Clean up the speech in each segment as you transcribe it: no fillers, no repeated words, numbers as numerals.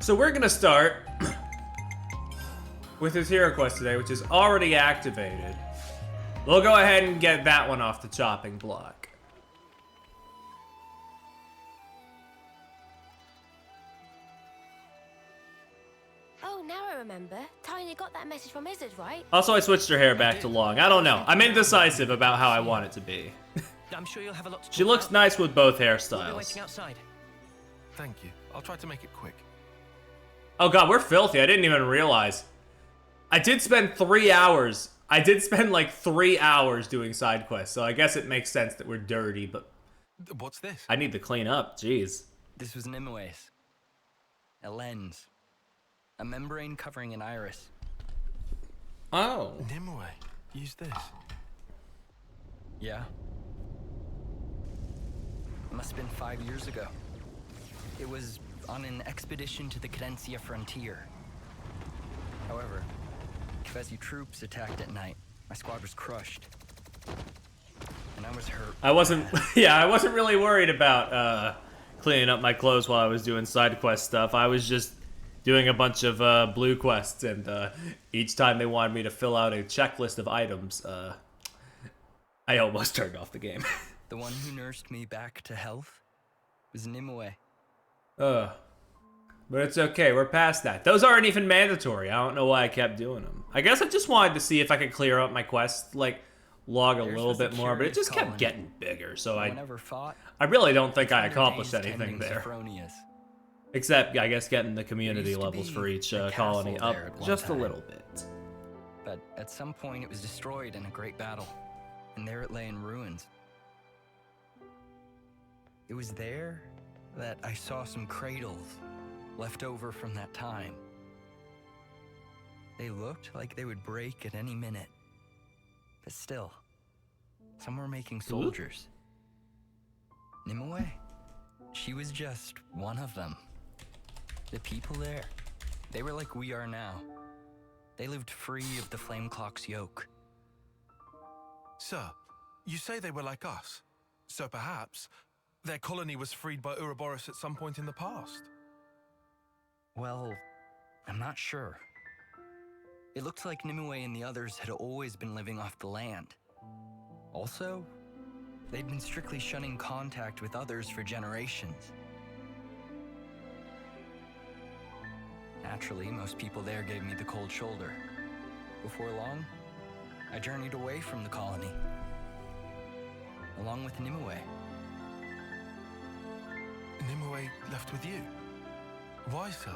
So we're gonna start with his hero quest today, which is already activated. We'll go ahead and get that one off the chopping block. Oh, now I remember. Tiny got that message from Izzard, right? Also, I switched her hair back to long. I don't know. I'm indecisive about how I want it to be. I'm sure you'll have a lot to talk She looks about. nice with both We'll be hairstyles. waiting outside. Thank you. I'll try to make it quick. Oh god, we're filthy. I didn't even realize. I did spend 3 hours. I did spend like 3 hours doing side quests, so I guess it makes sense that we're dirty, but What's this? I need to clean up. Jeez. This was Nimue's. A lens. A membrane covering an iris. Oh. Nimue, use this. Yeah. It must have been 5 years ago. It was on an expedition to the Cadencia frontier. However, Kefesi troops attacked at night. My squad was crushed. And I was hurt. I wasn't I wasn't really worried about cleaning up my clothes while I was doing side quest stuff. I was just doing a bunch of blue quests, and each time they wanted me to fill out a checklist of items, I almost turned off the game. The one who nursed me back to health was Nimue. But it's okay, we're past that. Those aren't even mandatory. I don't know why I kept doing them. I guess I just wanted to see if I could clear up my quest, like, log a Theirs little was a bit more, but it curious just kept colony. getting bigger, so No one ever fought. I really don't think I Their accomplished days anything tending there. Sophronias. Except, I guess, getting the community used to levels be for each a colony castle up there at one just a time. little bit. But at some point it was destroyed in a great battle, and there it lay in ruins. It was there that I saw some cradles left over from that time. They looked like they would break at any minute. But still, some were making soldiers. Nimue, she was just one of them. The people there, they were like we are now. They lived free of the Flame Clock's yoke. Sir, you say they were like us. So perhaps their colony was freed by Ouroboros at some point in the past. Well, I'm not sure. It looked like Nimue and the others had always been living off the land. Also, they'd been strictly shunning contact with others for generations. Naturally, most people there gave me the cold shoulder. Before long, I journeyed away from the colony, along with Nimue. Nimue left with you. Why, sir?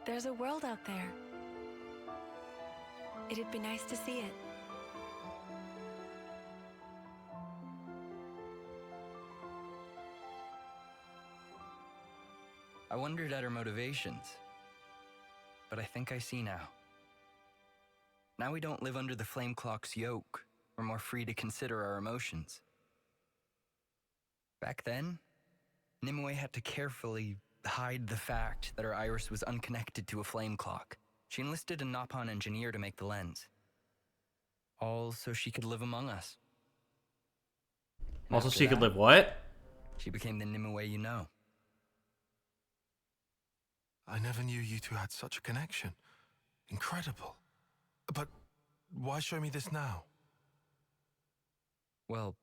There's a world out there. It'd be nice to see it. I wondered at her motivations, but I think I see now. Now we don't live under the Flame Clock's yoke. We're more free to consider our emotions. Back then, Nimue had to carefully hide the fact that her iris was unconnected to a flame clock. She enlisted a Nopon engineer to make the lens. All so she could live among us. And Also, after she could that, live what? She became the Nimue you know. I never knew you two had such a connection. Incredible. But why show me this now? Well,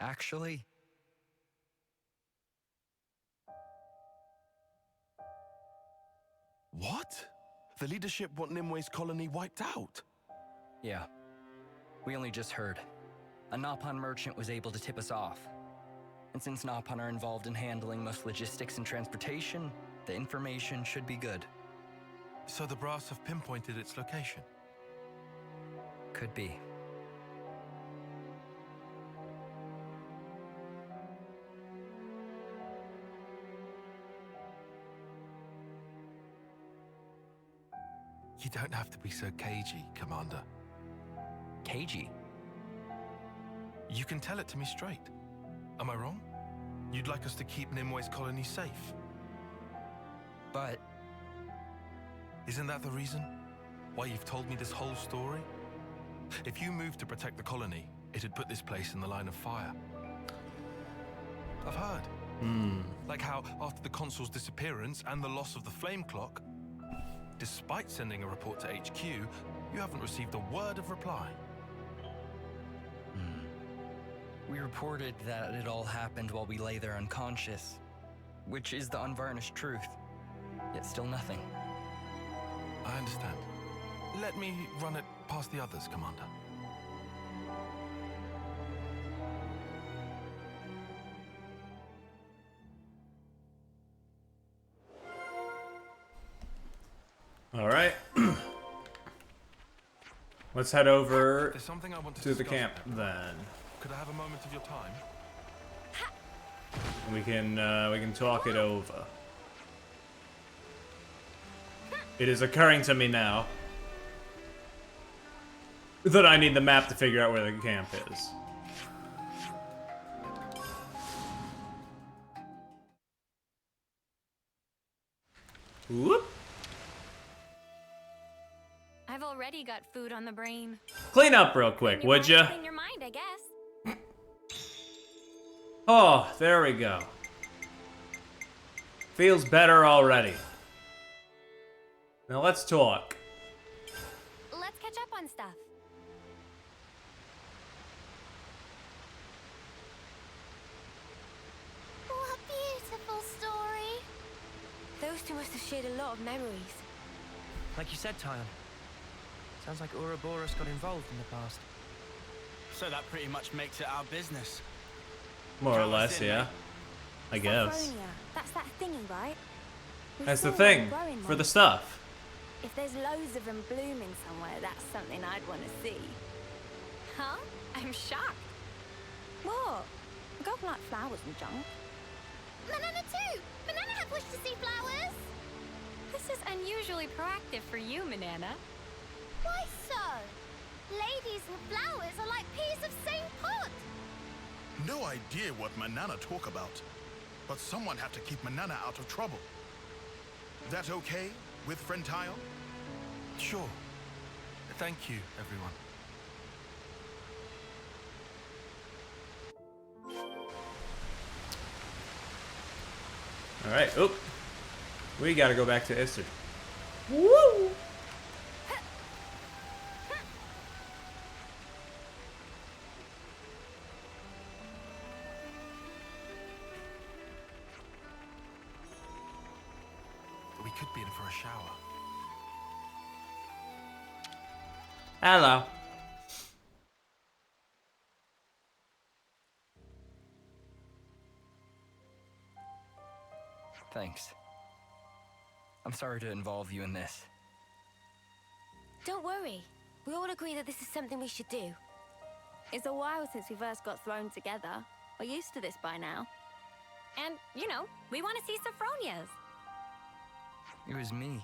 actually, What? The leadership want Nimue's colony wiped out? yeah. We only just heard. A Nopon merchant was able to tip us off. And since Nopon are involved in handling most logistics and transportation, the information should be good. So the brass have pinpointed its location. Could be. You don't have to be so cagey, Commander. Cagey. You can tell it to me straight. Am I wrong? You'd like us to keep Nimue's colony safe. But Isn't that the reason? Why you've told me this whole story? If you moved to protect the colony, it'd put this place in the line of fire. I've heard. Like Like how, after the consul's disappearance and the loss of the flame clock, despite sending a report to HQ, you haven't received a word of reply. We reported that it all happened while we lay there unconscious, which is the unvarnished truth, yet still nothing. I understand. Let me run it past the others, Commander. All right. Let's head over There's something I want to the discuss. camp then. Could I have a moment of your time? We can talk it over. It is occurring to me now that I need the map to figure out where the camp is. Whoop. I've already got food on the brain. Clean up real quick, would ya? In your mind, I guess. Oh, there we go. Feels better already. Now let's talk. Let's catch up on stuff. What a beautiful story. Those two must have shared a lot of memories. Like you said, Tyon. Sounds like Ouroboros got involved in the past. So that pretty much makes it our business. More or Count us less, in, yeah. mate. I guess. Saffronia, that's that thingy, right? We That's saw the one thing. growing For the once. stuff. If there's loads of them blooming somewhere, that's something I'd want to see. Huh? I'm shocked. What? I don't like flowers and junk. Banana too! Banana had wished to see flowers! This is unusually proactive for you, Banana. Why so? Ladies and flowers are like peas of same pod. No idea what Manana talk about, but someone have to keep Manana out of trouble. That okay with friend Tyon? Sure. Thank you, everyone. All right. Oop. We gotta go back to Istrid. Woo! We could be in for a shower. Hello. Thanks. I'm sorry to involve you in this. Don't worry. We all agree that this is something we should do. It's a while since we first got thrown together. We're used to this by now. And, you know, we want to see Sophronia's. It was me.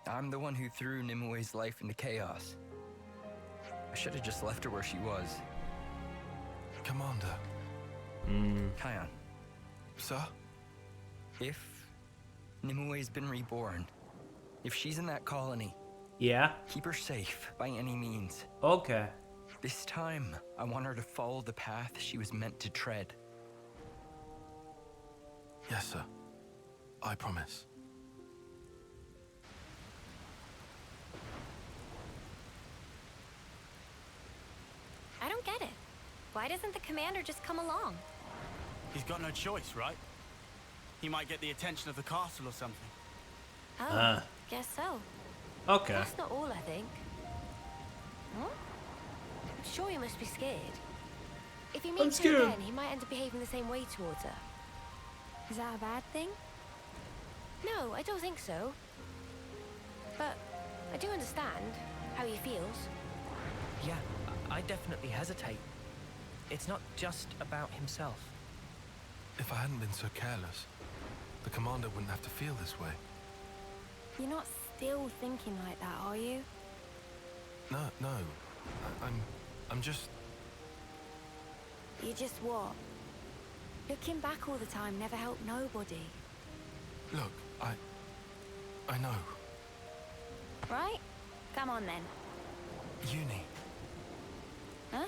I'm the one who threw Nimue's life into chaos. I should have just left her where she was. Commander. Tyon, Sir? if Nimue's been reborn, if she's in that colony, Yeah. keep her safe by any means. Okay. This time, I want her to follow the path she was meant to tread. Yes, sir. I promise. I don't get it. Why doesn't the commander just come along? He's got no choice, right? He might get the attention of the castle or something. Oh, guess so. Okay. That's not all, I think. Huh? I'm sure he must be scared. If he I'm meets her scared. again, he might end up behaving the same way towards her. Is that a bad thing? No, I don't think so. But I do understand how he feels. Yeah, I definitely hesitate. It's not just about himself. If I hadn't been so careless, the commander wouldn't have to feel this way. You're not still thinking like that, are you? No, no. I'm just... You just what? Looking back all the time never helped nobody. Look, I know. Right? Come on then. Uni. Huh?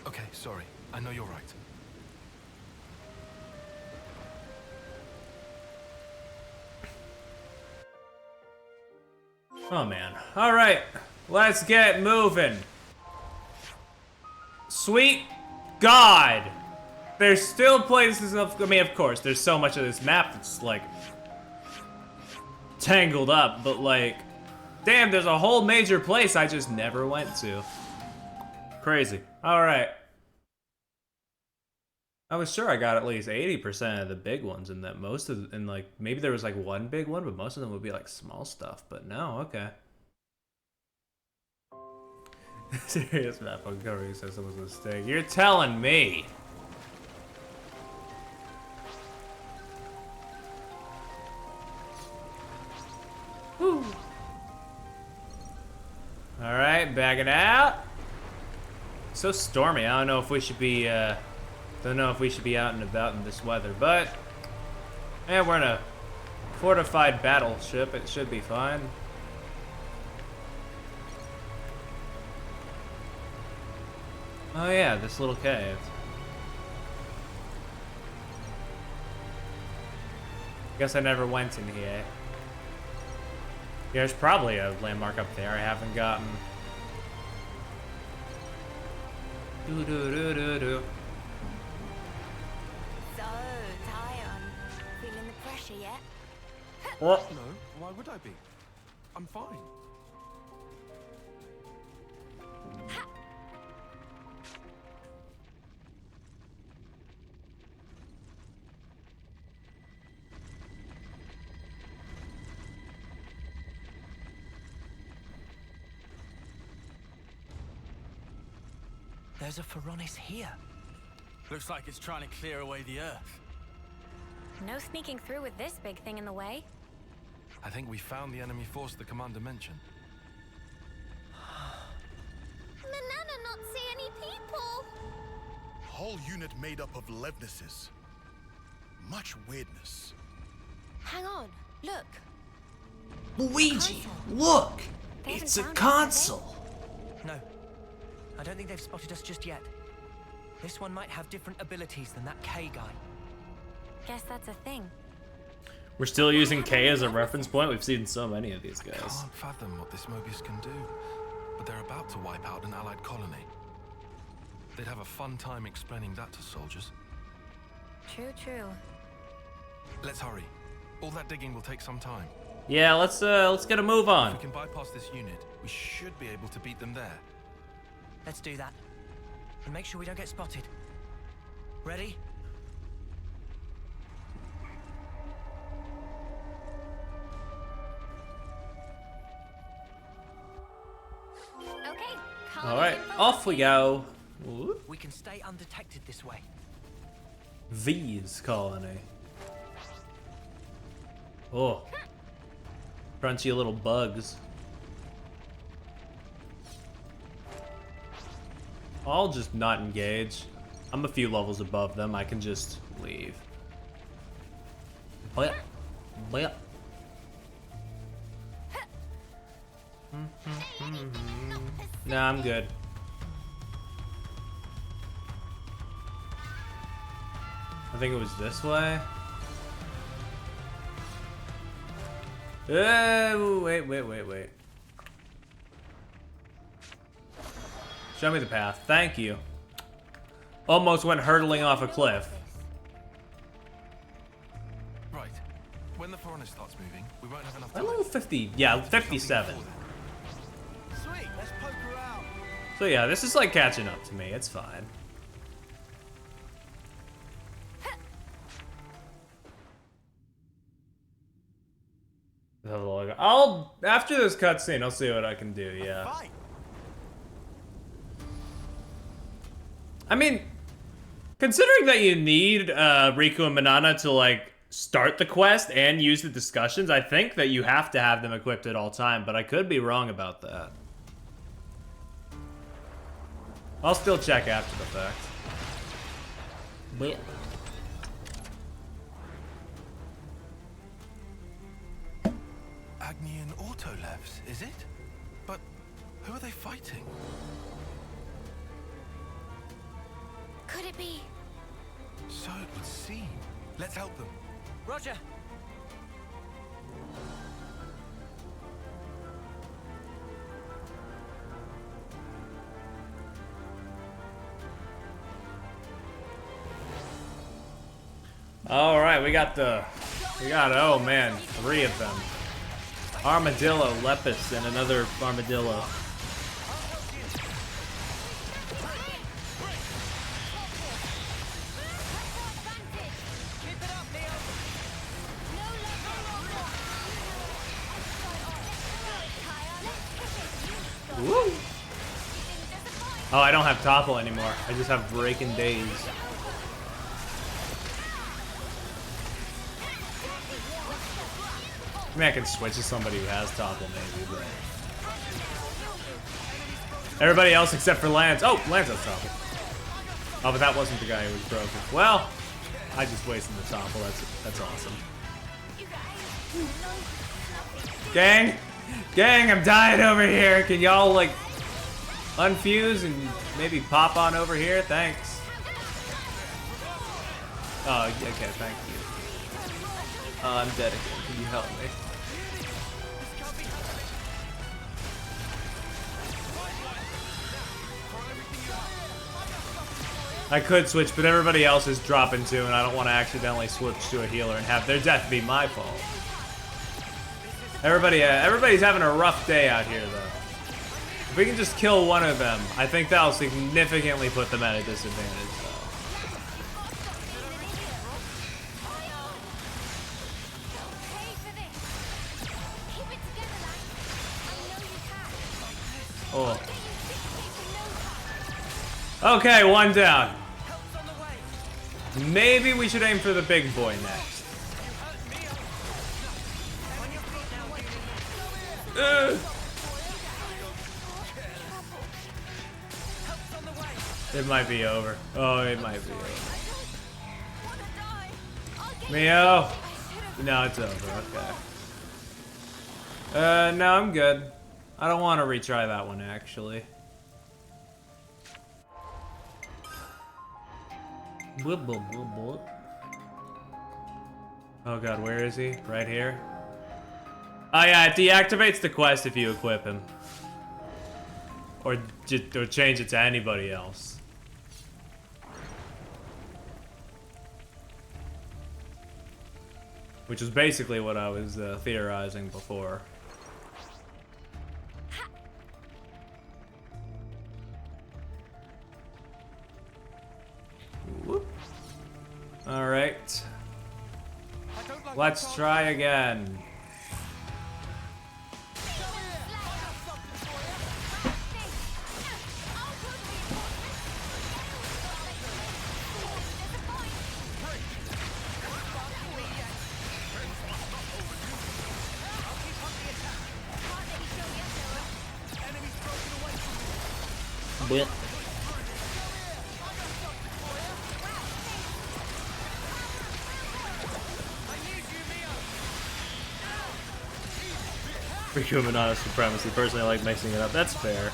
Okay, sorry. I know you're right. Oh man. Alright. Let's get moving. Sweet God. There's still places of, I mean, of course, there's so much of this map that's like tangled up, but like, damn, there's a whole major place I just never went to. Crazy. Alright. I was sure I got at least 80% of the big ones, and that most of, and like, maybe there was like one big one, but most of them would be like small stuff, but no, okay. Serious map uncovering says it was a mistake. You're telling me. Woo. Alright, backing out. So stormy. I don't know if we should be out and about in this weather, but yeah, we're in a fortified battleship. It should be fine. Oh yeah, this little cave. Guess I never went in here. Yeah, there's probably a landmark up there I haven't gotten. Do do do do do. So, Tyon, feeling the pressure yet? What? No, why would I be? I'm fine. There's a Phoronis here. Looks like it's trying to clear away the Earth. No sneaking through with this big thing in the way. I think we found the enemy force the commander mentioned. Manana not see any people. Whole unit made up of Levnesses. Much weirdness. Hang on, look. Luigi, look! They It's a haven't found us, have they? console! No. I don't think they've spotted us just yet. This one might have different abilities than that K guy. Guess that's a thing. We're still using K as a reference point. We've seen so many of these guys. Can't fathom what this Mobius can do, but they're about to wipe out an allied colony. They'd have a fun time explaining that to soldiers. True, true. Let's hurry. All that digging will take some time. Yeah, let's get a move If on. we can bypass this unit, we should be able to beat them there. Let's do that. And make sure we don't get spotted. Ready? Okay, All right, off we go. Ooh. We can stay undetected this way. V's colony. Oh. Crunchy little bugs. I'll just not engage. I'm a few levels above them. I can just leave. Oh yeah. Oh yeah. Nah, I'm good. I think it was this way. Wait. Show me the path. Thank you. Almost went hurtling off a cliff. Right. When the Phoronis starts moving, we won't have enough I'm time. level 50. Yeah, 57. Sweet, let's poke around. So yeah, this is like catching up to me. It's fine. I'll after this cutscene, I'll see what I can do. Yeah. Fight. I mean, considering that you need Riku and Manana to like start the quest and use the discussions, I think that you have to have them equipped at all time. But I could be wrong about that. I'll still check after the fact. But Agni and Autolevs, is it? But who are they fighting? Could it be? So it would seem. Let's help them. Roger. All right, we got, oh man, 3 of them. Armadillo, Lepus, and another armadillo. Woo. Oh, I don't have Topple anymore. I just have Breaking Days. I mean, I can switch to somebody who has Topple maybe, but... Everybody else except for Lance. Oh, Lance has Topple. Oh, but that wasn't the guy who was broken. Well, I just wasted the Topple. That's awesome. Gang! Gang, I'm dying over here. Can y'all, like, unfuse and maybe pop on over here? Thanks. Oh, okay, thank you. I'm dead again. Can you help me? I could switch, but everybody else is dropping too, and I don't want to accidentally switch to a healer and have their death be my fault. Everybody's having a rough day out here, though. If we can just kill one of them, I think that'll significantly put them at a disadvantage. Oh. Okay, 1 down. Maybe we should aim for the big boy next. It might be over. Oh, it might be over. Mio? No, it's over. Okay. No, I'm good. I don't want to retry that one, actually. Oh god, where is he? Right here? Oh yeah, it deactivates the quest if you equip him. Or change it to anybody else. Which is basically what I was theorizing before. Whoop. All right. Let's try again. Blip. Procurement on supremacy. Personally, I like mixing it up. That's fair.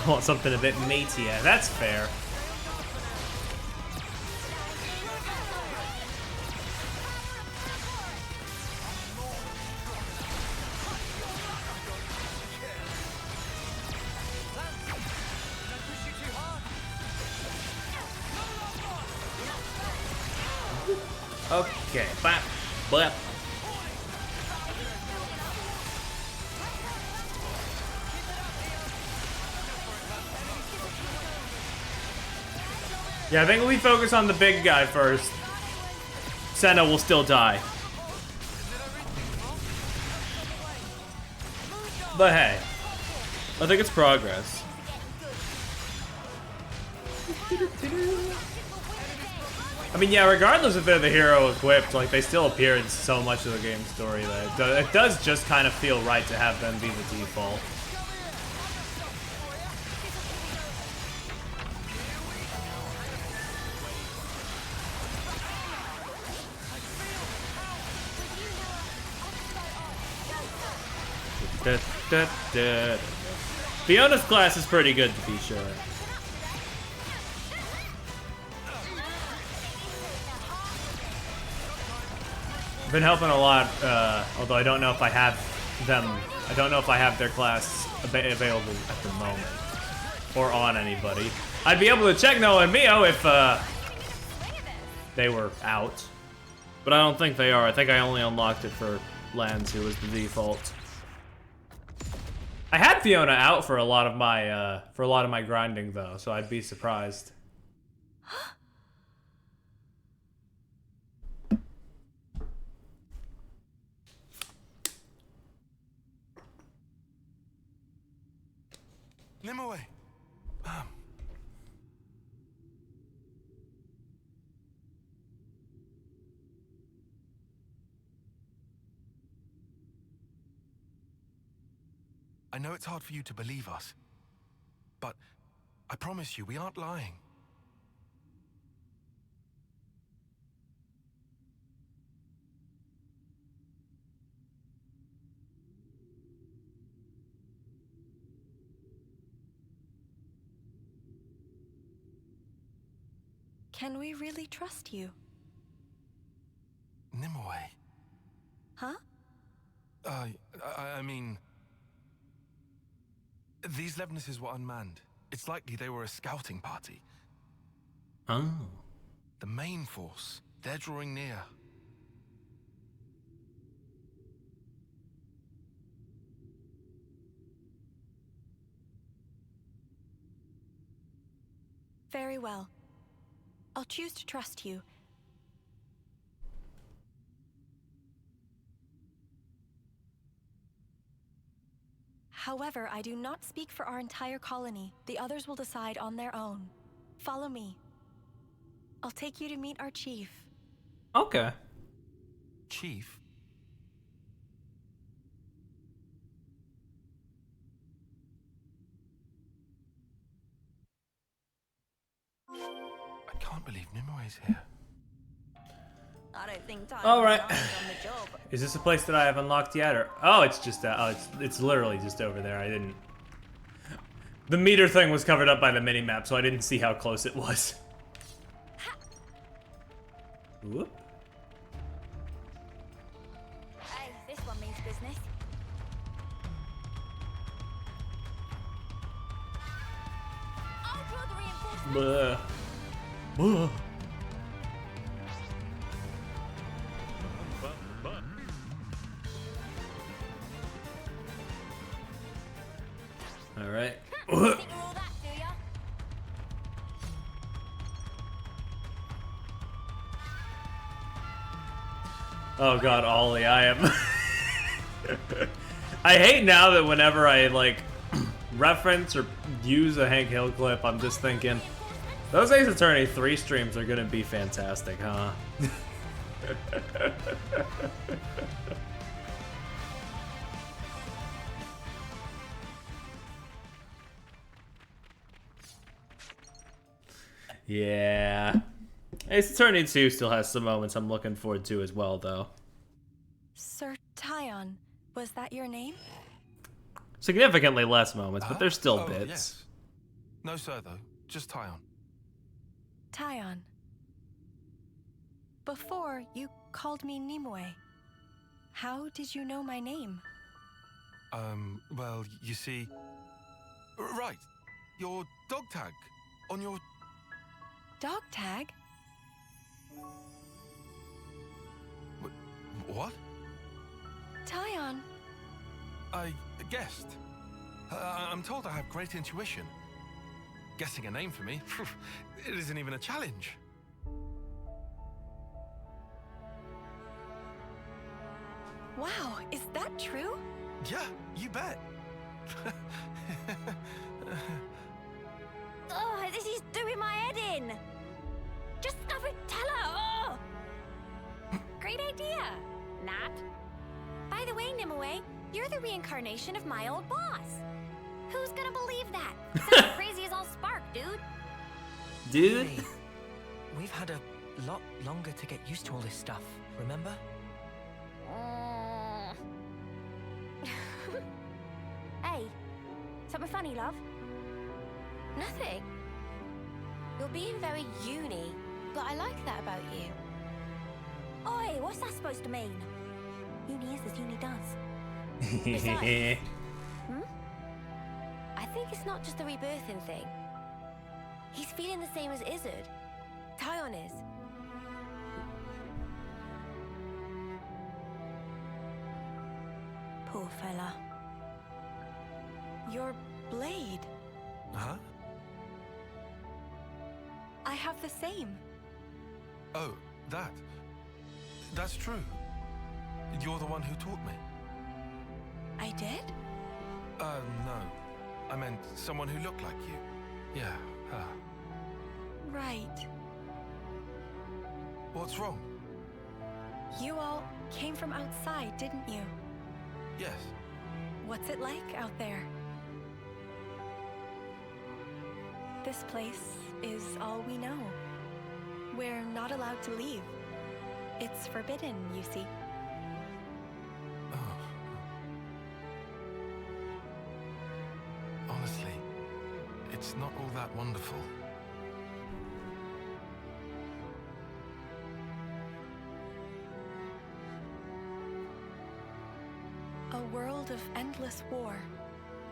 I want something a bit meatier. That's fair. Okay, bap, blap. Yeah, I think if we focus on the big guy first, Senna will still die. But hey, I think it's progress. I mean, yeah, regardless if they're the hero equipped, like, they still appear in so much of the game's story that it does just kind of feel right to have them be the default. Fiona's class is pretty good, to be sure. I've been helping a lot, although I don't know if I have them. I don't know if I have their class available at the moment or on anybody. I'd be able to check Noah and Mio if they were out, but I don't think they are. I think I only unlocked it for Lance, who was the default. I had Fiona out for a lot of my grinding though, so I'd be surprised. Nimue. I know it's hard for you to believe us, but I promise you we aren't lying. Can we really trust you? Nimue. Huh? I mean... These Levnesses were unmanned. It's likely they were a scouting party. Oh. The main force, they're drawing near. Very well. I'll choose to trust you. However, I do not speak for our entire colony. The others will decide on their own. Follow me. I'll take you to meet our chief. Okay. Chief? I can't believe Nimue's here. I don't think time All right. on the job. Is this a place that I have unlocked yet, or oh, it's just it's literally just over there. I didn't. The meter thing was covered up by the mini map, so I didn't see how close it was. Whoop. Hey, this one means business. I'll draw the reinforcements. Blah. Blah. All right. Think you're all that, do ya? Oh god, Ollie, I am. I hate now that whenever I like reference or use a Hank Hill clip, I'm just thinking those Ace Attorney 3 streams are gonna be fantastic, huh? Yeah. Ace Attorney 2 still has some moments I'm looking forward to as well, though. Sir Tyon, was that your name? Significantly less moments, but there's still bits. Yes. No, sir, though. Just Tyon. Tyon. Before, you called me Nimue. How did you know my name? Well, you see... Right. Your dog tag. On your... Dog tag? What? Tyon. I guessed. I'm told I have great intuition. Guessing a name for me, it isn't even a challenge. Wow, is that true? Yeah, you bet. Oh, this is doing my head in. Just have it, tell her. Oh. Great idea, Nat. By the way, Nimue, you're the reincarnation of my old boss. Who's gonna believe that? Sounds crazy as all spark, dude. Dude? Hey, we've had a lot longer to get used to all this stuff, remember? Hey, something funny, love? Nothing. You're being very uni, but I like that about you. Oi, what's that supposed to mean? Uni is as uni does. Besides, I think it's not just the rebirthing thing. He's feeling the same as Izzard. Tyon is. Poor fella. Your blade. Huh? I have the same. Oh, that. That's true. You're the one who taught me. I did? No. I meant someone who looked like you. Yeah, her. Right. What's wrong? You all came from outside, didn't you? Yes. What's it like out there? This place is all we know. We're not allowed to leave. It's forbidden, you see. Oh. Honestly, it's not all that wonderful. A world of endless war.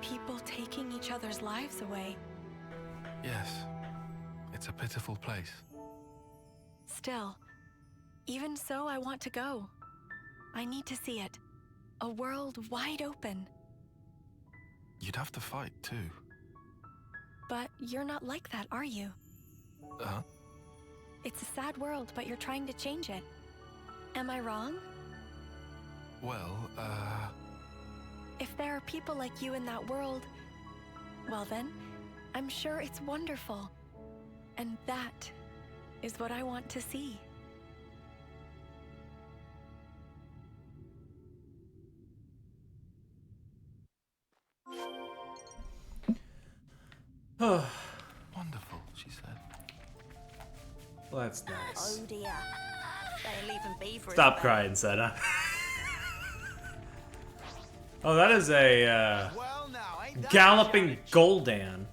People taking each other's lives away. Yes. It's a pitiful place. Still, even so, I want to go. I need to see it. A world wide open. You'd have to fight, too. But you're not like that, are you? Huh? It's a sad world, but you're trying to change it. Am I wrong? Well, If there are people like you in that world, well then, I'm sure it's wonderful. And that is what I want to see. wonderful, she said. Well, that's nice. Oh dear. They're leaving Beaver. Stop crying, Senna. Oh, that is a Well, now, ain't that galloping a challenge? Goldan.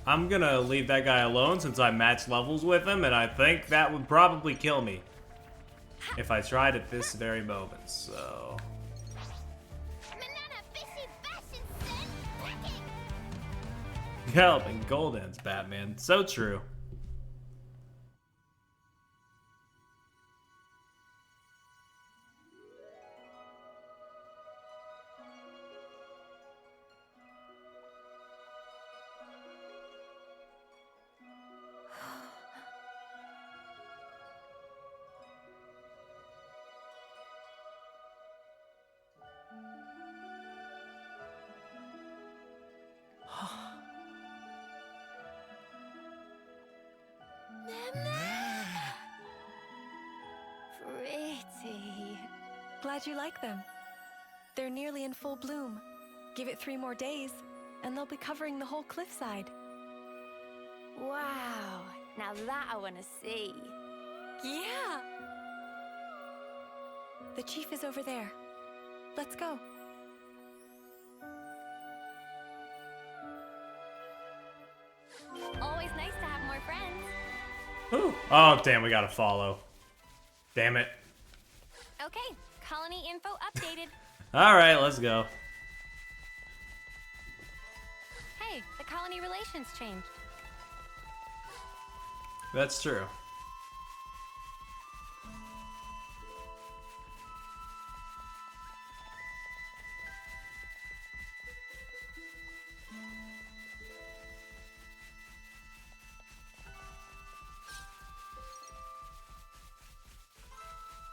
I'm gonna leave that guy alone since I match levels with him, and I think that would probably kill me if I tried at this very moment. So galloping Goldan's Batman. So true. Pretty. Glad you like them. They're nearly in full bloom. Give it 3 more days, and they'll be covering the whole cliffside. Wow. Now that I want to see. Yeah! The chief is over there. Let's go. Always nice to have more friends. Ooh. Oh, damn, we gotta follow. Damn it. Okay, colony info updated. Alright, let's go. Hey, the colony relations changed. That's true.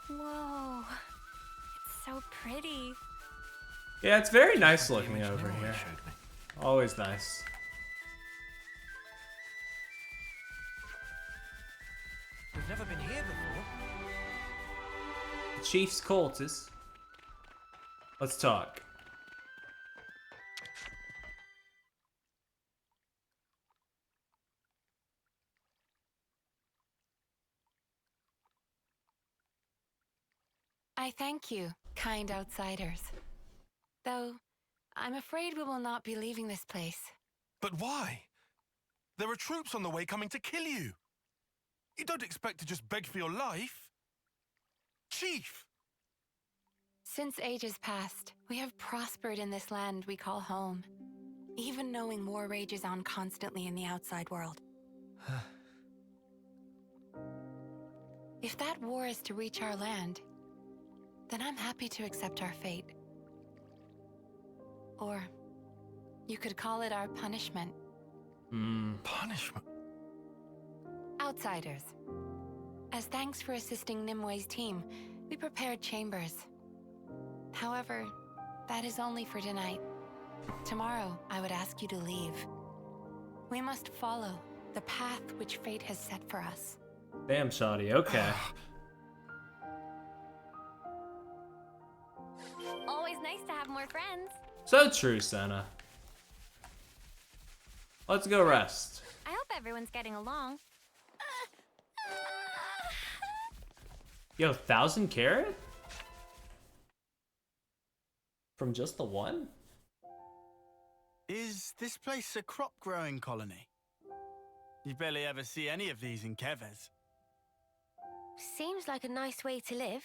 Whoa. It's so pretty. Yeah, it's very nice The looking image over Nimue here. showed me. Always nice. We've never been here before. The Chief's quarters. Let's talk. I thank you, kind outsiders. Though, I'm afraid we will not be leaving this place. But why? There are troops on the way coming to kill you. You don't expect to just beg for your life. Chief! Since ages past, we have prospered in this land we call home, even knowing war rages on constantly in the outside world. If that war is to reach our land, then I'm happy to accept our fate. Or you could call it our punishment. Punishment? Outsiders. As thanks for assisting Nimue's team, we prepared chambers. However, that is only for tonight. Tomorrow, I would ask you to leave. We must follow the path which fate has set for us. Damn, Shoddy, okay. Always nice to have more friends. So true, Senna. Let's go rest. I hope everyone's getting along. Yo, 1,000 carat? From just the one? Is this place a crop-growing colony? You barely ever see any of these in Keves. Seems like a nice way to live.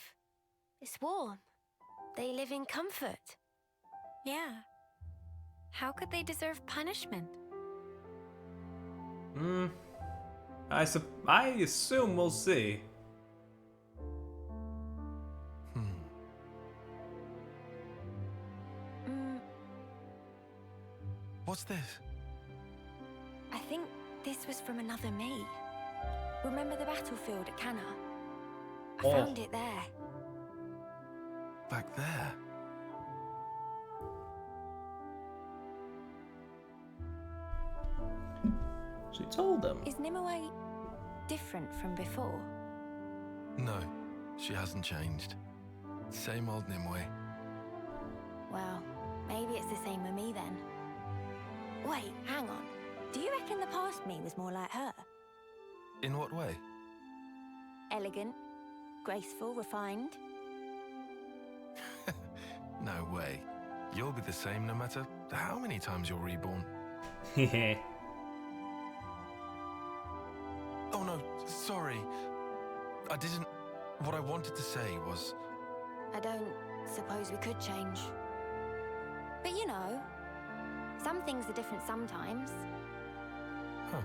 It's warm. They live in comfort. Yeah. How could they deserve punishment? I assume we'll see. What's this? I think this was from another me. Remember the battlefield at Cana? I found it there. Back there? She told them. Is Nimue different from before? No, she hasn't changed. Same old Nimue. Well, maybe it's the same with me then. Wait, hang on. Do you reckon the past me was more like her? In what way? Elegant, graceful, refined? No way. You'll be the same no matter how many times you're reborn. Oh no, sorry. I didn't... What I wanted to say was... I don't suppose we could change. But you know, some things are different sometimes. Huh.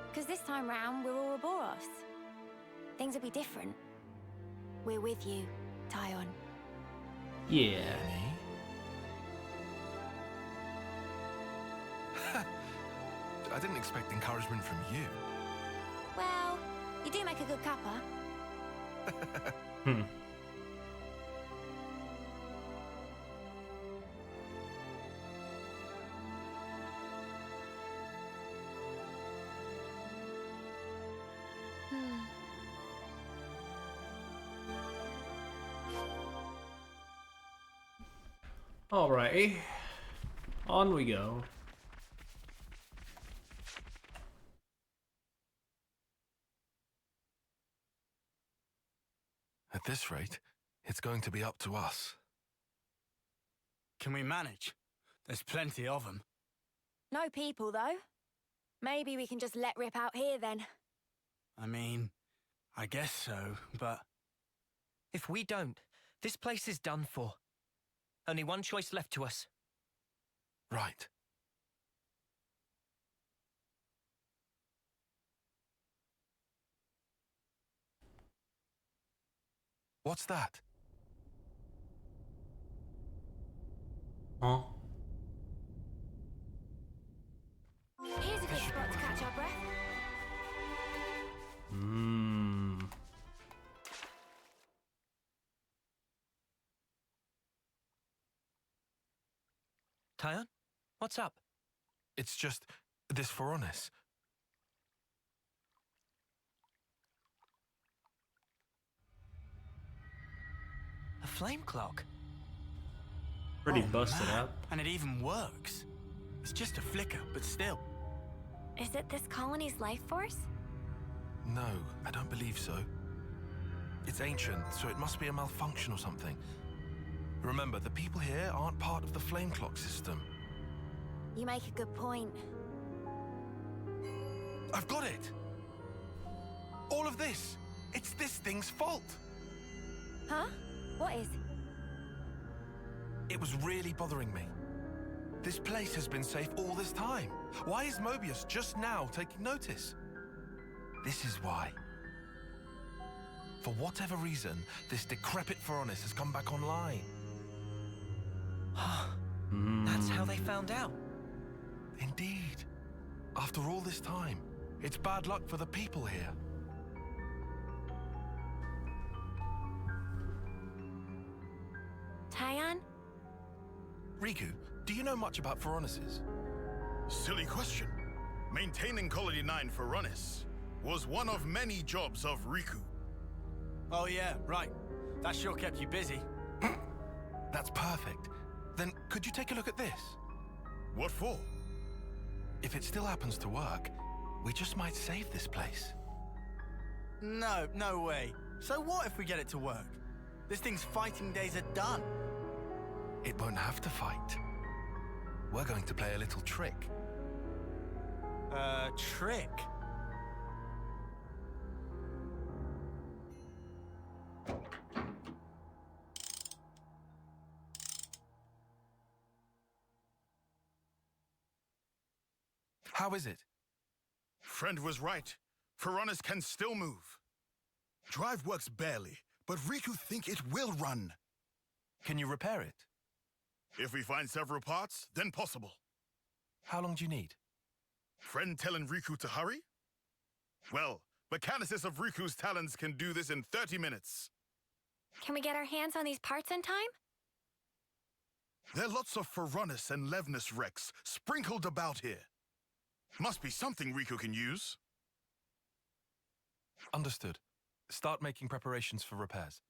Because this time round, we're Ouroboros. Things will be different. We're with you, Tyon. Yeah. Me? I didn't expect encouragement from you. Well, you do make a good cuppa. Alrighty. On we go. At this rate, it's going to be up to us. Can we manage? There's plenty of them. No people, though. Maybe we can just let rip out here, then. I mean, I guess so, but... If we don't, this place is done for. Only one choice left to us. Right. What's that? Huh? Here's a good spot to catch our breath. Tyon? What's up? It's just this Phoronis. A flame clock? Pretty Oh, busted man. up. And it even works. It's just a flicker, but still. Is it this colony's life force? No, I don't believe so. It's ancient, so it must be a malfunction or something. Remember, the people here aren't part of the flame clock system. You make a good point. I've got it! All of this! It's this thing's fault. Huh? What is? It was really bothering me. This place has been safe all this time. Why is Mobius just now taking notice? This is why. For whatever reason, this decrepit Veronis has come back online. That's how they found out. Indeed. After all this time, it's bad luck for the people here. Taian? Riku, do you know much about Veronises? Silly question. Maintaining Colony 9 for Veronis was one of many jobs of Riku. Oh yeah, right. That sure kept you busy. That's perfect. Then could you take a look at this? What for? If it still happens to work, we just might save this place. No way. So what if we get it to work? This thing's fighting days are done. It won't have to fight. We're going to play a little trick. Trick? How is it? Friend was right. Veronis can still move. Drive works barely, but Riku think it will run. Can you repair it? If we find several parts, then possible. How long do you need? Friend telling Riku to hurry? Well, mechanicists of Riku's talents can do this in 30 minutes. Can we get our hands on these parts in time? There are lots of Veronis and Levnis wrecks sprinkled about here. Must be something Riku can use. Understood. Start making preparations for repairs.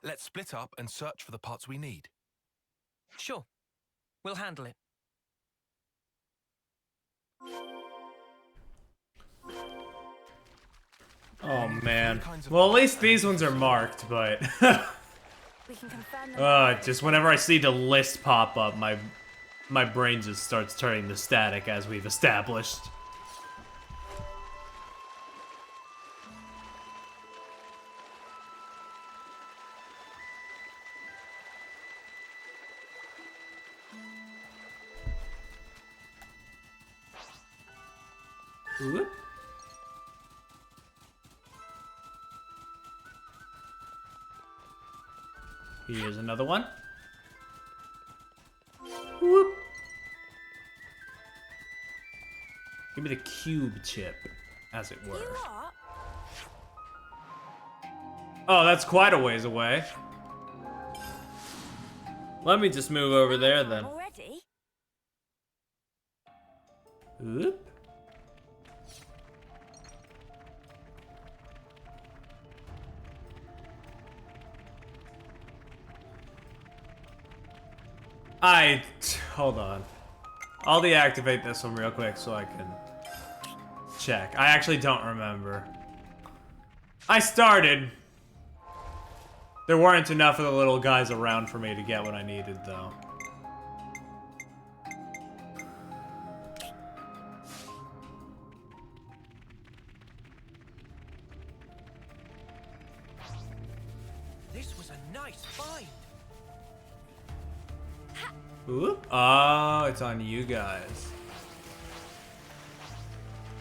Let's split up and search for the parts we need. Sure. We'll handle it. Oh man. Well, at least these ones are marked, but We can confirm them. just whenever I see the list pop up, my brain just starts turning to static, as we've established. Whoop. Here's another one. Whoop. Give me the cube chip, as it were. You what? Oh, that's quite a ways away. Let me just move over there then. Already? Whoop. Hold on. I'll deactivate this one real quick so I can check. I actually don't remember. I started. There weren't enough of the little guys around for me to get what I needed, though. This was a nice find. Oop. Oh, it's on you guys.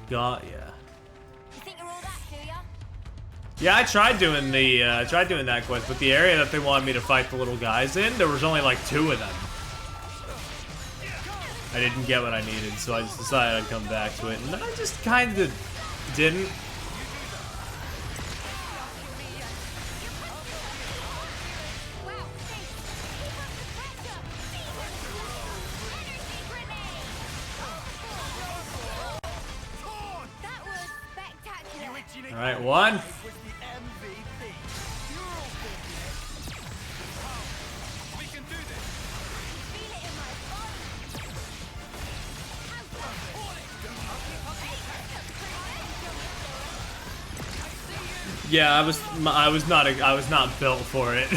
Got ya. You think you're all that, do ya? Yeah, I tried doing that quest, but the area that they wanted me to fight the little guys in, there was only like 2 of them. I didn't get what I needed, so I just decided I'd come back to it, and I just kind of didn't. That was spectacular. All right, one. Yeah, I was not built for it.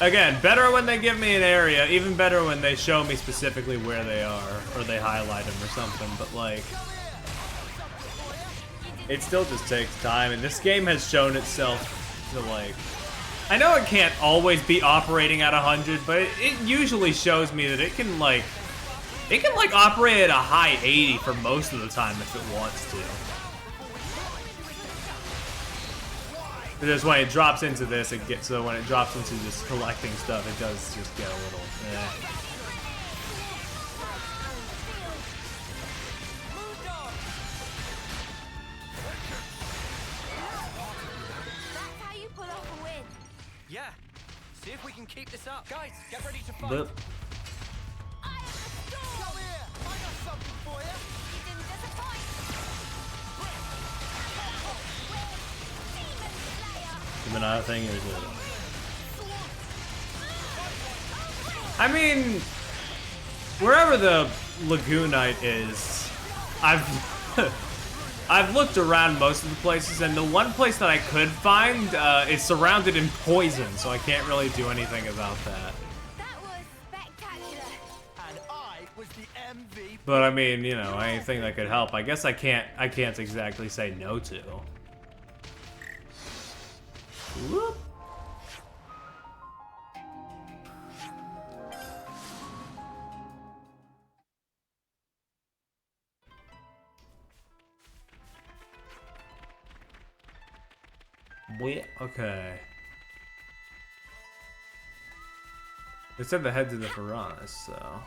Again, better when they give me an area, even better when they show me specifically where they are, or they highlight them or something, but like... it still just takes time, and this game has shown itself to, like, I know it can't always be operating at 100, but it usually shows me that it can like operate at a high 80 for most of the time if it wants to. Because when it drops into this, it gets, so when it drops into just collecting stuff, it does just get a little, That's how you pull off a win. Yeah. See if we can keep this up. Guys, get ready to fight. But I am the storm. Come here! I got something for you! You didn't disappoint. Demon Slayer. even another thing is I mean, wherever the Lagoonite is, I've looked around most of the places, and the one place that I could find is surrounded in poison, so I can't really do anything about that. That was spectacular. And I was the MVP. But I mean, you know, anything that could help, I guess I can't exactly say no to. Whoop. Okay. They said the head to the Piranhas, so.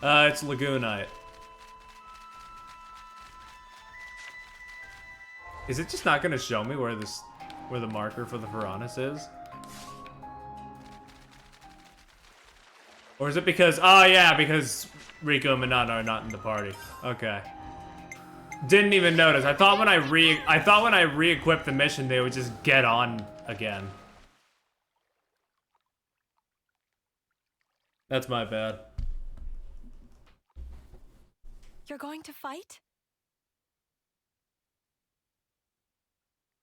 It's Lagoonite. Is it just not gonna show me where the marker for the Piranhas is? Or is it because, oh yeah, because Rico and Manana are not in the party. Okay. Didn't even notice. I thought when I re-equipped the mission, they would just get on again. That's my bad. You're going to fight?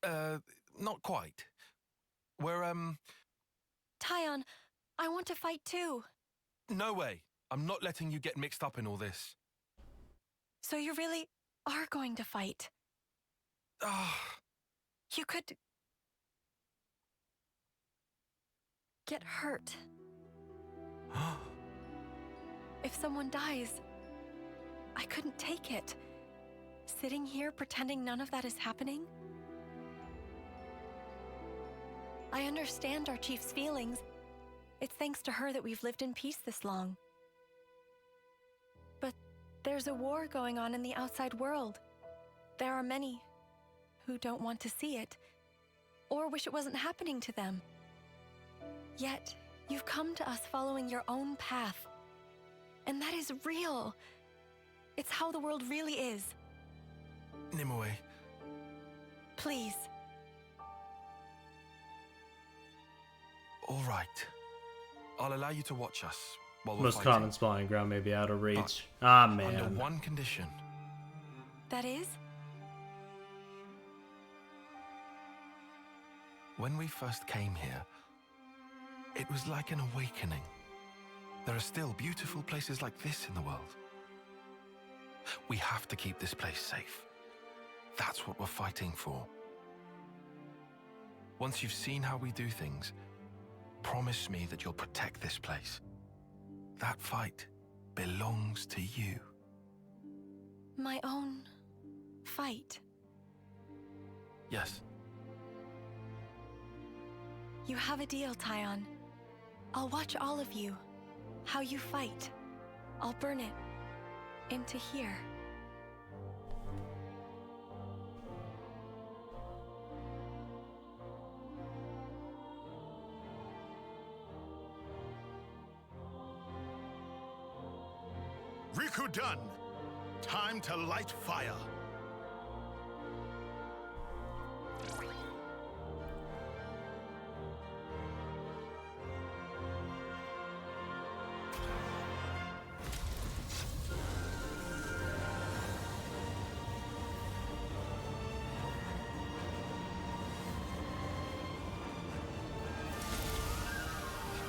Not quite. We're, Tyon, I want to fight too. no way. I'm not letting you get mixed up in all this. So you really are going to fight? Ah, You could get hurt. If someone dies, I couldn't take it. Sitting here pretending none of that is happening? I understand our chief's feelings. It's thanks to her that we've lived in peace this long. But there's a war going on in the outside world. There are many who don't want to see it, or wish it wasn't happening to them. Yet, you've come to us following your own path. And that is real. It's how the world really is. Nimue, Please. all right. I'll allow you to watch us while we're Most fighting. common spawning ground may be out of reach. But Ah, under man. one condition. That is? When we first came here, it was like an awakening. There are still beautiful places like this in the world. We have to keep this place safe. That's what we're fighting for. Once you've seen how we do things, promise me that you'll protect this place. That fight belongs to you. My own fight. Yes. You have a deal, Tyon. I'll watch all of you. How you fight. I'll burn it into here. Riku done. Time to light fire.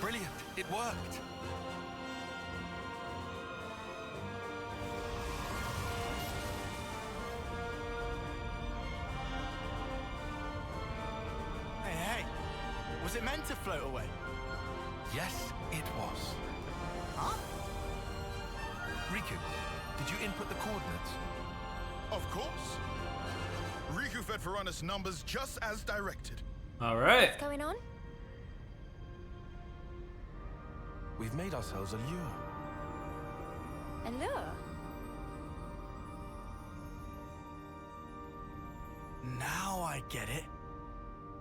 Brilliant. It worked. Was it meant to float away? Yes, it was. Huh? Riku, did you input the coordinates? Of course. Riku fed Varanus numbers just as directed. All right. What's going on? We've made ourselves a lure. A lure? Now I get it.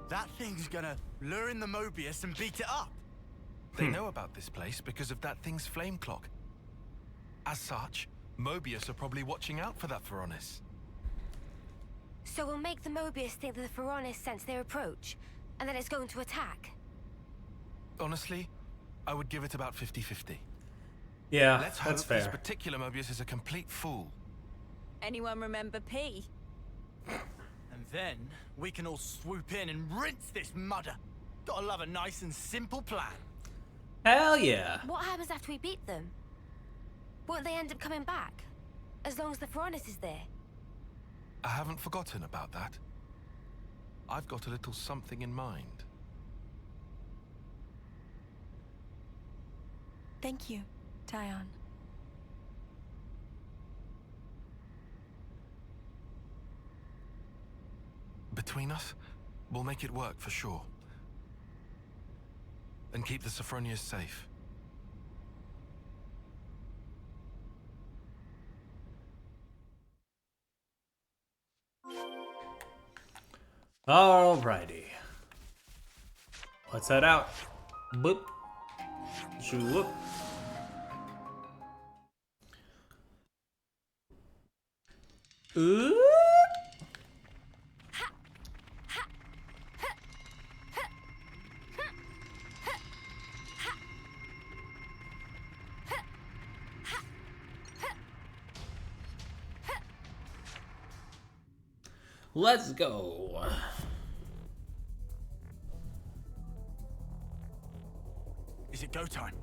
That thing's gonna lure in the Mobius and beat it up. They know about this place because of that thing's flame clock. As such, Mobius are probably watching out for that Varanus. So we'll make the Mobius think that the Varanus sense their approach, and that it's going to attack. Honestly, I would give it about 50-50. Yeah, Let's hope that's fair. this particular Mobius is a complete fool. Anyone remember P? And then we can all swoop in and rinse this mudder. Gotta love a nice and simple plan. Hell yeah. What happens after we beat them? Won't they end up coming back? As long as the Varanus is there? I haven't forgotten about that. I've got a little something in mind. Thank you, Tyon. Between us, we'll make it work for sure. And keep the Sophronias safe. Alrighty. Let's head out. Boop. Shoop. Ooh. Let's go. Is it go time?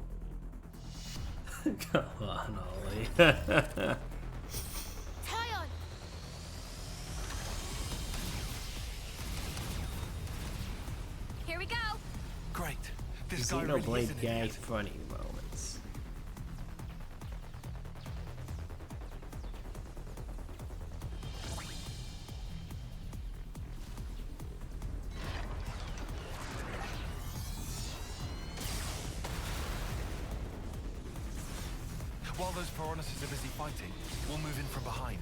Come on, Ollie. Tyon! Here we go. Great. This guy really is an Xenoblade gag idiot. funny moments. While those Varanus are busy fighting, we'll move in from behind.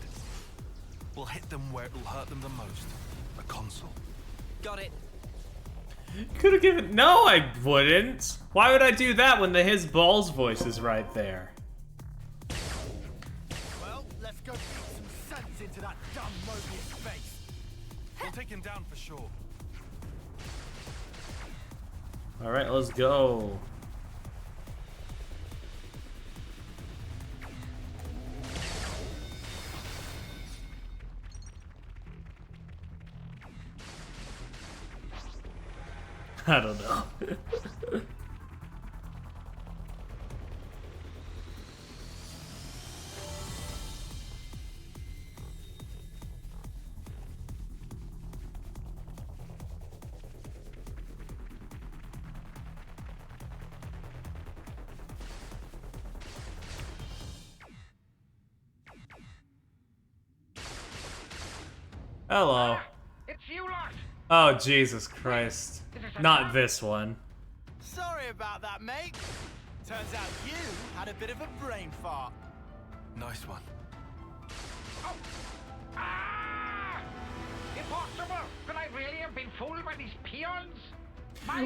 We'll hit them where it'll hurt them the most. The console. Got it. Could have given. No, I wouldn't. Why would I do that when the his balls voice is right there? Well, let's go beat some sense into that dumb Mobius face. We'll take him down for sure. All right, let's go. I don't know. Hello. It's you lot. Oh, Jesus Christ. Not this one. Sorry about that, mate. Turns out you had a bit of a brain fart. Nice one. Oh. Ah! Impossible! Could I really have been fooled by these peons?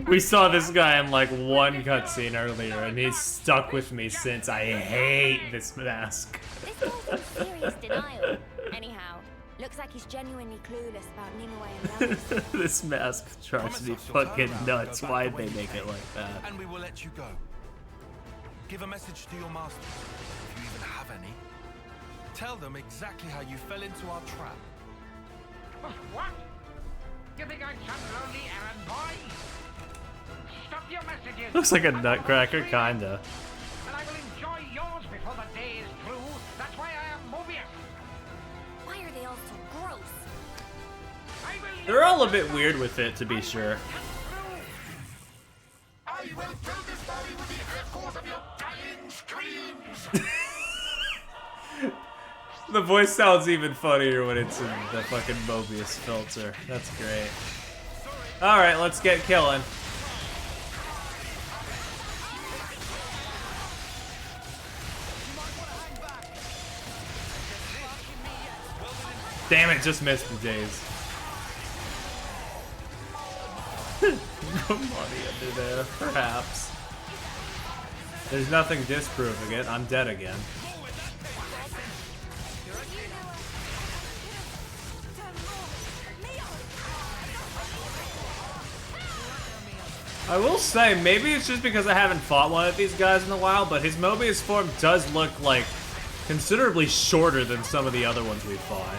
We saw this guy in like one cutscene earlier, and he's stuck with me since. I hate this mask. This guy's in serious denial. Anyhow, looks like he's genuinely clueless about Nimue and Lavos. This mask drives me fucking nuts. Why'd they make it like that? And we will let you go. Give a message to your masters, if you even have any. Tell them exactly how you fell into our trap. What? You think I'm some lonely errand boy? Stop your messages. Looks like a I'm nutcracker, free, kinda. And I will enjoy yours before the day is through. That's why I am Mobius. Why are they all so gross? I will They're all a bit weird with it, to be sure. The voice sounds even funnier when it's in the fucking Mobius filter. That's great. Alright, let's get killing. Damn it, just missed the days. Money under there, perhaps. There's nothing disproving it. I'm dead again. I will say, maybe it's just because I haven't fought one of these guys in a while, but his Mobius form does look like considerably shorter than some of the other ones we fought.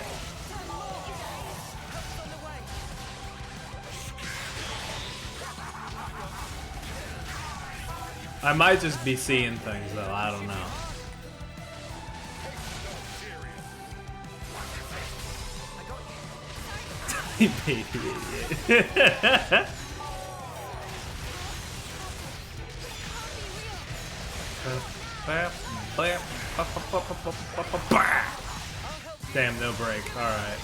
I might just be seeing things though, I don't know. Baby idiot. Damn, no break. Alright.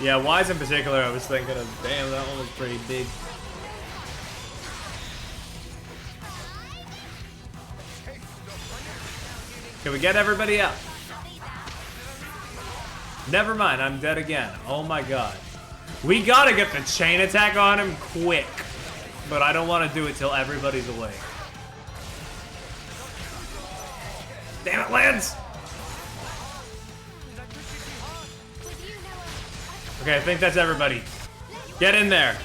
Yeah, Wise in particular, I was thinking of, damn, that one was pretty big. Can we get everybody up? Never mind, I'm dead again. Oh my god. We gotta get the chain attack on him quick. But I don't want to do it till everybody's awake. Damn it, Lance! Okay, I think that's everybody. Get in there.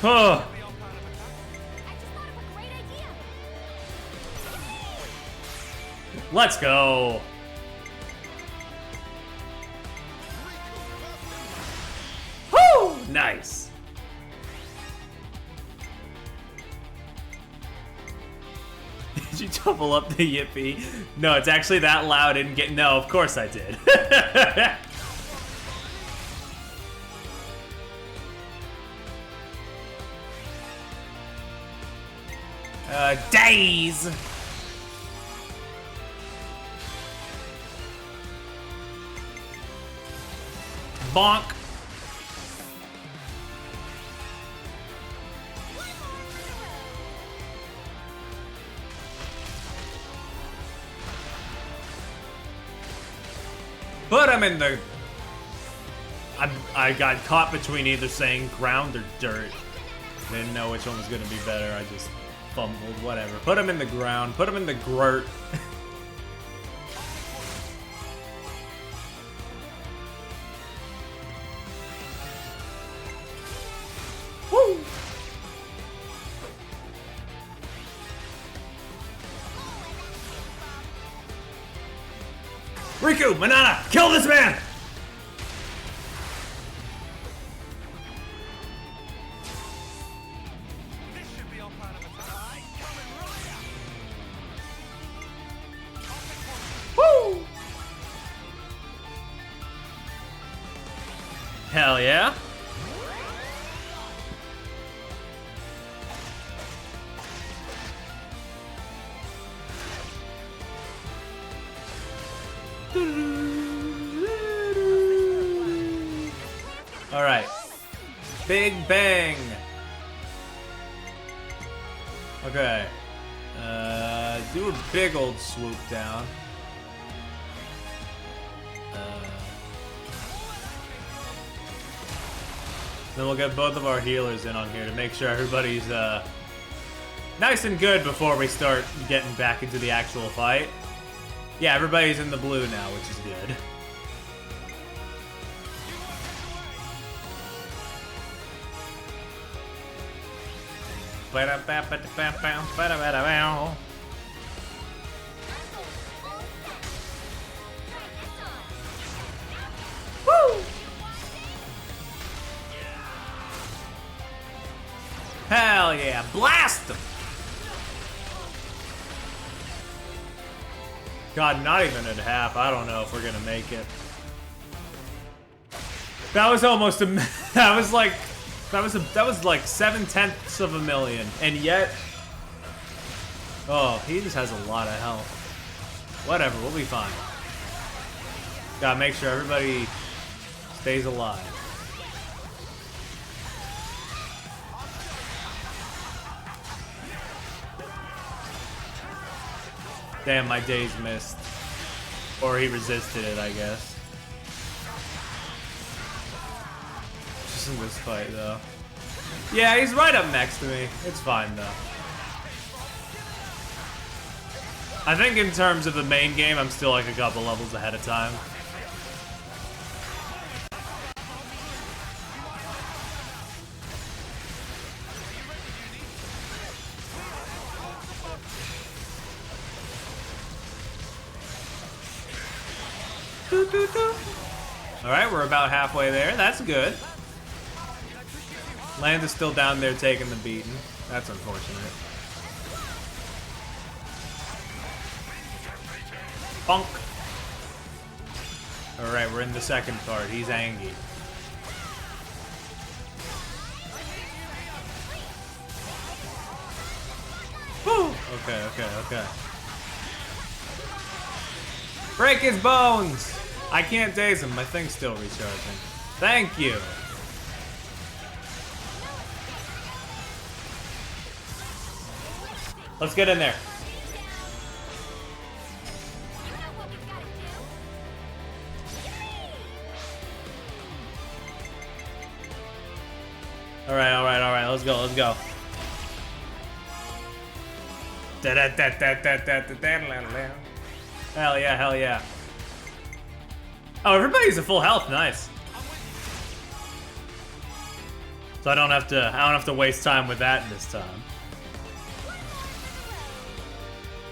Oh. Let's go. Woo! Nice. Did you double up the yippee? No, it's actually that loud and get. No, of course I did. Days. Bonk. Put him in the... I got caught between either saying ground or dirt. Didn't know which one was gonna be better. I just fumbled. Whatever. Put him in the ground. Put him in the grurt. Woo! Riku, Manana, kill this man! Woo! Hell yeah. All right. Big bang. Okay. Do a big old swoop down. Then we'll get both of our healers in on here to make sure everybody's nice and good before we start getting back into the actual fight. Yeah, everybody's in the blue now, which is good. Woo! Hell yeah, blast them! God, not even at half. I don't know if we're gonna make it. That was almost a. That was like 7/10 of a million, and yet Oh, he just has a lot of health. Whatever, we'll be fine. Gotta make sure everybody stays alive. Damn, my days missed. Or he resisted it, I guess. Just in this fight, though. Yeah, he's right up next to me. It's fine, though. I think in terms of the main game, I'm still like a couple levels ahead of time. Alright, we're about halfway there. That's good. Land is still down there taking the beating. That's unfortunate. Bonk. Alright, we're in the second part. He's angry. Woo! Okay. Break his bones! I can't daze him. My thing's still recharging. Thank you. Let's get in there. All right. Let's go. Hell yeah. Oh, everybody's at full health. Nice. So I don't have to waste time with that this time.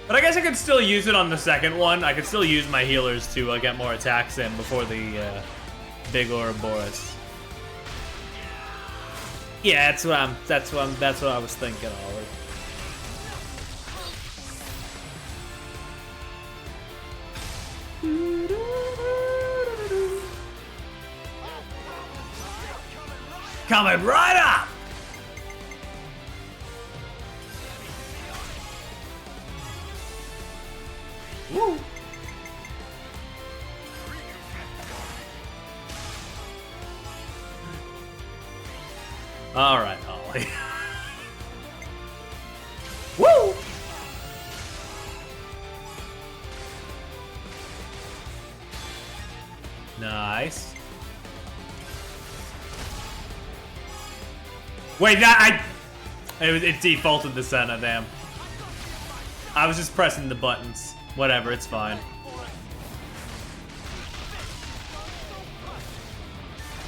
But I guess I could still use it on the second one. I could still use my healers to get more attacks in before the big Ouroboros. Yeah, that's what I was thinking, Oliver. Coming right up! Woo! All right, Ollie. Woo! Nice. Wait, it defaulted to Senna, damn. I was just pressing the buttons. Whatever, it's fine.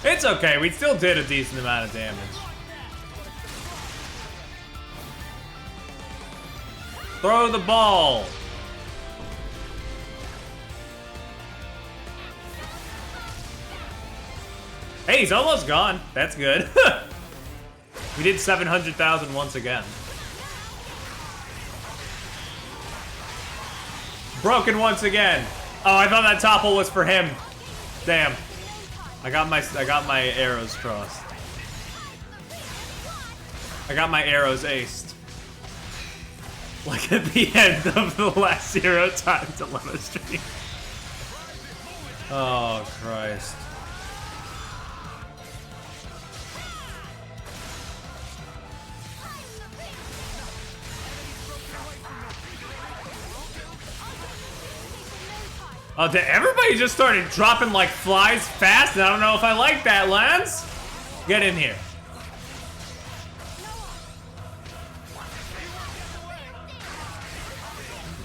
It's okay, we still did a decent amount of damage. Throw the ball! Hey, he's almost gone. That's good. We did 700,000 once again. Broken once again. Oh, I thought that topple was for him. Damn. I got my arrows crossed. I got my arrows aced. Like at the end of the last 0 time dilemma stream. Oh, Christ. Oh, everybody just started dropping like flies fast, and I don't know if I like that, Lance. Get in here.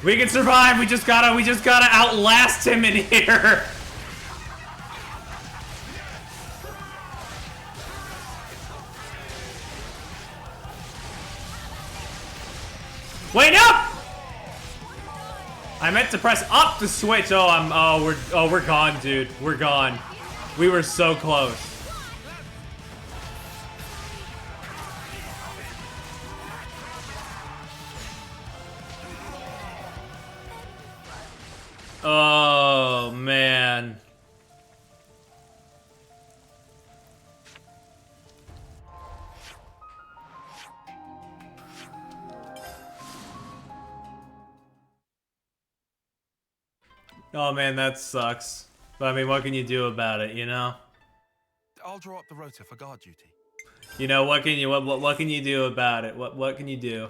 We can survive. We just gotta outlast him in here. Wait up! I meant to press up to switch. We're gone, dude. We're gone. We were so close. Oh, man. Oh man, that sucks. But I mean, what can you do about it, you know? I'll draw up the rota for guard duty. You know, what can you do about it? What can you do?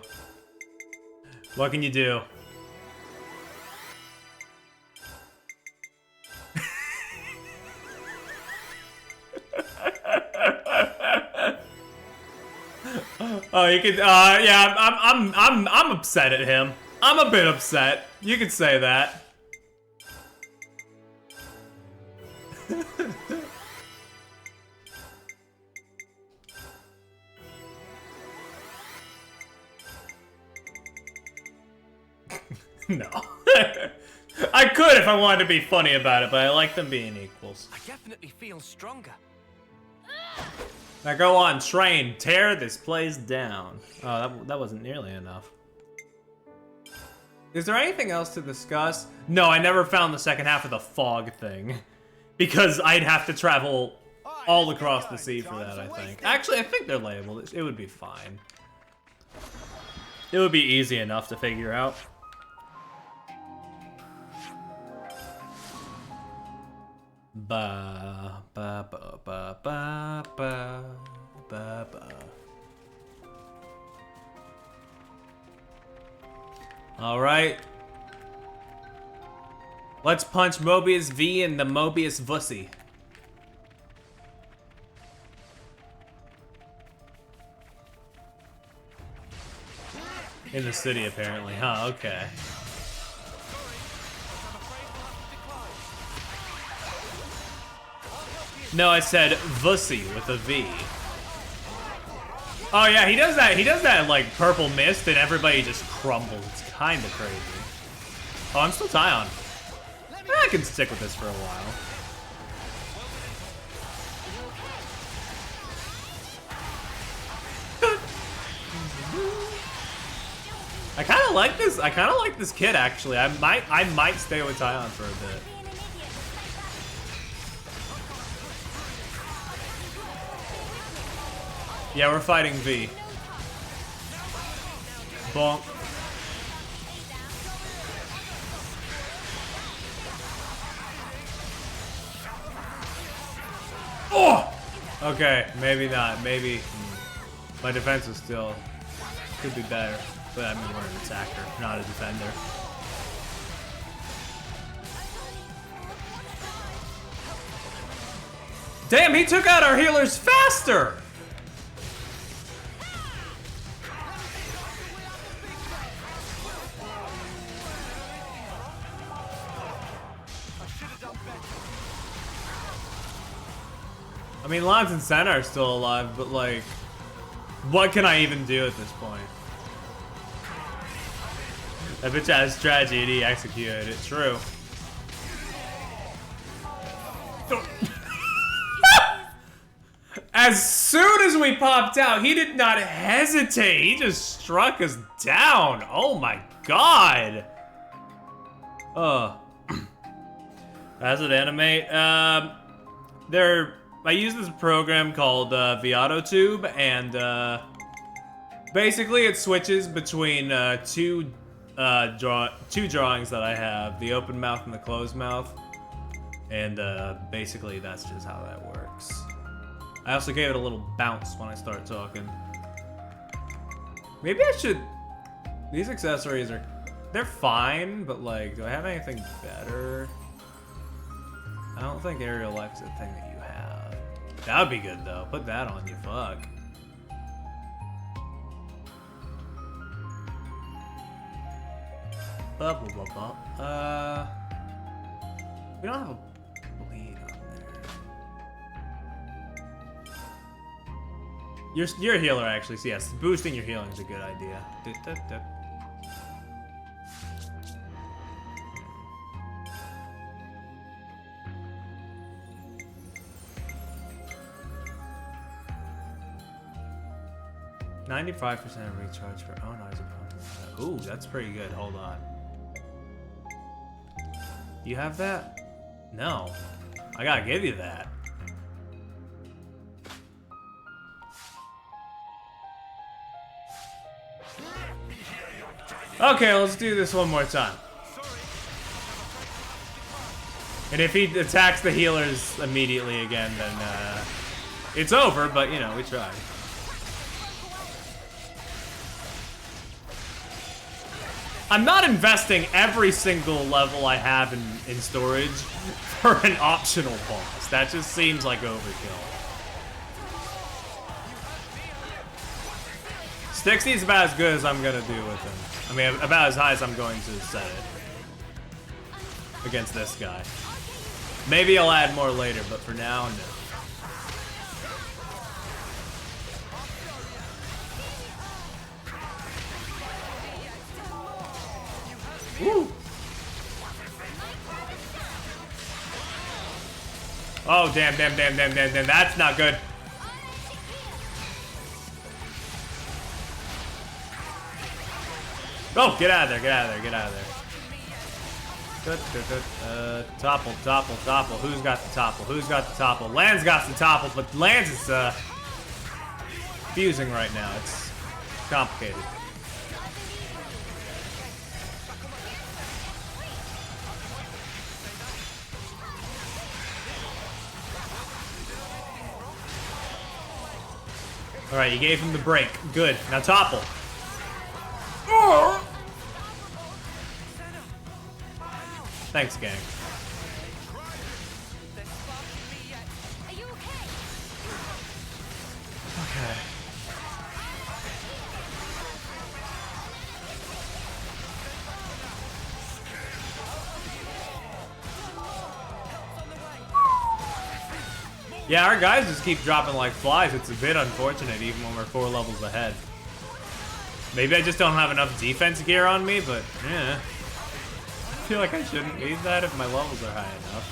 What can you do? Oh, you could. Yeah, I'm upset at him. I'm a bit upset. You could say that. No. I could if I wanted to be funny about it, but I like them being equals. I definitely feel stronger. Now go on, train, tear this place down. Oh, that wasn't nearly enough. Is there anything else to discuss? No, I never found the second half of the fog thing. Because I'd have to travel all across the sea for that, I think. Actually, I think they're labeled. It would be fine. It would be easy enough to figure out. Ba ba ba ba ba ba ba ba. All right. Let's punch Mobius V in the Mobius Vussy. In the city, apparently. Huh, okay. No, I said Vussy with a V. Oh yeah, he does that. He does that like purple mist, and everybody just crumbles. It's kind of crazy. Oh, I'm still Tyon. I can stick with this for a while. I kind of like this. I kind of like this kid actually. I might stay with Tyon for a bit. Yeah, we're fighting V. Bonk. Oh! Okay, maybe not. Maybe my defense is still could be better. But I mean, we're an attacker, not a defender. Damn, he took out our healers faster! I mean, Lance and Senna are still alive, but like, what can I even do at this point? That bitch has strategy and he executed it. True. As soon as we popped out, he did not hesitate. He just struck us down. Oh my god. As it animate, I use this program called ViatoTube, and basically it switches between two drawings that I have, the open mouth and the closed mouth, and basically that's just how that works. I also gave it a little bounce when I start talking. Maybe I should. These accessories they're fine, but like, do I have anything better? I don't think aerial life is a thing that you have. That would be good though. Put that on you, fuck. Blah blah blah blah. We don't have a bleed on there. You're a healer actually, so yes, boosting your healing is a good idea. 95% of recharge for oh no, is a ooh, that's pretty good. Hold on. You have that? No. I gotta give you that. Okay, let's do this one more time. And if he attacks the healers immediately again, then it's over, but you know, we tried. I'm not investing every single level I have in storage for an optional boss. That just seems like overkill. 60 is about as good as I'm gonna do with him. I mean, about as high as I'm going to set it. Against this guy. Maybe I'll add more later, but for now, no. Woo! Oh, damn. That's not good. Oh, get out of there. Topple. Who's got the topple? Lan's got the topple, but Lan's is fusing right now. It's complicated. Alright, you gave him the break. Good. Now topple. Thanks, gang. Okay. Yeah, our guys just keep dropping like flies. It's a bit unfortunate even when we're 4 levels ahead. Maybe I just don't have enough defense gear on me, but yeah. I feel like I shouldn't need that if my levels are high enough.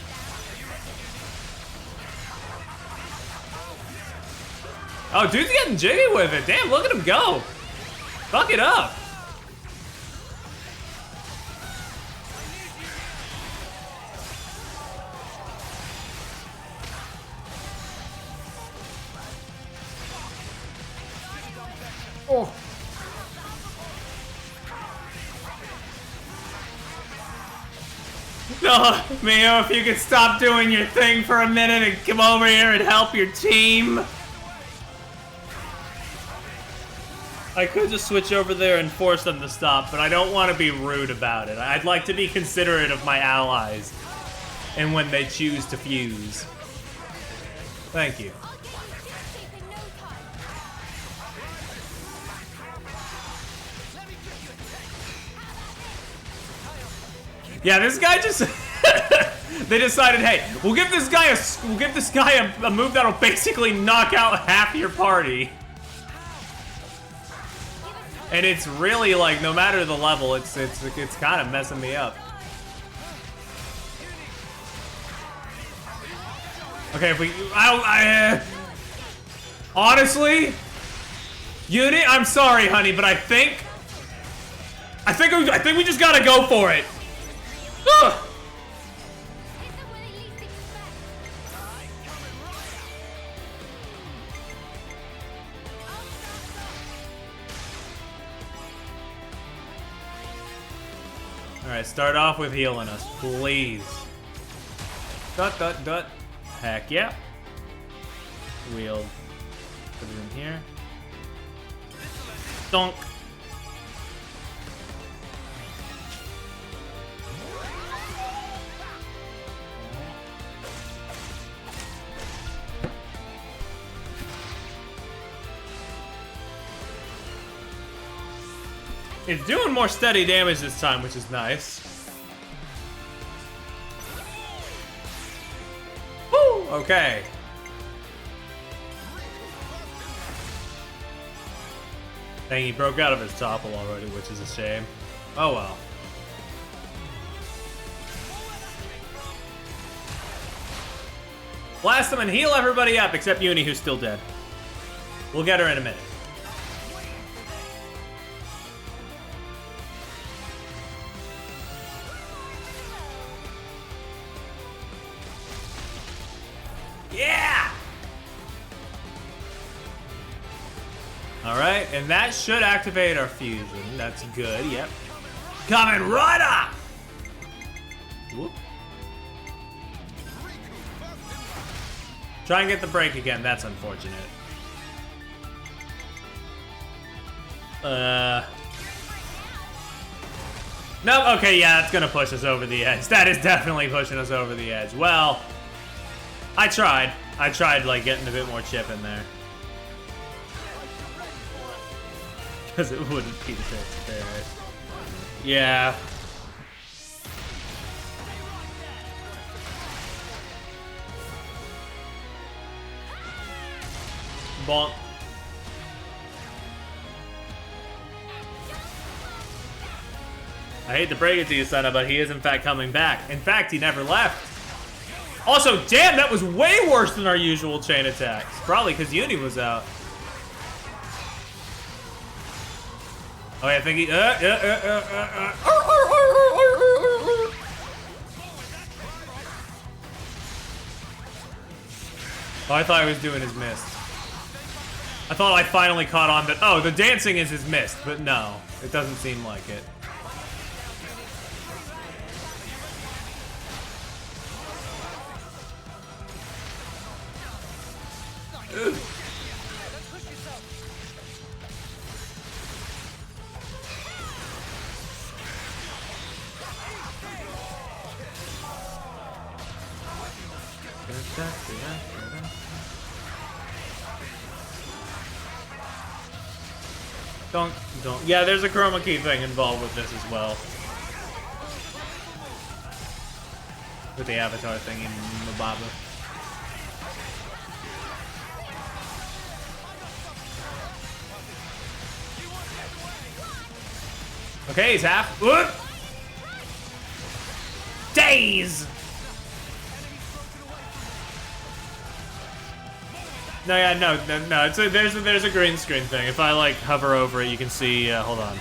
Oh, dude's getting jiggy with it. Damn, look at him go. Fuck it up. Oh. No, Mio, if you could stop doing your thing for a minute and come over here and help your team. I could just switch over there and force them to stop, but I don't want to be rude about it. I'd like to be considerate of my allies and when they choose to fuse. Thank you. Yeah, this guy just they decided, hey, we'll give this guy a move that'll basically knock out half your party. And it's really like no matter the level, it's kind of messing me up. Okay, if we honestly, Unit, I'm sorry, honey, but I think we just gotta go for it. Ugh. Alright, start off with healing us, please. Dot. Heck yeah. We'll put it in here. Donk. It's doing more steady damage this time, which is nice. Woo! Okay. Dang, he broke out of his topple already, which is a shame. Oh well. Blast him and heal everybody up except Uni, who's still dead. We'll get her in a minute. Yeah! Alright, and that should activate our fusion. That's good, yep. Coming right up! Whoop. Try and get the break again. That's unfortunate. No, okay, yeah, that's gonna push us over the edge. That is definitely pushing us over the edge. Well, I tried. I tried, like, getting a bit more chip in there. Because it wouldn't be transparent. Yeah. Bonk. I hate to break it to you, Senna, but he is in fact coming back. In fact, he never left. Also, damn, that was way worse than our usual chain attacks. Probably because Uni was out. Oh, yeah, I think he... Oh, I thought he was doing his mist. I thought I finally caught on that, oh, the dancing is his mist, but no, it doesn't seem like it. Ugh. Don't. Yeah, there's a chroma key thing involved with this as well. With the avatar thing in Mababa. Okay, he's half. Whoop! Days! No, yeah, no. It's there's a green screen thing. If I like hover over it, you can see. Hold on.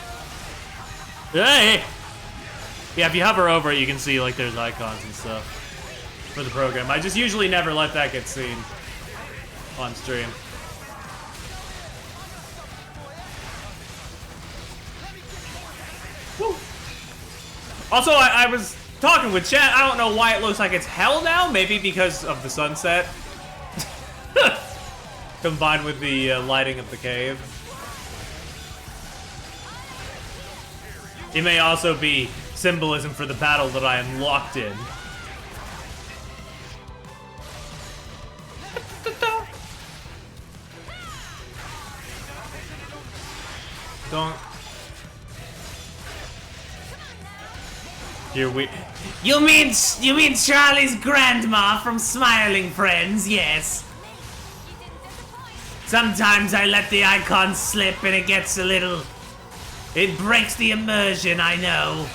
Hey! Yeah, if you hover over it, you can see like there's icons and stuff for the program. I just usually never let that get seen on stream. Woo. Also, I was talking with chat. I don't know why it looks like it's hell now. Maybe because of the sunset. Combined with the lighting of the cave. It may also be symbolism for the battle that I am locked in. Don't. Here we. You mean Charlie's grandma from Smiling Friends? Yes. Sometimes I let the icon slip and it gets a little... It breaks the immersion, I know.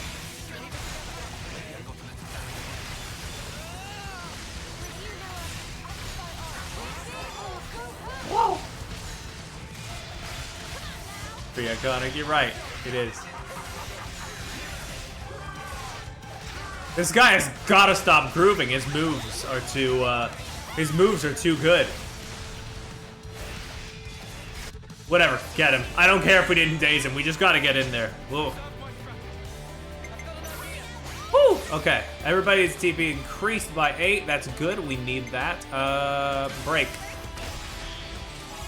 Whoa! Pretty iconic, you're right. It is. This guy has gotta stop grooving. His moves are too good. Whatever, get him. I don't care if we didn't daze him. We just gotta get in there. Whoa. Woo! Okay, everybody's TP increased by 8. That's good. We need that. Break.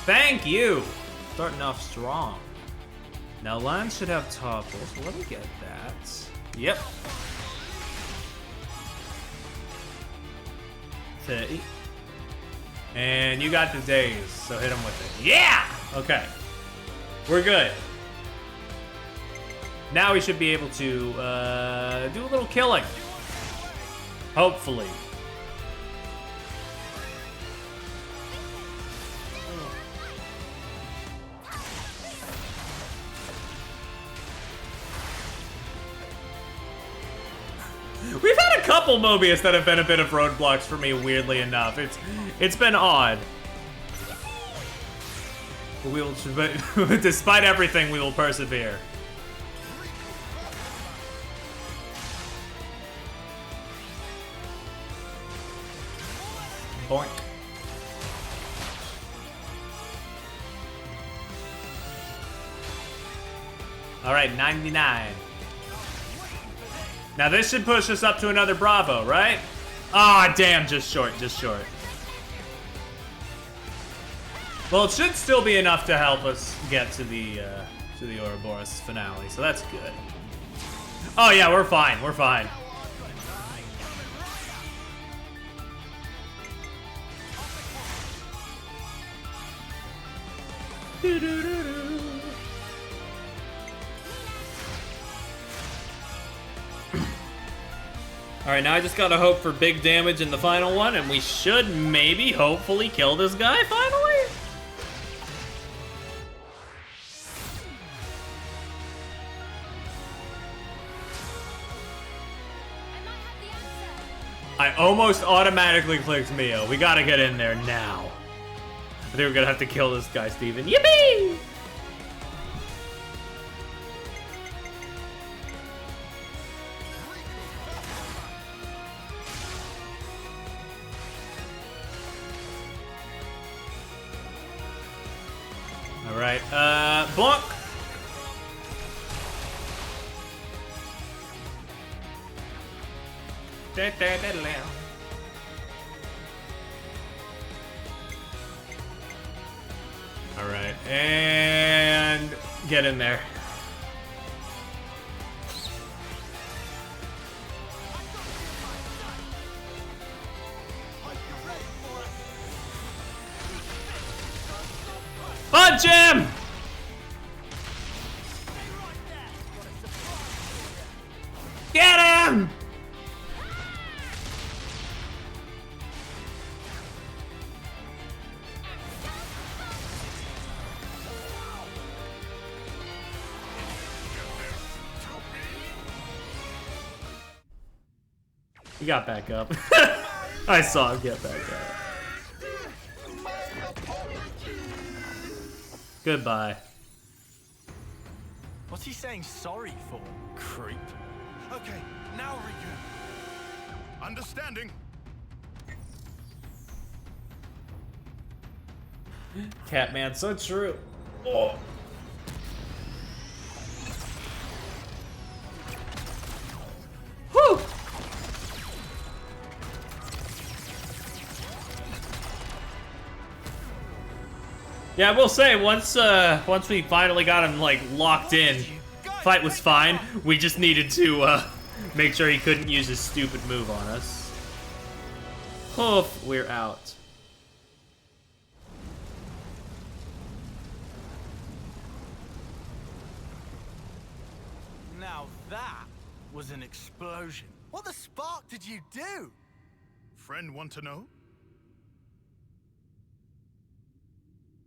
Thank you. Starting off strong. Now Lance should have topples. Let me get that. Yep. 30. And you got the daze, so hit him with it. Yeah! Okay. We're good. Now we should be able to do a little killing. Hopefully. We've had a couple Mobius that have been a bit of roadblocks for me, weirdly enough. It's been odd. But despite everything, we will persevere. Boink. All right, 99. Now this should push us up to another Bravo, right? Ah, damn, just short, just short. Well, it should still be enough to help us get to the Ouroboros finale, so that's good. Oh yeah, we're fine. We're fine. Alright, now I just gotta hope for big damage in the final one, and we should maybe, hopefully, kill this guy finally? I almost automatically clicked Mio. We gotta get in there now. I think we're gonna have to kill this guy, Steven. Yippee! Alright, bonk! Alright, and get in there. Punch him! Get him! He got back up. I saw him get back up. Goodbye. What's he saying sorry for, creep? Okay, now Riku. Understanding. Catman, so true. Oh. Whew. Yeah, I will say once we finally got him like locked in, fight was fine. We just needed to make sure he couldn't use his stupid move on us. Oof, we're out. Now that was an explosion. What the spark did you do? Friend want to know?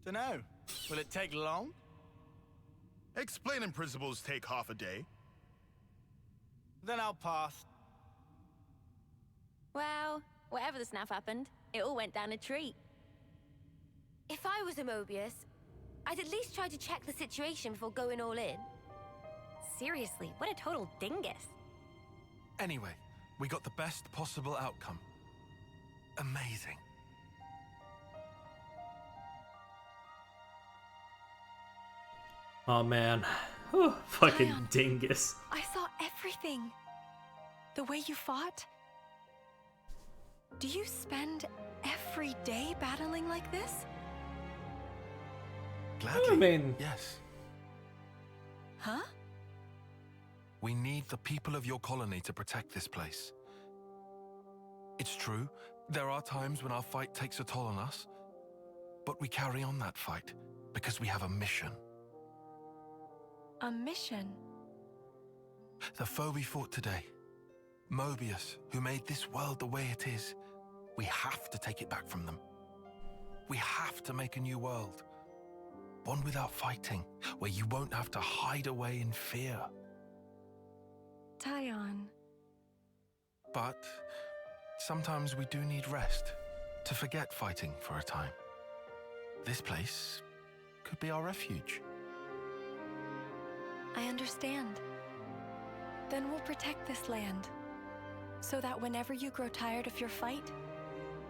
Dunno. Will it take long? Explaining principles take half a day. Then I'll pass. Well, whatever the snaff happened, it all went down a treat. If I was a Mobius, I'd at least try to check the situation before going all in. Seriously, what a total dingus. Anyway, we got the best possible outcome. Amazing. Oh man. Whew, fucking Zion, dingus. I saw everything. The way you fought. Do you spend every day battling like this? Gladly. I mean- Yes. Huh? We need the people of your colony to protect this place. It's true, there are times when our fight takes a toll on us, but we carry on that fight because we have a mission. A mission? The foe we fought today, Mobius, who made this world the way it is, we have to take it back from them. We have to make a new world. One without fighting, where you won't have to hide away in fear. Tyon. But sometimes we do need rest, to forget fighting for a time. This place could be our refuge. I understand. Then we'll protect this land, so that whenever you grow tired of your fight,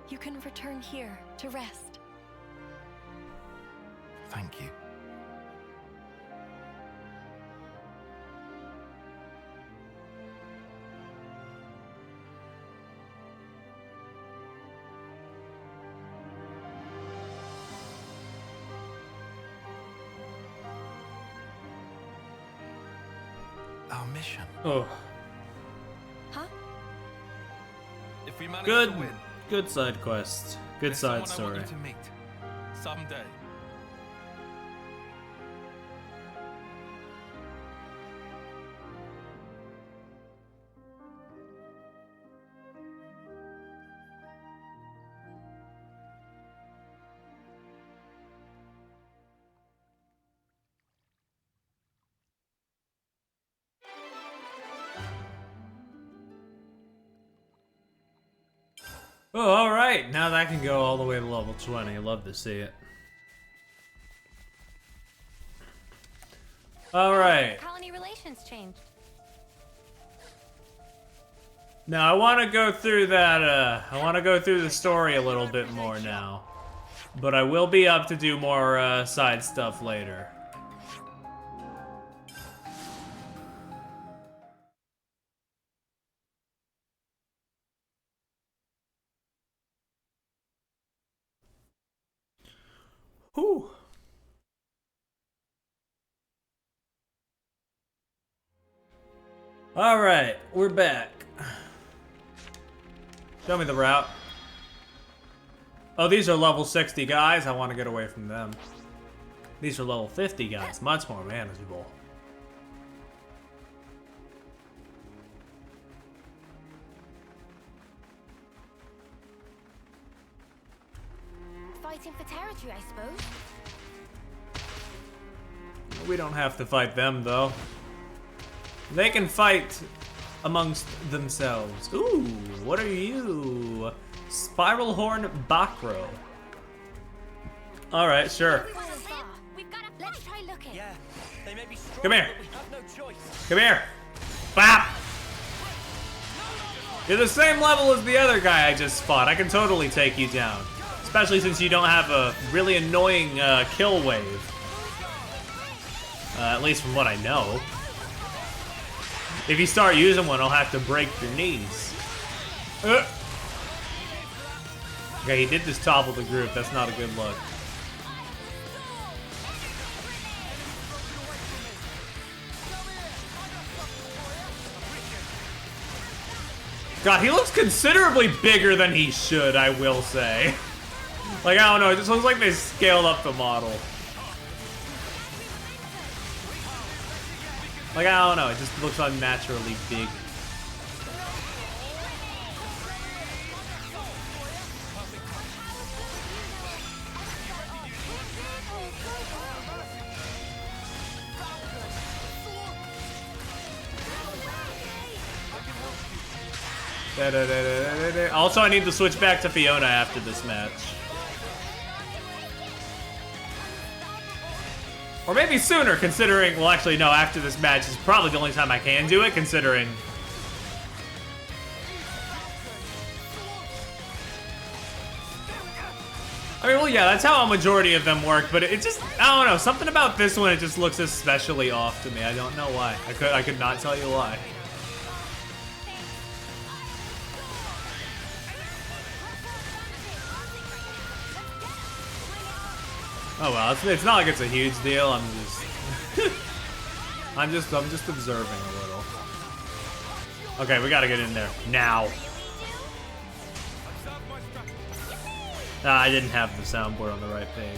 you can return here to rest. Thank you. our mission. Oh, Huh? If we manage good, to win, good side quest. Good there's side someone I story. want you to meet someday. Oh, all right. Now that can go all the way to level 20. Love to see it. All right. Colony relations changed. Now I want to go through that. I want to go through the story a little bit more now, but I will be up to do more side stuff later. Whew. All right, we're back. Show me the route. Oh, these are level 60 guys. I want to get away from them. These are level 50 guys. Much more manageable. Fighting for territory, I suppose. We don't have to fight them, though. They can fight amongst themselves. Ooh, what are you? Spiral Horn Bakro. Alright, sure. We've got to. Let's try looking. Yeah, they may be strong, Come here. but we have no choice. Come here. Bap! You're the same level as the other guy I just fought. I can totally take you down. Especially since you don't have a really annoying kill wave. At least from what I know. If you start using one, I'll have to break your knees. Okay, he did just topple the group. That's not a good look. God, he looks considerably bigger than he should, I will say. Like, I don't know, it just looks like they scaled up the model. Like, I don't know, it just looks unnaturally big. Also, I need to switch back to Fiona after this match. Or maybe sooner, considering... Well, actually, no, after this match is probably the only time I can do it, considering... I mean, well, yeah, that's how a majority of them work, but it just... I don't know, something about this one, it just looks especially off to me. I don't know why. I could not tell you why. Oh well, it's not like it's a huge deal. I'm just observing a little. Okay, we gotta get in there now. I didn't have the soundboard on the right page.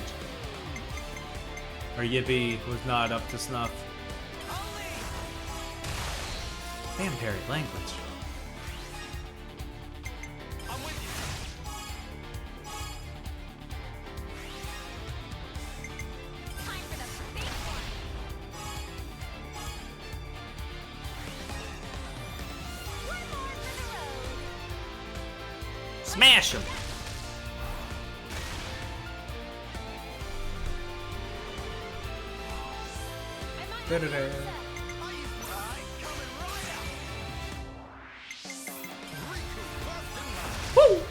Or Yippee was not up to snuff. Damn, Perry, language. Smash him! Da-da-da. Woo!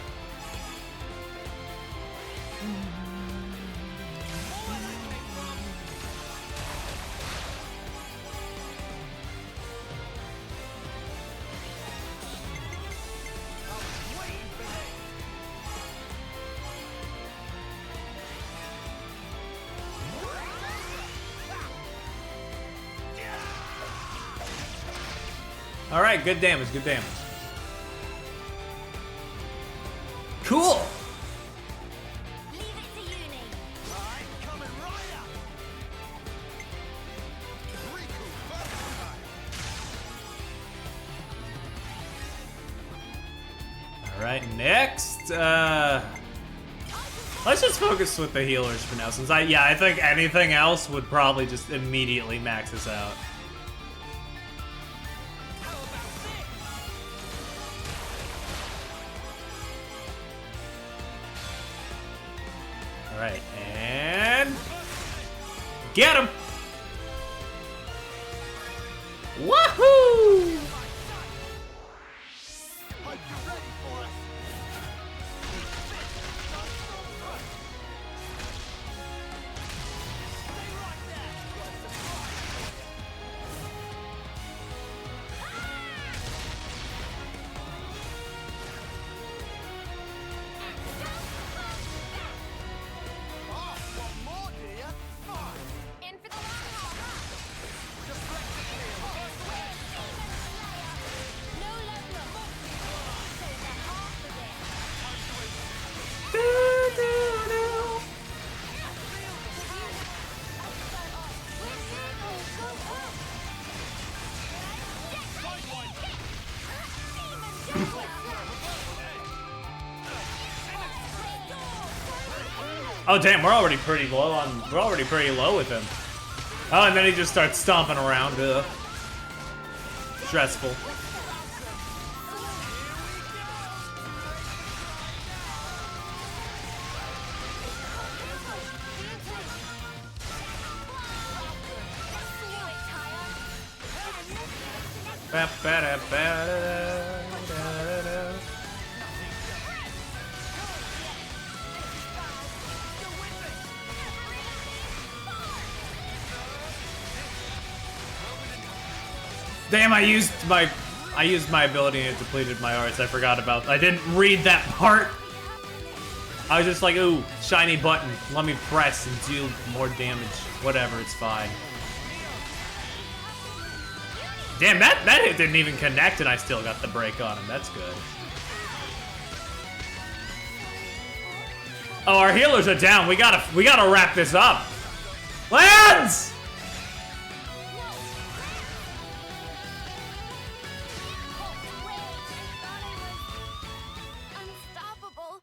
All right, good damage, good damage. Cool. Leave it to uni. I'm coming right up. Riku, All right, next. Let's just focus with the healers for now, since I think anything else would probably just immediately max us out. All right, and get him! Woohoo! In for the long haul. No level up. So the half of Oh damn, we're already pretty low with him. Oh, and then he just starts stomping around. Stressful. Damn, I used my ability and it depleted my arts. I forgot about. I didn't read that part. I was just like, ooh, shiny button. Let me press and deal more damage. Whatever, it's fine. Damn, that hit didn't even connect and I still got the break on him. That's good. Oh, our healers are down. We gotta wrap this up. Lance! unstoppable.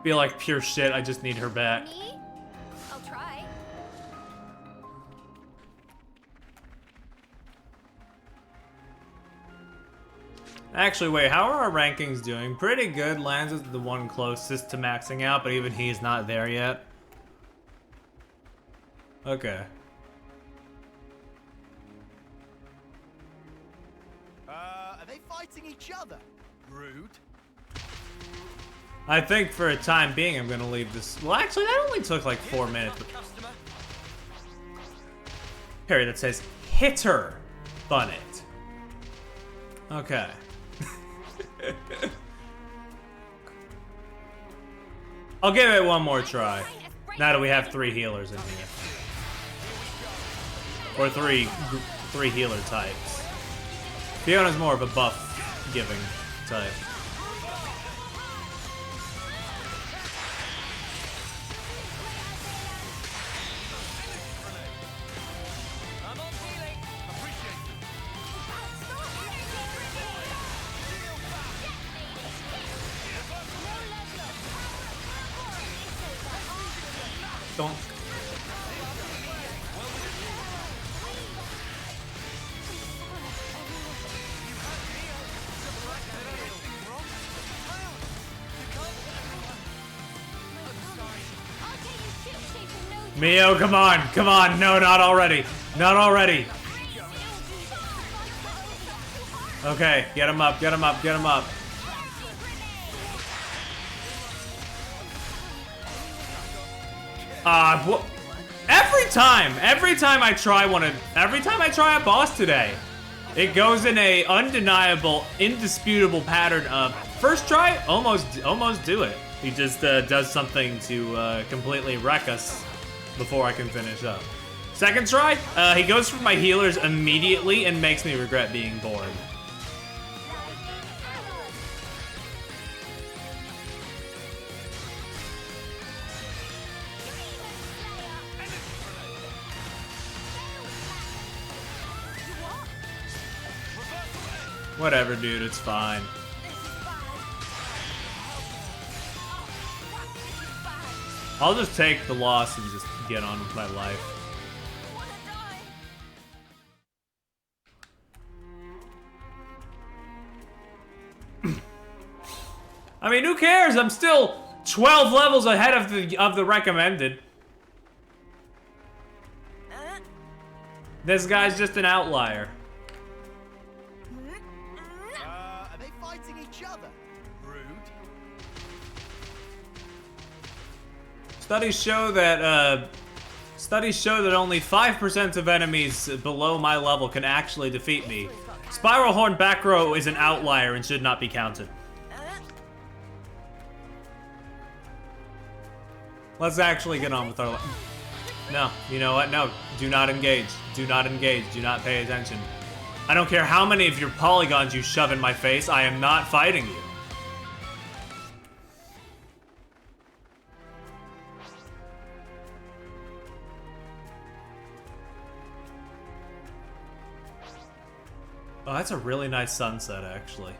Feel like pure shit. I just need her back. Me? I'll try. Actually, wait, how are our rankings doing? Pretty good. Lance is the one closest to maxing out, but even he's not there yet. Okay. Are they fighting each other? Rude. I think for a time being, I'm gonna leave this. Well, actually, that only took like 4 minutes. Customer. Harry, that says hitter Bunnet. Okay. I'll give it one more try. Now that we have 3 healers in here. Or three healer types. Fiona's more of a buff giving type. Don't. Mio, come on, come on. No, not already. Not already. Okay, get him up, get him up, get him up. Every time I try a boss today, it goes in a undeniable, indisputable pattern of first try, almost do it. He just does something to completely wreck us. before I can finish up. Second try, he goes for my healers immediately and makes me regret being born. Whatever, dude, it's fine. I'll just take the loss and just get on with my life. I mean, who cares? I'm still 12 levels ahead of the recommended. This guy's just an outlier. Are they fighting each other? Rude. Studies show that only 5% of enemies below my level can actually defeat me. Spiral Horn back row is an outlier and should not be counted. Let's actually get on with our No, you know what? No, do not engage. Do not engage. Do not pay attention. I don't care how many of your polygons you shove in my face, I am not fighting you. Oh, that's a really nice sunset, actually.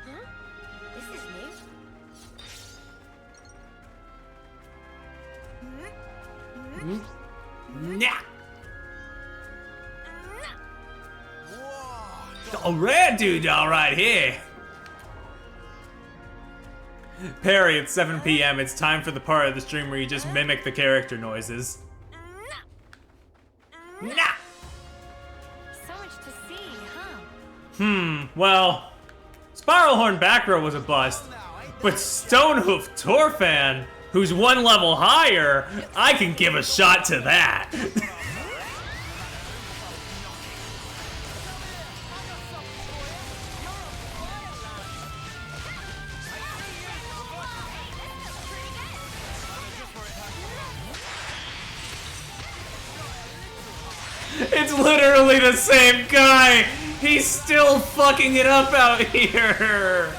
Huh? This is new. Nah. Oh, red dude, all right here. Perry, it's 7 p.m. It's time for the part of the stream where you just mimic the character noises. Nah. So much to see, huh? Well, Spiral Horn back row was a bust, but Stonehoof Torfan, who's one level higher, I can give a shot to that. It's literally the same guy! He's still fucking it up out here!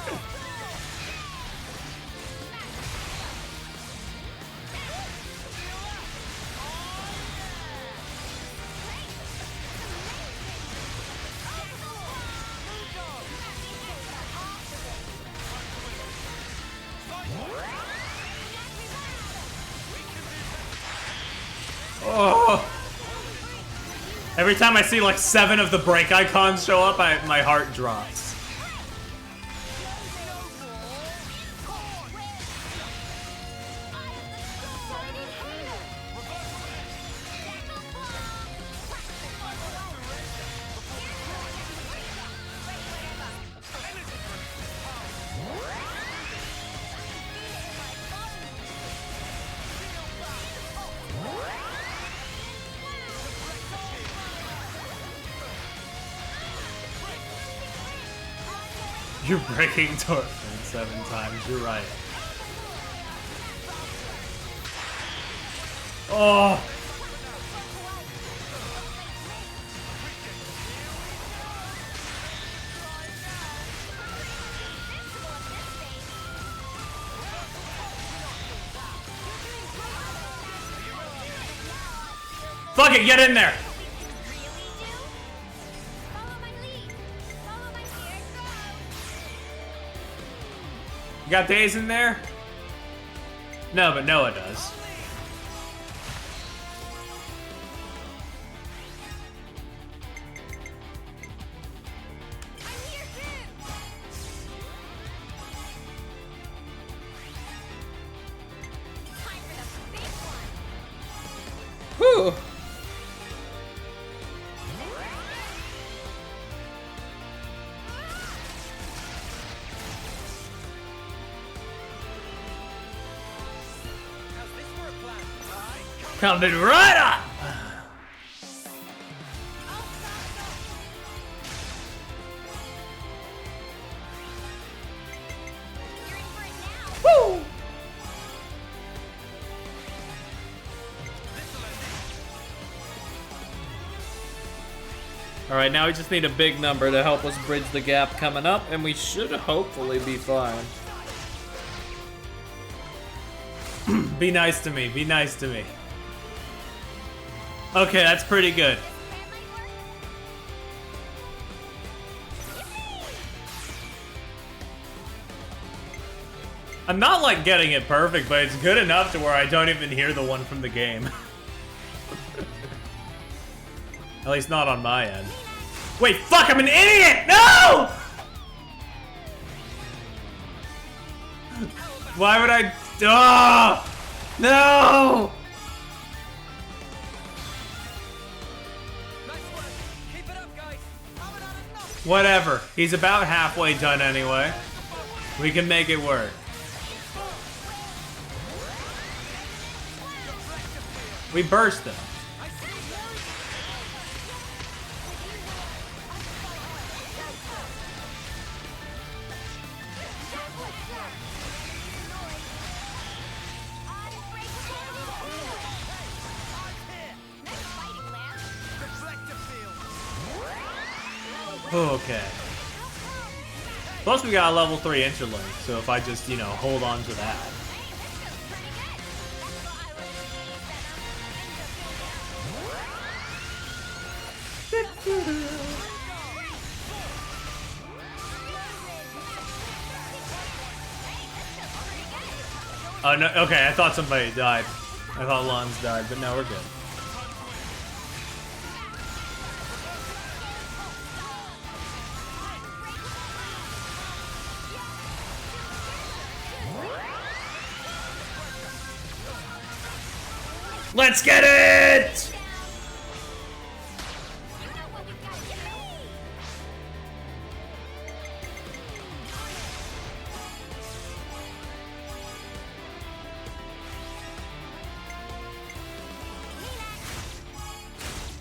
Oh! Every time I see like 7 of the break icons show up, my heart drops. You're breaking Torfan 7 times, you're right. Oh! Fuck it, get in there! You got Days in there? No, but Noah does. Whew. Coming right up! All right, now we just need a big number to help us bridge the gap coming up, and we should hopefully be fine. Be nice to me. Be nice to me. Okay, that's pretty good. I'm not like getting it perfect, but it's good enough to where I don't even hear the one from the game. At least not on my end. Wait, fuck, I'm an idiot! No! Why would I? Oh, no! Whatever. He's about halfway done anyway. We can make it work. We burst them. Okay. Plus we got a level 3 interlink, so if I just, you know, hold on to that. Oh no, okay, I thought somebody died. I thought Lons died, but no, we're good. Let's get it!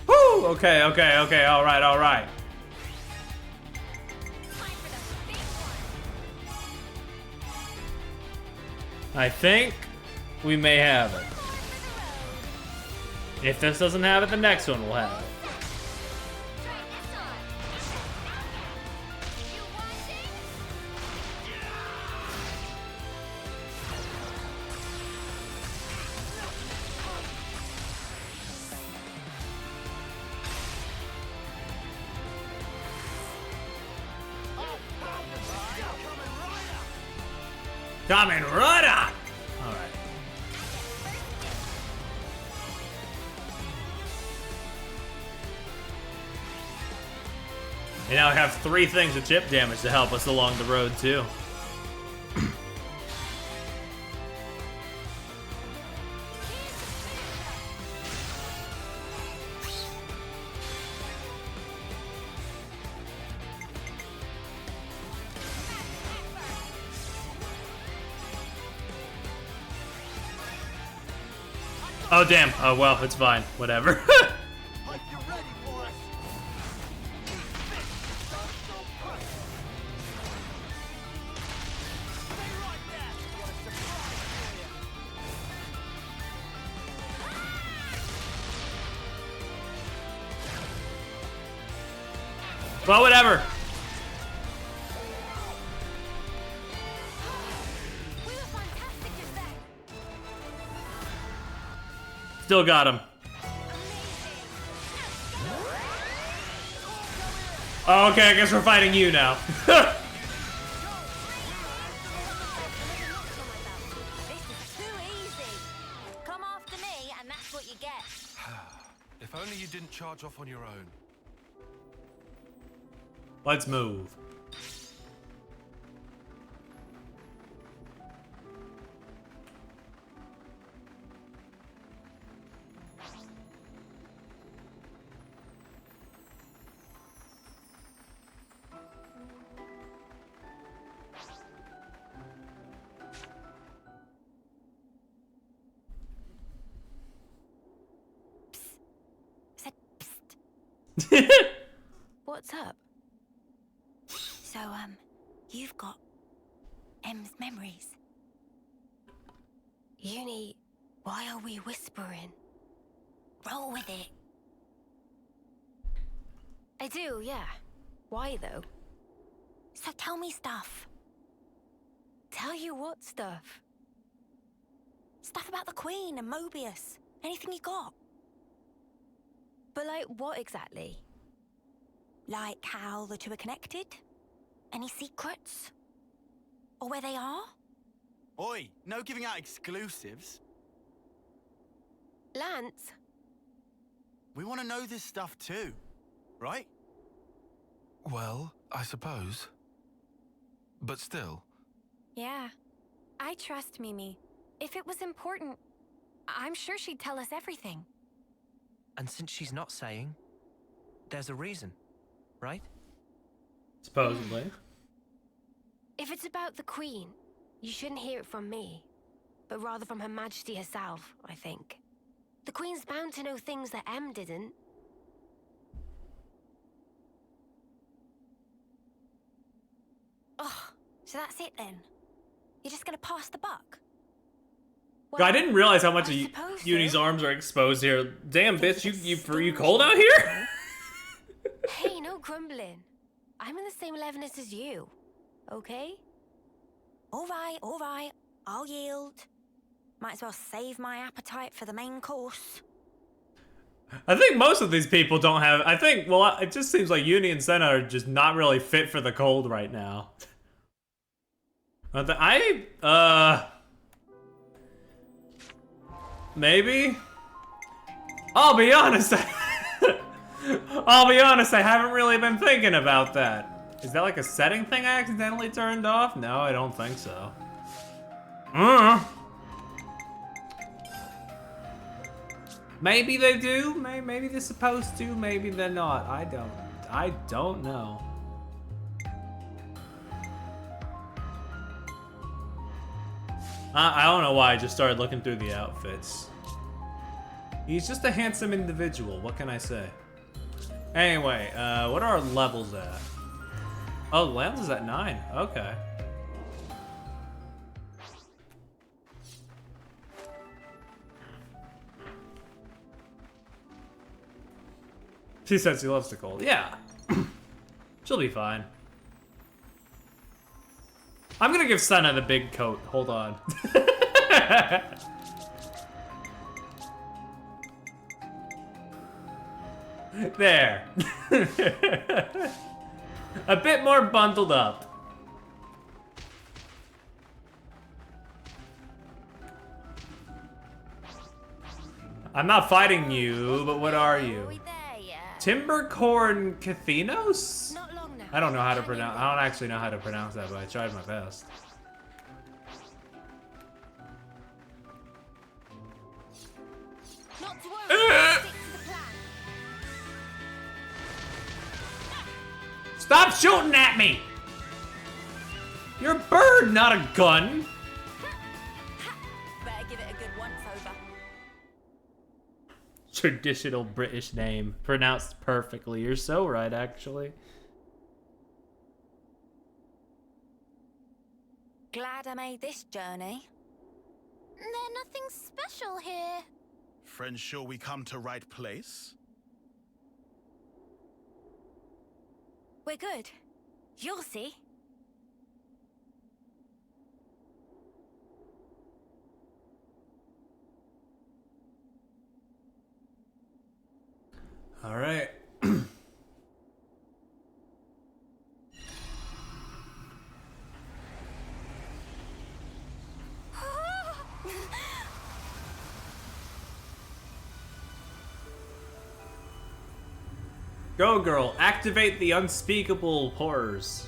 Woo! Okay, alright. I think we may have it. If this doesn't have it, the next one will have it. Coming right on! Alright. And now I have 3 things of chip damage to help us along the road, too. Oh, damn. Oh, well, it's fine. Whatever. Well, whatever. Still got him. Oh, okay, I guess we're fighting you now. This is too easy. Come after me, and that's what you get. If only you didn't charge off on your own. Let's move. What's up? So, you've got M's memories. Uni, Why are we whispering? Roll with it. I do, yeah. Why, though? So tell me stuff. Tell you what stuff? Stuff about the Queen and Mobius. Anything you got. But like, what exactly? Like how the two are connected? Any secrets? Or where they are? Oi, no giving out exclusives. Lance? We want to know this stuff too, right? Well, I suppose. But still. Yeah. I trust Mimi. If it was important, I'm sure she'd tell us everything. And since she's not saying, there's a reason, right? Supposedly. If it's about the Queen, you shouldn't hear it from me, but rather from Her Majesty herself, I think. The Queen's bound to know things that Em didn't. Oh, so that's it then? You're just gonna pass the buck? Well, I didn't realize how much I of suppose Uni's so. arms are exposed here. Damn, bitch, you cold out here? Hey, no grumbling. I'm in the same levelness as you, okay? All right. I'll yield. Might as well save my appetite for the main course. I think most of these people don't have. I think, well, it just seems like Uni and Senna are just not really fit for the cold right now. Maybe? I'll be honest. I'll be honest, I haven't really been thinking about that. Is that like a setting thing I accidentally turned off? No, I don't think so. Maybe they do. Maybe they're supposed to. Maybe they're not. I don't know. I don't know why I just started looking through the outfits. He's just a handsome individual. What can I say? Anyway, what are our levels at? Oh, Lance is at 9. Okay. She says she loves the cold. Yeah. She'll be fine. I'm gonna give Senna the big coat. Hold on. There. A bit more bundled up. I'm not fighting you, but what are you? Timbercorn Cathinos? Not long now. I don't know how to pronounce. I don't actually know how to pronounce that, but I tried my best. Not to worry. Stick to the plan. Stop shooting at me! You're a bird, not a gun. Better give it a good once-over. Traditional British name. Pronounced perfectly. You're so right, actually. Glad I made this journey. There's nothing special here. Friends, sure we come to right place? We're good. You'll see. All right. Go, girl. Activate the unspeakable horrors.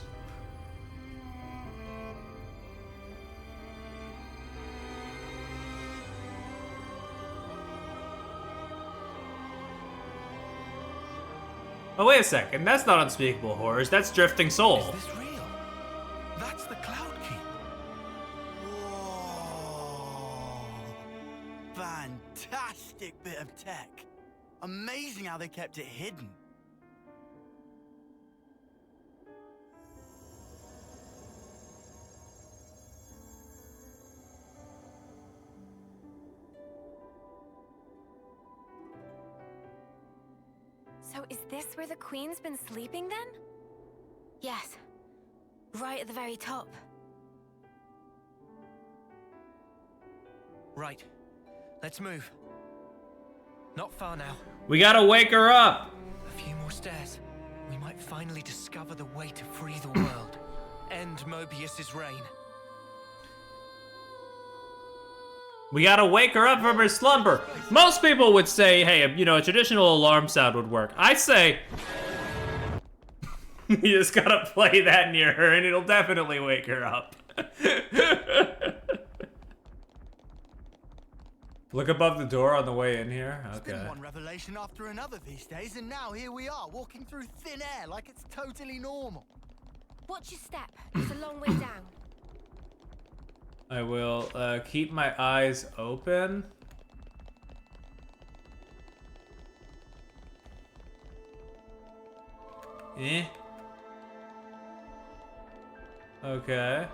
Oh, wait a second. That's not unspeakable horrors. That's drifting soul. Is this real? That's the Cloud Keep. Whoa! Fantastic bit of tech. Amazing how they kept it hidden. So is this where the Queen's been sleeping then? Yes. Right at the very top. Right. Let's move. Not far now. We gotta wake her up. A few more stairs. We might finally discover the way to free the world. End Mobius's reign. We gotta wake her up from her slumber. Most people would say, hey, you know, a traditional alarm sound would work. I say, you just gotta play that near her and it'll definitely wake her up. Look above the door on the way in here. It's Okay. been one revelation after another these days, and now here we are, walking through thin air like it's totally normal. Watch your step. It's a long way down. I will keep my eyes open. Okay.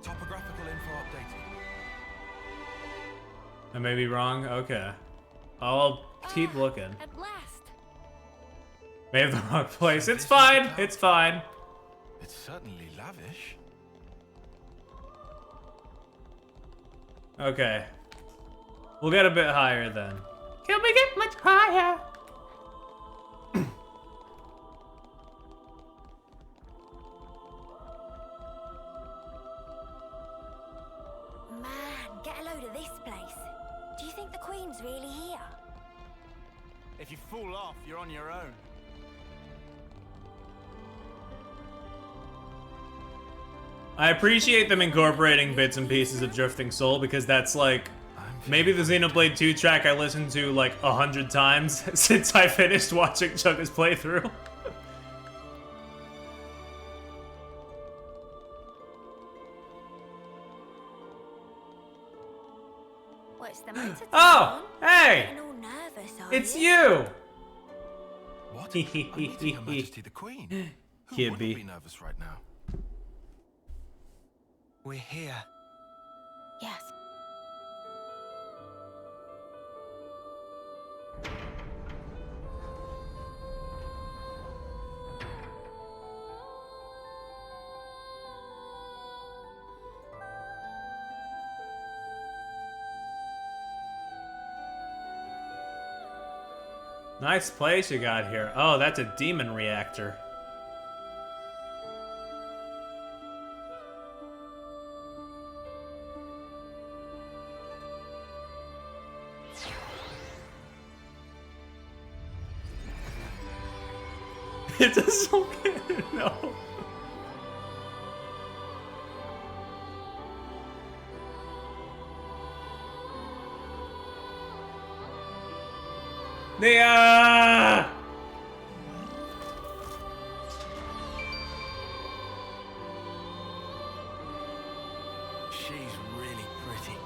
Topographical info updated. I may be wrong. Okay. I'll keep looking. At last. May have the wrong place. It's fine. It's fine. It's certainly lavish. Okay. We'll get a bit higher then. Can we get much higher? Man, get a load of this place. Do you think the Queen's really here? If you fall off, you're on your own. I appreciate them incorporating bits and pieces of Drifting Soul because that's like maybe the Xenoblade 2 track I listened to like 100 times since I finished watching Chugga's playthrough. What's the matter? Oh, hey! Getting all nervous, are It's you? you! What? I'm meeting Her Majesty the Queen. Who wouldn't Kibby. be nervous right now? We're here. Yes. Nice place you got here. Oh, that's a demon reactor. It doesn't get no. Nia! She's really pretty.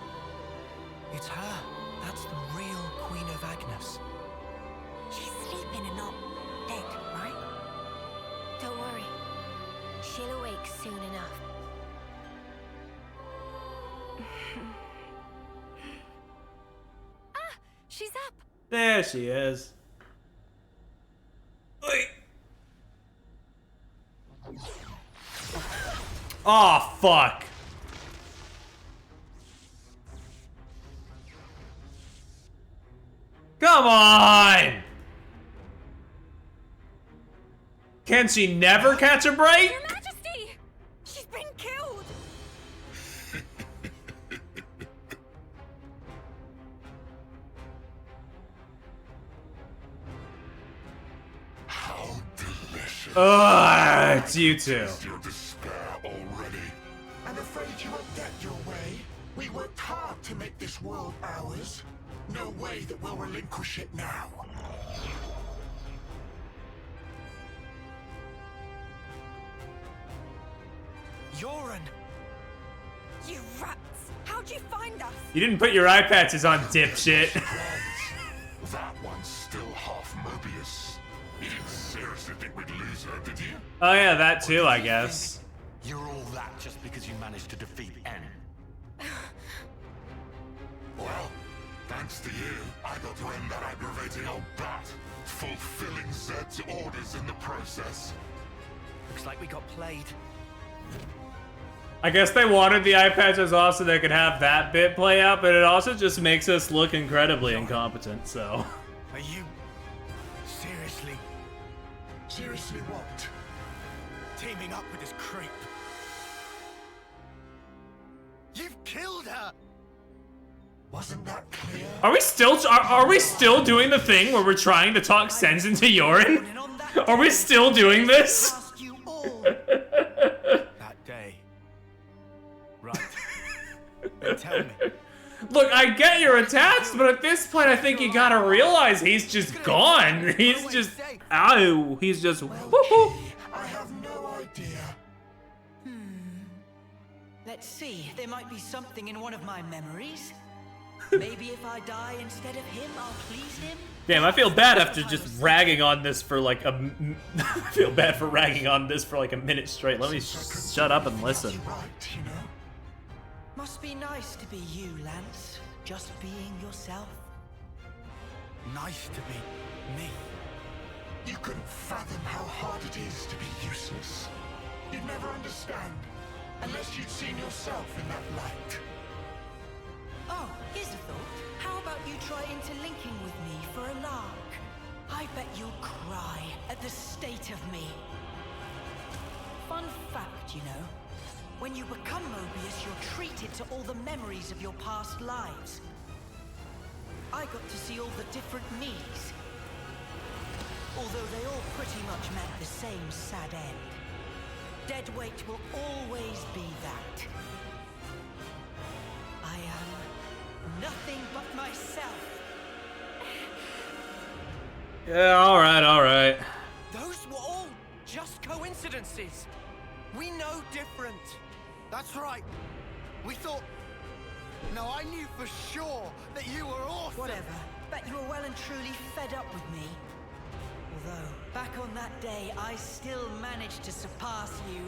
It's her. That's the real Queen of Agnes. She's sleeping and not dead, right? Don't worry. She'll awake soon enough. Ah! She's up! There she is. Oi. Oh, fuck. Come on! Can she never catch a break? Your Majesty! She's been killed! How delicious. Ugh, it's you two. Is your despair already? I'm afraid you won't get your way. We worked hard to make this world ours. No way that we'll relinquish it now. Yoren! You rats! How'd you find us? You didn't put your eye patches on, dipshit. That one's still half Mobius. You didn't seriously think we'd lose her, did you? Oh yeah, that too, I guess. You're all that just because you managed to defeat N. Well, then Thanks to you, I got to end that aggravating old bat, fulfilling Zed's orders in the process. Looks like we got played. I guess they wanted the eye patches off so they could have that bit play out, but it also just makes us look incredibly incompetent, so. Are you... seriously... Seriously what? teaming up with this creep? You've killed her! Wasn't that clear? Are we still doing the thing where we're trying to talk sense into Yorin? Are we still doing this? That day. Right. Then tell me. Look, I get you're attached, but at this point I think you gotta realize he's just gone. He's just, ow, he's just, woohoo. I have no idea. Let's see, there might be something in one of my memories. Maybe if I die instead of him, I'll please him. Damn, I feel bad after just ragging on this for like a. I feel bad for ragging on this for like a minute straight. Let me shut up and listen. Right, you know? Must be nice to be you, Lance. Just being yourself. Nice to be me. You couldn't fathom how hard it is to be useless. You'd never understand unless you'd seen yourself in that light. Oh, here's a thought. How about you try interlinking with me for a lark? I bet you'll cry at the state of me. Fun fact, you know. When you become Mobius, you're treated to all the memories of your past lives. I got to see all the different me's. Although they all pretty much meant the same sad end. Deadweight will always be that. I am nothing but myself. Yeah, alright. Those were all just coincidences. We know different. That's right. We thought... No, I knew for sure that you were awesome. Whatever. Bet you were well and truly fed up with me. Although, back on that day, I still managed to surpass you.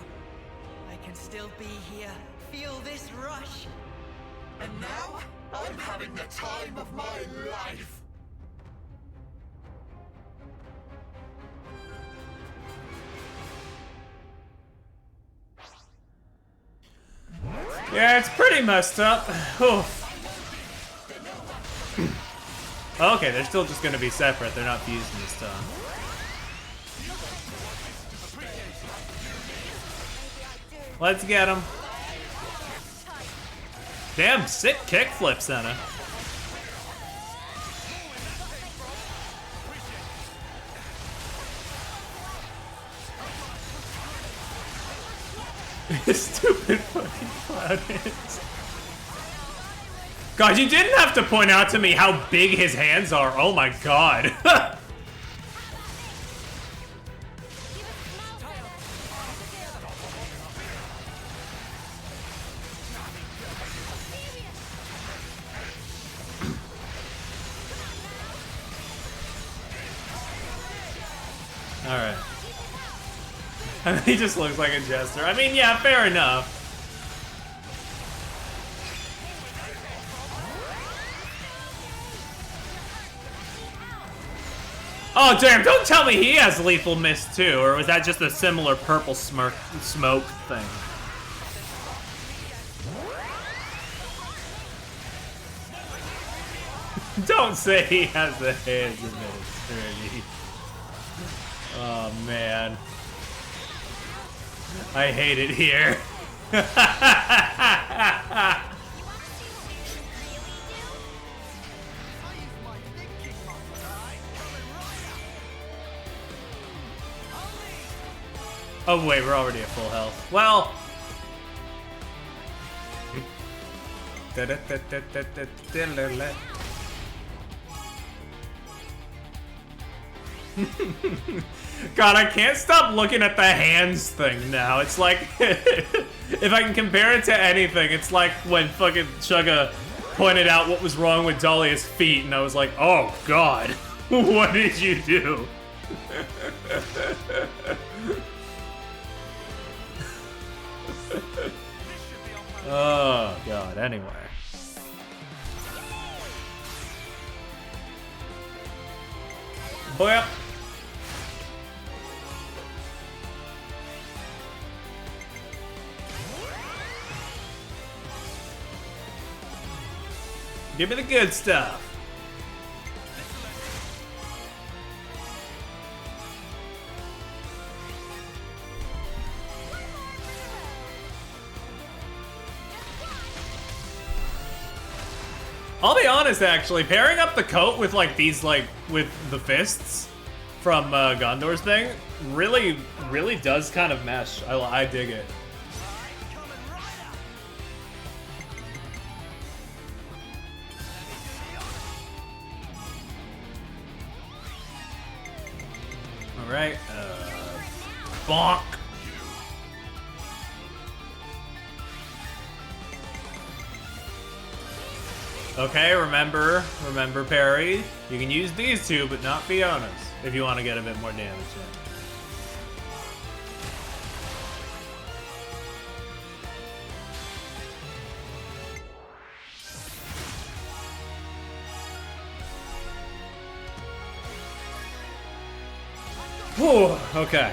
I can still be here, feel this rush. And now, I'm having the time of my life. Yeah, it's pretty messed up. Okay, they're still just gonna be separate. They're not fusing this time. Let's get him. Damn, sick kickflip, Senna. Stupid fucking cloud hands. God, you didn't have to point out to me how big his hands are. Oh my god. Alright. He just looks like a jester. I mean, yeah, fair enough. Oh, damn, don't tell me he has lethal mist too, or was that just a similar purple smoke thing? Don't say he has the hands of it. Oh, man. I hate it here. Oh wait, we're already at full health. Well... God, I can't stop looking at the hands thing now. It's like, if I can compare it to anything, it's like when fucking Chugga pointed out what was wrong with Dahlia's feet, and I was like, oh God, what did you do? Oh God, anyway. Boy. Give me the good stuff. I'll be honest, actually, pairing up the coat with like these, like with the fists from Gondor's thing, really does kind of mesh. I dig it. All right, bonk. Okay, remember parry. You can use these two, but not Fiona's, if you want to get a bit more damage in. Whew, okay.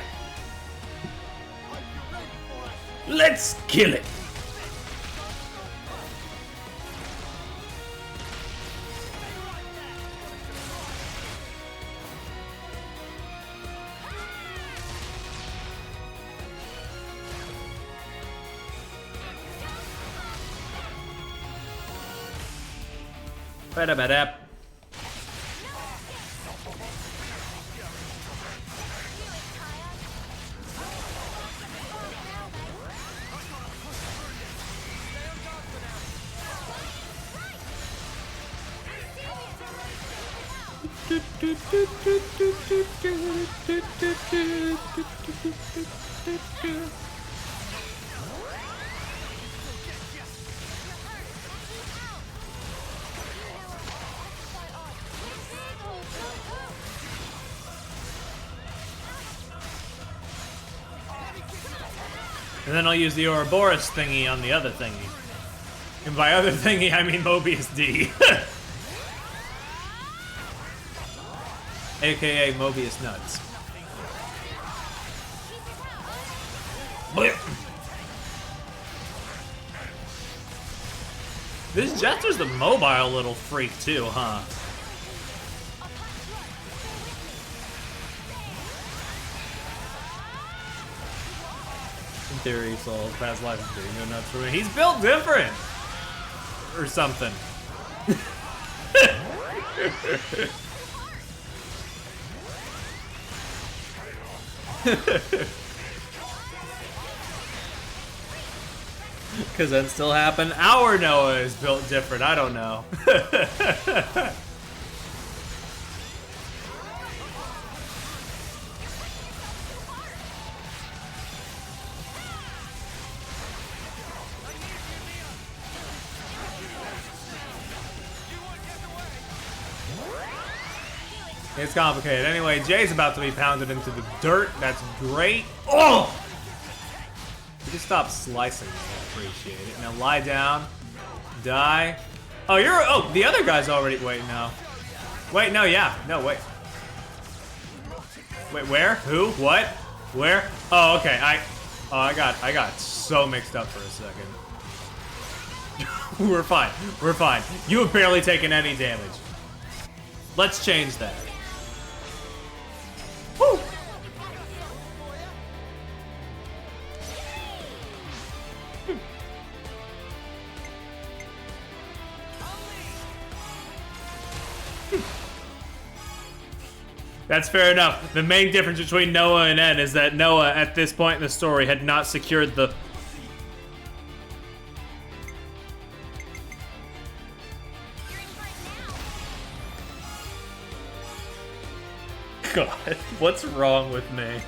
Let's kill it. Ba-da-ba-da. And then I'll use the Ouroboros thingy on the other thingy. And by other thingy, I mean Mobius D. AKA Mobius Nuts. Blip. This Jester's the mobile little freak too, huh? In theory, Soul's past life is pretty no nuts for me. He's built different! Or something. Because that still happen. Our Noah is built different. I don't know. It's complicated. Anyway, Jay's about to be pounded into the dirt. That's great. Oh! You just stop slicing me. I appreciate it. Now lie down. Die. Oh, you're... Oh, the other guy's already... Wait, no. Wait, no, yeah. No, wait. Wait, where? Who? What? Where? Oh, okay. I got so mixed up for a second. We're fine. We're fine. You have barely taken any damage. Let's change that. Woo! That's fair enough. The main difference between Noah and N is that Noah, at this point in the story, had not secured the... God, what's wrong with me?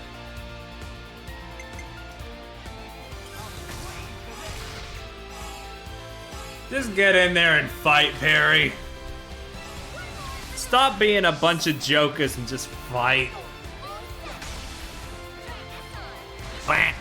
Just get in there and fight, Perry. Stop being a bunch of jokers and just fight. Bam.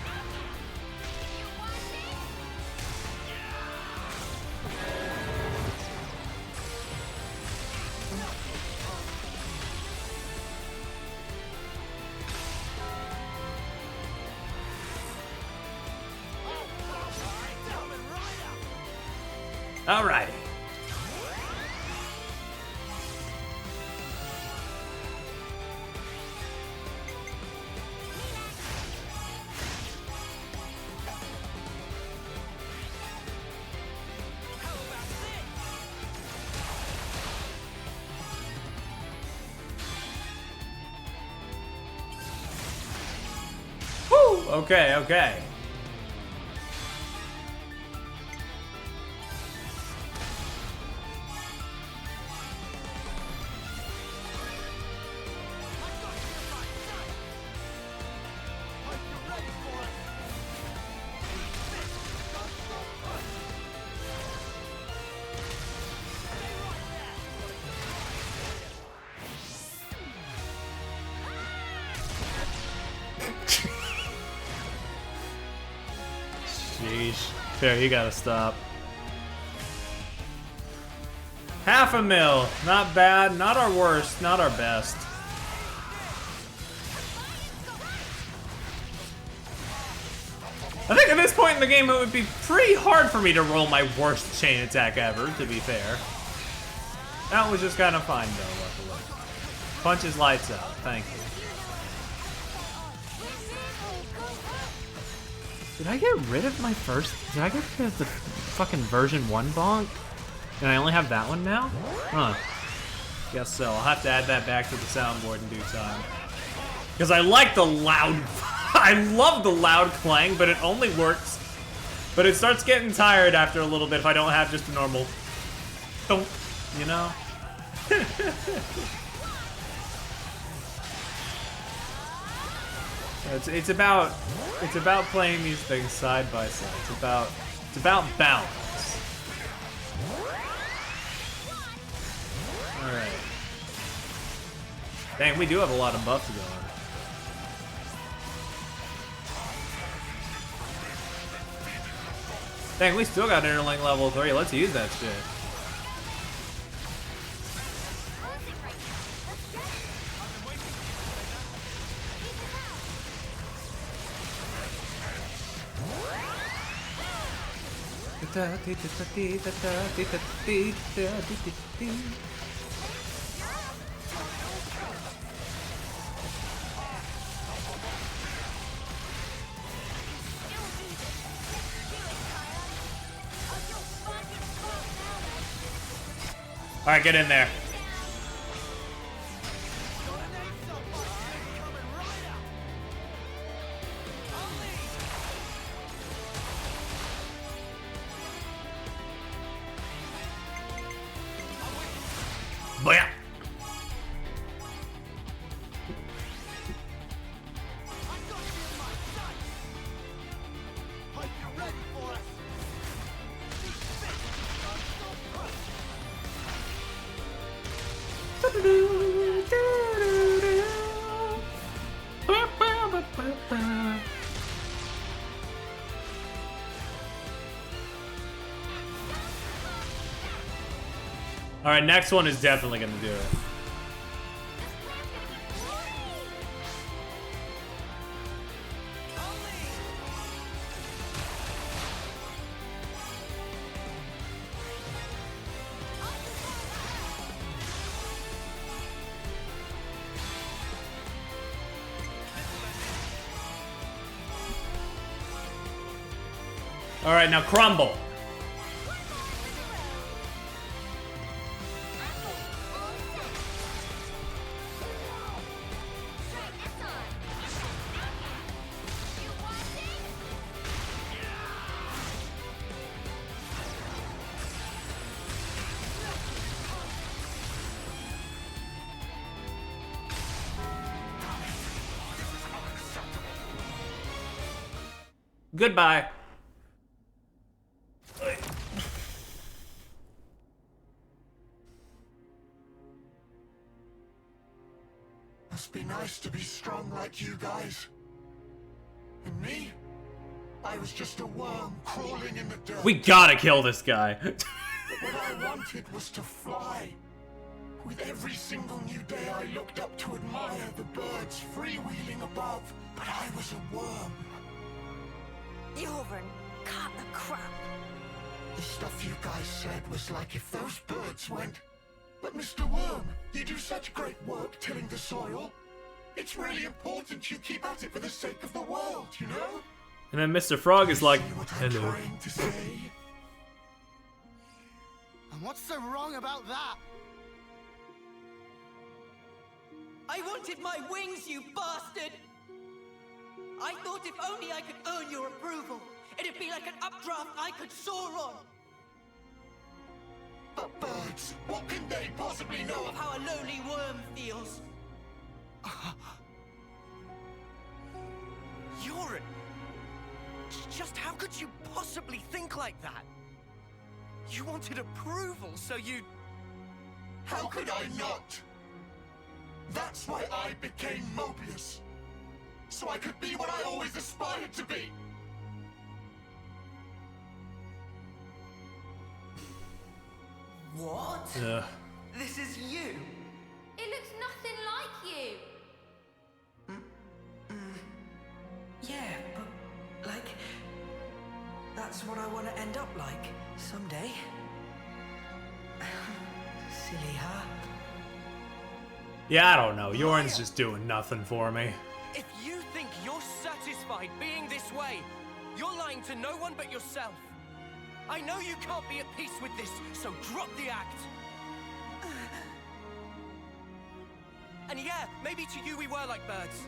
Alrighty. Woo! Okay, okay. Sheesh. Fair, you gotta stop. Half a mil. Not bad. Not our worst. Not our best. I think at this point in the game it would be pretty hard for me to roll my worst chain attack ever, to be fair. That was just kind of fine though, luckily. Punches lights out. Thank you. Did I get rid of my first? Did I get rid of the fucking version 1 bonk? And I only have that one now? Huh. Guess so. I'll have to add that back to the soundboard in due time. Because I like the loud... I love the loud clang, but it only works. But it starts getting tired after a little bit if I don't have just a normal... thump, you know? It's about playing these things side by side. It's about balance. All right. Dang, we do have a lot of buffs going. Dang, we still got Interlink level 3. Let's use that shit. All right, get in there. Booyah! All right, next one is definitely gonna do it. All right, now crumble. Goodbye. Must be nice to be strong like you guys. And me? I was just a worm crawling in the dirt. We gotta kill this guy. But what I wanted was to fly. With every single new day I looked up to admire the birds freewheeling above. But I was a worm. Jorvin, cut the crap. The stuff you guys said was like if those birds went... But Mr. Worm, you do such great work tilling the soil. It's really important you keep at it for the sake of the world, you know? And then Mr. Frog is like, hello. And what's so wrong about that? I wanted my wings, you bastard! I thought if only I could earn your approval, it'd be like an updraft I could soar on. But birds, what can they possibly know Of how a lowly worm feels. Yoren! Just how could you possibly think like that? You wanted approval, so you... How could I not? That's why I became Mobius. So I could be what I always aspired to be. What? Ugh. This is you? It looks nothing like you. Yeah, but, like... That's what I want to end up like, someday. Silly, huh? Yeah, I don't know. Yoren's just doing nothing for me. If you think you're satisfied being this way, you're lying to no one but yourself. I know you can't be at peace with this, so drop the act. And yeah, maybe to you we were like birds.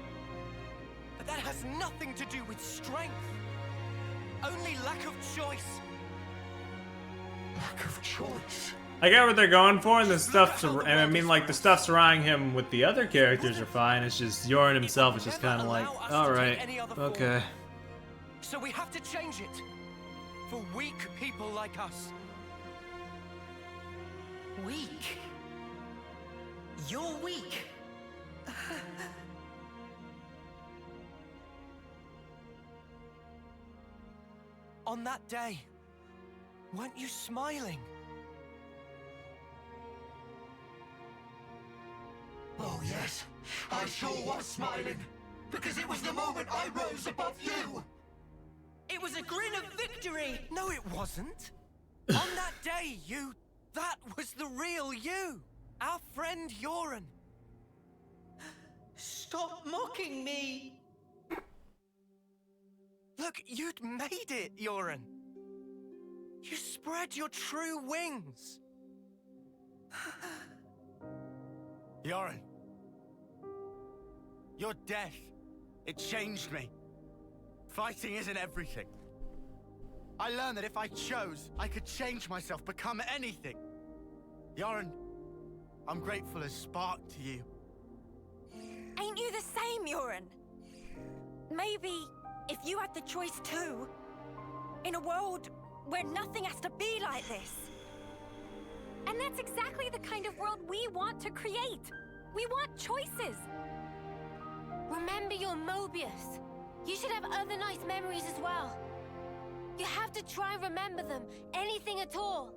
But that has nothing to do with strength. Only lack of choice. Lack of choice. I get what they're going for, and the stuff, and I mean, like, the stuff surrounding him with the other characters are fine. It's just Yoren himself is just kind of like, all right, okay. So we have to change it for weak people like us. Weak? You're weak. On that day, weren't you smiling? Oh yes, I sure was smiling. Because it was the moment I rose above you. It was a grin of victory! No, it wasn't. On that day, that was the real you. Our friend Yoren. Stop mocking me! Look, you'd made it, Yoren. You spread your true wings. Yoren. Your death, it changed me. Fighting isn't everything. I learned that if I chose, I could change myself, become anything. Yoren, I'm grateful as Spark to you. Ain't you the same, Yoren? Maybe if you had the choice too, in a world where nothing has to be like this. And that's exactly the kind of world we want to create. We want choices. Remember your Mobius. You should have other nice memories as well. You have to try and remember them. Anything at all.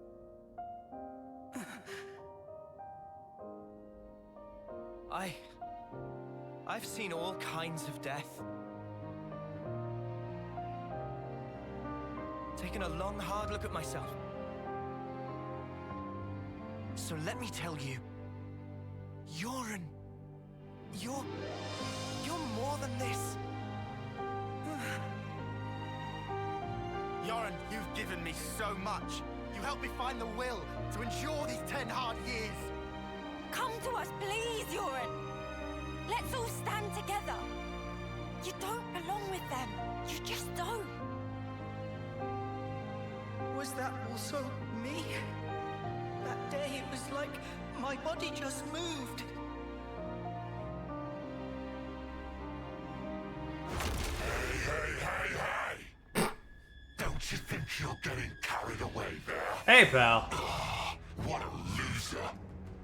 I've seen all kinds of death. Taken a long, hard look at myself. So let me tell you, Yoren, you're more than this. Yoren, you've given me so much. You helped me find the will to endure these 10 hard years. Come to us, please, Yoren. Let's all stand together. You don't belong with them. You just don't. Was that also me? That day, it was like my body just moved. Hey! Don't you think you're getting carried away there? Hey, pal. What a loser.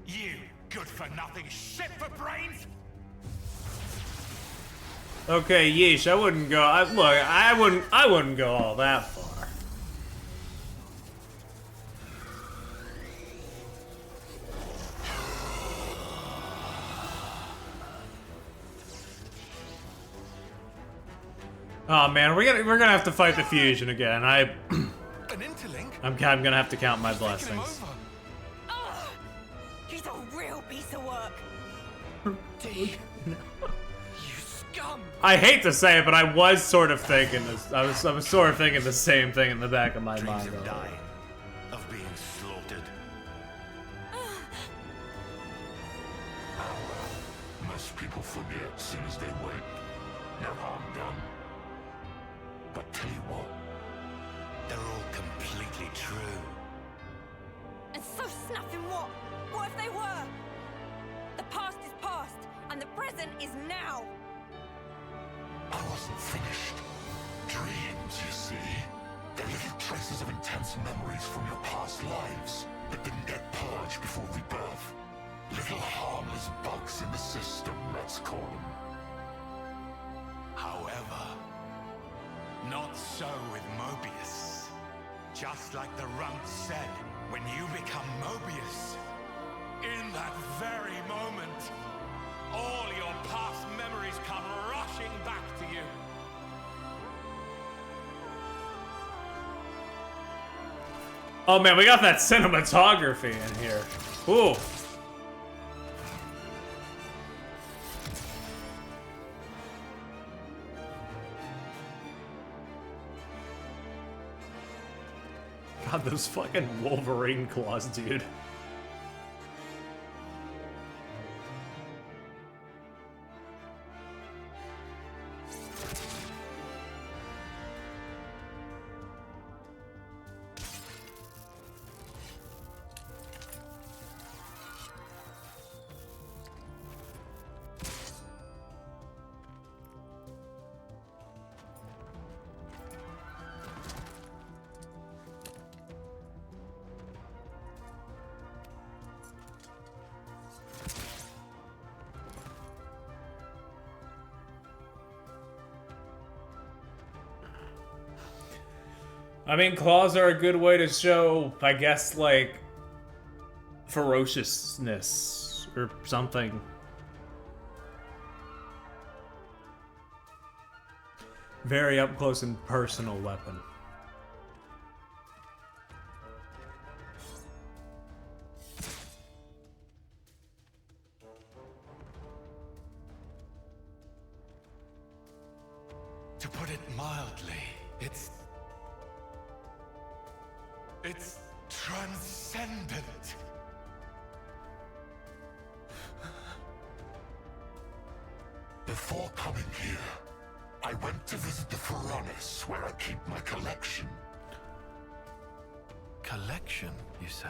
You good-for-nothing shit-for-brains! Okay, yeesh. I wouldn't go. Look, I wouldn't go all that far. Oh man, we're gonna have to fight the fusion again. An interlink? I'm gonna have to count my blessings. Ugh! He's a real piece of work. D. You scum! I hate to say it, but I was sort of thinking this. I was sort of thinking the same thing in the back of my mind. Of dying, of being slaughtered. Most people forget as soon as they wake. No harm done. But tell you what, They're all completely true. And so snapping what? What if they were? The past is past, and the present is now. I wasn't finished. Dreams, you see. They're little traces of intense memories from your past lives that didn't get purged before rebirth. Little harmless bugs in the system, let's call them. However, not so with Mobius. Just like the runt said, when you become Mobius, in that very moment, all your past memories come rushing back to you. Oh man, we got that cinematography in here. Ooh. God, those fucking Wolverine claws, dude. I mean, claws are a good way to show, I guess, like, ferociousness or something. Very up close and personal weapon. To put it mildly, it's transcendent. Before coming here, I went to visit the furnace where I keep my collection. Collection, you say?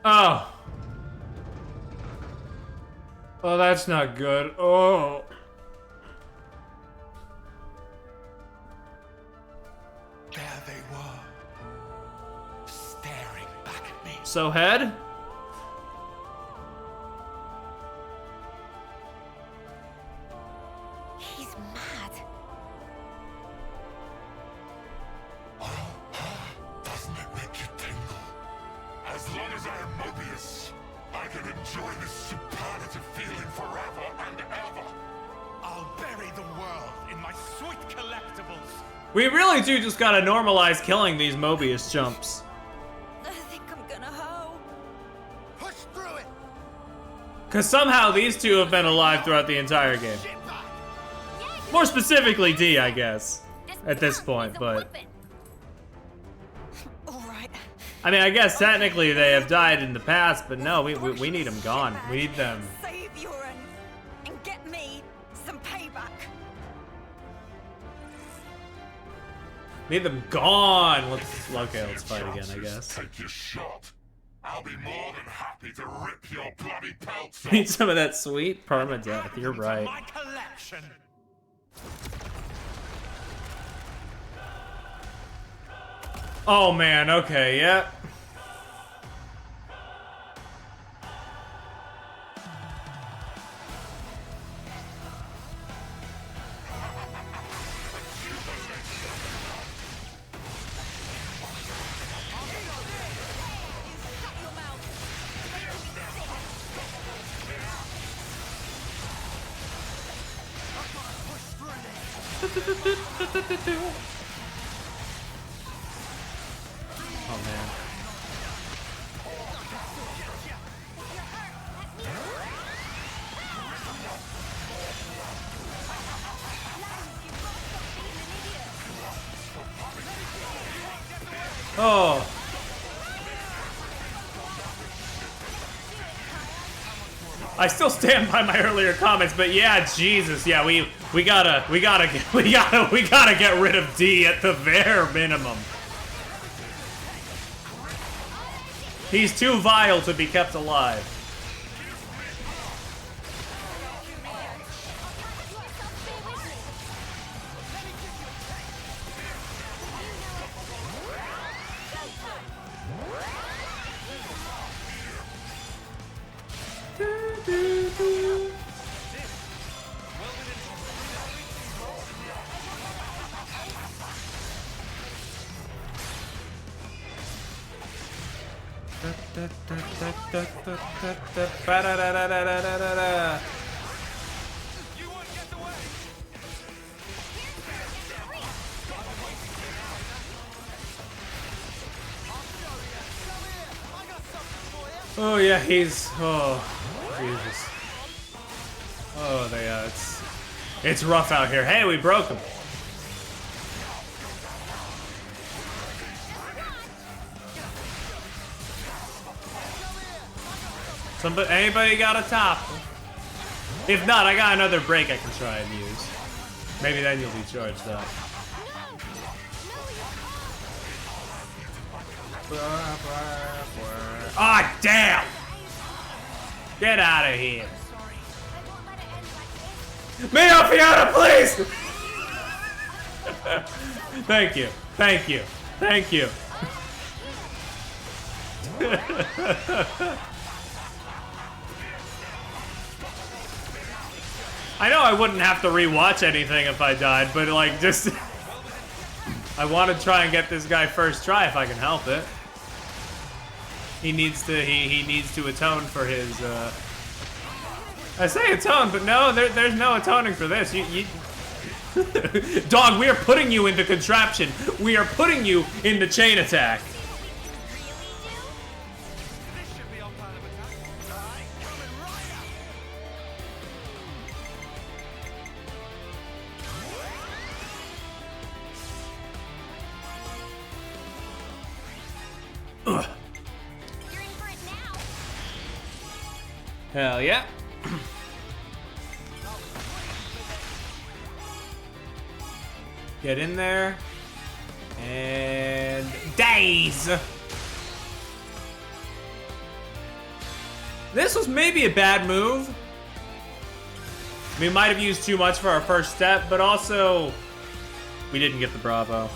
Oh. Oh, that's not good. Oh. There they were, staring back at me. So, head? He's mad. Doesn't it make you tingle? As long as I am Mobius, I can enjoy this superlative feeling forever and ever. I'll bury the world in my sweet collectibles. We really do just gotta normalize killing these Mobius jumps. I think I'm gonna hoe. Push through it. Because somehow these two have been alive throughout the entire game. More specifically D, I guess, at this point, but... Alright. I mean, I guess technically they have died in the past, but no, we need them gone. We need them. Save Uran and get me some payback. Need them gone. Let's fight again, I guess. Take your shot. I'll be more than happy to rip your bloody pelts off. Need some of that sweet permadeath. You're right. My collection. Oh man, okay, yeah. Oh man. Oh. I still stand by my earlier comments, but yeah, Jesus, yeah, we gotta get rid of D at the bare minimum. He's too vile to be kept alive. Oh yeah, he's Jesus. Oh, it's rough out here. Hey, we broke him. Anybody got a top? If not, I got another break I can try and use. Maybe then you'll be charged up. Ah, damn! Get out of here. Mio Fiona, please! Thank you. Thank you. Thank you. I know I wouldn't have to rewatch anything if I died, but like just I want to try and get this guy first try if I can help it. He needs to atone for his I say atone, but no, there's no atoning for this. You Dog, we are putting you in the contraption. We are putting you in the chain attack. Ugh. Hell yeah. Get in there. And daze. This was maybe a bad move. We might have used too much for our first step, but also we didn't get the Bravo.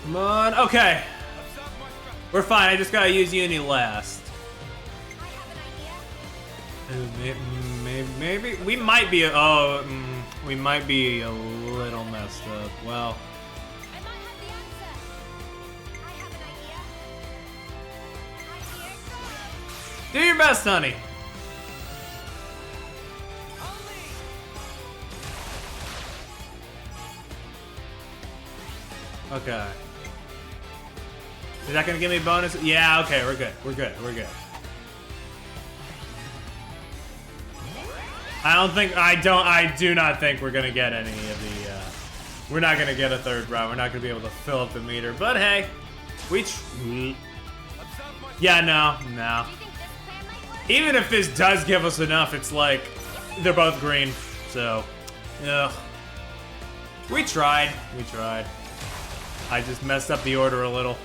Come on. Okay. We're fine. I just gotta use Uni last. Maybe we might be. We might be a little messed up. Well. Do your best, honey. Okay. Is that gonna give me bonus? Yeah, okay, we're good. We're good. We're good. I do not think we're gonna get any of the, we're not gonna get a third round. We're not gonna be able to fill up the meter, but hey, yeah, no. Even if this does give us enough, it's like, they're both green, so, ugh. We tried. I just messed up the order a little.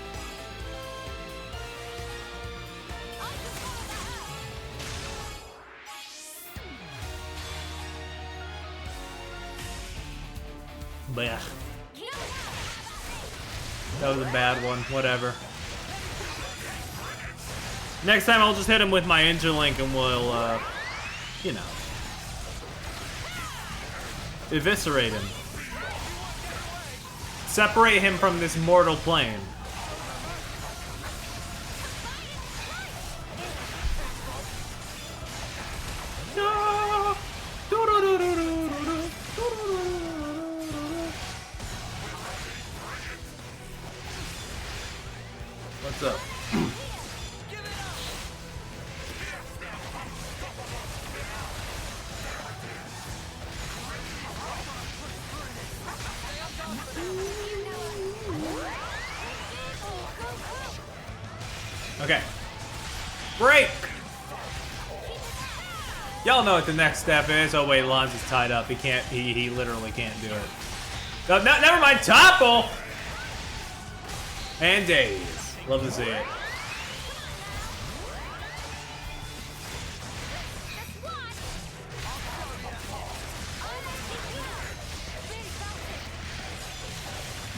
Blech. That was a bad one. Whatever. Next time I'll just hit him with my Interlink and we'll, you know, eviscerate him. Separate him from this mortal plane. Okay. Break! Y'all know what the next step is. Oh wait, Lons is tied up. He can't, he literally can't do it. No, never mind, topple! And days. Love to see it.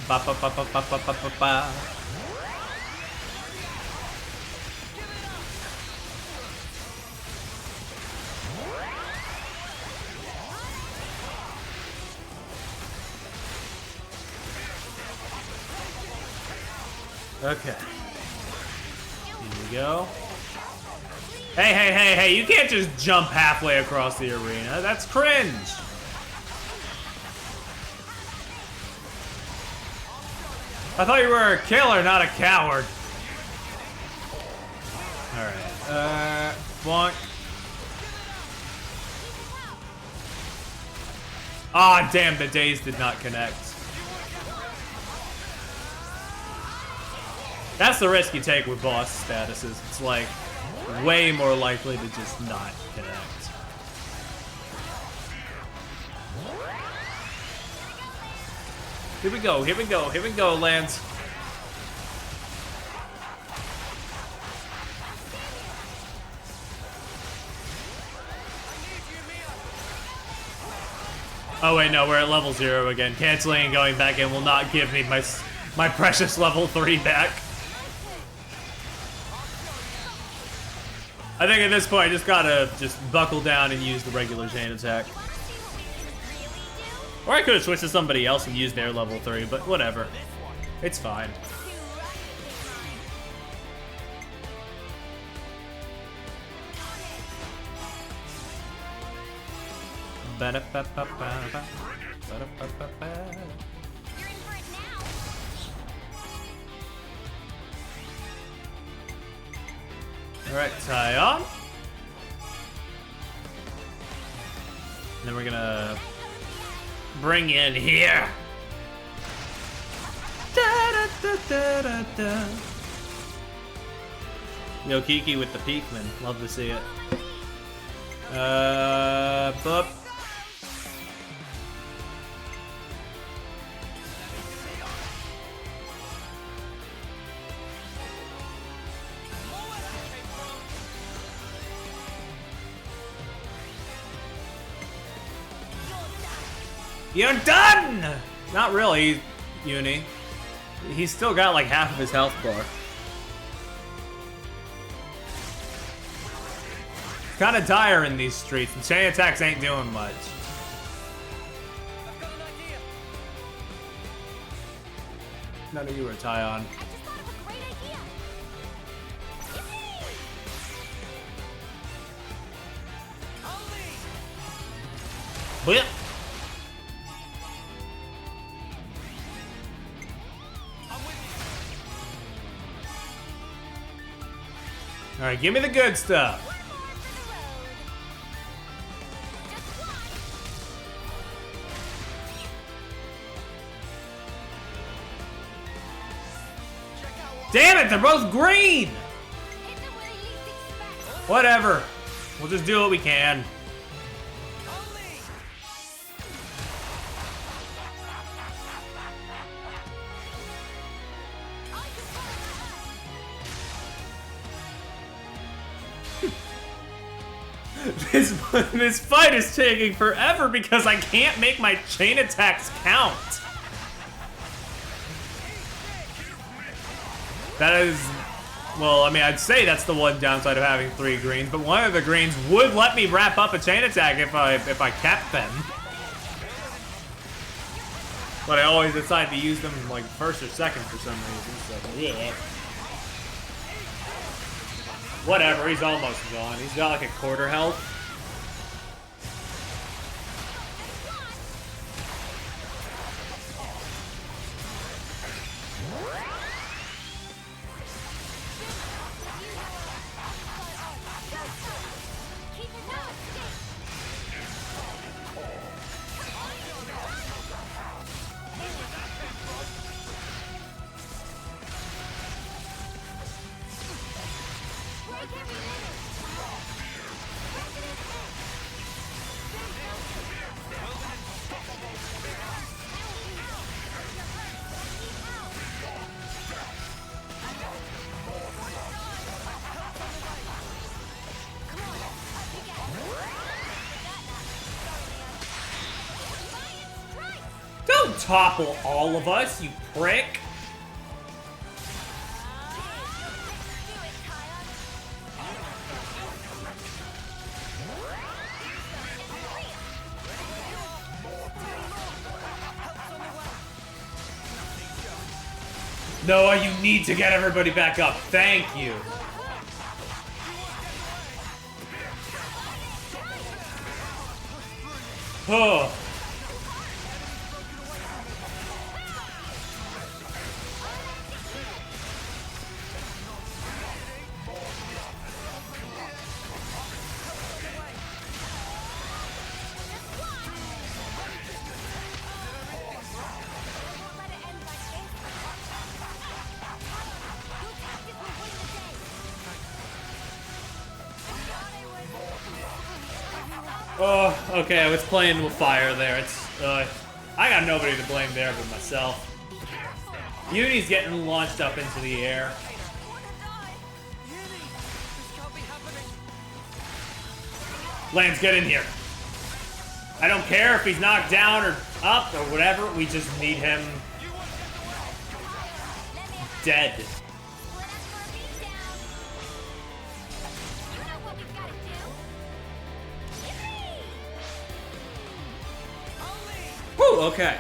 Ba ba ba ba ba ba ba ba ba. Okay. Here we go. Hey, hey, hey, hey, you can't just jump halfway across the arena. That's cringe. I thought you were a killer, not a coward. Alright. Bonk. Ah, damn, the days did not connect. That's the risk you take with boss statuses. It's like way more likely to just not connect. Here we go, here we go, here we go, Lance. Oh wait, no, we're at level 0 again. Canceling and going back in will not give me my precious level 3 back. I think at this point I just gotta buckle down and use the regular chain attack. Or I could have switched to somebody else and used their level 3, but whatever. It's fine. Alright, tie on. And then we're gonna bring in here. Da, da, da, da, da, da. Yo, Kiki with the Peakman. Love to see it. Boop. You're done! Not really, Uni. He's still got like half of his health bar. Kind of dire in these streets, and chain attacks ain't doing much. None of you are tie on. Blip. All right, give me the good stuff. Damn it, they're both green! Whatever. We'll just do what we can. This fight is taking forever because I can't make my chain attacks count. That is, well, I mean, I'd say that's the one downside of having 3 greens, but one of the greens would let me wrap up a chain attack if I kept them. But I always decide to use them like first or second for some reason, so yeah. Whatever, he's almost gone. He's got like a quarter health. Don't topple all of us, you prick! Noah, you need to get everybody back up. Thank you. Oh. Oh, okay, I was playing with fire there. It's, I got nobody to blame there but myself. Uni's getting launched up into the air. Lance, get in here. I don't care if he's knocked down or up or whatever, we just need him dead. Woo, okay.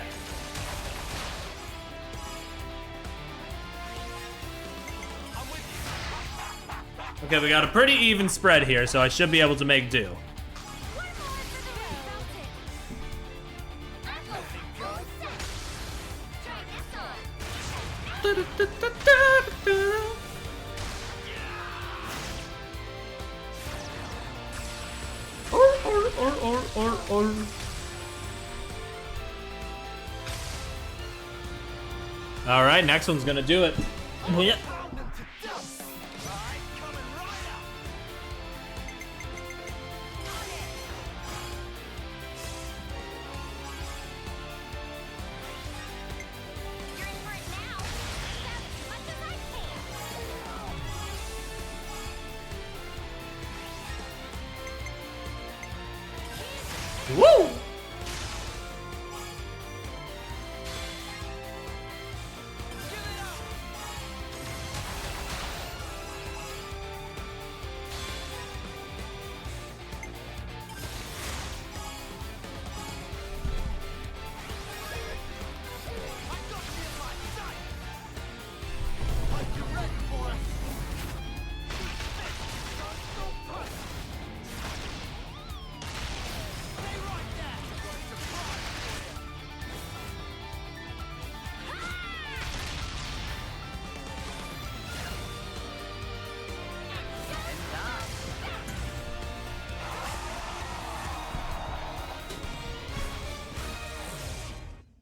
Okay, we got a pretty even spread here, so I should be able to make do. All right, next one's gonna do it. Yeah. Woo!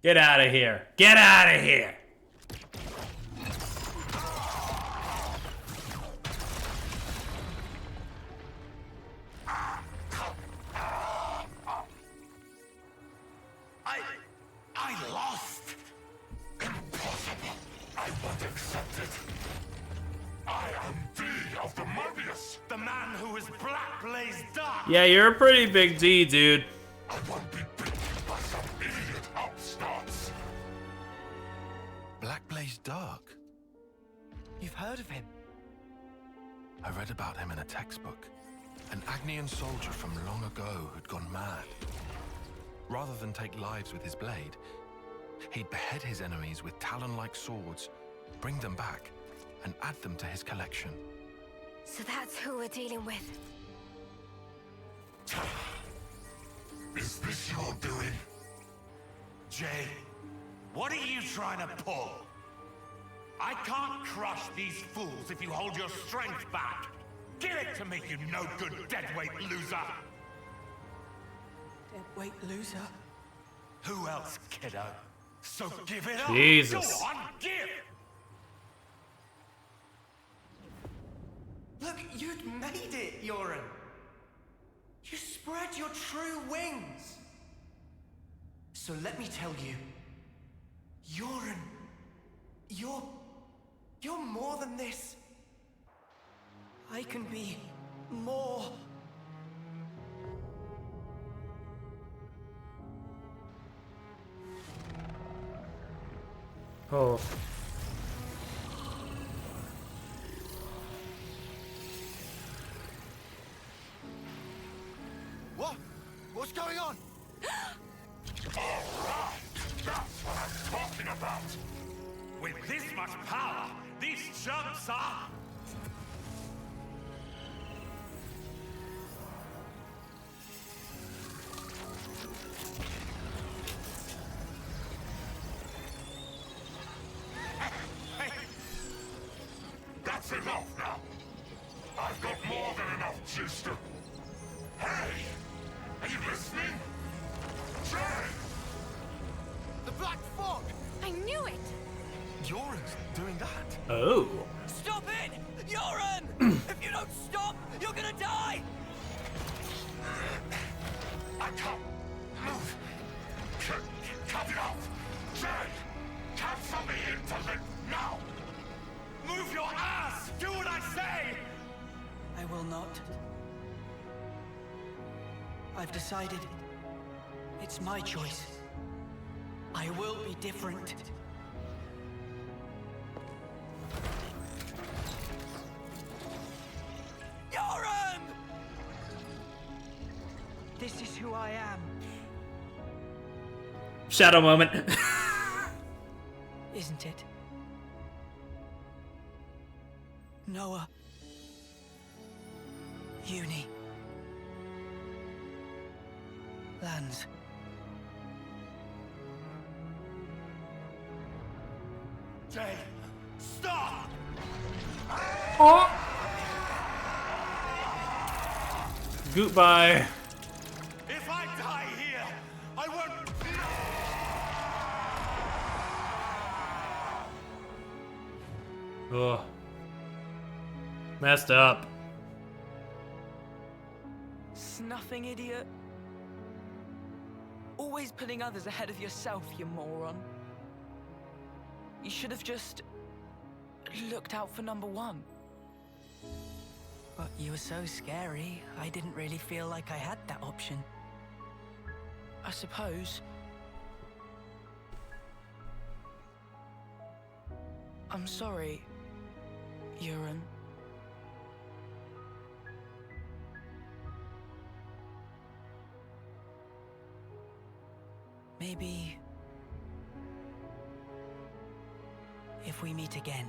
Get out of here. Get out of here. I lost. Impossible. I won't accept it. I am D of the Mobius, the man who is Black Blaze Dark. Yeah, you're a pretty big D, dude. I won't be beaten by some idiot upstarts. Black Blaze Dark? You've heard of him? I read about him in a textbook. An Agnian soldier from long ago who'd gone mad. Rather than take lives with his blade, he'd behead his enemies with talon-like swords, bring them back, and add them to his collection. So that's who we're dealing with. Is this your doing? Jay, what are you trying to pull? I can't crush these fools if you hold your strength back. Give it to me, you no-good deadweight loser! Deadweight loser? Who else, kiddo? So give it up! Jesus. Go on, give! Look, you'd made it, Yoren. You spread your true wings. So let me tell you, Yoren, you're more than this. I can be more. Oh. What? What's going on? Alright! That's what I'm talking about! With this much power, these chumps are... Hey! That's enough now! I've got more than enough juice to... Hey! Are you listening? Jay! The Black Fog! I knew it! Yoren's doing that. Oh. Stop it! Yoren! If you don't stop, you're gonna die! I can't move. Cut it off! Jay! Cancel the interlink now! Move your ass! Do what I say! I will not. I've decided. It's my choice. I will be different. Yoren! This is who I am. Shadow moment. Isn't it? Noah. Uni. Lands. Jay! Stop! Oh. Goodbye. If I die here, I won't... Oh. Messed up. Snuffing idiot. Always putting others ahead of yourself, you moron. You should have just looked out for number one. But you were so scary, I didn't really feel like I had that option. I suppose. I'm sorry, Yoren. Maybe... if we meet again.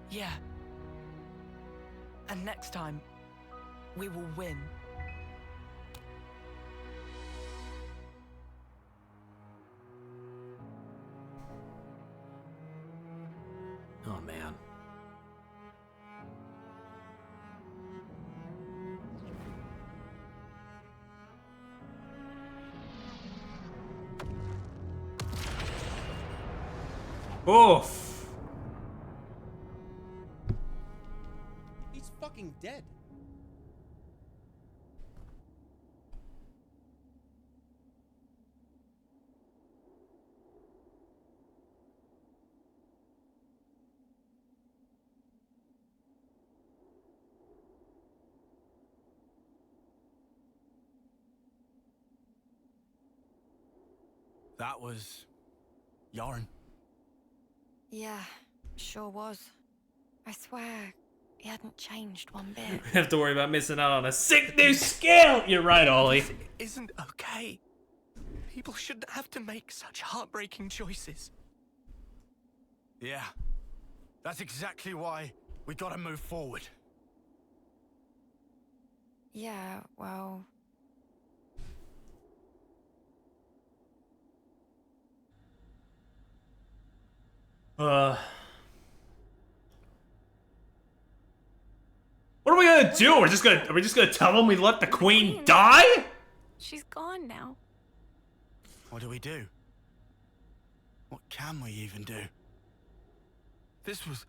Yeah. And next time, we will win. Oh man. Oof. He's fucking dead. That was... Yoren. Yeah, sure was. I swear, he hadn't changed one bit. Have to worry about missing out on a sick new skill. You're right, Ollie. This isn't okay. People shouldn't have to make such heartbreaking choices. Yeah. That's exactly why we gotta move forward. Yeah, well... What are we gonna do? Are we just gonna tell them we let the queen die? She's gone now. What do we do? What can we even do? This was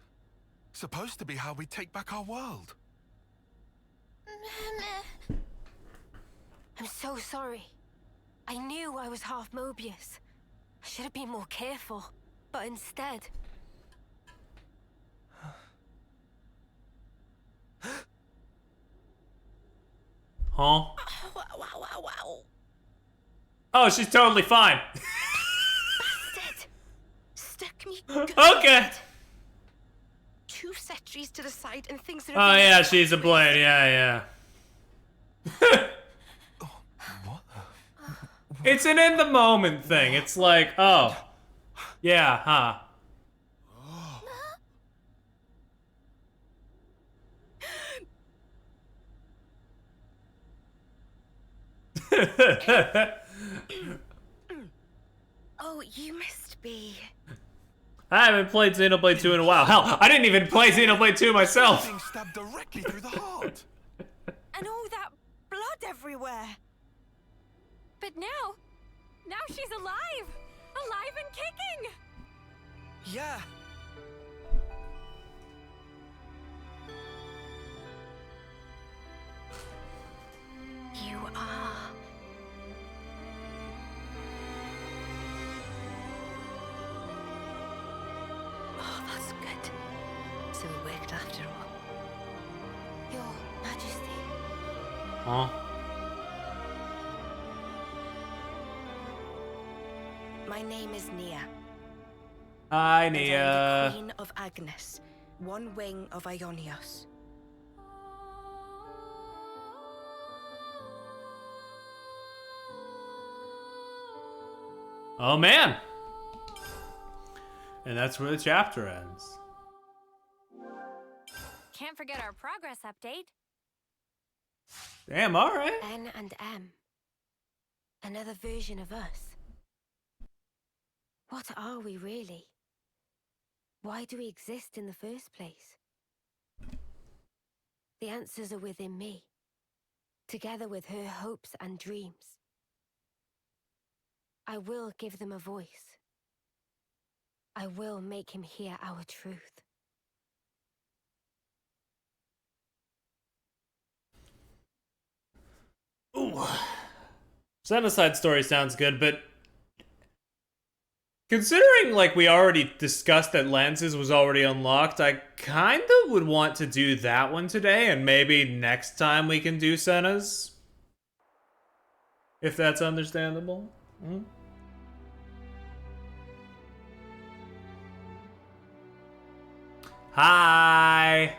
supposed to be how we take back our world. I'm so sorry. I knew I was half Mobius. I should have been more careful, but instead... Huh? Oh, she's totally fine. Bastard! Stuck me. Okay. 2 sentries to the side and things that Oh are yeah, she's a blade. Yeah. It's an in the moment thing. It's like, oh, yeah, huh? Oh, you must be. I haven't played Xenoblade 2 in a while. Hell, I didn't even play Xenoblade 2 myself. Being stabbed directly through the heart. And all that blood everywhere. But now she's alive! Alive and kicking! Yeah. You are. Oh, that's good. So it worked after all. Your Majesty. Huh? My name is Nia. Hi, And I'm Nia. the Queen of Agnes, one wing of Ionios. Oh man. And that's where the chapter ends. Can't forget our progress update. Damn, alright. N and M. Another version of us. What are we really? Why do we exist in the first place? The answers are within me, together with her hopes and dreams. I will give them a voice. I will make him hear our truth. Ooh. Genocide story sounds good, but considering like we already discussed that Lance's was already unlocked, I kinda would want to do that one today, and maybe next time we can do Senna's. If that's understandable. Mm. Hi.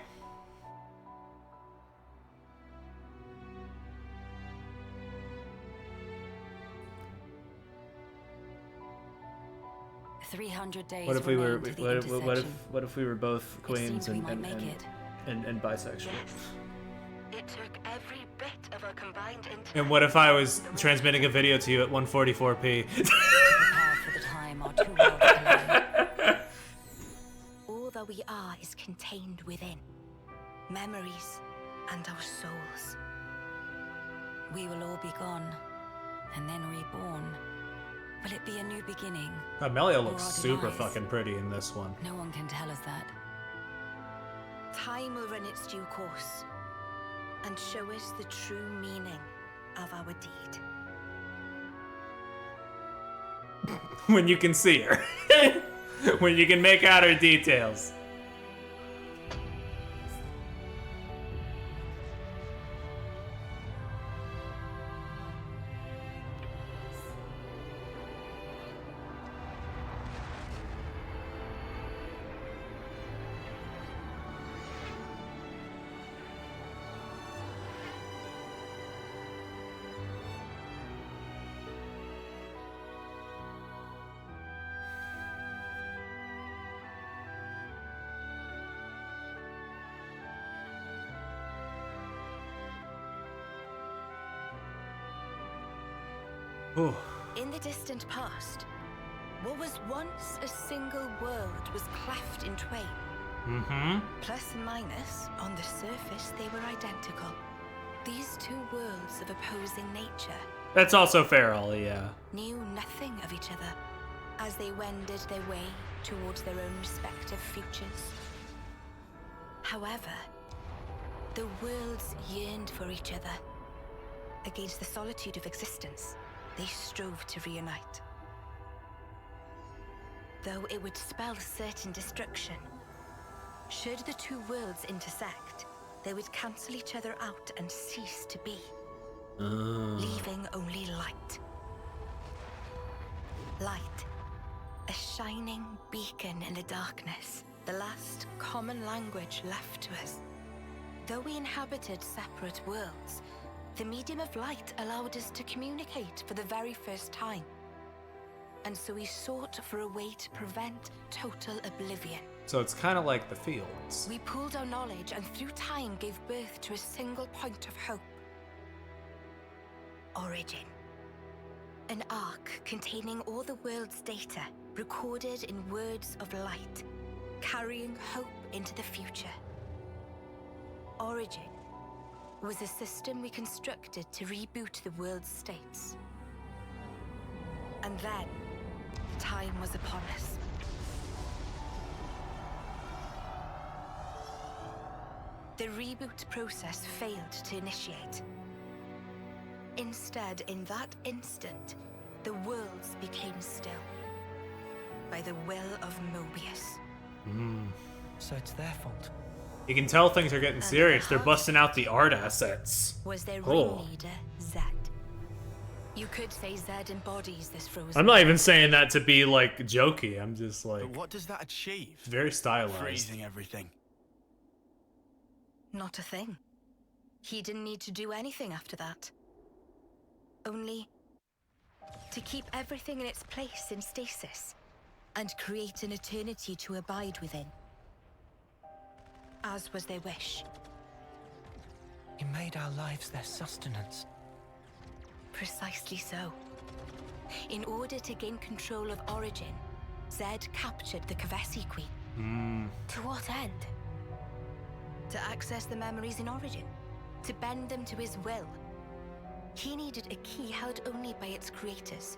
What if we were? What if we were both queens we might make it. and bisexual? It took every bit of our combined intellect. And what if I was transmitting a video to you at 144p? Prepare for the time our two worlds collide. All that we are is contained within. Memories and our souls. We will all be gone, and then reborn. Will it be a new beginning? Amelia or looks our super demise? fucking pretty in this one. No one can tell us that. Time will run its due course and show us the true meaning of our deed. When you can see her. When you can make out her details. Ooh. In the distant past, what was once a single world was cleft in twain. Mm-hmm. Plus and minus, on the surface, they were identical. These two worlds of opposing nature That's also fair, Ollie, yeah. knew nothing of each other. as they wended their way towards their own respective futures. However, the worlds yearned for each other. Against the solitude of existence, they strove to reunite. Though it would spell certain destruction, should the two worlds intersect, they would cancel each other out and cease to be, leaving only light. Light, a shining beacon in the darkness, the last common language left to us. Though we inhabited separate worlds, the medium of light allowed us to communicate for the very first time. And so we sought for a way to prevent total oblivion. So it's kind of like the fields. We pooled our knowledge and through time gave birth to a single point of hope. Origin. An arc containing all the world's data, recorded in words of light, carrying hope into the future. Origin was a system we constructed to reboot the world's states. And then, time was upon us. The reboot process failed to initiate. Instead, in that instant, the worlds became still. By the will of Mobius. So it's their fault. You can tell things are getting serious. They're busting out the art assets. Was their ringleader, Zed. You could say Zed embodies this frozen. I'm not even saying that to be like jokey. I'm just like. But what does that achieve? It's very stylized. Freezing everything. Not a thing. He didn't need to do anything after that. Only to keep everything in its place in stasis and create an eternity to abide within. As was their wish. He made our lives their sustenance. Precisely so. In order to gain control of Origin, Zed captured the Kavesi Queen. To what end? To access the memories in Origin. To bend them to his will. He needed a key held only by its creators.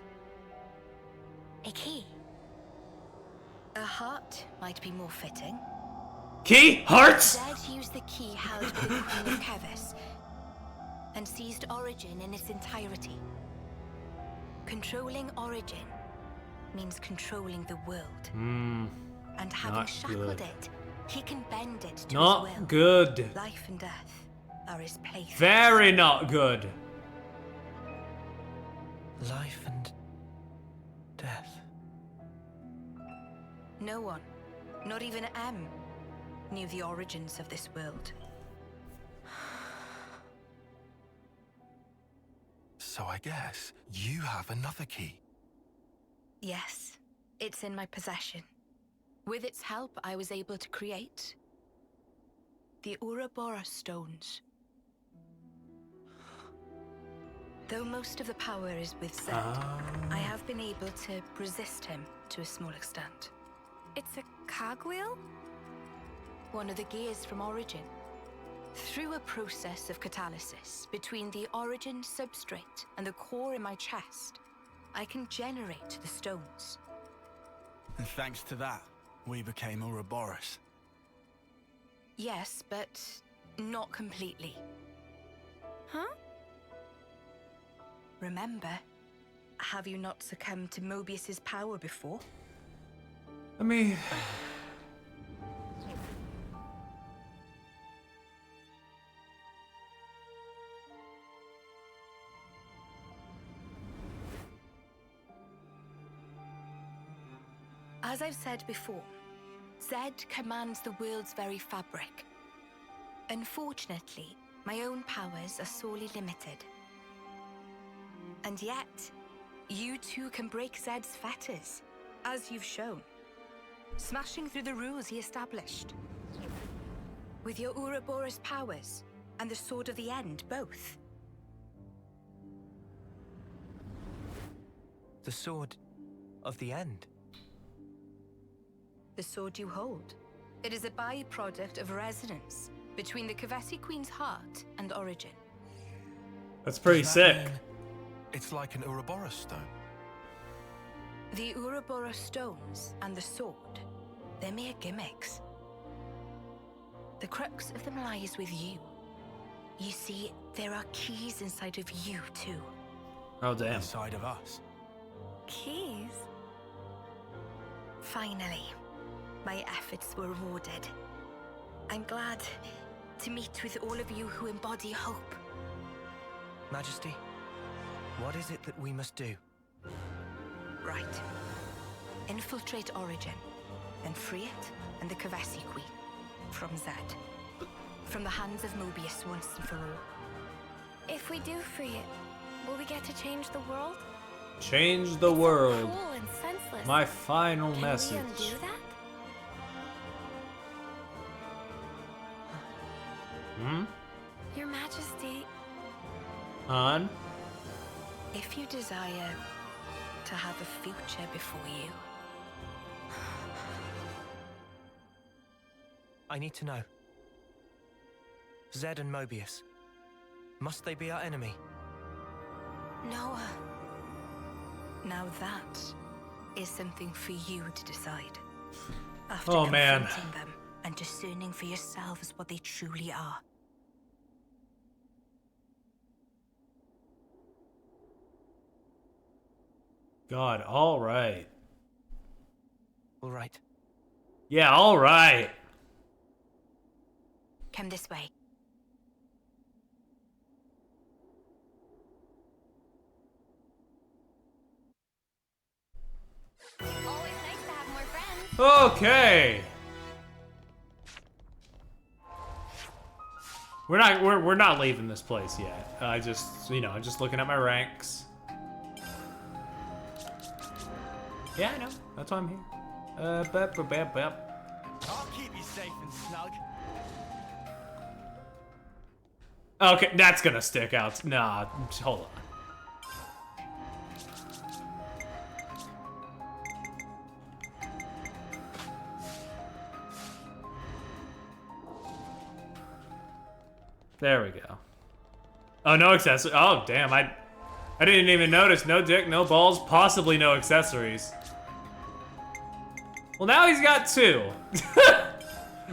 A key. A heart might be more fitting. Key? Hearts? Zed used the key held by the Queen of Kevis and seized Origin in its entirety. Controlling Origin means controlling the world. And having not shackled good. it, he can bend it to his Not will. good. Life and death are his playthings. Very not good. Life and death. No one, not even M, knew the origins of this world. So I guess you have another key. Yes, it's in my possession. With its help, I was able to create the Ouroboros stones. Though most of the power is with Zed, I have been able to resist him to a small extent. It's a cogwheel? One of the gears from Origin. Through a process of catalysis between the Origin substrate and the core in my chest, I can generate the stones. And thanks to that, we became Ouroboros. Yes, but not completely. Huh? Remember, have you not succumbed to Mobius's power before? I mean, as I've said before, Zed commands the world's very fabric. Unfortunately, my own powers are sorely limited. And yet, you too can break Zed's fetters, as you've shown, smashing through the rules he established. With your Ouroboros powers and the Sword of the End, both. The Sword of the End? The sword you hold. It is a byproduct of resonance between the Kavesi Queen's heart and Origin. that's pretty Does that sick. mean it's like an Ouroboros stone? The Urabora stones and the sword, they're mere gimmicks. The crux of them lies with you. You see, there are keys inside of you, too. Oh, damn. Inside of us. Keys? Finally, my efforts were rewarded. I'm glad to meet with all of you who embody hope. Majesty, what is it that we must do? Right. Infiltrate Origin, then free it and the Kavasi Queen from Zed. From the hands of Mobius once and for all. If we do free it, will we get to change the world? Change the world. Cruel and senseless. My final Can message. we undo that? Hmm? Your Majesty. On? If you desire to have a future before you. I need to know. Zed and Mobius. Must they be our enemy? No. Now that is something for you to decide. After confronting them and discerning for yourselves what they truly are. God, all right. All right. Yeah, all right. Come this way. Always nice to have more friends. Okay. We're not leaving this place yet. I just, you know, I'm just looking at my ranks. Yeah, I know. That's why I'm here. I'll keep you safe and snug. Okay, that's gonna stick out. Nah, hold on. There we go. Oh, no accessories. Oh, damn. I didn't even notice. No dick, no balls, possibly no accessories. Well, now he's got 2.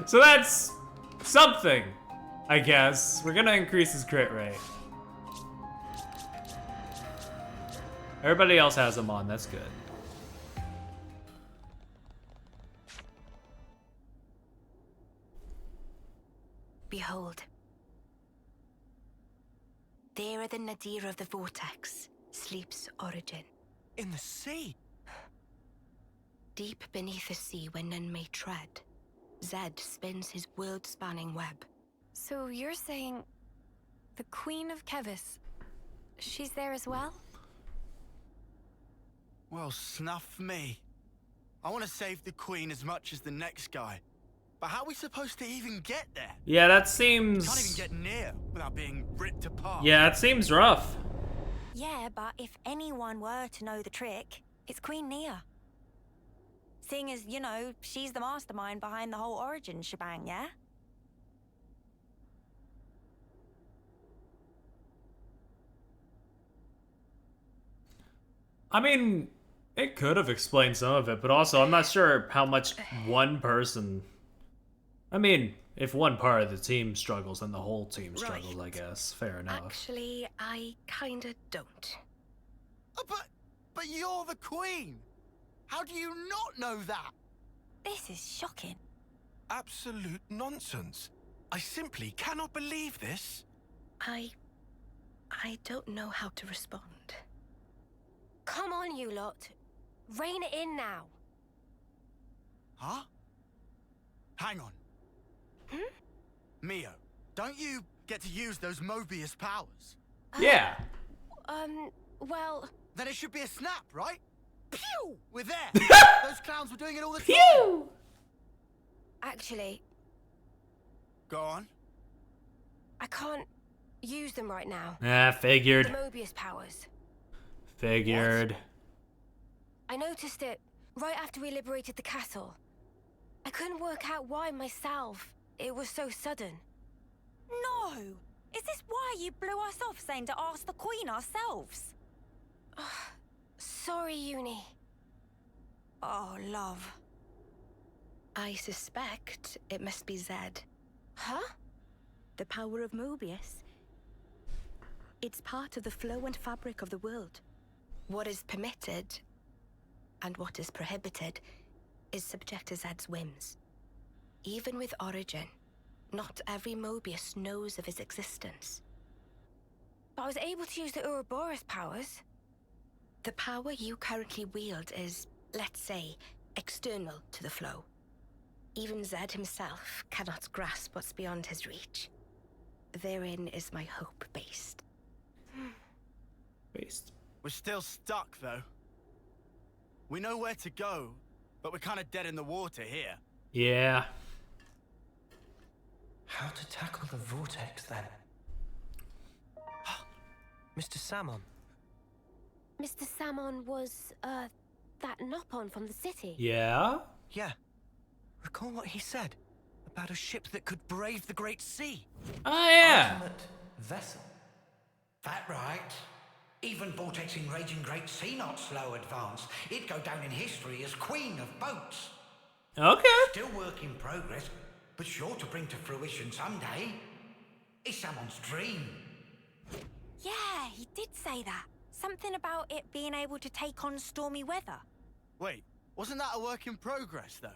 So that's something, I guess. We're gonna increase his crit rate. Everybody else has them on. That's good. Behold. There at the nadir of the vortex sleeps Origin. In the sea? Deep beneath the sea where none may tread, Zed spins his world-spanning web. So you're saying the Queen of Kevis, she's there as well? Well, snuff me. I want to save the Queen as much as the next guy. But how are we supposed to even get there? Yeah, that seems... Can't even get near without being ripped apart. Yeah, it seems rough. Yeah, but if anyone were to know the trick, it's Queen Nia. Seeing as, you know, she's the mastermind behind the whole Origin shebang, yeah? I mean, it could have explained some of it, but also I'm not sure how much one person... I mean, if one part of the team struggles, then the whole team struggles, I guess. Fair enough. Actually, I kinda don't. Oh, but you're the Queen! How do you not know that? This is shocking. Absolute nonsense. I simply cannot believe this. I don't know how to respond. Come on, you lot. Rein it in now. Huh? Hang on. Mio, don't you get to use those Mobius powers? Yeah. Well... Then it should be a snap, right? Pew! We're there! Those clowns were doing it all the time! Pew! Actually... Go on. I can't use them right now. Ah, figured. The Mobius powers. Figured. What? I noticed it right after we liberated the castle. I couldn't work out why myself. It was so sudden. No! Is this why you blew us off saying to ask the Queen ourselves? Sorry, Uni. Oh, love. I suspect it must be Zed. Huh? The power of Mobius. It's part of the flow and fabric of the world. What is permitted and what is prohibited is subject to Zed's whims. Even with Origin, not every Mobius knows of his existence. But I was able to use the Ouroboros powers. The power you currently wield is, let's say, external to the flow. Even Zed himself cannot grasp what's beyond his reach. Therein is my hope based. We're still stuck, though. We know where to go, but we're kind of dead in the water here. Yeah. How to tackle the vortex, then? Mr. Salmon. Mr. Salmon was, that Nopon from the city. Yeah? Yeah. Recall what he said about a ship that could brave the Great Sea. Oh, yeah. Ultimate vessel. That right. Even vortexing raging Great Sea not slow advance. It'd go down in history as queen of boats. Okay. Still work in progress, but sure to bring to fruition someday. It's someone's dream. Yeah, he did say that. Something about it being able to take on stormy weather. Wait, wasn't that a work in progress, though?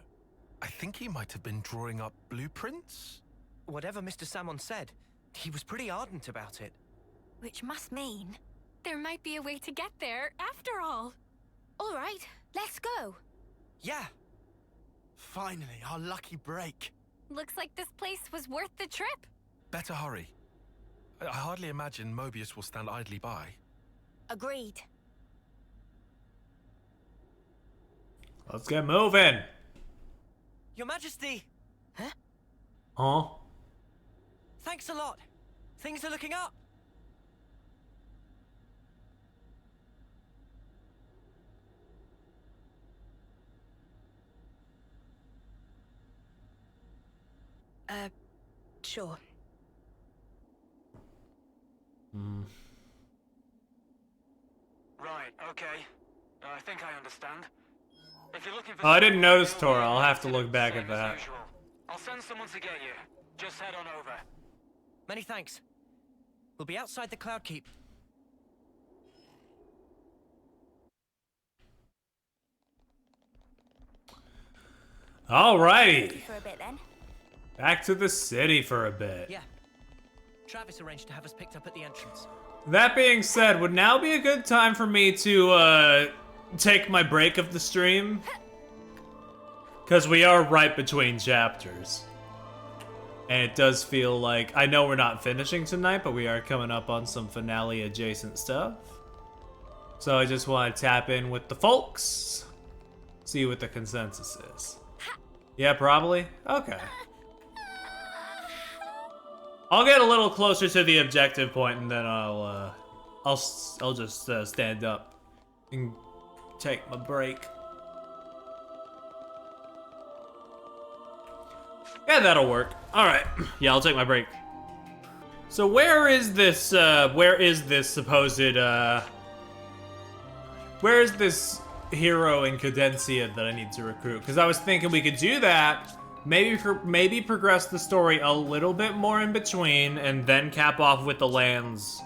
I think he might have been drawing up blueprints. Whatever Mr. Salmon said, he was pretty ardent about it. Which must mean... there might be a way to get there, after all. All right, let's go. Yeah. Finally, our lucky break. Looks like this place was worth the trip. Better hurry. I hardly imagine Mobius will stand idly by. Agreed. Let's get moving. Your Majesty! Huh? Thanks a lot. Things are looking up. Sure. Right, okay. I think I understand. If you're looking for Oh, I didn't notice Tora. I'll have to look back at that. I'll send someone to get you. Just head on over. Many thanks. We'll be outside the Cloud Keep. Alrighty. For a bit then. Back to the city for a bit. Yeah. Travis arranged to have us picked up at the entrance. That being said, would now be a good time for me to take my break of the stream? Because we are right between chapters. And it does feel like, I know we're not finishing tonight, but we are coming up on some finale adjacent stuff. So I just want to tap in with the folks, see what the consensus is. Yeah, probably? Okay. I'll get a little closer to the objective point, and then I'll just stand up and take my break. Yeah, that'll work. All right. Yeah, I'll take my break. So where is this supposed where is this hero in Cadencia that I need to recruit? Because I was thinking we could do that. Maybe progress the story a little bit more in between, and then cap off with the Lands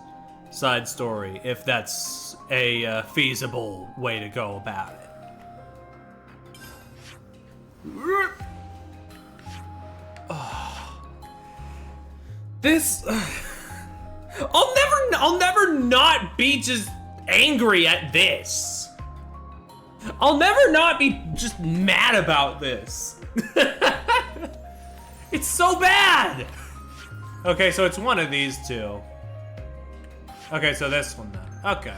side story, if that's a feasible way to go about it. This, I'll never not be just angry at this. I'll never not be just mad about this. It's so bad. Okay, so it's one of these two. Okay, so this one then. Okay.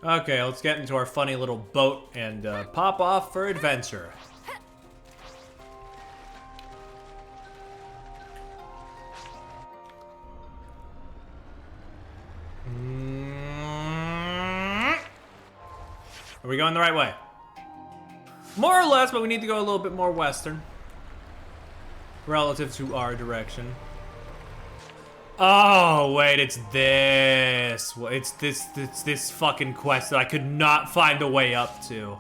Okay, let's get into our funny little boat and pop off for adventure. Are we going the right way? More or less, but we need to go a little bit more western. Relative to our direction. Oh, wait, it's this. It's this fucking quest that I could not find a way up to.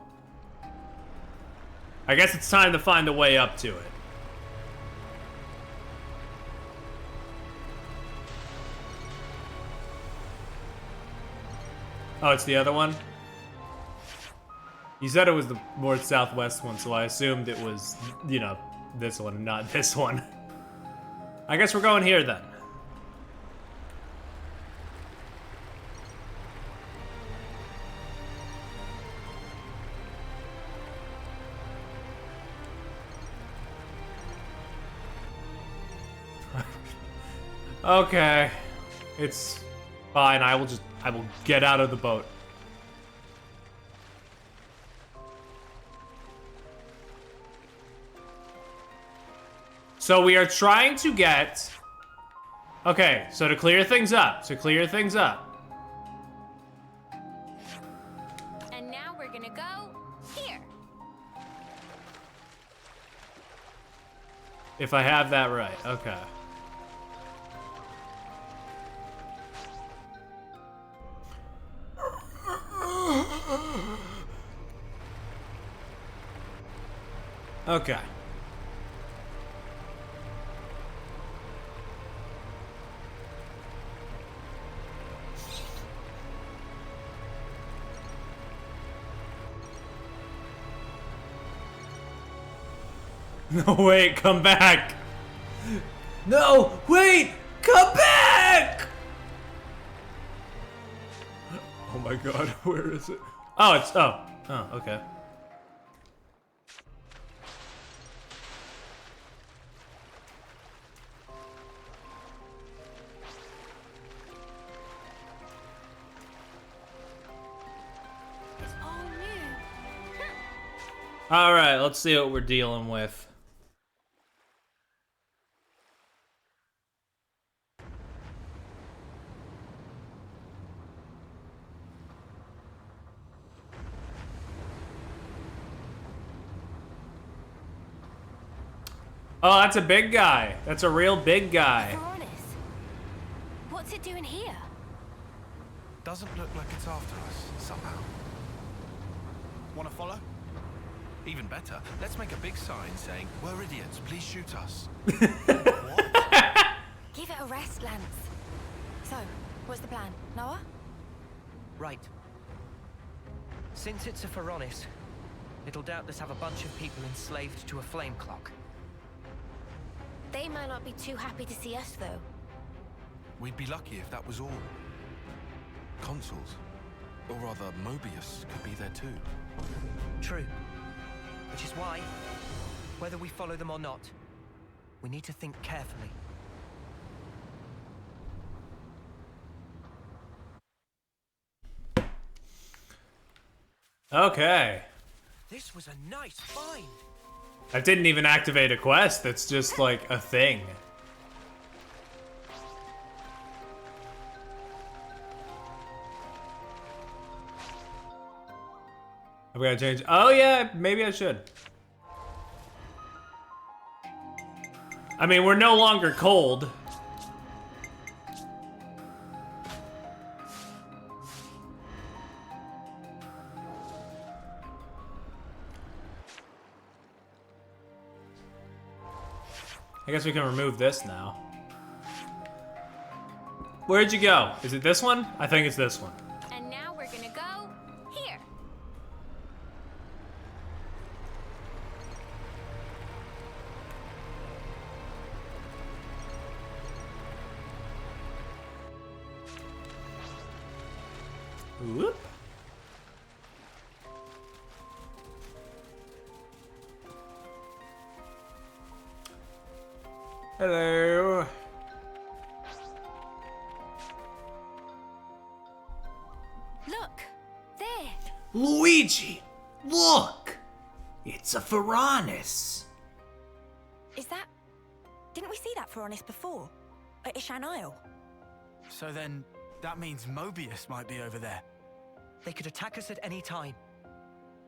I guess it's time to find a way up to it. Oh, it's the other one? You said it was the north-southwest one, so I assumed it was, you know, this one, not this one. I guess we're going here then. Okay. It's fine. I will get out of the boat. So we are trying to get... Okay, so to clear things up. And now we're gonna go here. If I have that right, okay. Okay. No, wait, come back! No, wait! Come back! Oh my god, where is it? Oh, it's, oh, okay. It's all new. Alright, let's see what we're dealing with. Oh, that's a big guy. That's a real big guy. What's it doing here? Doesn't look like it's after us, somehow. Wanna follow? Even better, let's make a big sign saying, "We're idiots, please shoot us." Give it a rest, Lance. So, what's the plan? Noah? Right. Since it's a Pharaonis, it'll doubtless have a bunch of people enslaved to a flame clock. They might not be too happy to see us, though. We'd be lucky if that was all. Consuls, or rather Mobius, could be there too. True. Which is why, whether we follow them or not, we need to think carefully. Okay. This was a nice find. That didn't even activate a quest. That's just like a thing. I'm gonna change. Oh yeah, maybe I should. I mean, we're no longer cold. I guess we can remove this now. Where'd you go? Is it this one? I think it's this one. And now we're gonna go here. Whoop. Hello. Look, there. Luigi, look! It's a Pharaonis. Is that... Didn't we see that Pharaonis before? At Ishan Isle? So then, that means Mobius might be over there. They could attack us at any time.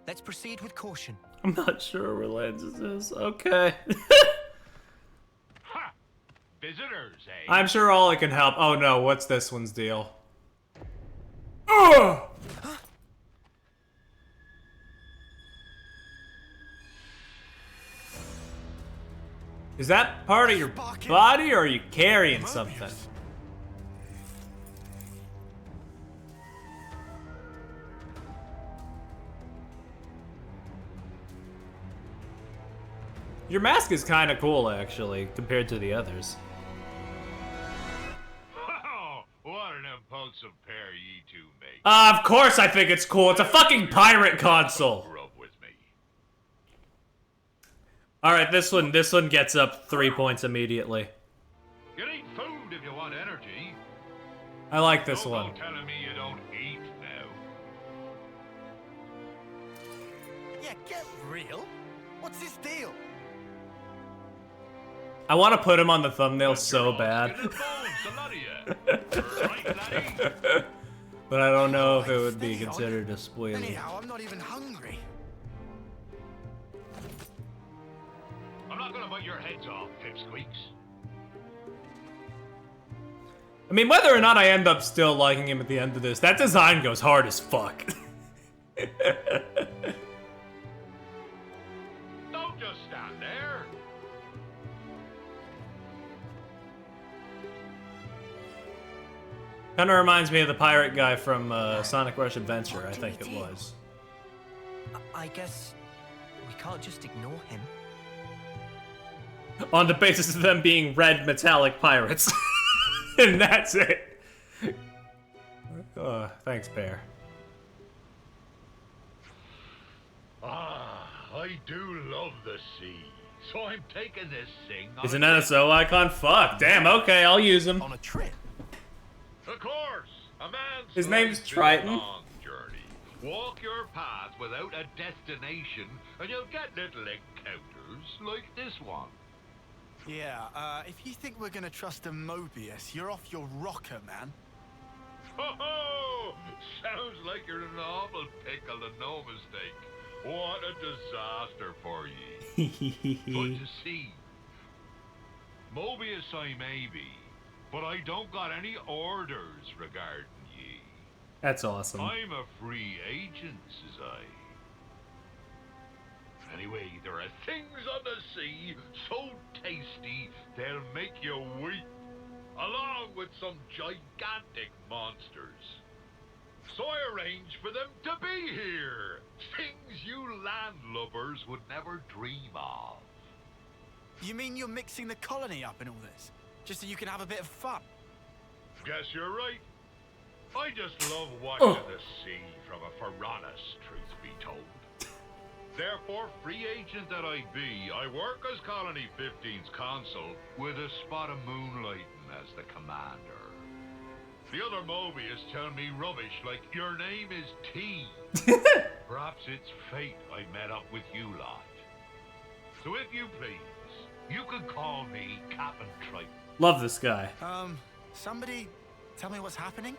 Let's proceed with caution. I'm not sure where Lantis is. Okay. Visitors, eh? I'm sure Ollie can help. Oh no, what's this one's deal? Ugh! Is that part of your body, or are you carrying something? Your mask is kind of cool, actually, compared to the others. Oh, what an impulsive pair ye two make. Of course I think it's cool. It's a fucking pirate console. Alright, this one gets up 3 points immediately. You need food if you want energy. I like this one. Don't go telling me you don't eat now. Yeah, get real. What's his deal? I want to put him on the thumbnail so bad. But I don't know if it would be considered a spoiler. Anyhow, I'm not even hungry. I'm not gonna bite your heads off, pipsqueaks. I mean, whether or not I end up still liking him at the end of this, that design goes hard as fuck. Don't just stand there. Kind of reminds me of the pirate guy from Sonic Rush Adventure, I think it was. I guess we can't just ignore him. On the basis of them being red metallic pirates. And that's it. Thanks, Pear. Ah, I do love the sea. So I'm taking this thing on He's an NSO icon? Fuck. Damn, okay, I'll use him. On a trip. Of course, a man's His name's life's Triton. a long journey. Walk your path without a destination, and you'll get little encounters like this one. Yeah, if you think we're gonna trust a Mobius, you're off your rocker, man. Ho-ho! Sounds like you're in an awful pickle and no mistake. What a disaster for ye. But you see, Mobius I may be, but I don't got any orders regarding ye. That's awesome. I'm a free agent, says I. Anyway, there are things on the sea so tasty they'll make you weep, along with some gigantic monsters. So I arranged for them to be here. Things you landlubbers would never dream of. You mean you're mixing the colony up in all this? Just so you can have a bit of fun? Guess you're right. I just love watching the sea from a Piranhas, truth be told. Therefore, free agent that I be, I work as Colony 15's consul with a spot of moonlighting as the commander. The other Mobius tell me rubbish like your name is T. Perhaps it's fate I met up with you lot. So if you please, you can call me Captain Triton. Love this guy. Somebody tell me what's happening?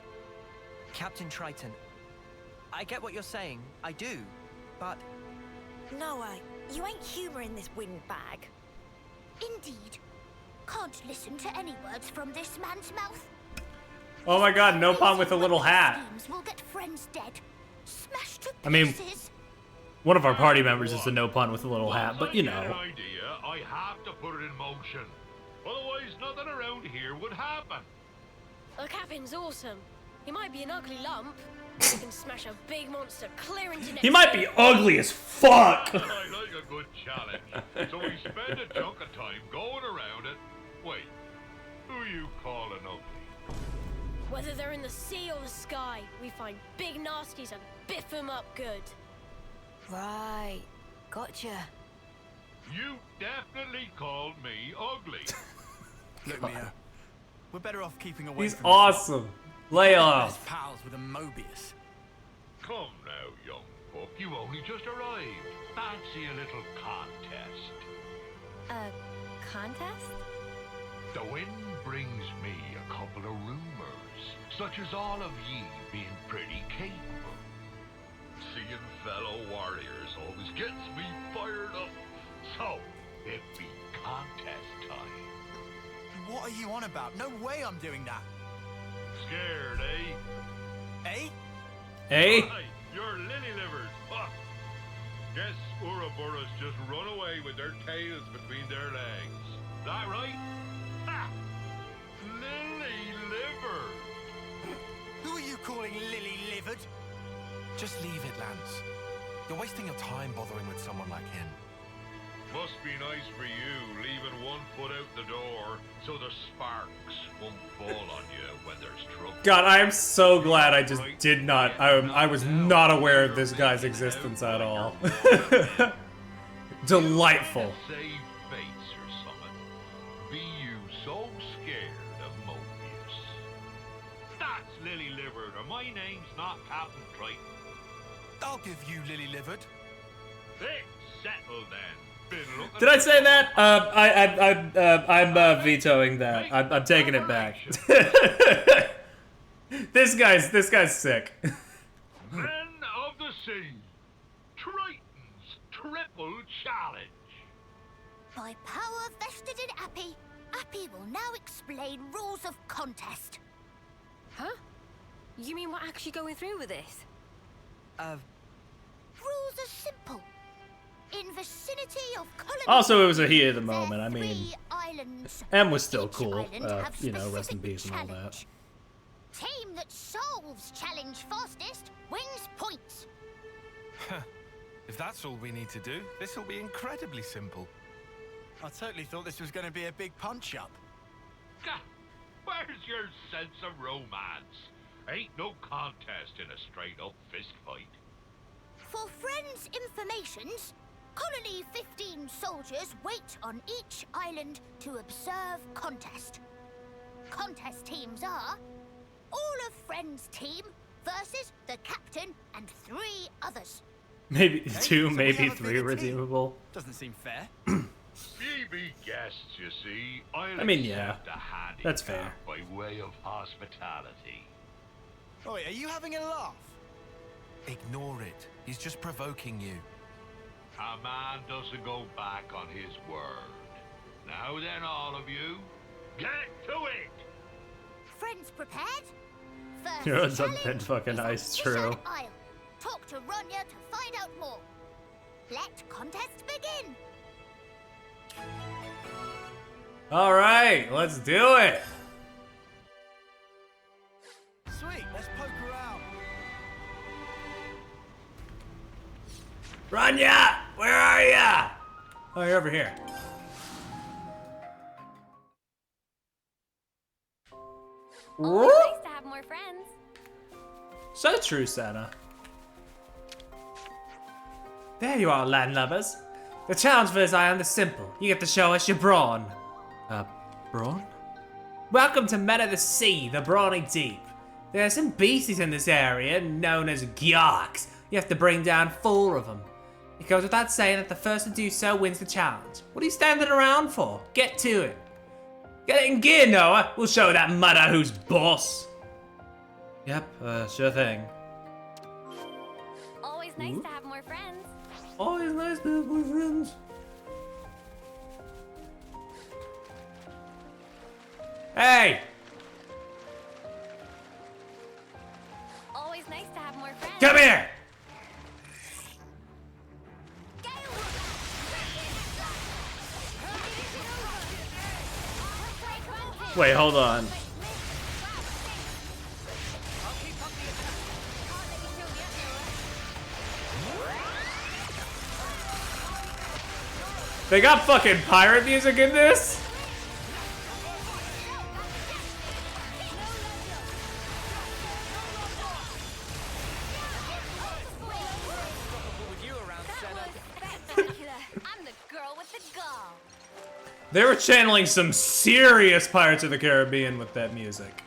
Captain Triton, I get what you're saying, I do, but... Noah, you ain't humouring this windbag. Indeed. Can't listen to any words from this man's mouth. Oh my god, Nopon with a little hat. We'll get friends dead. Smashed to I mean, pieces. one of our party members is the Nopon with a little hat, but you Once I get know. an idea, I have to put it in motion. Otherwise, nothing around here would happen. The captain's awesome. He might be an ugly lump. He can smash a big monster clear into next He might be ugly as fuck. I like a good challenge. So we spend a chunk of time going around it. Wait, who you calling ugly? Whether they're in the sea or the sky, we find big nasties and biff them up good. Right. Gotcha. You definitely called me ugly. Look, Mia. We're better off keeping away He's from awesome. Lay Best off. pals with a Mobius. Come now, young pup. You only just arrived. Fancy a little contest. A contest? The wind brings me a couple of rumors, such as all of ye being pretty capable. Seeing fellow warriors always gets me fired up. So, it be contest time. What are you on about? No way I'm doing that. Scared, eh? Eh? Hey? Right, you're lily livers. Huh. Guess Ouroboros just run away with their tails between their legs. That right? Ha! Lily liver. Who are you calling lily-livered? Just leave it, Lance. You're wasting your time bothering with someone like him. Must be nice for you, leaving one foot out the door so the sparks won't fall on you when there's trouble. God, I am so glad I just did not. I was not aware of this guy's existence at all. Delightful. Save face or something. Be you so scared of Mobius? That's Lily Livered, or my name's not Captain Triton. I'll give you lily-livered. It's settled then. Did I say that? I'm vetoing that. I'm taking it back. This guy's sick. Men of the Sea, Triton's triple challenge. By power vested in Appy, Appy will now explain rules of contest. Huh? You mean we're actually going through with this? Rules are simple. In vicinity of colony, Also, it was a heat of the moment. I mean, islands. M was still cool. Island have You know, rest in specific peace and all that. challenge. Team that solves challenge fastest wins points. If that's all we need to do, this will be incredibly simple. I totally thought this was going to be a big punch-up. Gah, where's your sense of romance? Ain't no contest in a straight-up fist fight. For friends' informations, Colony 15 soldiers wait on each island to observe contest. Contest teams are all of Friends' team versus the captain and 3 others. Maybe Okay, 2, so we maybe have a 3 bigger team. redeemable. Doesn't seem fair. Ye be guests, you see. I'll I mean, yeah, accept a handicap that's fair. by way of hospitality. Oi, are you having a laugh? Ignore it. He's just provoking you. A man doesn't go back on his word. Now then, all of you, get to it! Friends prepared? First You're a challenge bit fucking is nice, on true. Fishhead Isle. Talk to Ronya to find out more. Let contest begin. All right, let's do it. Sweet, let's poke around. Ranya, where are ya? Oh, you're over here. Always nice to have more friends. So true, Santa. There you are, landlubbers. The challenge for this island is simple. You get to show us your brawn. Brawn? Welcome to Men of the Sea, the Brawny Deep. There are some beasties in this area known as Gyarks. You have to bring down 4 of them. It goes without saying that the first to do so wins the challenge. What are you standing around for? Get to it. Get it in gear, Noah. We'll show that mudder who's boss. Yep, sure thing. Always nice to have more friends. Always nice to have more friends. Hey! Always nice to have more friends. Come here! Wait, hold on. They got fucking pirate music in this? I'm the girl with the gall. They were channeling some serious Pirates of the Caribbean with that music.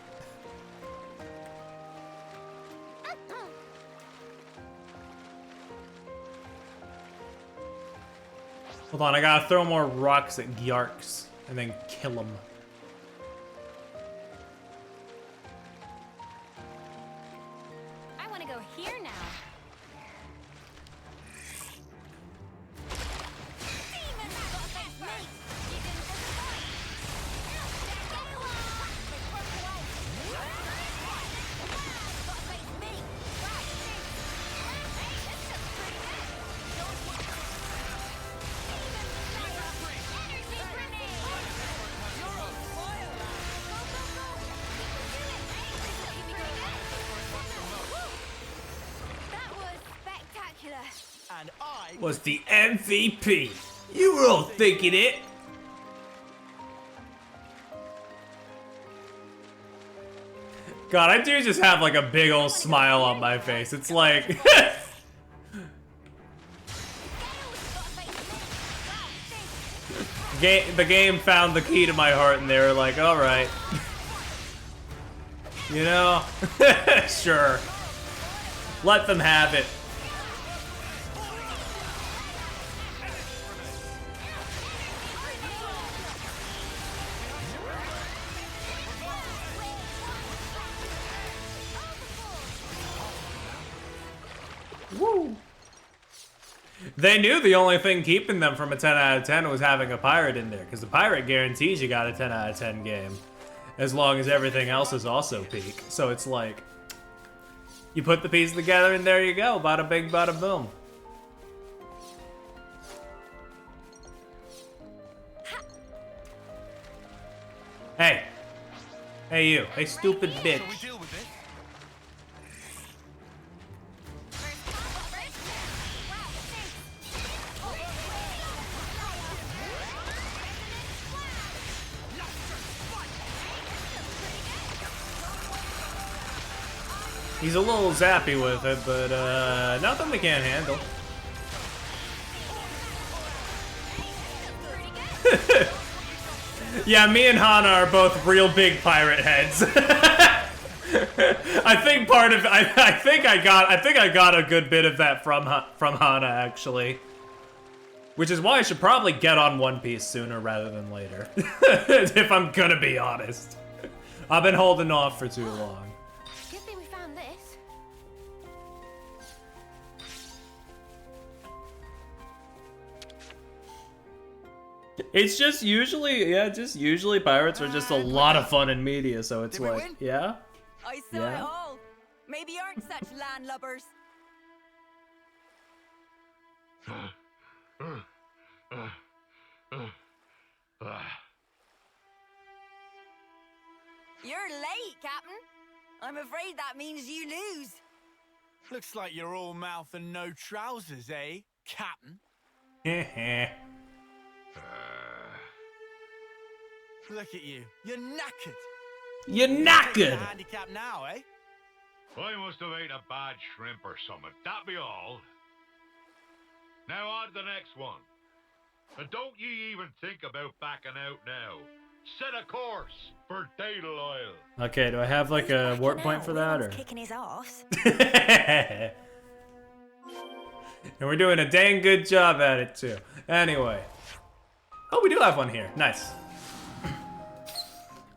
Hold on, I gotta throw more rocks at Gyarks and then kill them. I want to go here now. And I was the MVP. You were all thinking it. God, I do just have like a big old smile on my face. It's like... the game found the key to my heart and they were like, alright. You know? Sure. Let them have it. Woo! They knew the only thing keeping them from a 10 out of 10 was having a pirate in there, because the pirate guarantees you got a 10 out of 10 game, as long as everything else is also peak. So it's like, you put the pieces together and there you go, bada bing, bada boom. Hey. Hey you. Hey stupid bitch. He's a little zappy with it, but nothing we can't handle. Yeah, me and Hana are both real big pirate heads. I think I got a good bit of that from Hana actually. Which is why I should probably get on One Piece sooner rather than later. If I'm gonna be honest. I've been holding off for too long. Good thing we found this. It's just usually, usually pirates are just a lot of fun in media, so it's like, yeah? I saw it all. Maybe you aren't such landlubbers. You're late, Captain. I'm afraid that means you lose. Looks like you're all mouth and no trousers, eh, Captain? Look at you. You're knackered. You're knackered. Handicap now, eh? I must have ate a bad shrimp or something. That be all. Now on to the next one. And don't ye even think about backing out now. Set a course for Daedal Isle. Okay, do I have like a warp point for that, or? Kicking his ass. And we're doing a dang good job at it too. Anyway. Oh, we do have one here. Nice.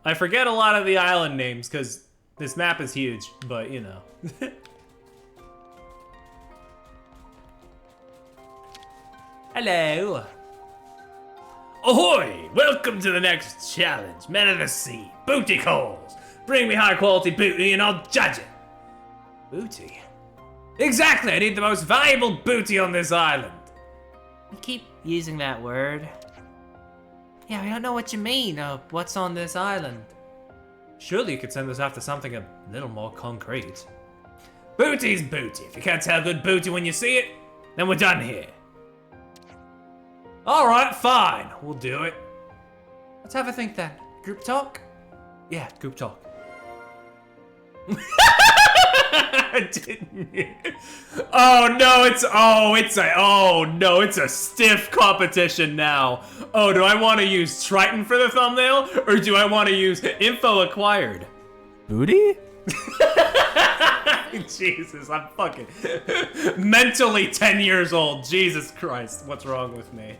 I forget a lot of the island names because this map is huge, but you know. Hello. Ahoy! Welcome to the next challenge. Men of the sea, booty calls. Bring me high quality booty and I'll judge it. Booty? Exactly, I need the most valuable booty on this island. You keep using that word. Yeah, I don't know what you mean, what's on this island? Surely you could send us after something a little more concrete. Booty's booty. If you can't tell good booty when you see it, then we're done here. Alright, fine. We'll do it. Let's have a think then. Group talk? Yeah, group talk. It's a stiff competition now. Oh, do I want to use Triton for the thumbnail or do I want to use info acquired? Booty? Jesus, I'm fucking mentally 10 years old. Jesus Christ, what's wrong with me?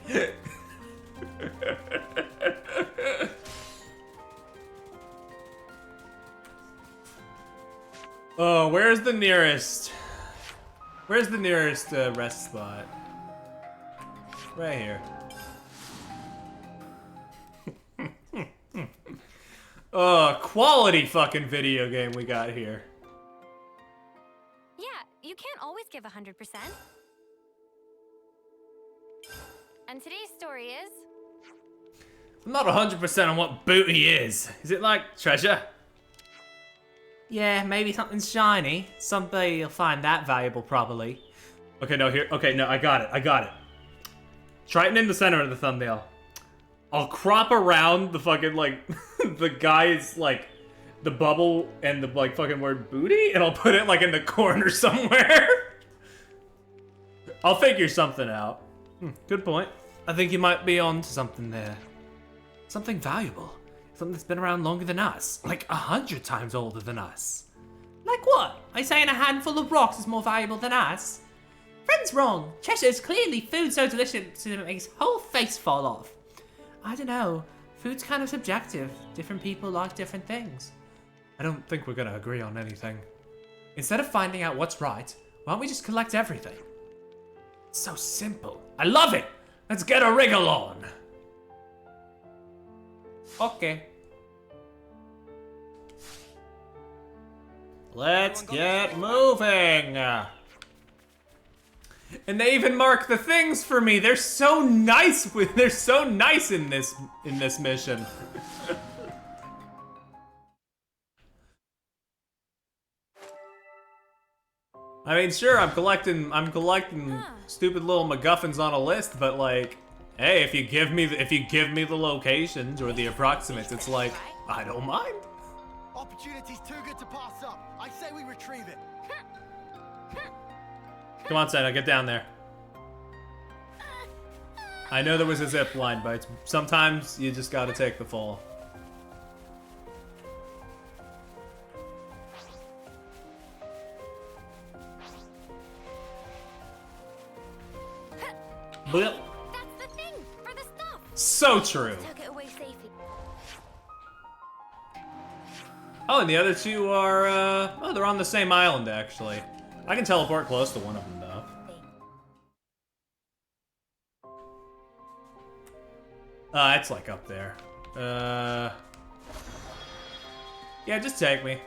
Oh, where's the nearest rest spot? Right here. Oh, quality fucking video game we got here. Yeah, you can't always give 100%. And today's story is... I'm not 100% on what booty is. Is it like treasure? Yeah, maybe something shiny. Someday you'll find that valuable probably. Okay, no, here. Okay, no, I got it. I got it. Triton in the center of the thumbnail. I'll crop around the fucking, like, the guy's, like, the bubble and the, like, fucking word booty, and I'll put it, like, in the corner somewhere. I'll figure something out. Good point. I think you might be on to something there. Something valuable. Something that's been around longer than us. Like 100 times older than us. Like what? Are you saying a handful of rocks is more valuable than us? Friend's wrong. Cheshire's clearly food so delicious it makes his whole face fall off. I don't know. Food's kind of subjective. Different people like different things. I don't think we're gonna agree on anything. Instead of finding out what's right, why don't we just collect everything? It's so simple. I love it! Let's get a wriggle on! Okay. Let's get moving! And they even mark the things for me. They're so nice they're so nice in this mission. I mean, sure, I'm collecting stupid little MacGuffins on a list, but like, hey, if you give me the locations or the approximates, it's like, I don't mind. Opportunity's too good to pass up. I say we retrieve it. Come on, Senna, get down there. I know there was a zip line, but sometimes you just gotta take the fall. Blip. That's the thing for the stuff. So true. Took it away safely. Oh, and the other two are, oh, they're on the same island, actually. I can teleport close to one of them, though. It's like up there. Yeah, just take me.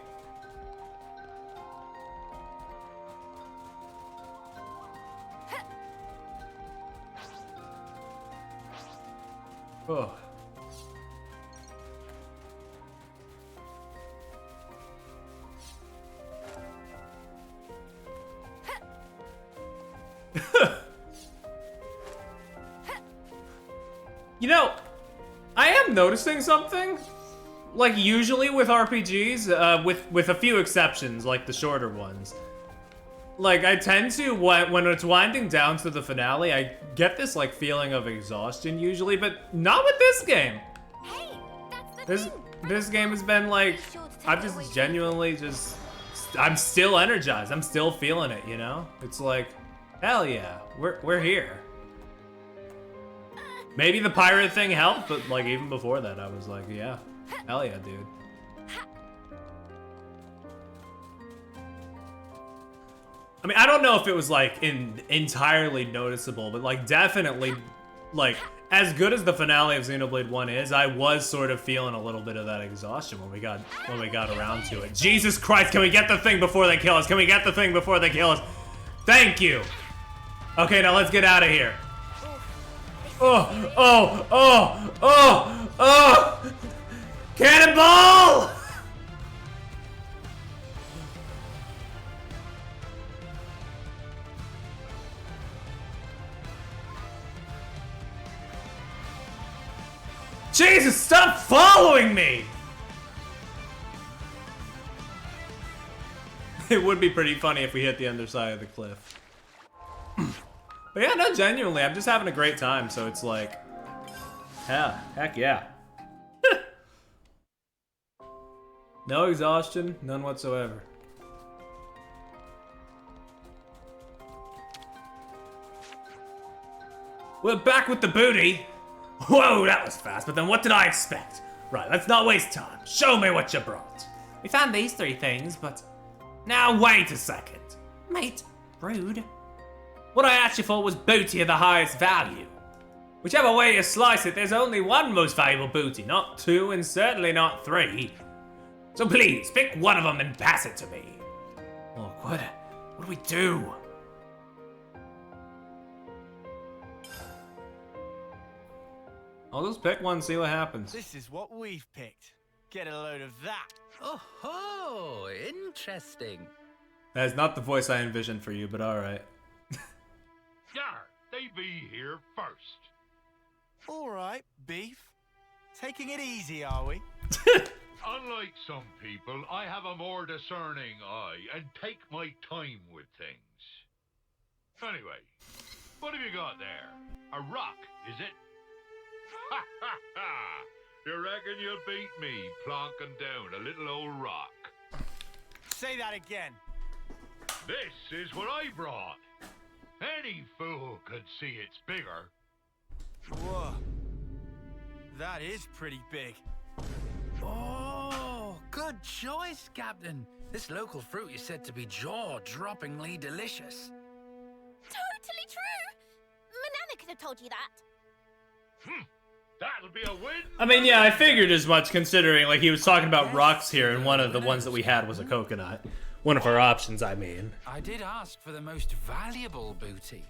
Oh. You know, I am noticing something. Like usually with RPGs, with a few exceptions, like the shorter ones. Like I tend to when it's winding down to the finale, I get this like feeling of exhaustion usually, but not with this game. Hey, that's the This game has been like, I'm just genuinely I'm still energized. I'm still feeling it, you know? It's like, hell yeah, we're here. Maybe the pirate thing helped, but like even before that, I was like, yeah, hell yeah, dude. I mean, I don't know if it was like entirely noticeable, but like definitely, like as good as the finale of Xenoblade 1 is, I was sort of feeling a little bit of that exhaustion when we got around to it. Jesus Christ, can we get the thing before they kill us? Can we get the thing before they kill us? Thank you. Okay, now let's get out of here. Oh! Cannonball! Jesus, stop following me! It would be pretty funny if we hit the underside of the cliff. But yeah, no, genuinely, I'm just having a great time, so it's like, yeah, heck yeah. No exhaustion, none whatsoever. We're back with the booty. Whoa, that was fast, but then what did I expect? Right, let's not waste time. Show me what you brought. We found these 3 things, but... Now wait a second. Mate, rude. What I asked you for was booty of the highest value. Whichever way you slice it, there's only one most valuable booty, not 2 and certainly not 3. So please, pick one of them and pass it to me. Look, what do we do? I'll just pick one, see what happens. This is what we've picked. Get a load of that. Oh ho! Interesting. That is not the voice I envisioned for you, but alright. Yar, they be here first. All right, beef. Taking it easy, are we? Unlike some people, I have a more discerning eye and take my time with things. Anyway, what have you got there? A rock, is it? Ha ha ha! You reckon you'll beat me plonking down a little old rock? Say that again. This is what I brought. Any fool could see it's bigger. Whoa. That is pretty big. Oh, good choice, Captain. This local fruit is said to be jaw-droppingly delicious. Totally true! Manana could have told you that. That'll be a win. I mean, yeah, I figured as much considering, like, he was talking about rocks here, and one of the ones that we had was a coconut. One of our options, I mean. I did ask for the most valuable booty.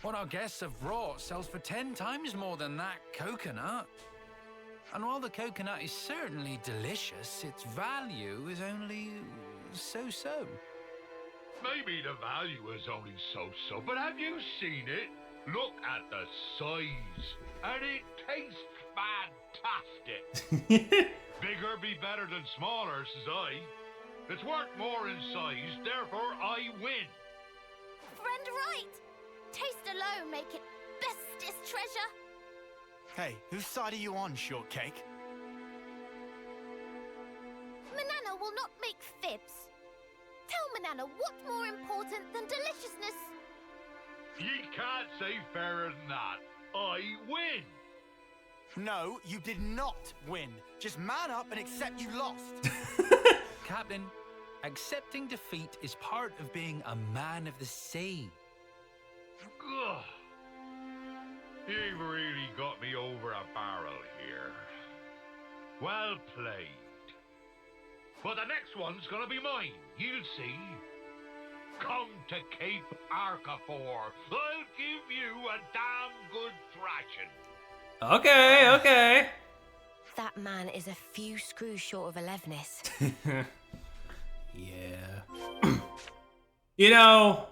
What our guests have brought sells for 10 times more than that coconut. And while the coconut is certainly delicious, its value is only so-so. Maybe the value is only so-so, but have you seen it? Look at the size, and it tastes fantastic. Bigger be better than smaller, says I. It's worth more in size, therefore I win. Friend right. Taste alone make it bestest treasure. Hey, whose side are you on, Shortcake? Manana will not make fibs. Tell Manana what's more important than deliciousness. Ye can't say fairer than that. I win. No, you did not win. Just man up and accept you lost. Captain, accepting defeat is part of being a man of the sea. Ugh. You've really got me over a barrel here. Well played. But the next one's gonna be mine, you'll see. Come to Cape Arcafor. I'll give you a damn good thrashing. Okay, okay. That man is a few screws short of 11ness. Yeah. You know,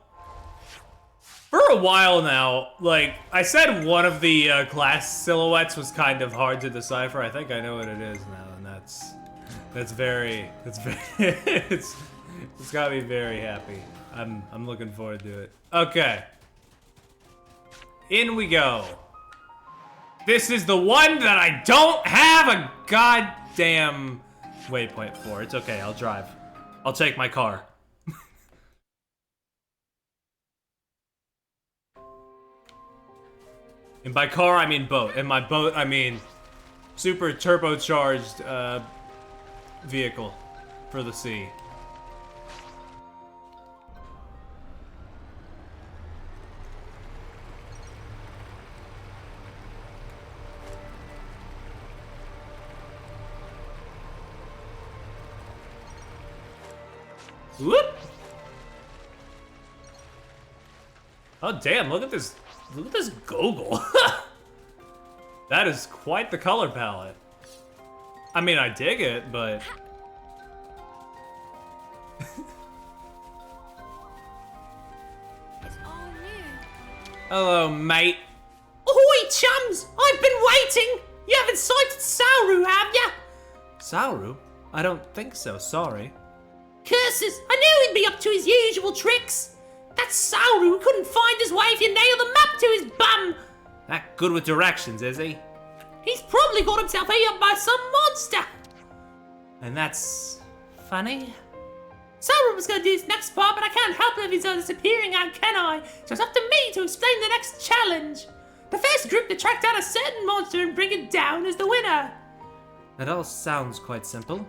for a while now, like, I said one of the class silhouettes was kind of hard to decipher. I think I know what it is now, and it's got me very happy. I'm looking forward to it. Okay. In we go. This is the one that I don't have a goddamn waypoint for. It's okay, I'll drive. I'll take my car. And by car, I mean boat. And by boat, I mean super turbocharged vehicle for the sea. Whoop! Oh damn, look at this goggle. That is quite the color palette. I mean, I dig it, but hello, mate. Ahoy, chums! I've been waiting! You haven't sighted Sauru, have ya? Sauru? I don't think so, sorry. Curses! I knew he'd be up to his usual tricks! That Sauru couldn't find his way if you nailed the map to his bum! That good with directions, is he? He's probably got himself ate up by some monster! And that's funny. Sauru was gonna do his next part, but I can't help it if he's disappearing out, can I? So it's up to me to explain the next challenge. The first group to track down a certain monster and bring it down is the winner. That all sounds quite simple.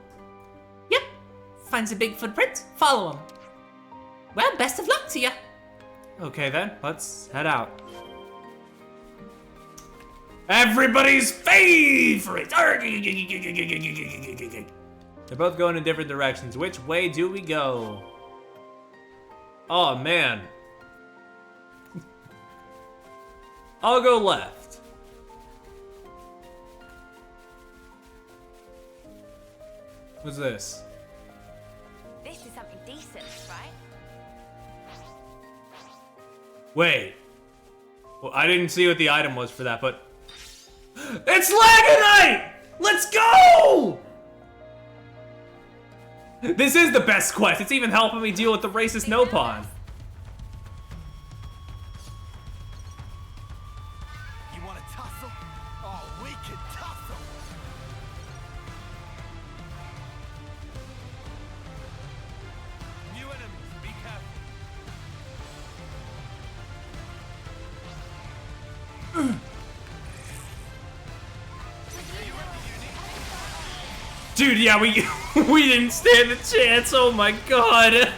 Yep. Finds a big footprint, follow him. Well, best of luck to you. Okay then, let's head out. Everybody's favorite! They're both going in different directions. Which way do we go? Oh man. I'll go left. What's this? This is something decent, right? Wait, Well, I didn't see what the item was for that, but... It's Lagonite! Let's go! This is the best quest. It's even helping me deal with the racist Nopon. You want to tussle? Oh, we can tussle. New enemies, be careful. Dude, yeah, we we didn't stand a chance. Oh my god.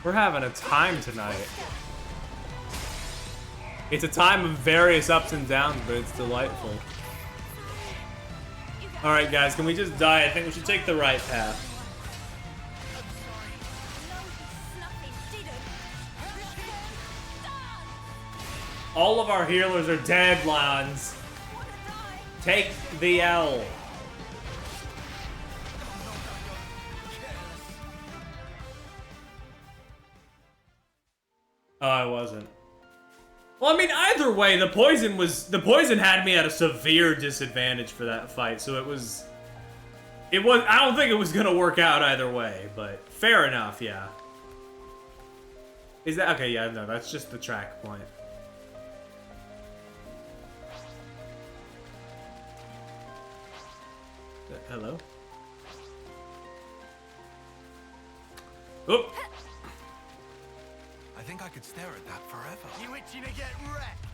We're having a time tonight. It's a time of various ups and downs, but it's delightful. Alright guys, can we just die? I think we should take the right path. All of our healers are dead, Lons. Take the L. Oh, I wasn't. Well, I mean, either way, the poison had me at a severe disadvantage for that fight, so it was, I don't think it was gonna work out either way, but fair enough, yeah. Is that, okay, yeah, no, that's just the track point. Hello? Oop! I think I could stare at that forever. You itching to get wrecked?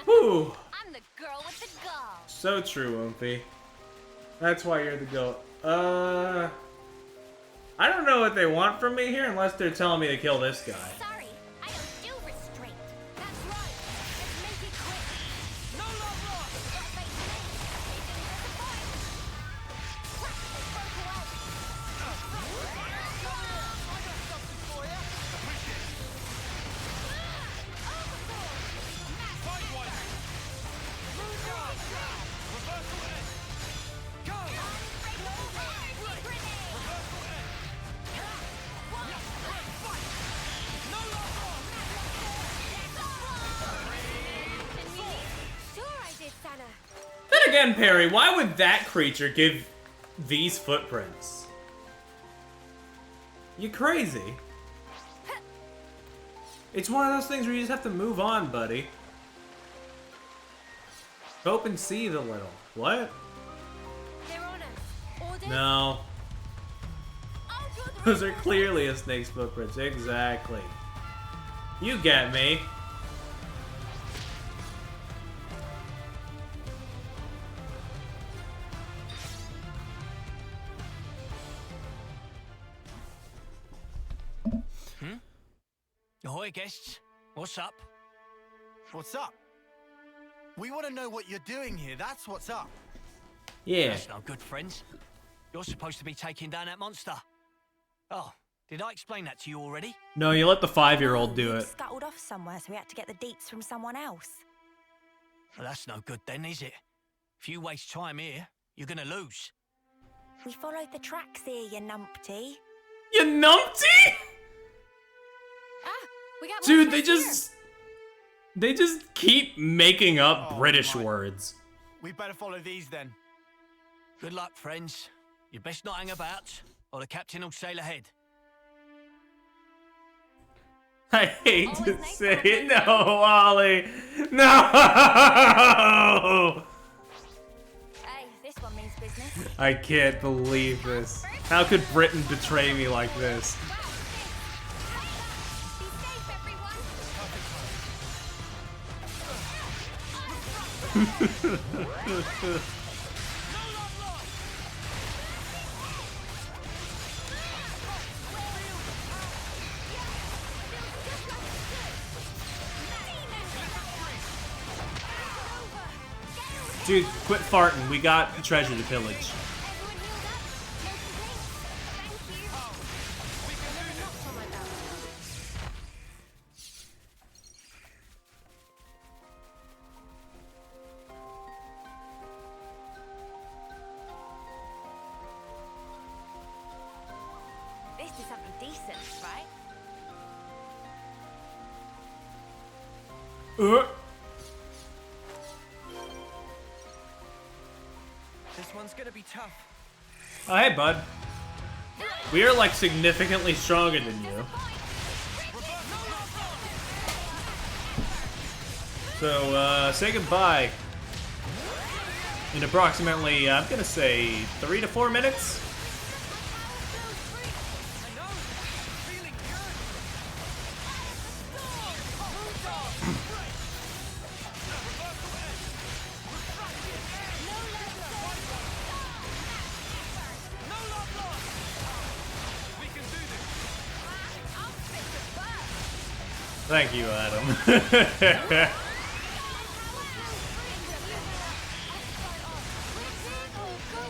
Whew. I'm the girl with the gall. So true, Oomphy. That's why you're the goat. I don't know what they want from me here unless they're telling me to kill this guy. Sorry, I don't do restraint. That's right. Let's make it quick. No love lost. Don't face me. You can disappoint. Practice broke away. I got something for you. Appreciate it. Sidewise. Reversal edge. Go. Reversal edge. Sure I did, Sana. Then again, Perry, why would that creature give these footprints? You crazy. It's one of those things where you just have to move on, buddy. Hope and see the little. What? They're on us. Orders? No. Those are clearly a snake's footprints. Exactly. You get me. Ahoy, guests. What's up? What's up? We want to know what you're doing here. That's what's up. Yeah. That's no good, friends. You're supposed to be taking down that monster. Oh, did I explain that to you already? No, you let the 5-year-old do it. Scuttled off somewhere, so we had to get the deets from someone else. Well, that's no good then, is it? If you waste time here, you're gonna lose. We followed the tracks here, you numpty. You numpty? We got Dude, they just keep making up British words. We better follow these then. Good luck, friends. You best not hang about, or the captain will sail ahead. I hate to say it. No, Ollie. No! Hey, this one means business. I can't believe this. How could Britain betray me like this? Dude, quit farting. We got treasure to pillage. This is something decent, right? This one's gonna be tough. Oh, hey, bud. We are, like, significantly stronger than you. So, say goodbye. In approximately, I'm gonna say 3 to 4 minutes. Thank you, Adam.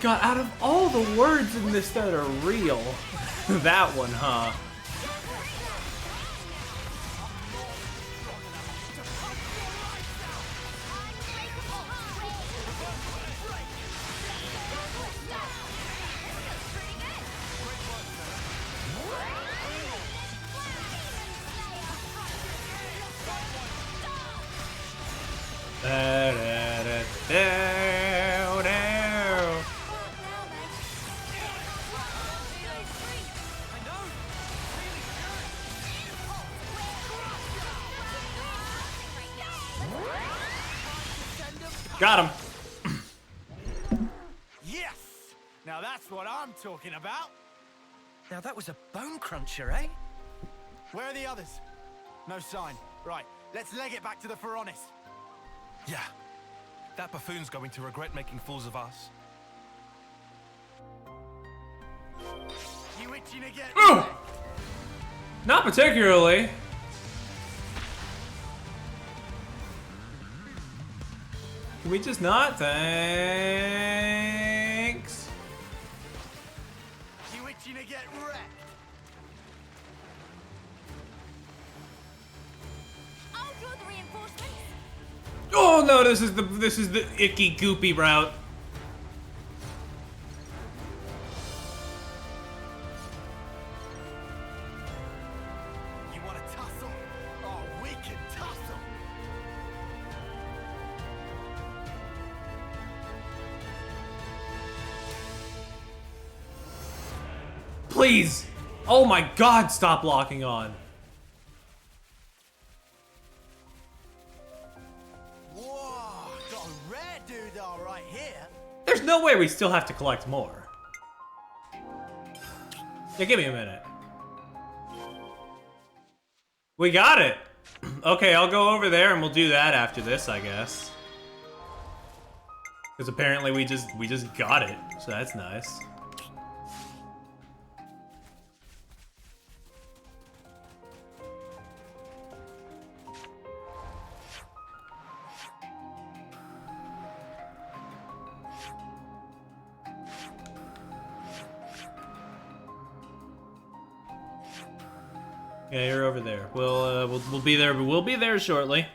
God, out of all the words in this that are real, that one, huh? Got him. Yes! Now that's what I'm talking about. Now that was a bone cruncher, eh? Where are the others? No sign. Right, let's leg it back to the Pharaonis. Yeah. That buffoon's going to regret making fools of us. You itching to get... Not particularly. Can we just not? Thanks. You itching to get wrecked? I'll draw the reinforcements. Oh no, this is the icky goopy route. You want to tussle? Oh, we can tussle. Please. Oh my God, stop locking on. Whoa, got a rare doodah right here. There's no way we still have to collect more. Yeah, give me a minute. We got it. Okay, I'll go over there and we'll do that after this, I guess. Because apparently we just got it, so that's nice. Yeah, you're over there. We'll be there. We'll be there shortly.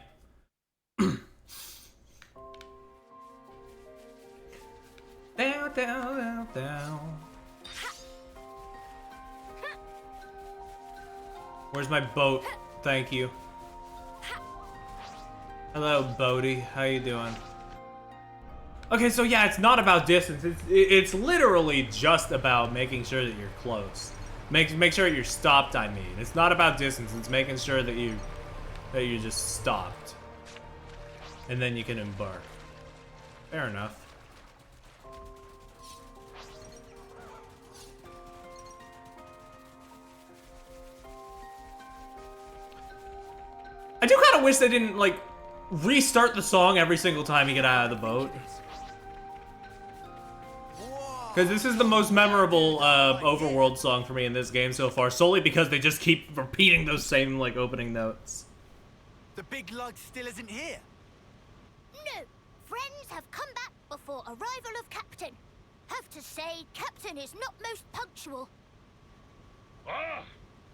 Down. Where's my boat? Thank you. Hello, Bodhi. How you doing? Okay, so yeah, it's not about distance. It's literally just about making sure that you're close. Make sure you're stopped, I mean. It's not about distance, it's making sure that you just stopped. And then you can embark. Fair enough. I do kind of wish they didn't, like, restart the song every single time you get out of the boat. Because this is the most memorable overworld song for me in this game so far, solely because they just keep repeating those same, like, opening notes. The big lug still isn't here. No, friends have come back before arrival of Captain. Have to say, Captain is not most punctual. Ah!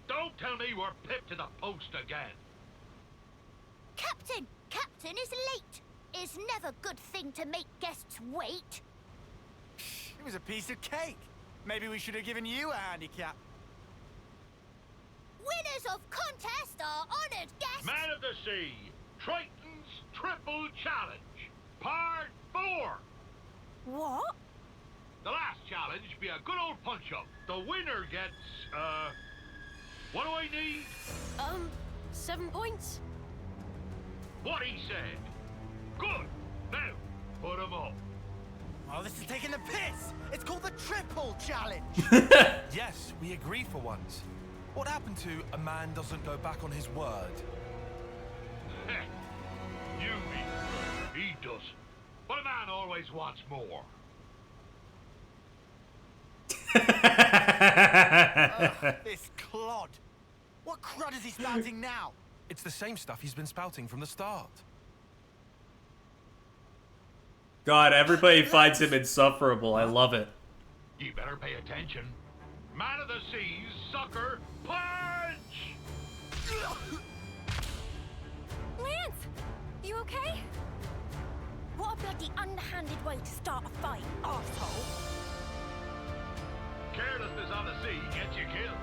Don't tell me we're pipped to the post again. Captain is late. Is never good thing to make guests wait. It was a piece of cake. Maybe we should have given you a handicap. Winners of contest are honored guests. Man of the Sea, Triton's Triple Challenge, Part 4. What? The last challenge be a good old punch-up. The winner gets, what do I need? 7 points? What he said. Good. Now, put 'em up. Oh, this is taking the piss. It's called the Triple Challenge. Yes, we agree for once. What happened to a man doesn't go back on his word? You mean he doesn't. But a man always wants more. This clod. What crud is he spouting now? It's the same stuff he's been spouting from the start. God, everybody finds him insufferable. I love it. You better pay attention. Man of the Seas, sucker, punch! Lance, you okay? What a bloody underhanded way to start a fight, arsehole. Carelessness on the sea gets you killed.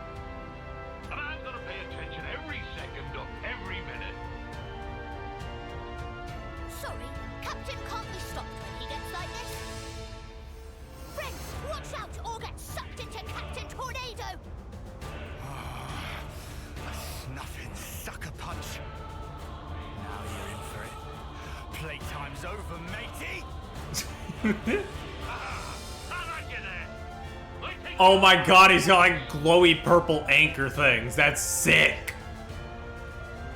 A man's gonna pay attention every second of every minute. Sorry, Captain can't be stopped when he gets like this. Friends, watch out or get sucked into Captain Tornado! A snuffing sucker punch. Now you're in for it. Playtime's over, matey! Oh my god, he's got like glowy purple anchor things. That's sick.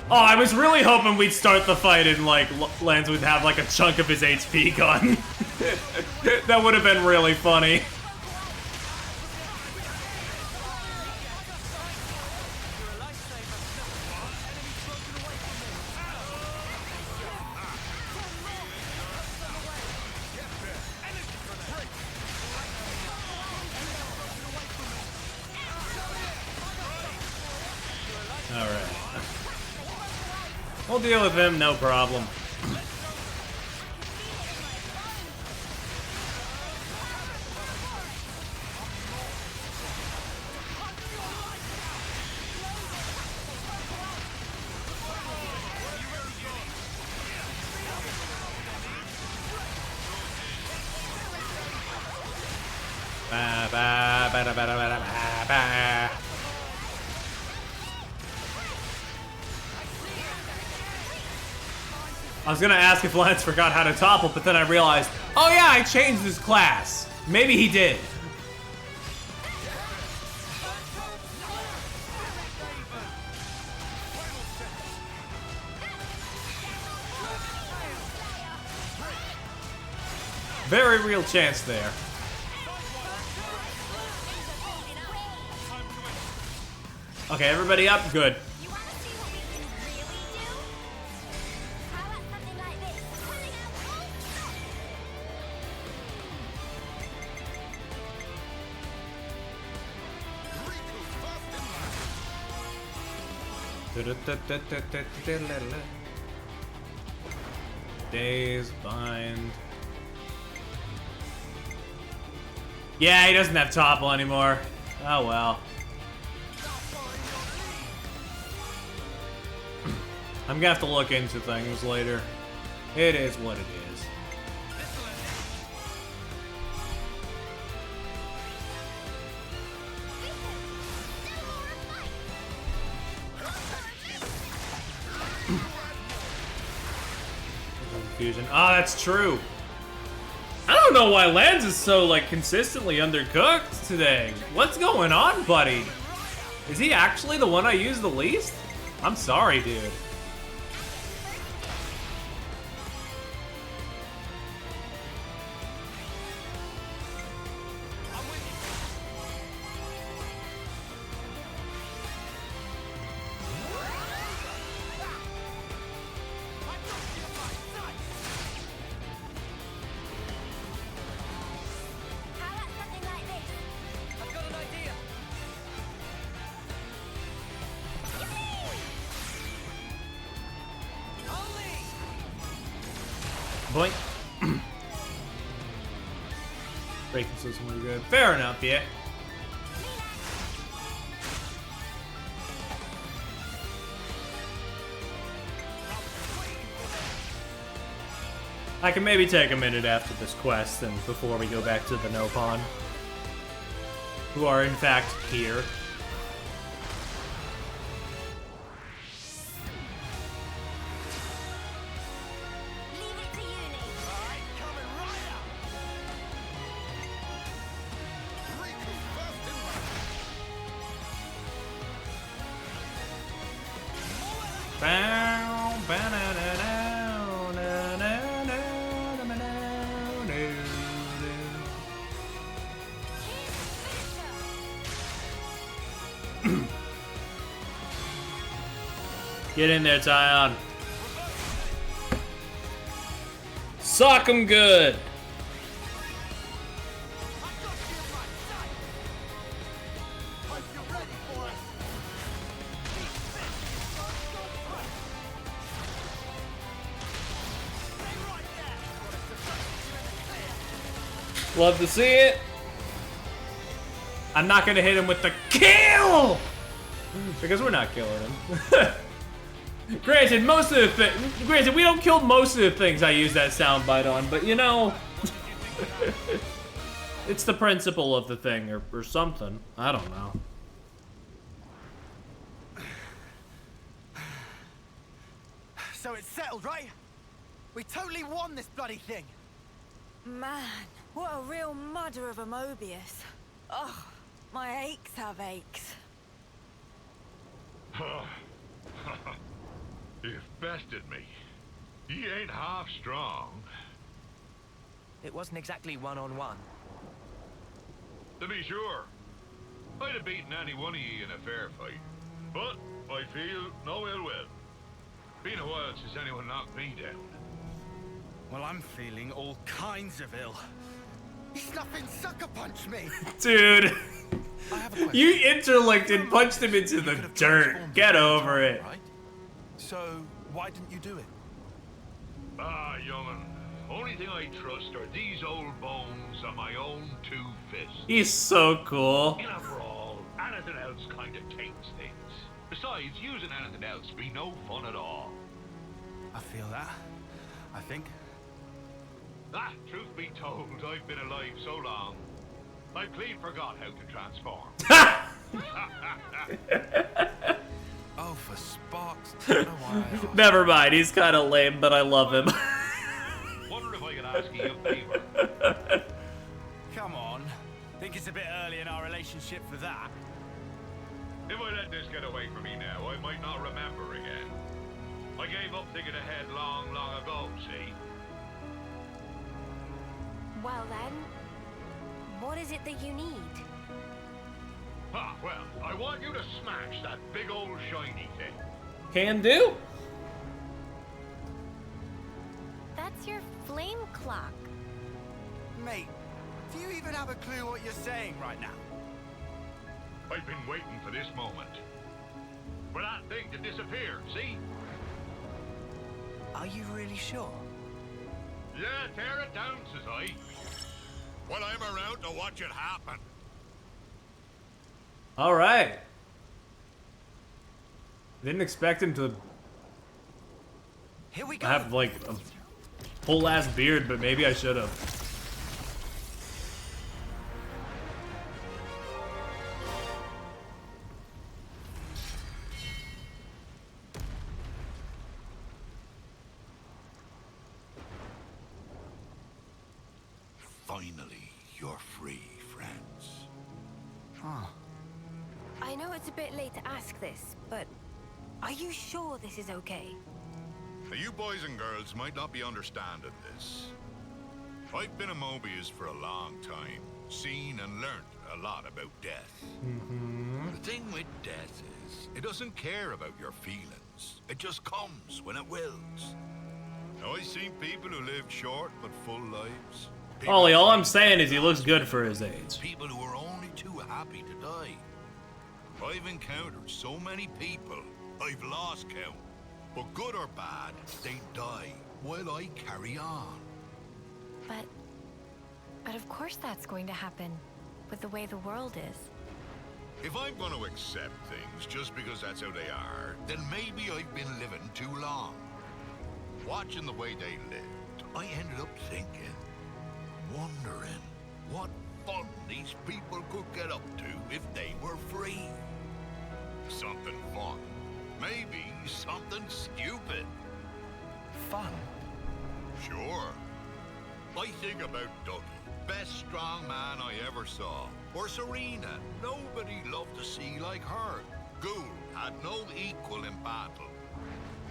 Oh, I was really hoping we'd start the fight and like Lance would have like a chunk of his HP gone. That would have been really funny. Alright. We'll deal with him, no problem. Ba ba ba da ba da ba da ba ba. I was gonna ask if Lance forgot how to topple, but then I realized, oh yeah, I changed his class. Maybe he did. Very real chance there. Okay, everybody up? Good. Days bind. Yeah, he doesn't have topple anymore. Oh well. I'm gonna have to look into things later. It is what it is. Confusion. Ah, that's true. I don't know why Lance is so, like, consistently undercooked today. What's going on, buddy? Is he actually the one I use the least? I'm sorry, dude. Boink. Breaking system really good. Fair enough, yeah. I can maybe take a minute after this quest and before we go back to the Nopon, who are in fact here. Get in there, Tyon. Sock him good. Love to see it. I'm not gonna hit him with the kill because we're not killing him. Granted, granted, we don't kill most of the things I use that soundbite on, but you know, it's the principle of the thing or something. I don't know. So it's settled, right? We totally won this bloody thing. Man, what a real mudder of a Mobius. Oh, my aches have aches. You've bested me. He ain't half strong. It wasn't exactly one-on-one. To be sure. I'd have beaten any one of ye in a fair fight. But I feel no ill will. Been a while since anyone knocked me down. Well, I'm feeling all kinds of ill. He snuffing sucker punched me. Dude. You interlinked and punched him into the dirt. Get over it. Right? So, why didn't you do it? Ah, young'un. Only thing I trust are these old bones and my own two fists. He's so cool. In a brawl, anything else kind of takes things. Besides, using anything else be no fun at all. I feel that. I think. Ah, truth be told, I've been alive so long, I clean forgot how to transform. Oh, for sparks. Don't know why I asked. Never mind, he's kind of lame, but I love him. Wonder if I could ask you a favor. Come on. Think it's a bit early in our relationship for that. If I let this get away from me now, I might not remember again. I gave up thinking ahead long, long ago, see? Well then, what is it that you need? Ah, well, I want you to smash that big old shiny thing. Can do. That's your flame clock. Mate, do you even have a clue what you're saying right now? I've been waiting for this moment. For that thing to disappear, see? Are you really sure? Yeah, tear it down, says I. Well, I'm around to watch it happen. All right. Didn't expect him to Here we go. have like a whole ass beard, but maybe I should have. Finally, you're free, friends. Huh. I know it's a bit late to ask this, but are you sure this is okay? Now, you boys and girls might not be understanding this. I've been a Mobius for a long time, seen and learnt a lot about death. The thing with death is, it doesn't care about your feelings. It just comes when it wills. Now, I've seen people who lived short but full lives. Ollie, all I'm saying is he looks good for his age. People who are only too happy to die. I've encountered so many people, I've lost count. But good or bad, they die. while I carry on. But of course that's going to happen, with the way the world is. If I'm going to accept things just because that's how they are, then maybe I've been living too long. Watching the way they lived, I ended up thinking, wondering what fun these people could get up to if they were free. Something fun. Maybe something stupid. Fun? Sure. I think about Dougie, best strong man I ever saw. Or Serena, nobody loved to see like her. Ghoul had no equal in battle.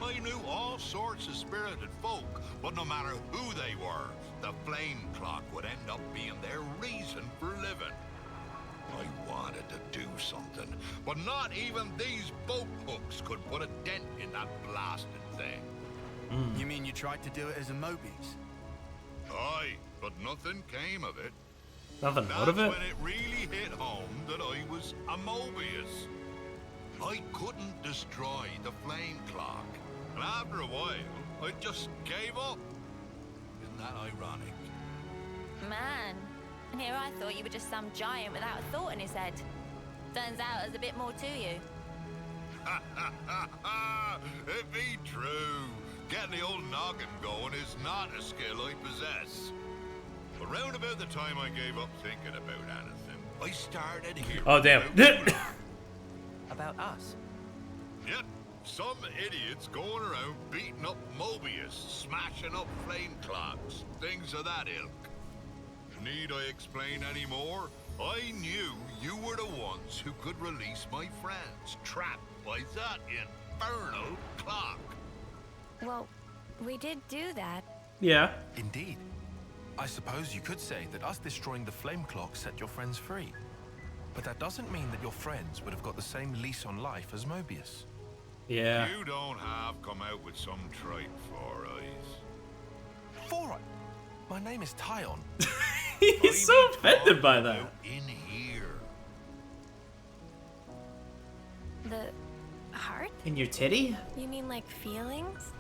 I knew all sorts of spirited folk, but no matter who they were, the flame clock would end up being their reason for living. I wanted to do something, but not even these boat hooks could put a dent in that blasted thing. You mean you tried to do it as a Mobius? Aye, but nothing came of it. Nothing out of it? That's when it really hit home that I was a Mobius. I couldn't destroy the flame clock, and after a while, I just gave up. Isn't that ironic? Man, and here I thought you were just some giant without a thought in his head. Turns out there's a bit more to you. Ha ha ha ha! It be true. Getting the old noggin going is not a skill I possess. But round about the time I gave up thinking about anything, I started hearing Oh, damn. About us? Yep, some idiots going around beating up Mobius, smashing up flame clocks, things of that ilk. Need I explain any more? I knew you were the ones who could release my friends, trapped by that infernal clock. Well, we did do that. Yeah. Indeed. I suppose you could say that us destroying the flame clock set your friends free. But that doesn't mean that your friends would have got the same lease on life as Mobius. Yeah. You don't have come out with some trite Four Eyes. Four Eyes? My name is Tyon. He's so offended by that. In here. The heart? In your titty? You mean like feelings?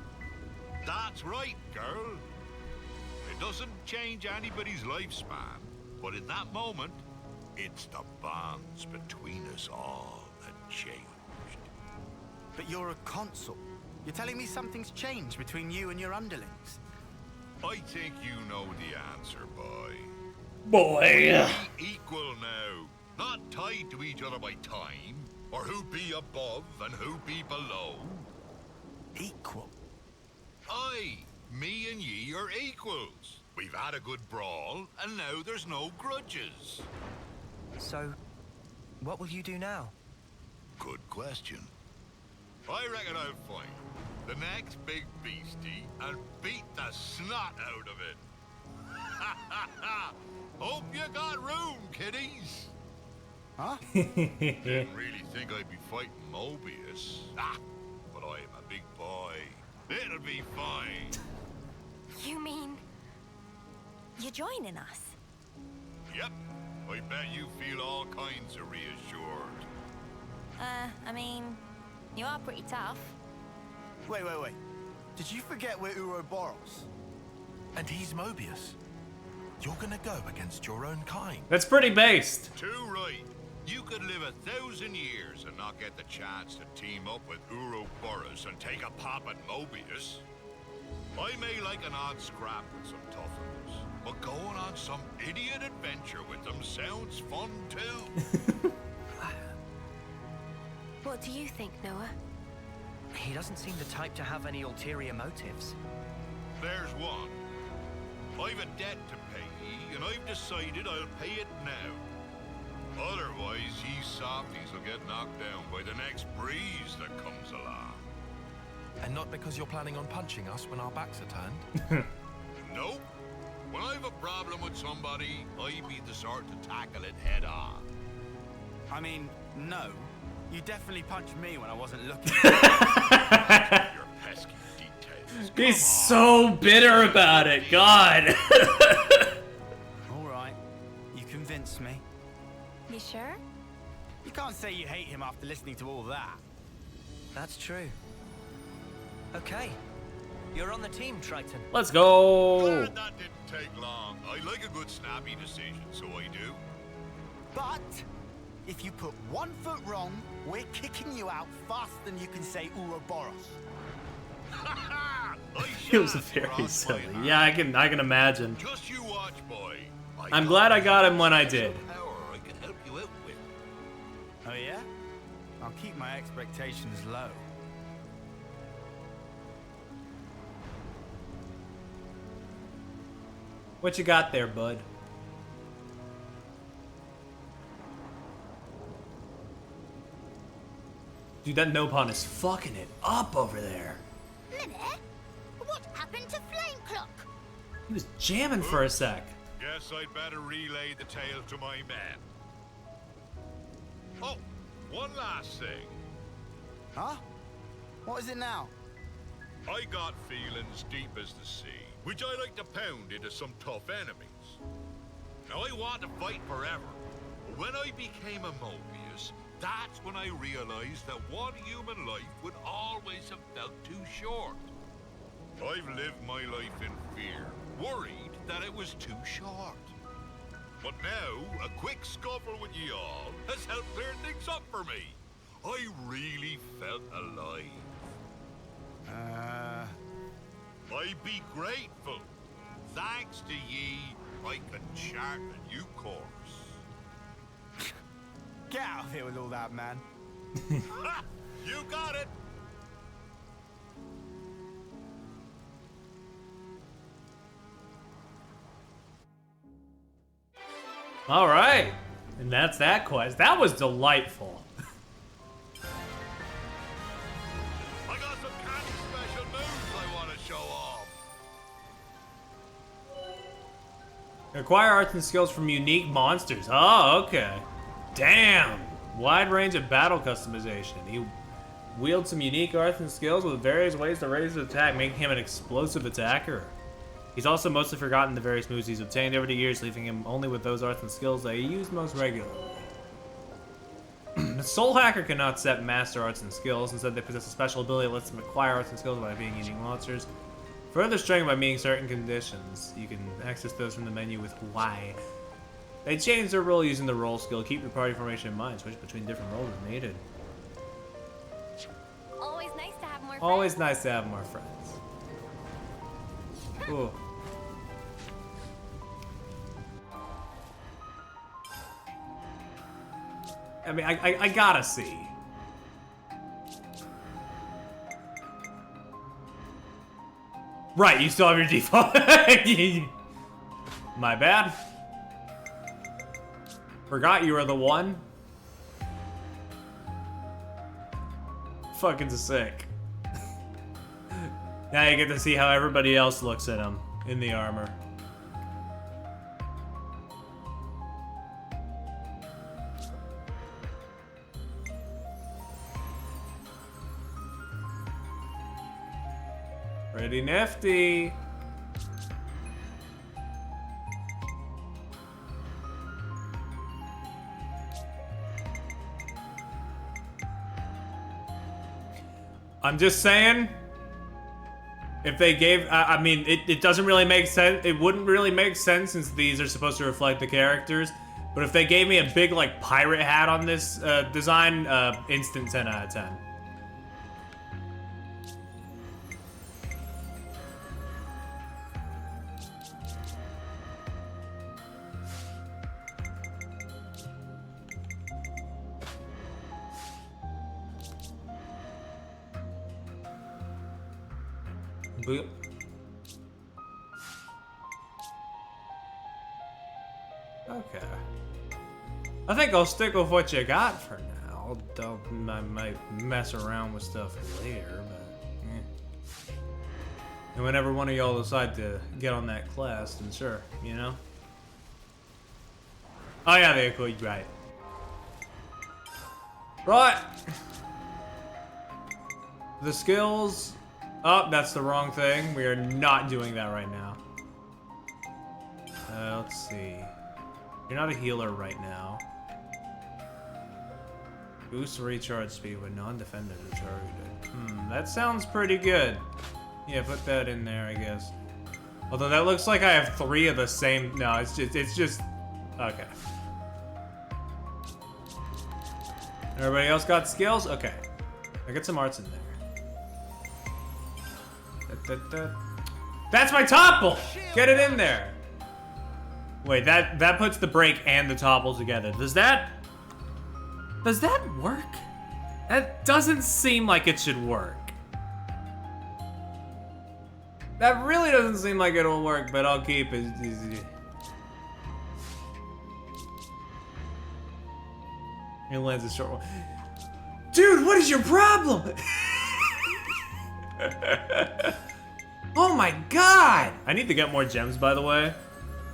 That's right, girl. It doesn't change anybody's lifespan, but in that moment, it's the bonds between us all that changed. But you're a consul. You're telling me something's changed between you and your underlings? I think you know the answer, boy. Boy. Be equal now, not tied to each other by time, or who be above and who be below. Equal? Aye, me and ye are equals. We've had a good brawl, and now there's no grudges. So, what will you do now? Good question. I reckon I'll find the next big beastie and beat the snot out of it. Ha ha ha! Hope you got room, kiddies. Huh? Didn't really think I'd be fighting Mobius. Ah, but I'm a big boy. It'll be fine. You mean you're joining us? Yep. I bet you feel all kinds of reassured. I mean, you are pretty tough. Wait. Did you forget we're Ouroboros? And he's Mobius. You're gonna go against your own kind. That's pretty based. Too right. You could live 1,000 years and not get the chance to team up with Ouroboros and take a pop at Mobius. I may like an odd scrap with some toughers, but going on some idiot adventure with them sounds fun too. What do you think, Noah? He doesn't seem the type to have any ulterior motives. There's one. I've a debt to pay, and I've decided I'll pay it now. Otherwise, ye softies will get knocked down by the next breeze that comes along. And not because you're planning on punching us when our backs are turned? Nope. When I've a problem with somebody, I be the sort to tackle it head on. I mean, no. You definitely punched me when I wasn't looking. Your pesky details. He's so bitter about it. God. All right. You convinced me. You sure? You can't say you hate him after listening to all that. That's true. Okay. You're on the team, Triton. Let's go. Glad that didn't take long. I like a good snappy decision, so I do. But if you put 1 foot wrong, we're kicking you out faster than you can say Ouroboros. It was very silly. Yeah, I can imagine. Just you watch, boy. I'm glad I got him when I did. I can help you out with. Oh yeah? I'll keep my expectations low. What you got there, bud? Dude, that Nopon is fucking it up over there. Minute? What happened to Flame Clock? He was jamming for a sec. Guess I'd better relay the tale to my men. Oh, one last thing. Huh? What is it now? I got feelings deep as the sea, which I like to pound into some tough enemies. Now I want to fight forever, but when I became a Mobius, that's when I realized that one human life would always have felt too short. I've lived my life in fear, worried that it was too short. But now, a quick scuffle with ye all has helped clear things up for me. I really felt alive. I'd be grateful. Thanks to ye, I can chart a new course. Get out of here with all that, man. Ha! You got it! All right. And that's that quest. That was delightful. I got some kind of special moves I want to show off. Acquire arts and skills from unique monsters. Oh, okay. Damn. Wide range of battle customization. He wields some unique arts and skills with various ways to raise his attack, making him an explosive attacker. He's also mostly forgotten the various moves he's obtained over the years, leaving him only with those arts and skills that he used most regularly. The Soul Hacker cannot set master arts and skills. Instead, they possess a special ability that lets them acquire arts and skills by being unique monsters. Further strength by meeting certain conditions. You can access those from the menu with Y. They change their role using the role skill. Keep your party formation in mind. Switch between different roles as needed. Always nice to have more friends. Always nice to have more friends. Ooh. I mean, I gotta see. Right, you still have your default. My bad. Forgot you were the one. Fucking sick. Now you get to see how everybody else looks at him in the armor. Pretty nifty. I'm just saying, if they gave, I mean, it doesn't really make sense. It wouldn't really make sense since these are supposed to reflect the characters. But if they gave me a big, like, pirate hat on this design, instant 10 out of 10. Boop. Okay. I think I'll stick with what you got for now. I might mess around with stuff later, but eh. And whenever one of y'all decide to get on that class, then sure, you know? Oh yeah, they're cool, right. Right! The skills... Oh, that's the wrong thing. We are not doing that right now. Let's see. You're not a healer right now. Boost recharge speed when non-defenders are targeted. That sounds pretty good. Yeah, put that in there, I guess. Although that looks like I have 3 of the same. No, it's just. Okay. Everybody else got skills? Okay. I got some arts in there. That's my topple! Get it in there! Wait, that puts the break and the topple together. Does that work? That doesn't seem like it should work. That really doesn't seem like it'll work, but I'll keep it. It lands a short one. Dude, what is your problem? Oh my god! I need to get more gems, by the way.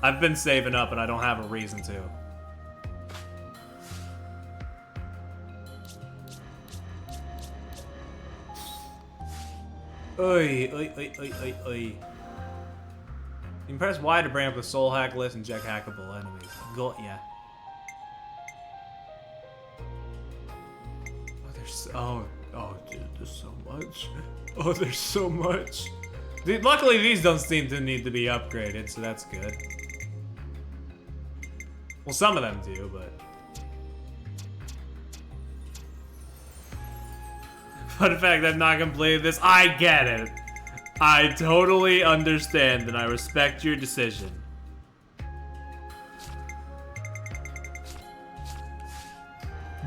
I've been saving up and I don't have a reason to. Oi, oi, oi, oi, oi, oi. You can press Y to bring up the soul hack list and check hackable enemies. Got ya. Oh, there's dude, there's so much. Oh, there's so much. Luckily, these don't seem to need to be upgraded, so that's good. Well, some of them do, but... Fun fact, I've not completed this. I get it. I totally understand, and I respect your decision.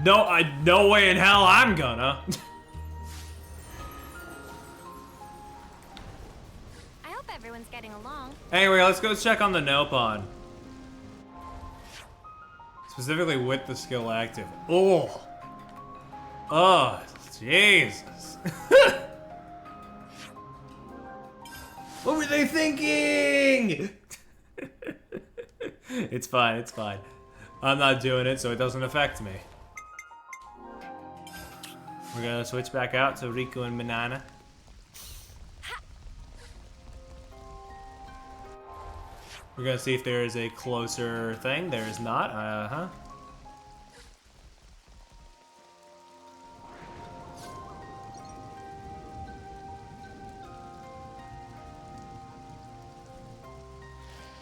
No way in hell I'm gonna. I hope everyone's getting along. Anyway, let's go check on the Nopon. Specifically with the skill active. Oh. Oh, Jesus. What were they thinking? It's fine, it's fine. I'm not doing it, so it doesn't affect me. We're gonna switch back out to Riku and Banana. We're gonna see if there is a closer thing. There is not.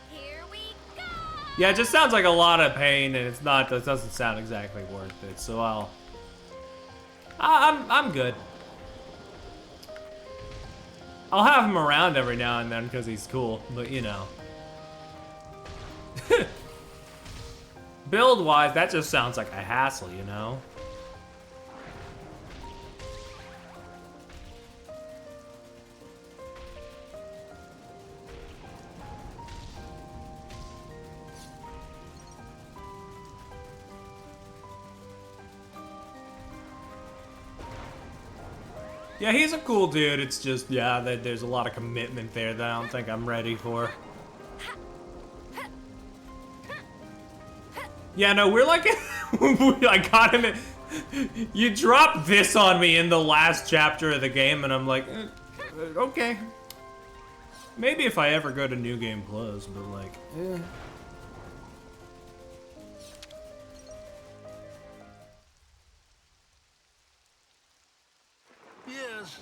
Here we go. Yeah, it just sounds like a lot of pain, and it's not. That doesn't sound exactly worth it. So I'm good. I'll have him around every now and then because he's cool, but you know. Build-wise, that just sounds like a hassle, you know? Yeah, he's a cool dude. It's just, yeah, there's a lot of commitment there that I don't think I'm ready for. Yeah, no, we're like, I got him. You dropped this on me in the last chapter of the game, and I'm like, okay. Maybe if I ever go to New Game Plus, but like, eh. Yes,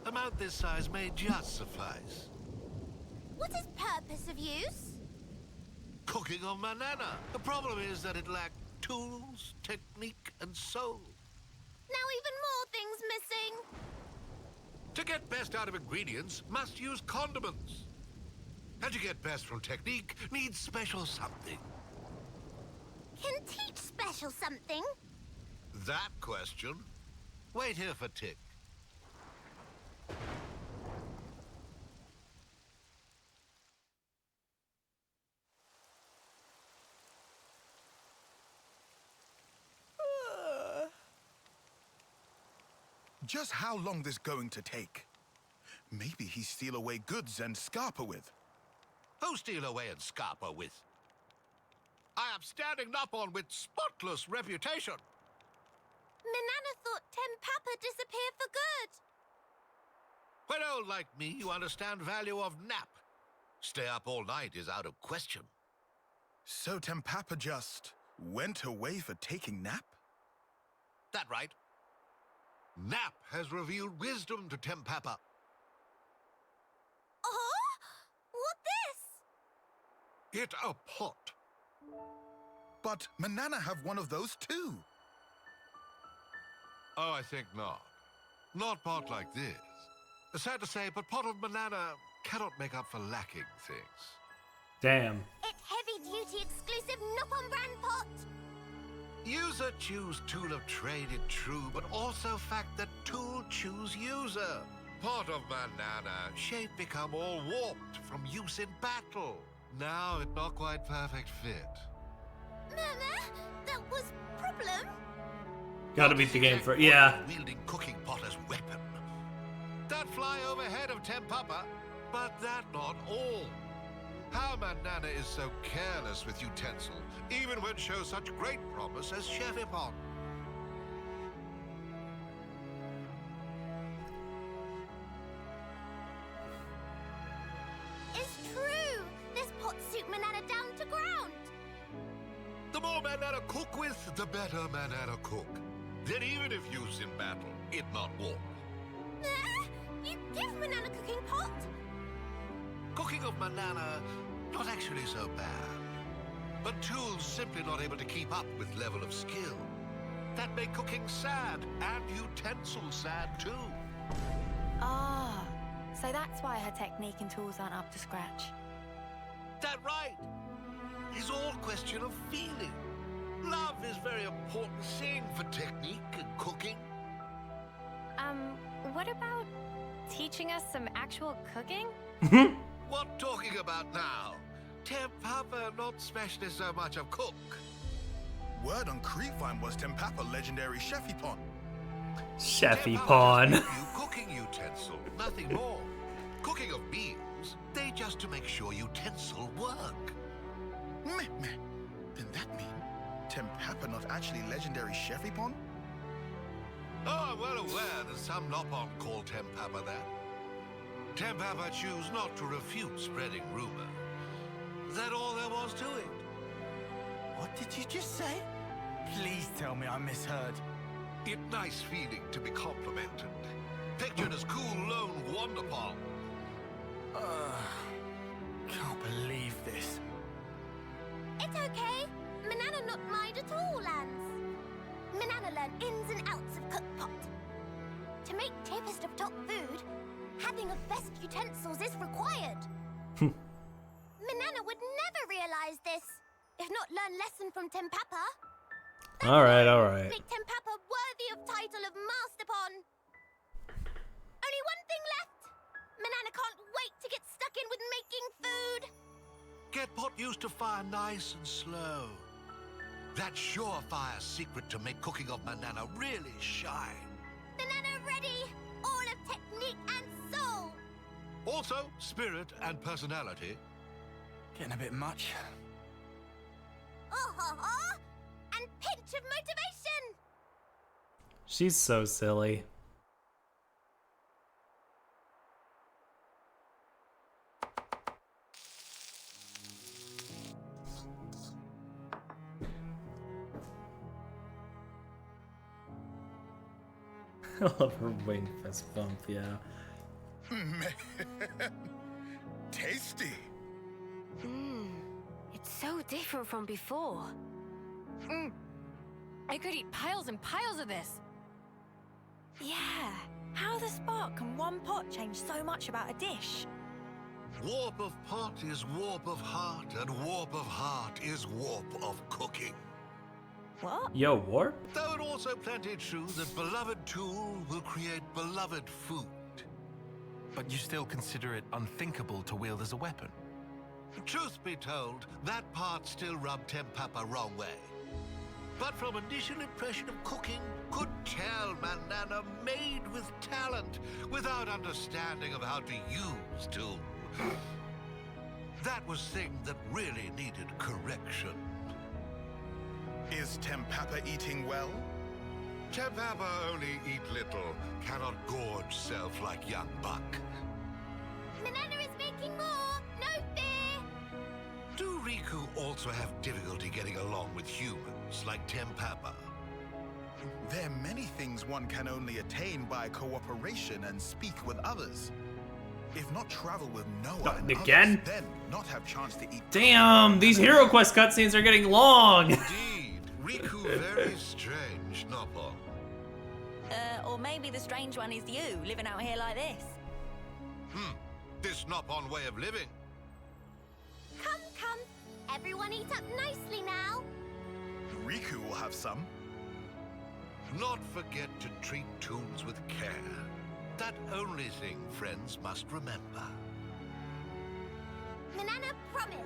amount this size may just suffice. What is purpose of use? Cooking on Manana. The problem is that it lacked tools, technique, and soul. Now even more things missing. To get best out of ingredients, must use condiments. And to get best from technique, needs special something. Can teach special something? That question? Wait here for Tick. Just how long this going to take? Maybe he steal away goods and Scarpa with. Who steal away and Scarpa with? I am standing Nopon with spotless reputation. Manana thought Tempapa disappeared for good. When old like me, you understand value of nap. Stay up all night is out of question. So Tempapa just went away for taking nap? That right. Nap has revealed wisdom to Tempapa. it a pot. But Manana have one of those too. Oh, I think not. Not pot like this. Sad to say, but pot of Manana cannot make up for lacking things. Damn. It's heavy-duty exclusive Noppon brand pot. User choose tool of trade, it true, but also fact that tool choose user. Pot of Manana, shape become all warped from use in battle. Now it not quite perfect fit. Mama, that was problem. Gotta beat the game for yeah. Wielding cooking pot as weapon. That fly overhead of Tempapa, but that not all. How Manana is so careless with utensil, even when shows such great promise as Chefipon. It's true. This pot suit Manana down to ground. The more Manana cook with, the better Manana cook. Then even if used in battle, it not warp. You give Manana cooking pot? Cooking of Manana, not actually so bad. But tools simply not able to keep up with level of skill. That make cooking sad, and utensils sad too. Ah, so that's why her technique and tools aren't up to scratch. That right. It's all question of feeling. Love is very important thing for technique and cooking. What about teaching us some actual cooking? What talking about now? Tempapa not especially so much of cook. Word on Creepvine was Tempapa legendary Chefipon. Chefipon. Cooking utensil, nothing more. Cooking of meals, they just to make sure utensil work. Meh. Then that mean Tempapa not actually legendary Chefipon? Oh, I'm well aware that some Noppon call Tempapa that. Tempapa choose not to refute spreading rumor. That all there was to it. What did you just say? Please tell me I misheard. It nice feeling to be complimented. Pictured as cool lone wonderpon. Can't believe this. It's okay. Manana not mind at all, Lance. Manana learn ins and outs of cookpot. To make cheapest of top food, having of best utensils is required. Manana would never realize this, if not learn lesson from Tempapa. All right. Make Tempapa worthy of title of Masterpon. Only one thing left. Manana can't wait to get stuck in with making food. Get pot used to fire nice and slow. That surefire secret to make cooking of Manana really shine. Manana ready, all of technique and soul. Also, spirit and personality. Getting a bit much. And pinch of motivation. She's so silly. I love her wing fist bump, yeah. Man, tasty. It's so different from before. I could eat piles and piles of this. Yeah, how the spark can one pot change so much about a dish? Warp of pot is warp of heart, and warp of heart is warp of cooking. What? Yo, warp? Though it also plenty true that beloved tool will create beloved food. But you still consider it unthinkable to wield as a weapon? Truth be told, that part still rubbed Tempapa wrong way. But from initial impression of cooking, could tell Manana made with talent, without understanding of how to use tool. That was thing that really needed correction. Is Tempapa eating well? Tempapa only eat little, cannot gorge self like young buck. Manana is making more, no fear. Do Riku also have difficulty getting along with humans, like Tempapa? There are many things one can only attain by cooperation and speak with others. If not travel with Noah and again? others, then not have chance to eat. Damn, these Hero Quest cutscenes are getting long. Indeed, Riku very strange, Nopon. Or maybe the strange one is you, living out here like this. This Nopon way of living. Come, come. Everyone eat up nicely now. Riku will have some. Not forget to treat tunes with care. That only thing friends must remember. Manana, promise.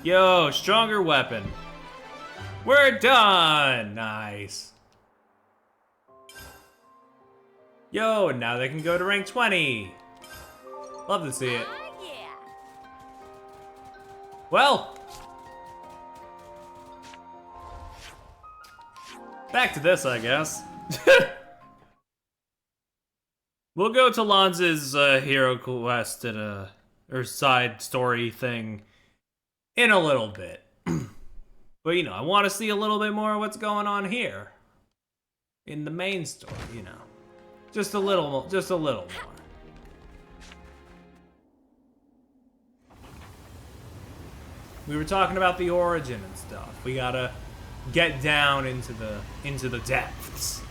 Yo, stronger weapon. We're done. Nice. Yo, and now they can go to rank 20. Love to see it. Yeah. Well, back to this, I guess. We'll go to Lanza's hero quest and or side story thing in a little bit. But you know, I want to see a little bit more of what's going on here in the main story. You know, just a little more. We were talking about the origin and stuff. We gotta get down into the depths.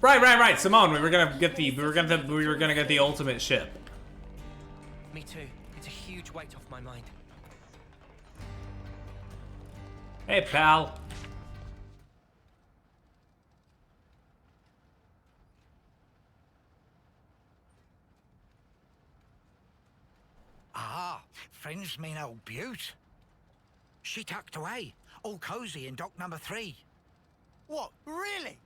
Right. Simone, we were gonna get the ultimate ship. Me too. It's a huge weight off my mind. Hey, pal. Ah, friends mean old Butte. She tucked away, all cozy in dock number 3. What? Really?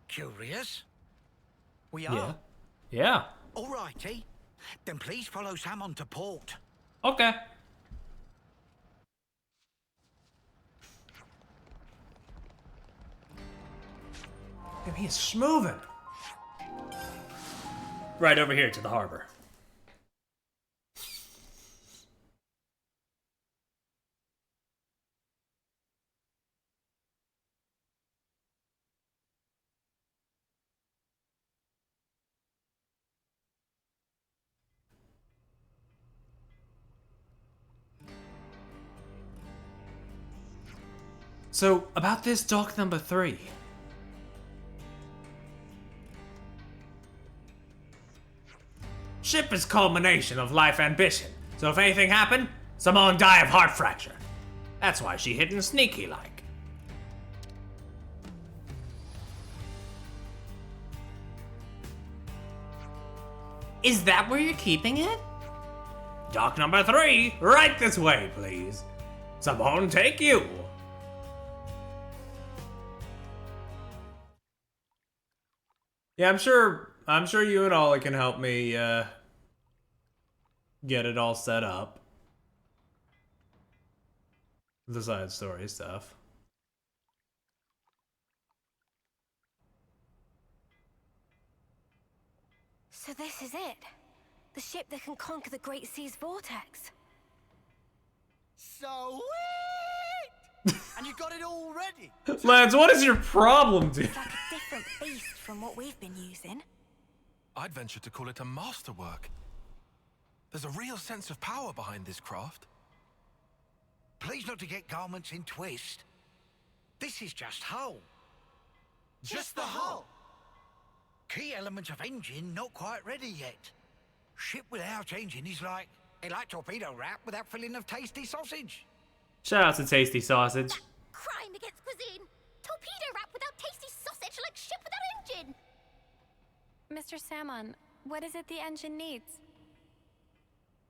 Curious? We are? Yeah. All righty. Then please follow Sam on to port. Okay. Damn, he is schmoving. Right over here to the harbor. So, about this dock number 3. Ship is culmination of life ambition, so if anything happened, someone die of heart fracture. That's why she hidden sneaky like. Is that where you're keeping it? Dock number 3, right this way, please. Someone take you. Yeah, I'm sure you and Ollie can help me get it all set up. The side story stuff. So this is it. The ship that can conquer the Great Sea's vortex. So and you got it all ready. Lance, what is your problem, dude? It's like a different beast from what we've been using. I'd venture to call it a masterwork. There's a real sense of power behind this craft. Please not to get garments in twist. This is just hull. Just the hull? Key element of engine not quite ready yet. Ship without engine is like torpedo wrap without filling of tasty sausage. Shout out to Tasty Sausage. Crime against cuisine. Torpedo wrap without tasty sausage like ship without engine. Mr. Salmon, what is it the engine needs?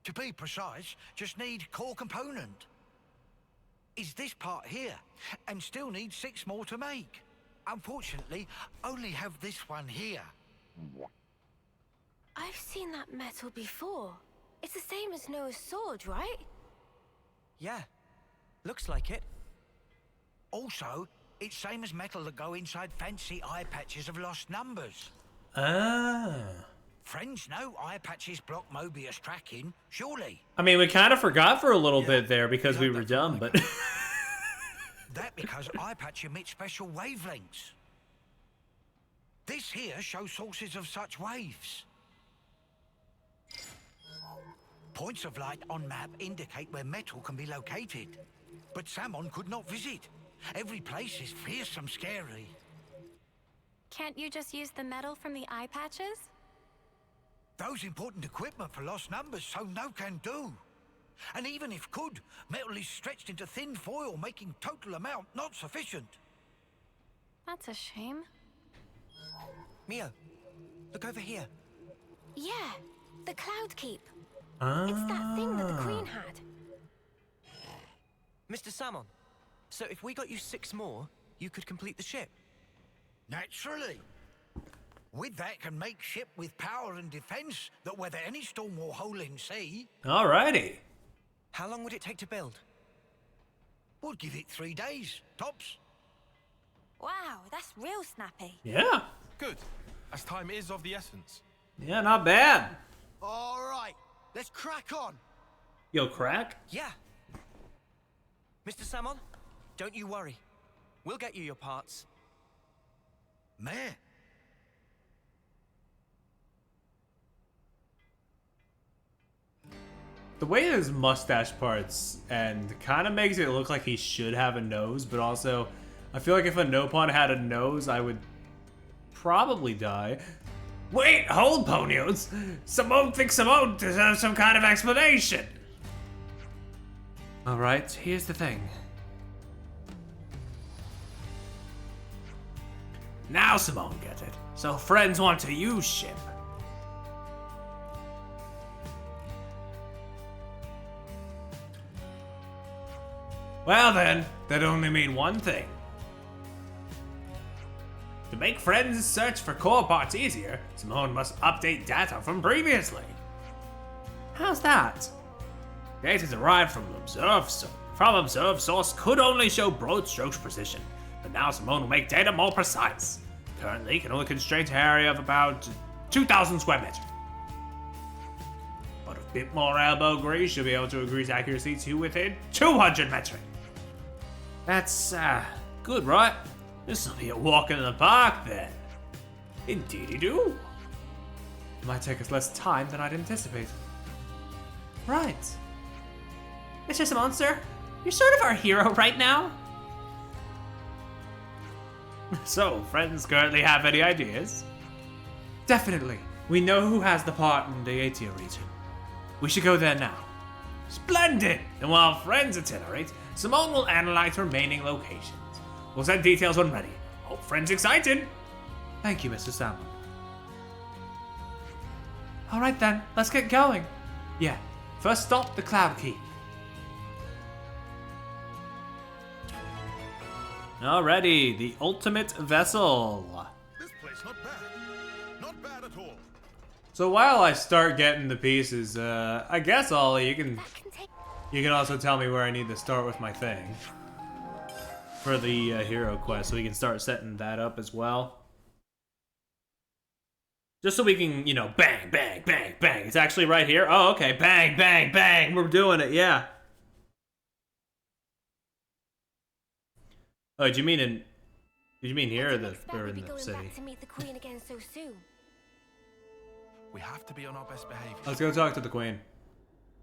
To be precise, just need core component. Is this part here, and still need 6 more to make. Unfortunately, only have this one here. I've seen that metal before. It's the same as Noah's sword, right? Yeah, looks like it. Also, it's same as metal that go inside fancy eye patches of lost numbers. Ah. Friends know eye patches block Mobius tracking, surely. I mean, we kind of forgot for a little bit there because we were dumb, but... That because eye patch emits special wavelengths. This here shows sources of such waves. Points of light on map indicate where metal can be located. But Salmon could not visit. Every place is fearsome scary. Can't you just use the metal from the eye patches? Those important equipment for lost numbers, so no can do. And even if could, metal is stretched into thin foil, making total amount not sufficient. That's a shame. Mio, look over here. Yeah, the Cloud Keep. Ah. It's that thing that the Queen had. Mr. Salmon, so if we got you 6 more, you could complete the ship? Naturally. With that can make ship with power and defense that weather any storm or hole in sea. Alrighty. How long would it take to build? Would give it 3 days, tops. Wow, that's real snappy. Yeah. Good, as time is of the essence. Yeah, not bad. All right, let's crack on. Yo, crack? Yeah. Mr. Salmon, don't you worry. We'll get you your parts. Man. The way his mustache parts and kind of makes it look like he should have a nose, but also I feel like if a Nopon had a nose, I would probably die. Wait, hold, Ponios! Simone thinks Simone deserves some kind of explanation! Alright, here's the thing. Now Simone gets it. So friends want to use ship. Well then, that'd only mean one thing. To make friends' search for core parts easier, Simone must update data from previously. How's that? Data derived from observed source could only show broad strokes precision, but now Simone will make data more precise. Currently, can only constrain to area of about 2,000 square meters. But a bit more elbow grease should be able to increase accuracy to within 200 metric. That's, good, right? This'll be a walk in the park, then. Indeedy-do. It might take us less time than I'd anticipate. Right. Mr. Simone, sir, you're sort of our hero right now. So, friends currently have any ideas? Definitely. We know who has the part in the Atia region. We should go there now. Splendid! And while friends itinerate, Simone will analyze remaining locations. We'll send details when ready. Hope friends excited! Thank you, Mr. Salmon. Alright then, let's get going. Yeah, first stop, the Cloud Keep. Alrighty, the ultimate vessel. This place not bad. Not bad at all. So while I start getting the pieces, I guess Ollie, you can also tell me where I need to start with my thing for the hero quest, so we can start setting that up as well. Just so we can, you know, bang, bang, bang, bang. It's actually right here. Oh, okay, bang, bang, bang. We're doing it, yeah. Oh, did you mean here or We'd in be the going city? back to meet the Queen again so soon. We have to be on our best behavior. Let's go talk to the Queen.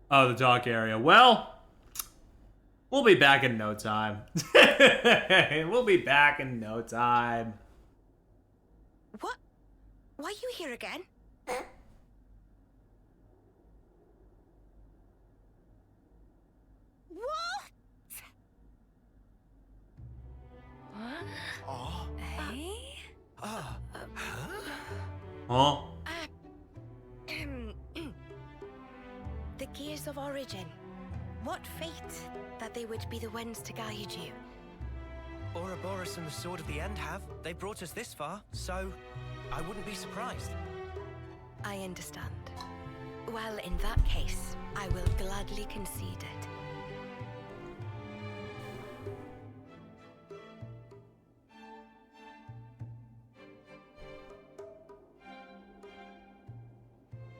Oh, the dock area. Well, we'll be back in no time. We'll be back in no time. What? Why are you here again? What? Oh. Hey? Huh? The Gears of Origin. What fate that they would be the ones to guide you. Ouroboros and the Sword of the End have. They brought us this far, so I wouldn't be surprised. I understand. Well, in that case, I will gladly concede it.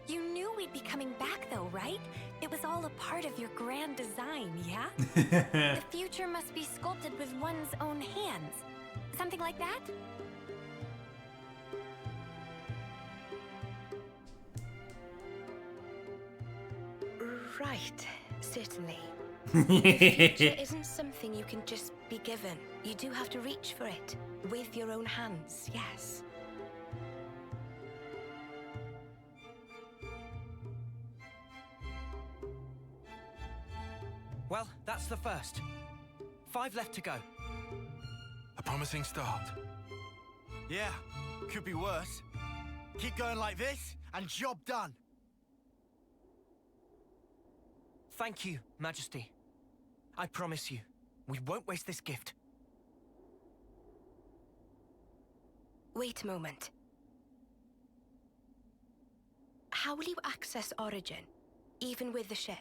You knew we'd be coming back though, right? It was all a part of your grand design, yeah? The future must be sculpted with one's own hands. Something like that? Right, certainly. The future isn't something you can just be given. You do have to reach for it with your own hands, yes. Well, that's the first. 5 left to go. A promising start. Yeah, could be worse. Keep going like this, and job done. Thank you, Majesty. I promise you, we won't waste this gift. Wait a moment. How will you access Origin, even with the ship?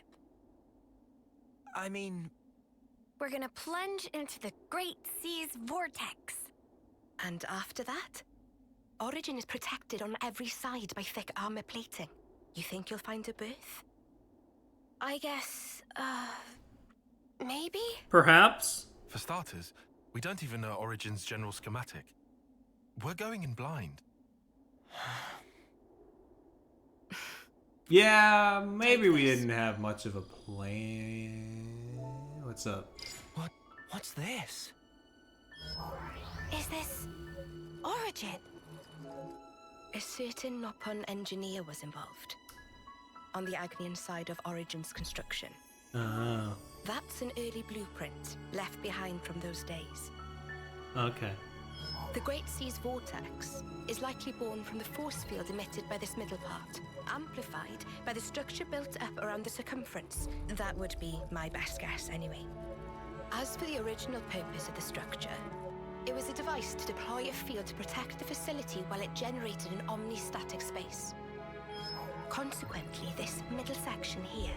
I mean... We're gonna plunge into the Great Sea's vortex. And after that? Origin is protected on every side by thick armor plating. You think you'll find a berth? I guess, maybe? Perhaps. For starters, we don't even know Origin's general schematic. We're going in blind. Yeah, maybe we didn't have much of a plan. What's up? What's this? Is this Origin? A certain Nopon engineer was involved. On the Agnian side of Origin's construction. Oh. That's an early blueprint left behind from those days. Okay. The Great Sea's vortex is likely born from the force field emitted by this middle part, amplified by the structure built up around the circumference. That would be my best guess, anyway. As for the original purpose of the structure, it was a device to deploy a field to protect the facility while it generated an omnistatic space. Consequently, this middle section here,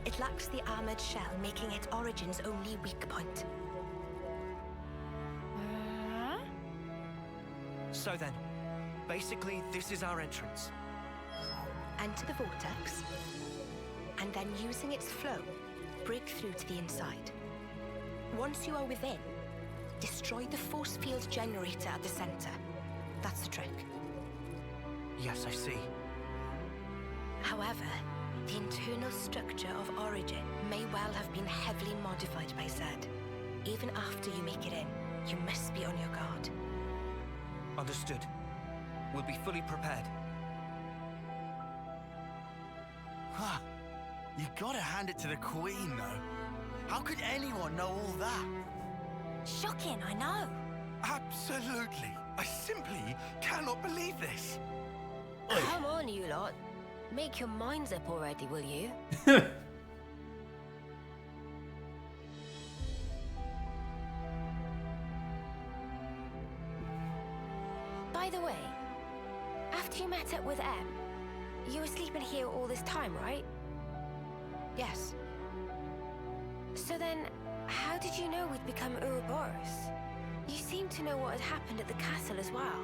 it lacks the armored shell, making it Origin's only weak point. So then, basically, this is our entrance. Enter the vortex, and then using its flow, break through to the inside. Once you are within, destroy the force field generator at the center. That's the trick. Yes, I see. However, the internal structure of Origin may well have been heavily modified by Zed. Even after you make it in, you must be on your guard. Understood. We'll be fully prepared. Huh. You gotta hand it to the Queen, though. How could anyone know all that? Shocking, I know. Absolutely. I simply cannot believe this. Come on, you lot. Make your minds up already, will you? By the way, after you met up with Em, you were sleeping here all this time, right? Yes. So then, how did you know we'd become Ouroboros? You seem to know what had happened at the castle as well.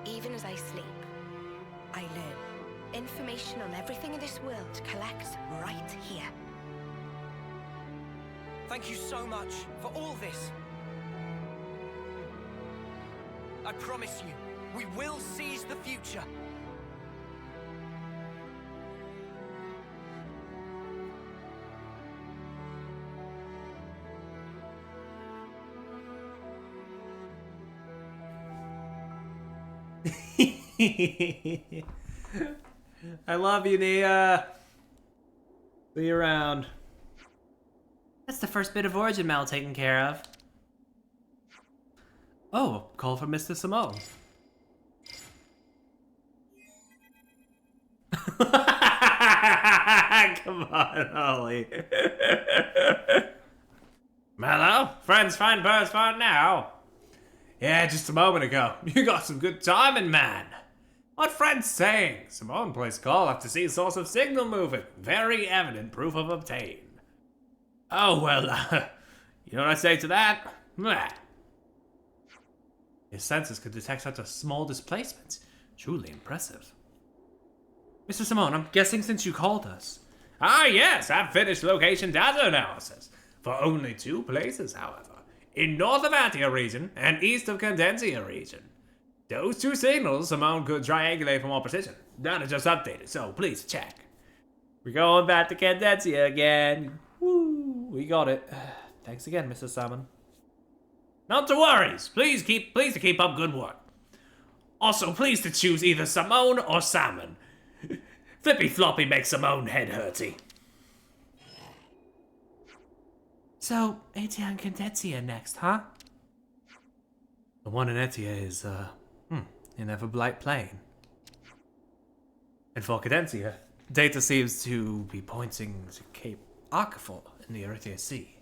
Even as I sleep, I learn. Information on everything in this world collects right here. Thank you so much for all this. I promise you, we will seize the future. I love you, Nia. See you around. That's the first bit of origin mail taken care of. Oh, call from Mr. Simone. Come on, Ollie. Mellow, friends find birds find now. Yeah, just a moment ago. You got some good timing, man. What friend's saying? Simone placed call after seeing source of signal moving. Very evident proof of obtain. Oh, well, you know what I say to that? Meh. His sensors could detect such a small displacement. Truly impressive. Mr. Simone, I'm guessing since you called us. Ah, yes, I've finished location data analysis. For only 2 places, however. In north of Antia region and east of Condensia region. Those 2 signals Simone could triangulate for more precision. Data just updated, so please check. We're going back to Condensia again. Woo, we got it. Thanks again, Mr. Salmon. Not to worries. Please to keep up good work. Also, please to choose either Simone or Salmon. Flippy floppy makes Simone head hurty. So, Atia and Condensia next, huh? The one in Atia is, in Everblight Plain. And for Cadencia, data seems to be pointing to Cape Arcafor in the Erythea Sea.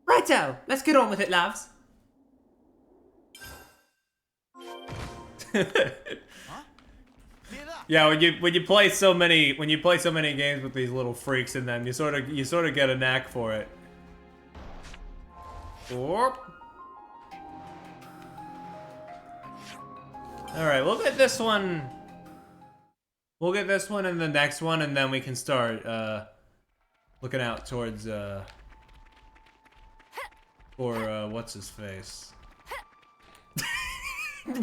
Righto, let's get on with it, loves. Yeah, when you play so many games with these little freaks in them, you sort of get a knack for it. All right, we'll get this one. We'll get this one and the next one, and then we can start looking out towards what's his face.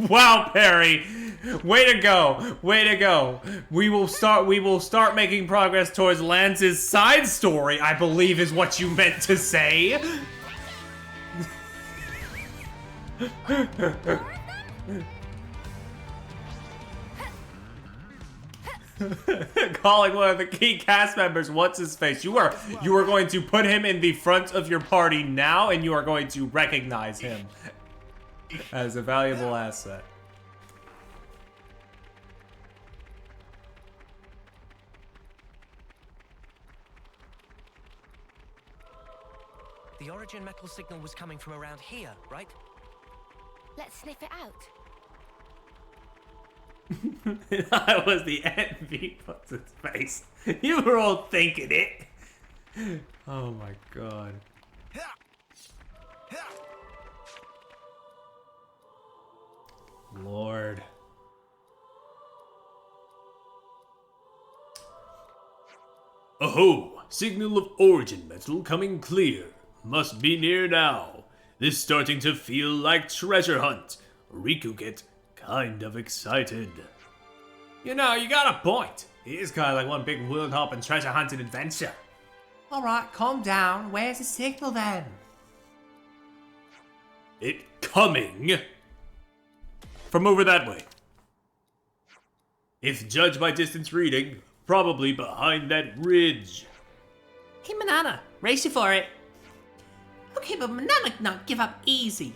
Wow, Perry! Way to go! Way to go! We will start making progress towards Lance's side story, I believe is what you meant to say. Calling one of the key cast members, what's his face? You are going to put him in the front of your party now, and you are going to recognize him as a valuable asset. The origin metal signal was coming from around here, right? Let's sniff it out. That was the envy. What's his face? You were all thinking it. Oh my god. Lord. Oh, signal of origin metal coming clear. Must be near now. This starting to feel like treasure hunt. Riku get kind of excited. You know, you got a point. It is kind of like one big world hopping treasure hunting adventure. Alright, calm down. Where's the signal then? It coming from over that way. If judged by distance reading, probably behind that ridge. Hey, Manana, race you for it. Okay, but Manana not give up easy.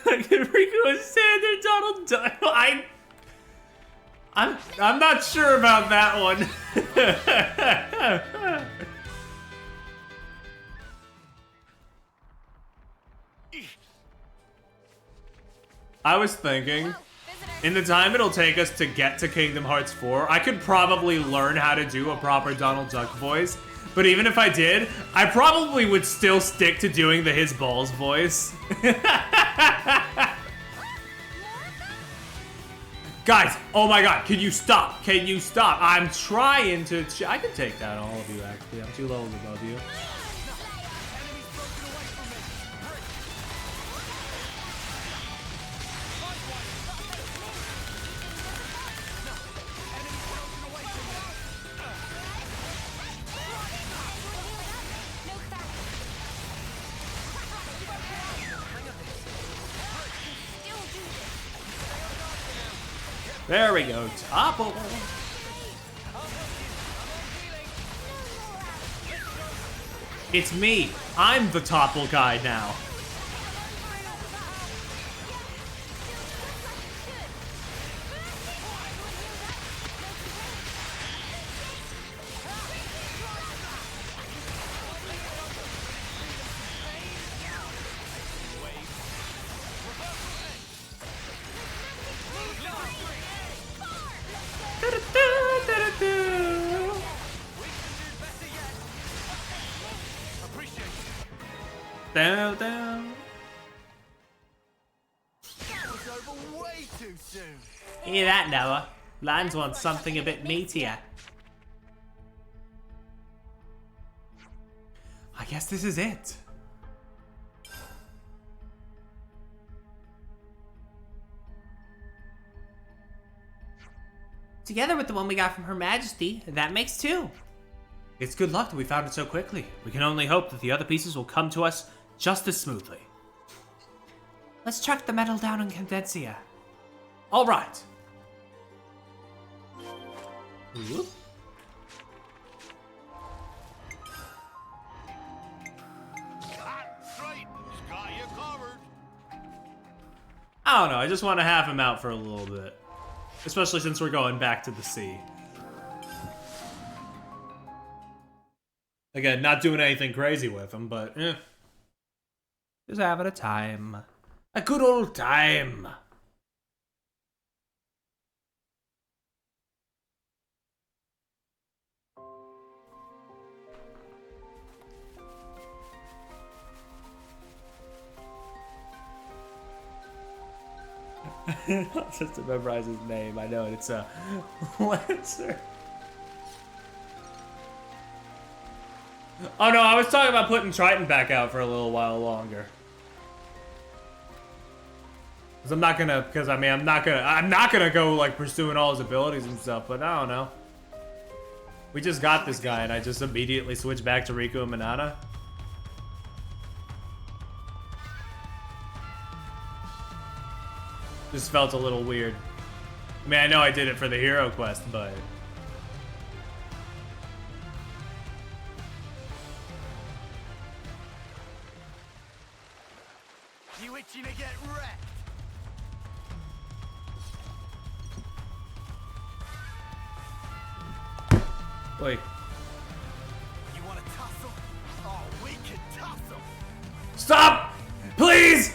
Riku is standard Donald Duck. I'm not sure about that one. I was thinking, in the time it'll take us to get to Kingdom Hearts 4, I could probably learn how to do a proper Donald Duck voice. But even if I did, I probably would still stick to doing the His Balls voice. Guys, oh my god, can you stop? Can you stop? I'm trying to... I can take down all of you, actually. I'm 2 levels above you. There we go, topple. It's me. I'm the topple guy now. Down, down. That was over way too soon. Hear that, Noah? Lands wants something a bit meatier. I guess this is it. Together with the one we got from Her Majesty, that makes 2. It's good luck that we found it so quickly. We can only hope that the other pieces will come to us just as smoothly. Let's track the metal down on Condensia. All right. Whoop. I don't know, I just want to have him out for a little bit. Especially since we're going back to the sea. Again, not doing anything crazy with him, but just having a time. A good old time. Just to memorize his name, I know it's a Lancer. Oh no, I was talking about putting Triton back out for a little while longer. Cause I'm not gonna go like pursuing all his abilities and stuff, but I don't know. We just got this guy and I just immediately switched back to Riku and Minata. Just felt a little weird. I mean, I know I did it for the hero quest, but... You itching to get wrecked? Wait. You want to tussle? Oh, we can tussle. Stop! Please!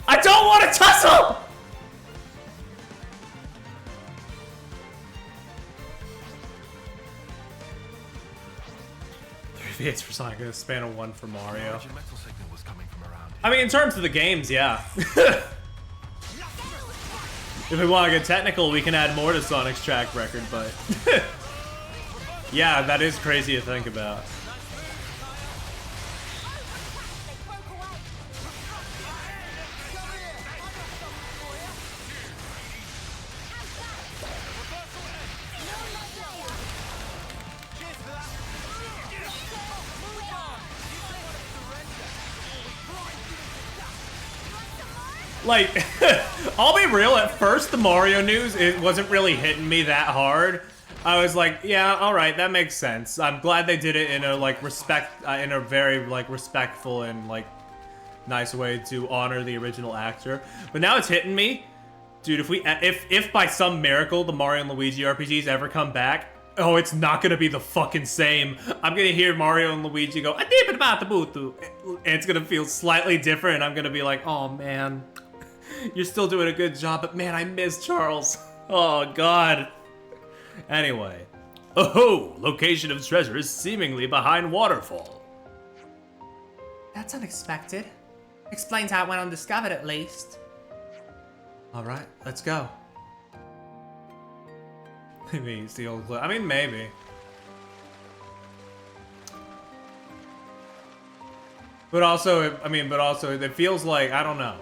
I don't want to tussle! It's for Sonic, a span of 1 for Mario. I mean, in terms of the games, yeah. If we want to get technical, we can add more to Sonic's track record, but... yeah, that is crazy to think about. Like, I'll be real, at first the Mario news, it wasn't really hitting me that hard. I was like, yeah, alright, that makes sense. I'm glad they did it in a, like, in a very, like, respectful and, like, nice way to honor the original actor. But now it's hitting me. Dude, if by some miracle the Mario and Luigi RPGs ever come back, oh, it's not gonna be the fucking same. I'm gonna hear Mario and Luigi go, and it's gonna feel slightly different, and I'm gonna be like, oh man, you're still doing a good job, but man, I miss Charles. Oh god. Anyway, Oh, location of treasure is seemingly behind waterfall. That's unexpected. Explains how it went undiscovered, at least. Alright, let's go. Maybe it's the old clue. I mean, maybe. But also, it feels like, I don't know.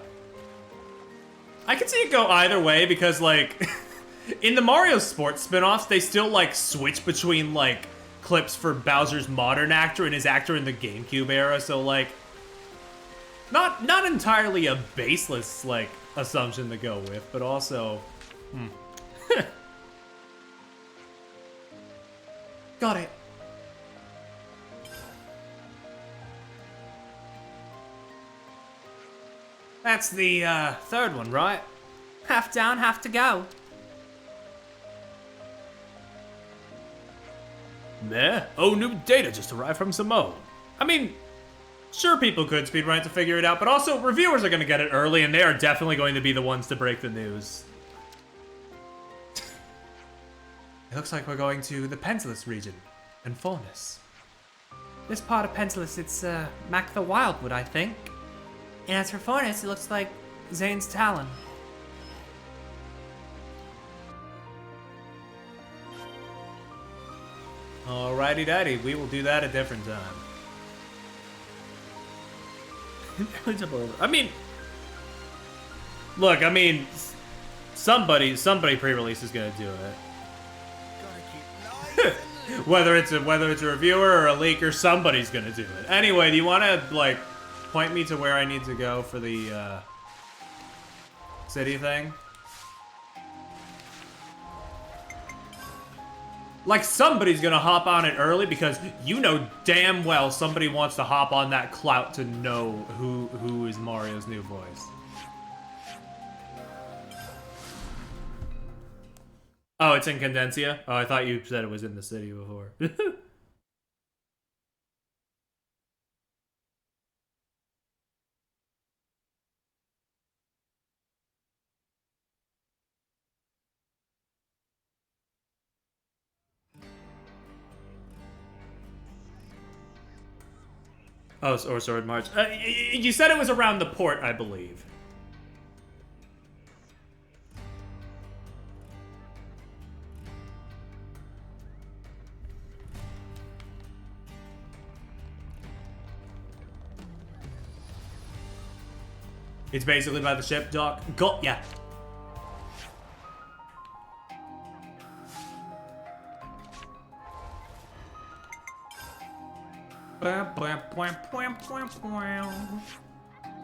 I could see it go either way because, like, in the Mario Sports spin-offs, they still, like, switch between, like, clips for Bowser's modern actor and his actor in the GameCube era, so, like, not entirely a baseless, like, assumption to go with, but also, Got it. That's the, third one, right? Half down, half to go. Meh. Oh, new data just arrived from Simone. I mean, sure, people could speedrun to figure it out, but also reviewers are going to get it early, and they are definitely going to be the ones to break the news. It looks like we're going to the Pentalus region and Faunus. This part of Pentalus, it's Mac the Wildwood, I think. And as for Faunus, it looks like Zane's Talon. Alrighty daddy, we will do that a different time. I mean, look, I mean, somebody pre-release is gonna do it. whether it's a reviewer or a leaker, somebody's gonna do it. Anyway, do you want to like point me to where I need to go for the city thing? Like, somebody's gonna hop on it early because you know damn well somebody wants to hop on that clout to know who is Mario's new voice. Oh, it's in Condensia? Oh, I thought you said it was in the city before. Oh, or Sword March. You said it was around the port, I believe. It's basically by the ship dock. Got ya.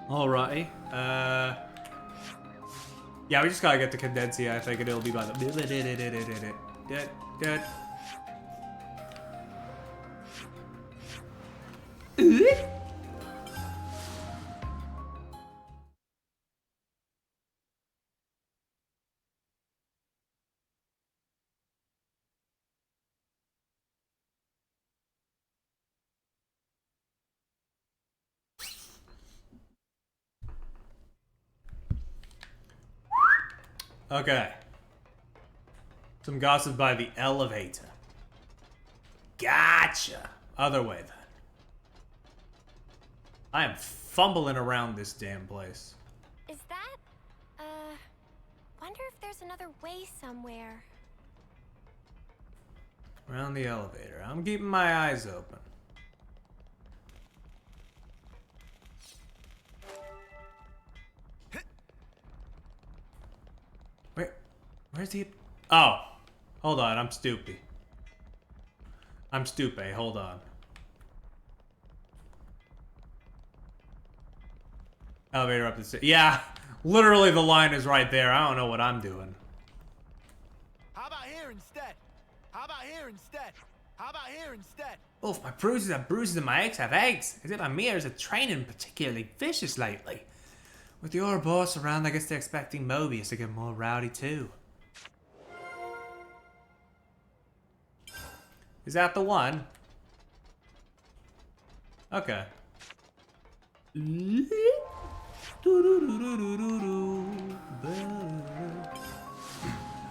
Alrighty. Yeah, we just gotta get the Condensia. I think it'll be by the. Okay. Some gossip by the elevator. Gotcha. Other way then. I am fumbling around this damn place. Is that? Wonder if there's another way somewhere. Around the elevator. I'm keeping my eyes open. Where's he? Oh. Hold on, I'm stupid. Hold on. Elevator up the stairs. Yeah, literally the line is right there. I don't know what I'm doing. How about here instead? How about here instead? How about here instead? Oof, my bruises have bruises and my eggs have eggs. As if my mirrors are training particularly vicious lately. With your boss around, I guess they're expecting Mobius to get more rowdy too. Is that the one? Okay.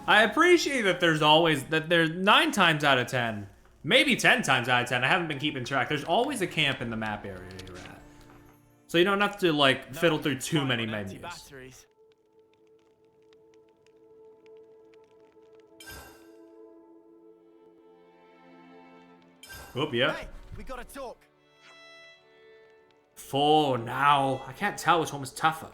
I appreciate that there's 9 times out of 10, maybe 10 times out of 10, I haven't been keeping track, there's always a camp in the map area you're at. So you don't have to, like, fiddle through too many menus. Batteries. Oop, yeah. Hey, we gotta talk. 4 now. I can't tell which one was tougher.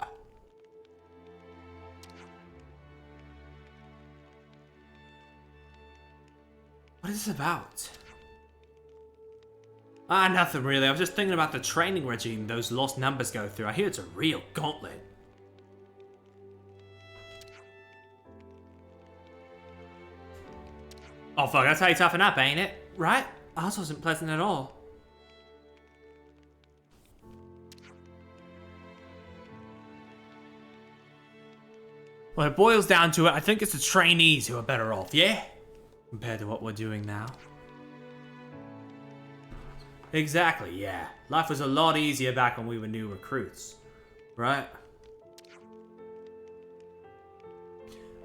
What is this about? Ah, nothing really. I was just thinking about the training regime those lost numbers go through. I hear it's a real gauntlet. Oh fuck, that's how you toughen up, ain't it? Right? Ours wasn't pleasant at all. When it boils down to it, I think it's the trainees who are better off, yeah? Compared to what we're doing now. Exactly, yeah. Life was a lot easier back when we were new recruits. Right?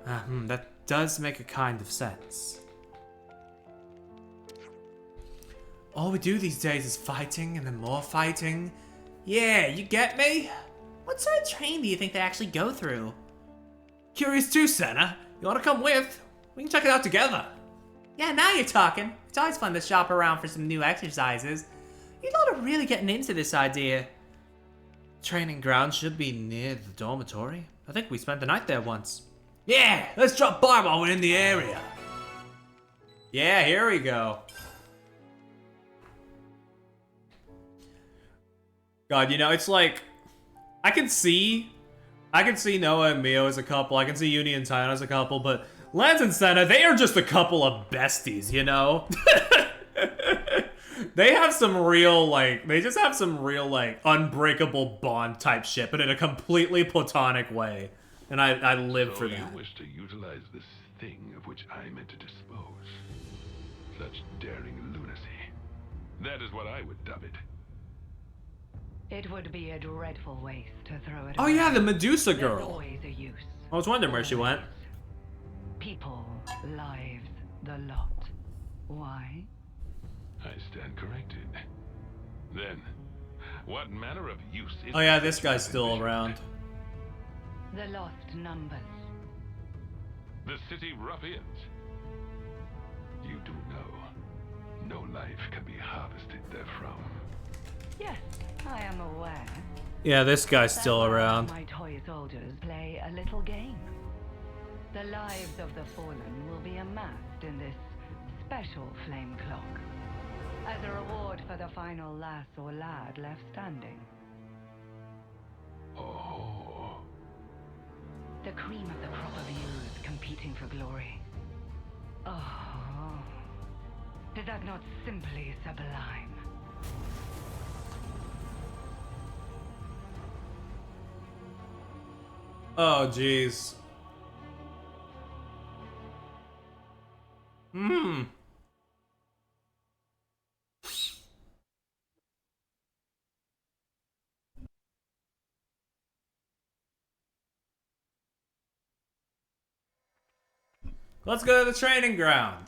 That does make a kind of sense. All we do these days is fighting and then more fighting. Yeah, you get me? What sort of training do you think they actually go through? Curious too, Senna. You wanna come with? We can check it out together. Yeah, now you're talking. It's always fun to shop around for some new exercises. You lot are really getting into this idea. Training ground should be near the dormitory. I think we spent the night there once. Yeah, let's drop by while we're in the area. Yeah, here we go. God, you know, it's like, I can see Noah and Mio as a couple. I can see Uni and Tyon as a couple, but Lance and Senna, they are just a couple of besties, you know? They have some real, like, they just have some real, like, unbreakable bond type shit, but in a completely platonic way. And I live for that. You wish to utilize this thing of which I meant to dispose. Such daring lunacy. That is what I would dub it. It would be a dreadful waste to throw it Oh away. yeah, the Medusa There's girl. always a use. I was wondering where she went. People, lives, the lot. Why? I stand corrected. Then, what manner of use is Oh yeah, this guy's still around. The lost numbers. the city ruffians? You do know, no life can be harvested therefrom. Yes, I am aware. Yeah, this guy's still around. My toy soldiers play a little game. The lives of the fallen will be amassed in this special flame clock as a reward for the final lass or lad left standing. Oh. The cream of the crop of youth competing for glory. Oh, is that not simply sublime? Oh, jeez. Let's go to the training ground.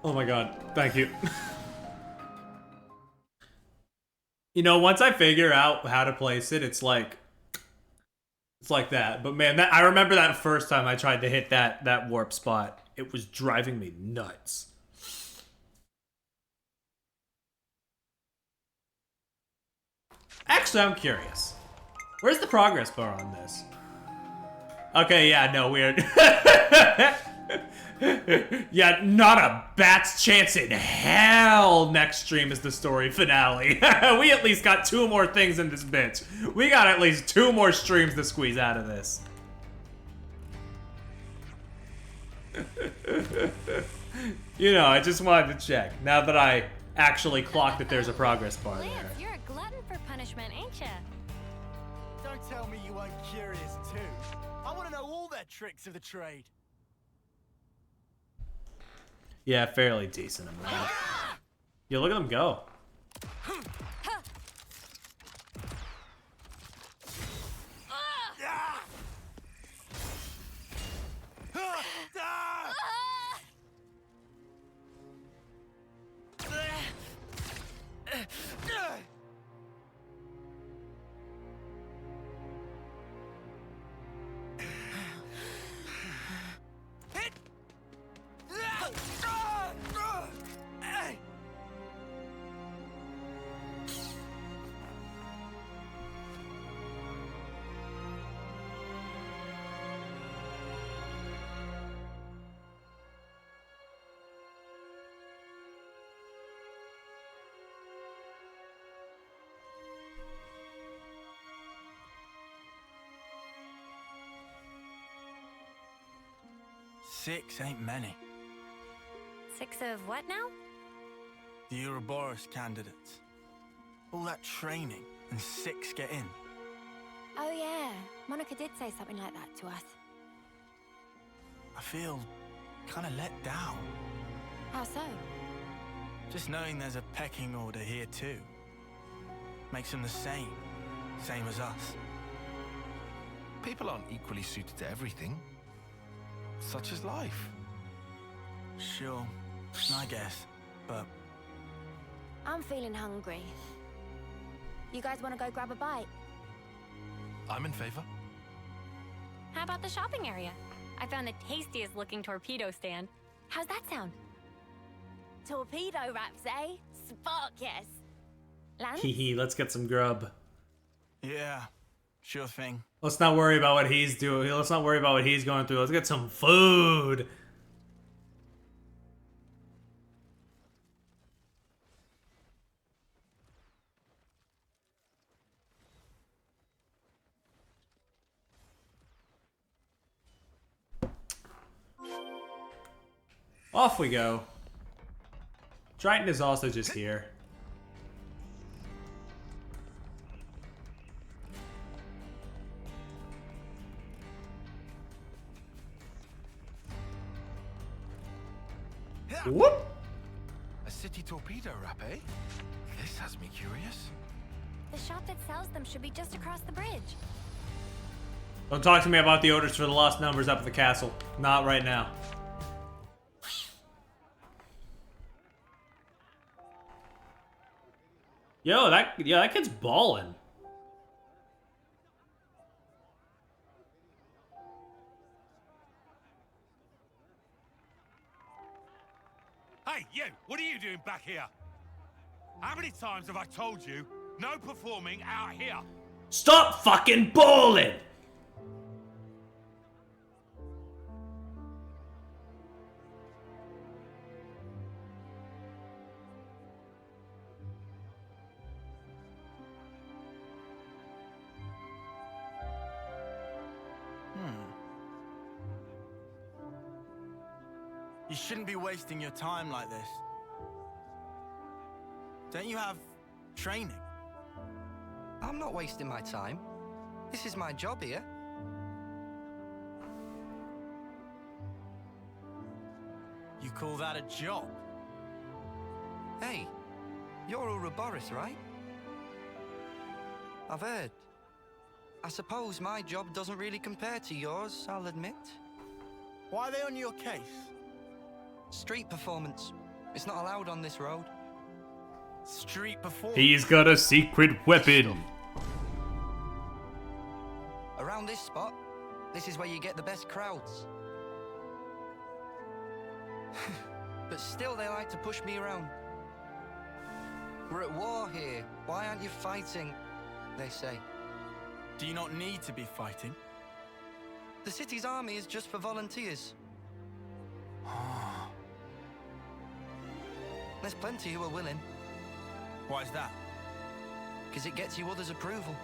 Oh my god, thank you. You know, once I figure out how to place it, it's like that. But man, I remember that first time I tried to hit that warp spot. It was driving me nuts. Actually, I'm curious. Where's the progress bar on this? Okay, yeah, no, weird. Yeah, not a bat's chance in hell next stream is the story finale. We at least got 2 more things in this bitch. We got at least 2 more streams to squeeze out of this. You know, I just wanted to check. Now that I actually clocked that there's a progress bar there. Lance, you're a glutton for punishment, ain't ya? Don't tell me you weren't curious too. I want to know all their tricks of the trade. Yeah, fairly decent amount. Yo, look at them go. 6 ain't many. 6 of what now? The Ouroboros candidates. All that training, and 6 get in. Oh yeah, Monica did say something like that to us. I feel kind of let down. How so? Just knowing there's a pecking order here too. Makes them the same as us. People aren't equally suited to everything. Such is life. Sure, I guess, but... I'm feeling hungry. You guys want to go grab a bite? I'm in favor. How about the shopping area? I found the tastiest looking torpedo stand. How's that sound? Torpedo wraps, eh? Spark, yes. Lance? Hee let's get some grub. Yeah, sure thing. Let's not worry about what he's doing. Let's not worry about what he's going through. Let's get some food. Off we go. Triton is also just here. Whoop! A city torpedo wrap, eh? This has me curious. The shop that sells them should be just across the bridge. Don't talk to me about the orders for the lost numbers up at the castle. Not right now. Yo, that kid's ballin'. Hey, you! What are you doing back here? How many times have I told you, no performing out here? Stop fucking ballin'! You shouldn't be wasting your time like this. Don't you have training? I'm not wasting my time. This is my job here. You call that a job? Hey, you're Ouroboros, right? I've heard. I suppose my job doesn't really compare to yours, I'll admit. Why are they on your case? Street performance. It's not allowed on this road. Street performance? He's got a secret weapon. Around this spot, this is where you get the best crowds. But still they like to push me around. We're at war here. Why aren't you fighting? They say. Do you not need to be fighting? The city's army is just for volunteers. There's plenty who are willing. Why is that? Because it gets you others' approval.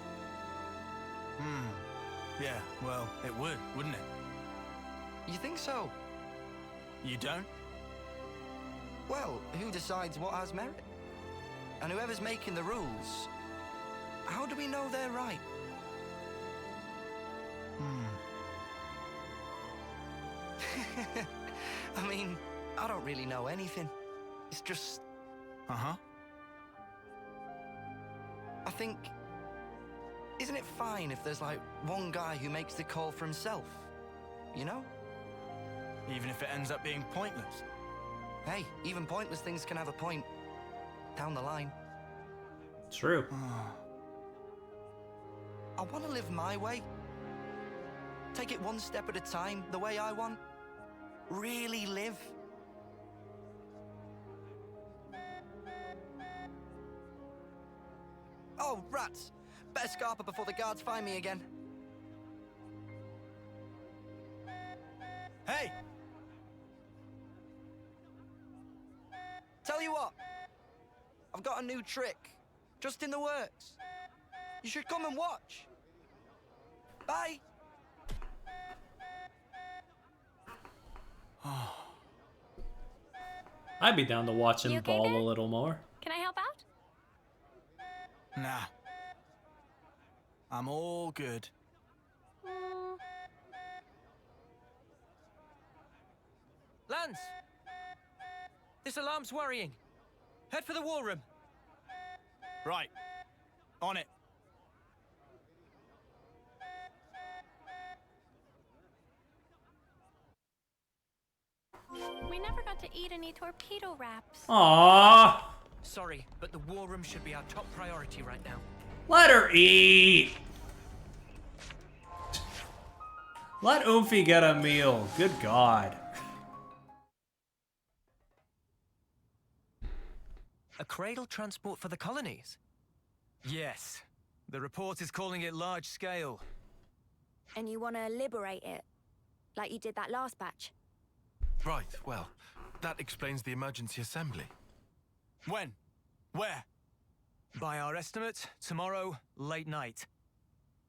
Yeah, well, it would, wouldn't it? You think so? You don't? Well, who decides what has merit? And whoever's making the rules, how do we know they're right? I mean, I don't really know anything. It's just... Uh-huh. I think... Isn't it fine if there's, like, one guy who makes the call for himself? You know? Even if it ends up being pointless? Hey, even pointless things can have a point. Down the line. True. I want to live my way. Take it one step at a time, the way I want. Really live. Oh, rats! Better scarper before the guards find me again. Hey! Tell you what, I've got a new trick, just in the works. You should come and watch. Bye. I'd be down to watch him You okay ball there? a little more. Can I help out? Nah. I'm all good. Lance! This alarm's worrying. Head for the war room. Right. On it. We never got to eat any torpedo wraps. Aww. Sorry, but the war room should be our top priority right now. Let her eat. Let Oomphy get a meal. Good God. A cradle transport for the colonies? Yes. The report is calling it large scale. And you want to liberate it, like you did that last batch? Right, well, that explains the emergency assembly. When? Where? By our estimate, tomorrow, late night.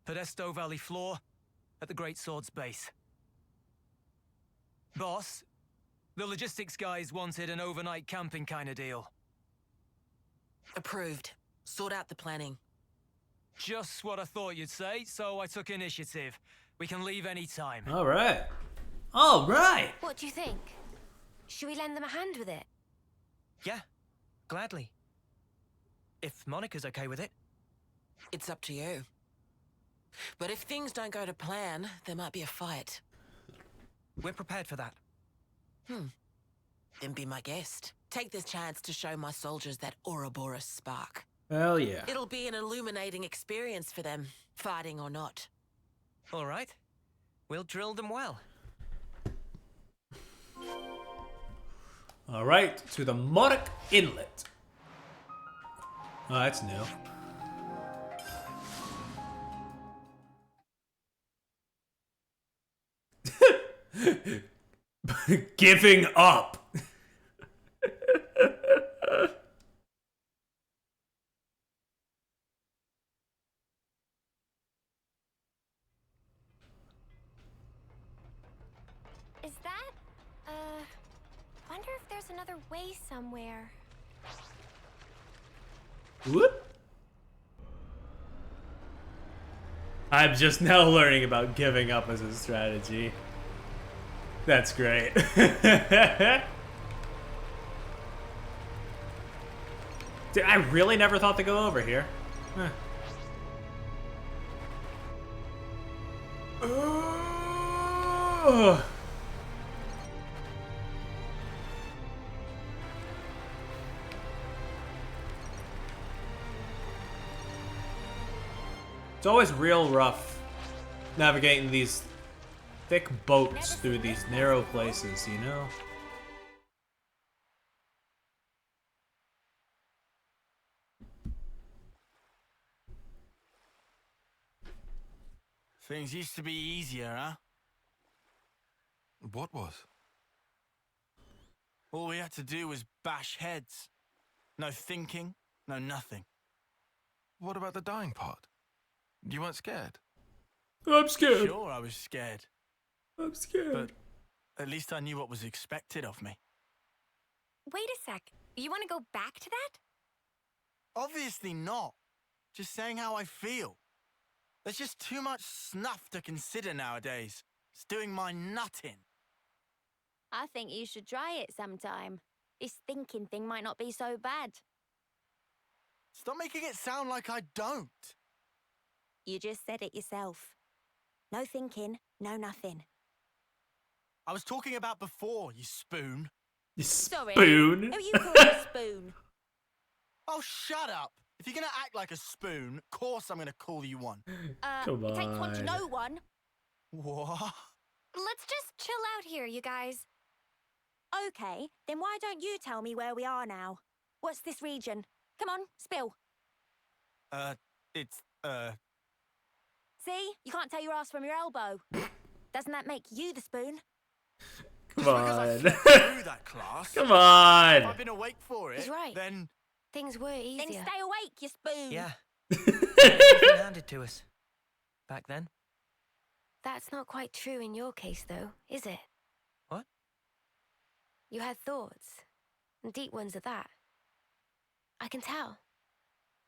Podesto Valley floor, at the Great Sword's base. Boss, the logistics guys wanted an overnight camping kind of deal. Approved. Sort out the planning. Just what I thought you'd say, so I took initiative. We can leave any time. All right. All right. What do you think? Should we lend them a hand with it? Yeah, gladly. If Monica's okay with it. It's up to you. But if things don't go to plan, there might be a fight. We're prepared for that. Then be my guest. Take this chance to show my soldiers that Ouroboros spark. Hell yeah. It'll be an illuminating experience for them, fighting or not. All right. We'll drill them well. All right, to the Monarch Inlet. Oh, that's new. Giving up. Is that, wonder if there's another way somewhere. Whoop. I'm just now learning about giving up as a strategy. That's great. Dude, I really never thought to go over here. Huh. Ugh. It's always real rough navigating these thick boats through these narrow places, you know? Things used to be easier, huh? What was? All we had to do was bash heads. No thinking, no nothing. What about the dying part? You weren't scared? I'm scared. Sure, I was scared. I'm scared. But at least I knew what was expected of me. Wait a sec. You want to go back to that? Obviously not. Just saying how I feel. There's just too much snuff to consider nowadays. It's doing my nut in. I think you should try it sometime. This thinking thing might not be so bad. Stop making it sound like I don't. You just said it yourself. No thinking, no nothing. I was talking about before, you spoon. You Sorry. spoon? Who you call a spoon? Oh, shut up. If you're gonna act like a spoon, of course I'm gonna call you one. Come It takes one to on. know one. What? Let's just chill out here, you guys. Okay, then why don't you tell me where we are now? What's this region? Come on, spill. It's, See? You can't tell your ass from your elbow. Doesn't that make you the spoon? Come because I on. flew through that class. Come on. If I've been awake for it, He's right. then... Things were easier. Then stay awake, you spoon. Yeah. It's been handed to us. Back then. That's not quite true in your case, though, is it? What? You had thoughts. And deep ones at that. I can tell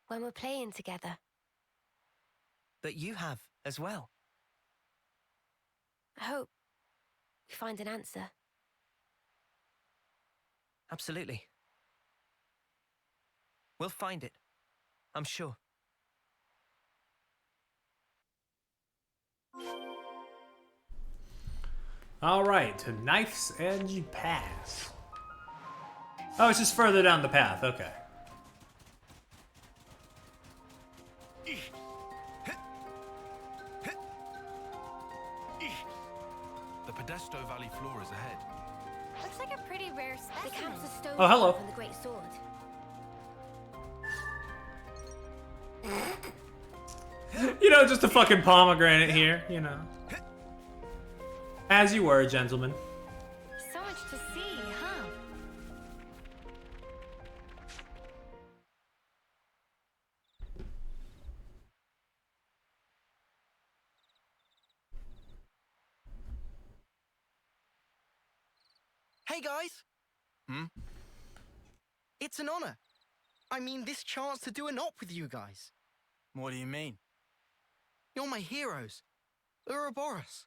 when we're playing together. But you have as well. I hope we find an answer. Absolutely. We'll find it. I'm sure. All right, to Knife's Edge Pass. Oh, it's just further down the path. Okay. The Podesto Valley floor is ahead. Looks like a pretty rare specimen. The Count's stone Oh, hello. and the Great Sword. You know, just a fucking pomegranate here, you know. As you were, gentlemen. So much to see, huh? Hey guys! Hmm? It's an honor. I mean, this chance to do an op with you guys. What do you mean? You're my heroes. Ouroboros.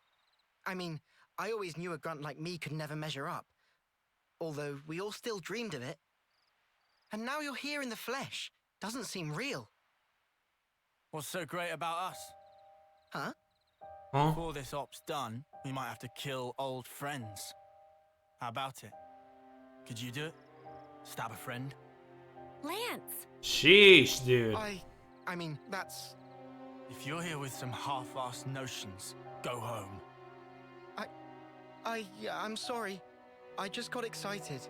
I mean, I always knew a grunt like me could never measure up. Although we all still dreamed of it. And now you're here in the flesh. Doesn't seem real. What's so great about us? Huh? Before this op's done, we might have to kill old friends. How about it? Could you do it? Stab a friend? Lance! Sheesh, dude. I mean, that's... If you're here with some half-assed notions, go home. I'm sorry. I just got excited.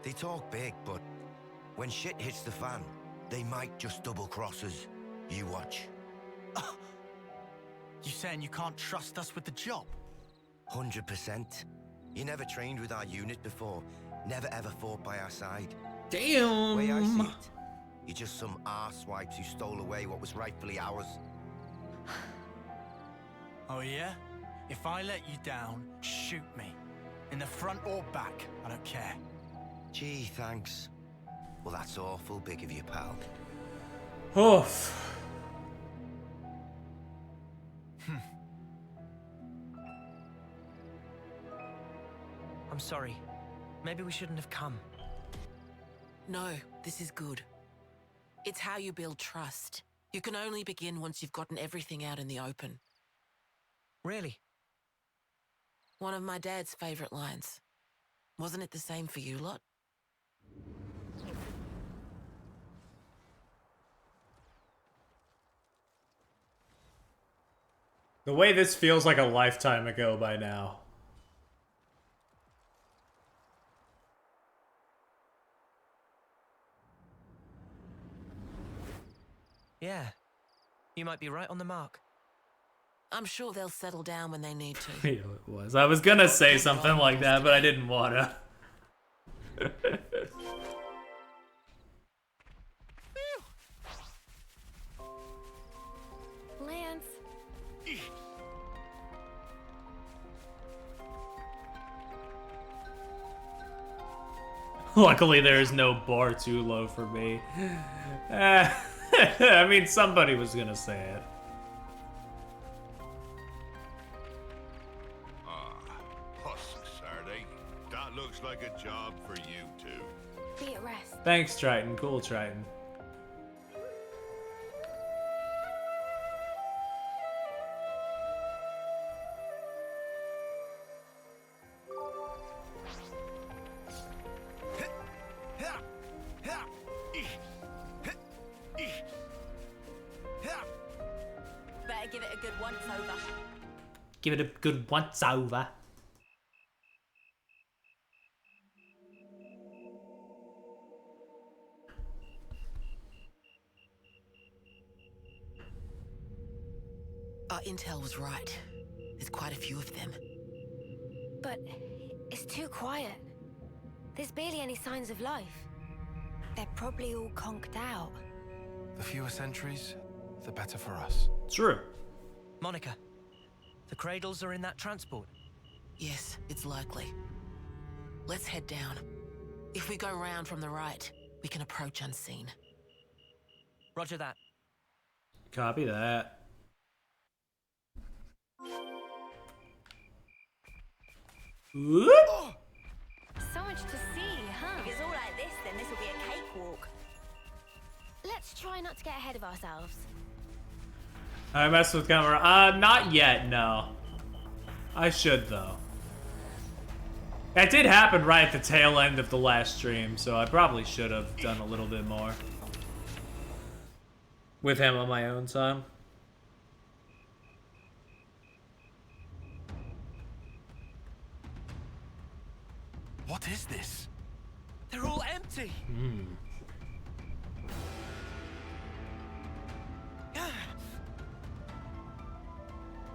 They talk big, but when shit hits the fan, they might just double-cross us. You watch. You saying you can't trust us with the job? 100%. You never trained with our unit before. Never ever fought by our side. Damn. The way I see it, you're just some arsewipes who stole away what was rightfully ours. Oh yeah? If I let you down, shoot me. In the front or back, I don't care. Gee, thanks. Well, that's awful big of you, pal. Oof. I'm sorry. Maybe we shouldn't have come. No, this is good. It's how you build trust. You can only begin once you've gotten everything out in the open. Really? One of my dad's favorite lines. Wasn't it the same for you lot? The way this feels like a lifetime ago by now. Yeah. You might be right on the mark. I'm sure they'll settle down when they need to. Yeah, it was. I was gonna say something like that, but I didn't wanna. Lance. Luckily, there is no bar too low for me. I mean, somebody was gonna say it. Husks, are they? That looks like a job for you two. Be at rest. Thanks, Triton. Cool, Triton. Better give it a good once over. Give it a good once over. Our intel was right. There's quite a few of them. But it's too quiet. There's barely any signs of life. They're probably all conked out. The fewer sentries, the better for us. True. Monica, the cradles are in that transport. Yes, it's likely. Let's head down. If we go round from the right, we can approach unseen. Roger that. Copy that. Whoop. So much to see, huh? If it's all like this, then this will be a cakewalk. Let's try not to get ahead of ourselves. I messed with camera. Not yet, no. I should, though. That did happen right at the tail end of the last stream, so I probably should have done a little bit more. With him on my own time. What is this? They're all empty.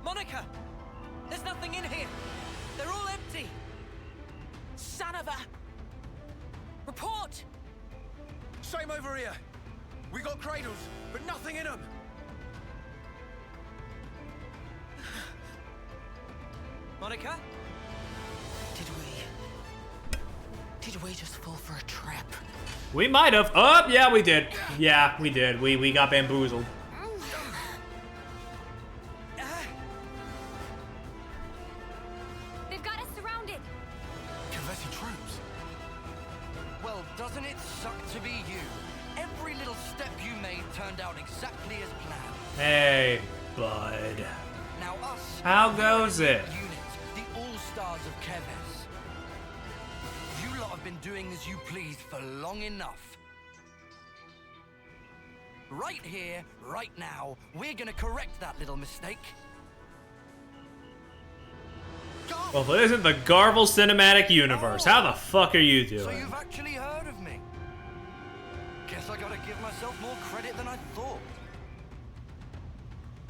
Monica! There's nothing in here! They're all empty! Son of a... Report! Same over here. We got cradles, but nothing in them. Monica? Did we just fall for a trap? We might have. Oh, yeah, we did. Yeah, we did. We got bamboozled. They've got us surrounded. Kavesi troops. Well, doesn't it suck to be you? Every little step you made turned out exactly as planned. Hey, bud. Now us. How goes it? Unit, the all-stars of Keves. You lot have been doing as you please for long enough. Right here, right now, we're gonna correct that little mistake. Well, if it isn't the Garble Cinematic Universe, how the fuck are you So doing? you've actually heard of me. Guess I gotta give myself more credit than I thought.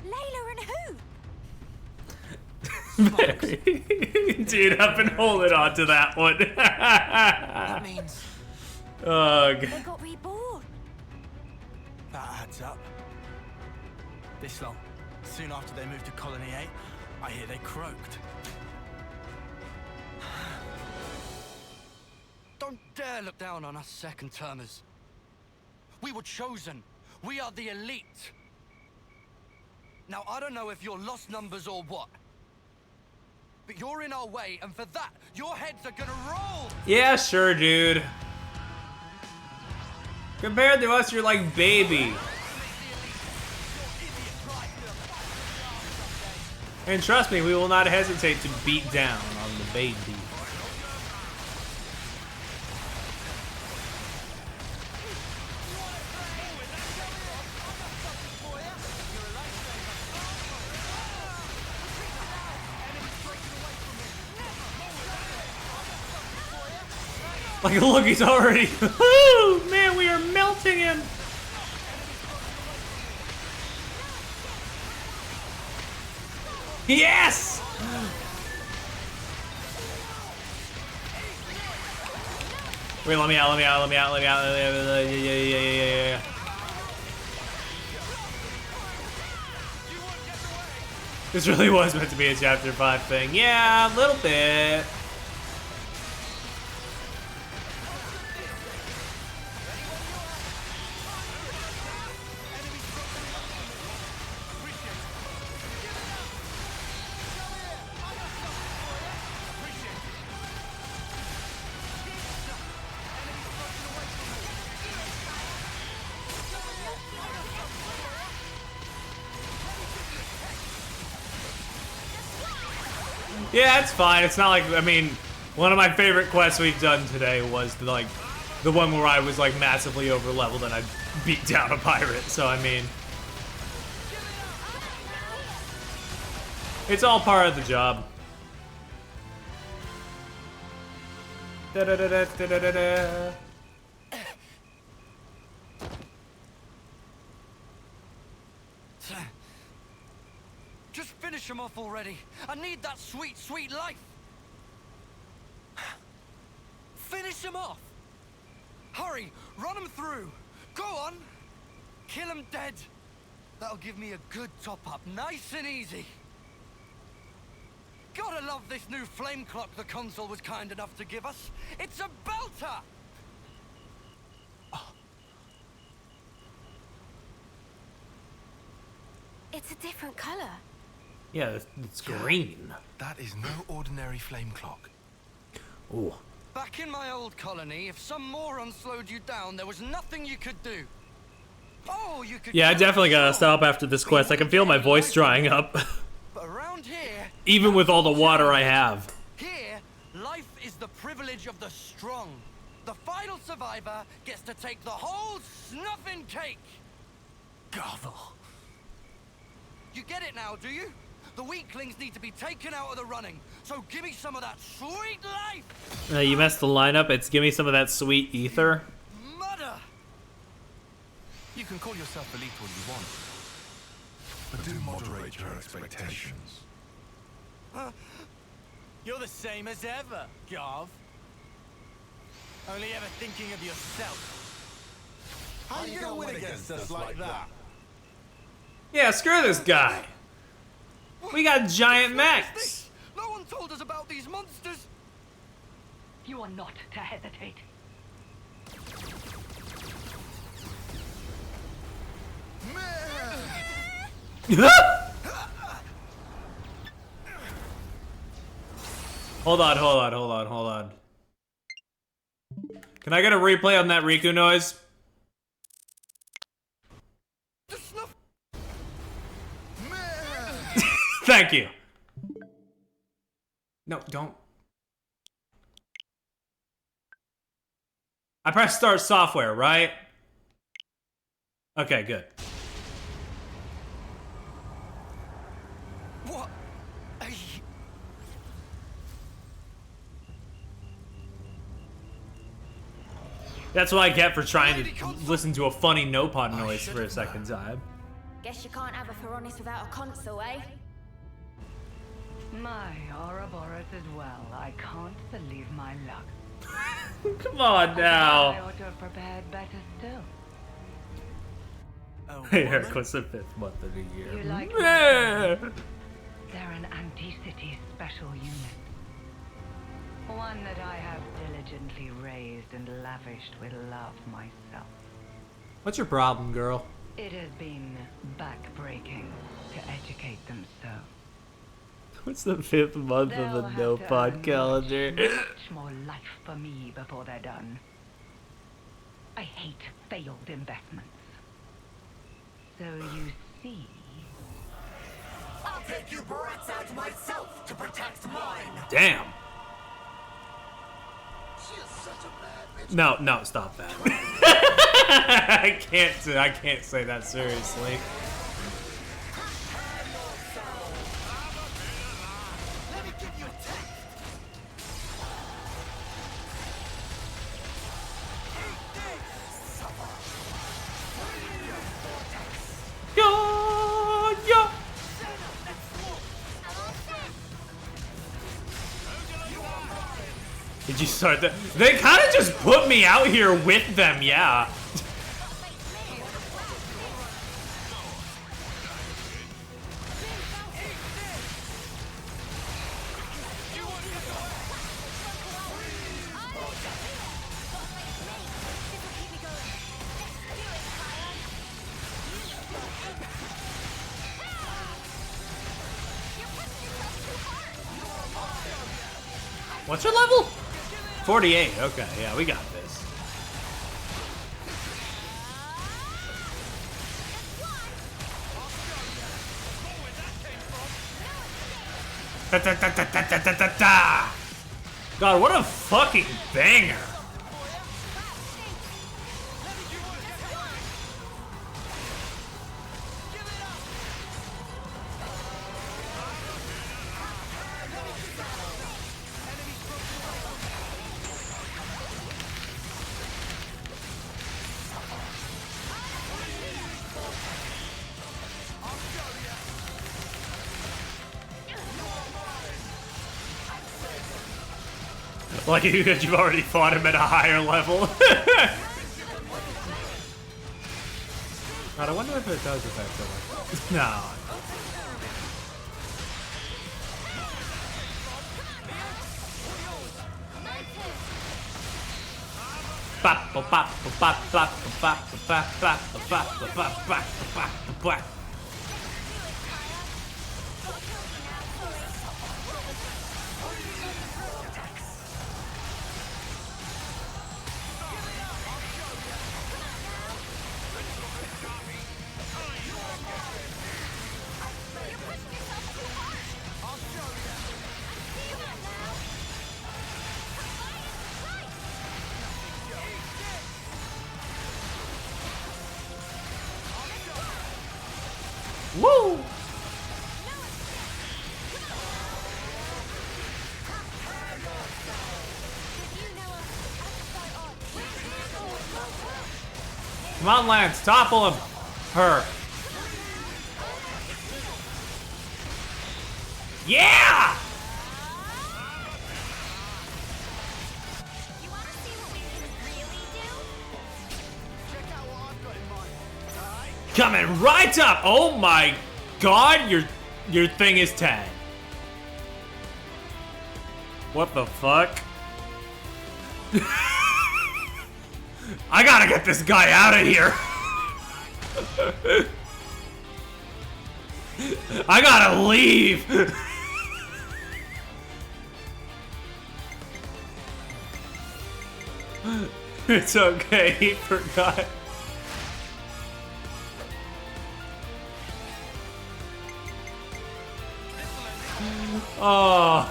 Layla and who? Dude, I've been holding on to that one. That means... Ugh. They got reborn. That adds up. This long, soon after they moved to Colony 8, I hear they croaked. Don't dare look down on us second-termers. We were chosen. We are the elite. Now, I don't know if you're lost numbers or what, but you're in our way, and for that, your heads are gonna roll! Yeah, sure, dude. Compared to us, you're like baby. And trust me, we will not hesitate to beat down on the baby. Like, look, he's already... Woo! Man, we are melting him! Yes! Wait, let me out. Yeah. This really was meant to be a chapter 5 thing. Yeah, a little bit. Yeah, it's fine. It's not like, I mean, one of my favorite quests we've done today was the one where I was like massively over leveled and I beat down a pirate. So I mean, it's all part of the job. Da-da-da-da-da-da-da. Just finish him off already. I need that sweet, sweet life. Finish him off. Hurry, run him through. Go on. Kill him dead. That'll give me a good top-up, nice and easy. Gotta love this new flame clock the console was kind enough to give us. It's a belter. It's a different color. Yeah, it's green. That is no ordinary flame clock. Ooh. Back in my old colony, if some moron slowed you down, there was nothing you could do. Oh, you could. Yeah, I definitely gotta stop after this quest. I can feel my voice drying up. But around here, Even with all the water I have. here, life is the privilege of the strong. The final survivor gets to take the whole snuffing cake. Garvel. You get it now, do you? The weaklings need to be taken out of the running. So give me some of that sweet life. You messed the lineup. It's give me some of that sweet ether. Mother. You can call yourself elite all you want, but do moderate your expectations. You're the same as ever, Garv. Only ever thinking of yourself. How you gonna win against us like that? Yeah, screw this guy. We got giant mechs. No one told us about these monsters. You are not to hesitate. Hold on. Can I get a replay on that Riku noise? Thank you. No, don't. I pressed start software, right? Okay, good. What? That's what I get for trying to listen to a funny no-pod noise for a second time. Guess you can't have a Feronis without a console, eh? My Ouroboros as well. I can't believe my luck. Come on I now. ought to have prepared better still. Eric, what's the 5th month of the year? You like Meh. They're an anti-city special unit. One that I have diligently raised and lavished with love myself. What's your problem, girl? It has been backbreaking to educate them so. What's the 5th month of the no-pod calendar? Much more life for me before they're done. I hate failed investments. So you see... I'll take you brats out myself to protect mine. Damn. She is such a bad bitch. No, stop that. I can't say that seriously. Yo. Did you start that? They kind of just put me out here with them, yeah. What's your level? 48. Okay, yeah, we got this. God, what a fucking banger. Lucky because you've already fought him at a higher level. God, I wonder if it does affect him. No. Woo! Come on, Lance, topple him. Her. Yeah! Coming right up. Oh my god, your thing is tagged. What the fuck? I gotta get this guy out of here. I gotta leave. It's okay, he forgot. Oh.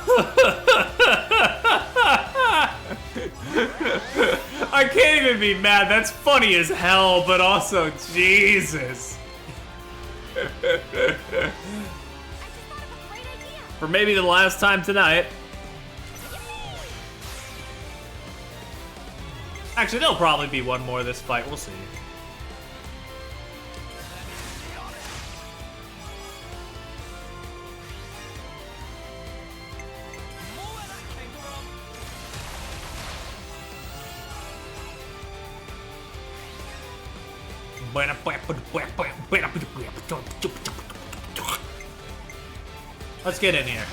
I can't even be mad. That's funny as hell, but also, Jesus. For maybe the last time tonight. Actually, there'll probably be one more this fight. We'll see. Let's get in here.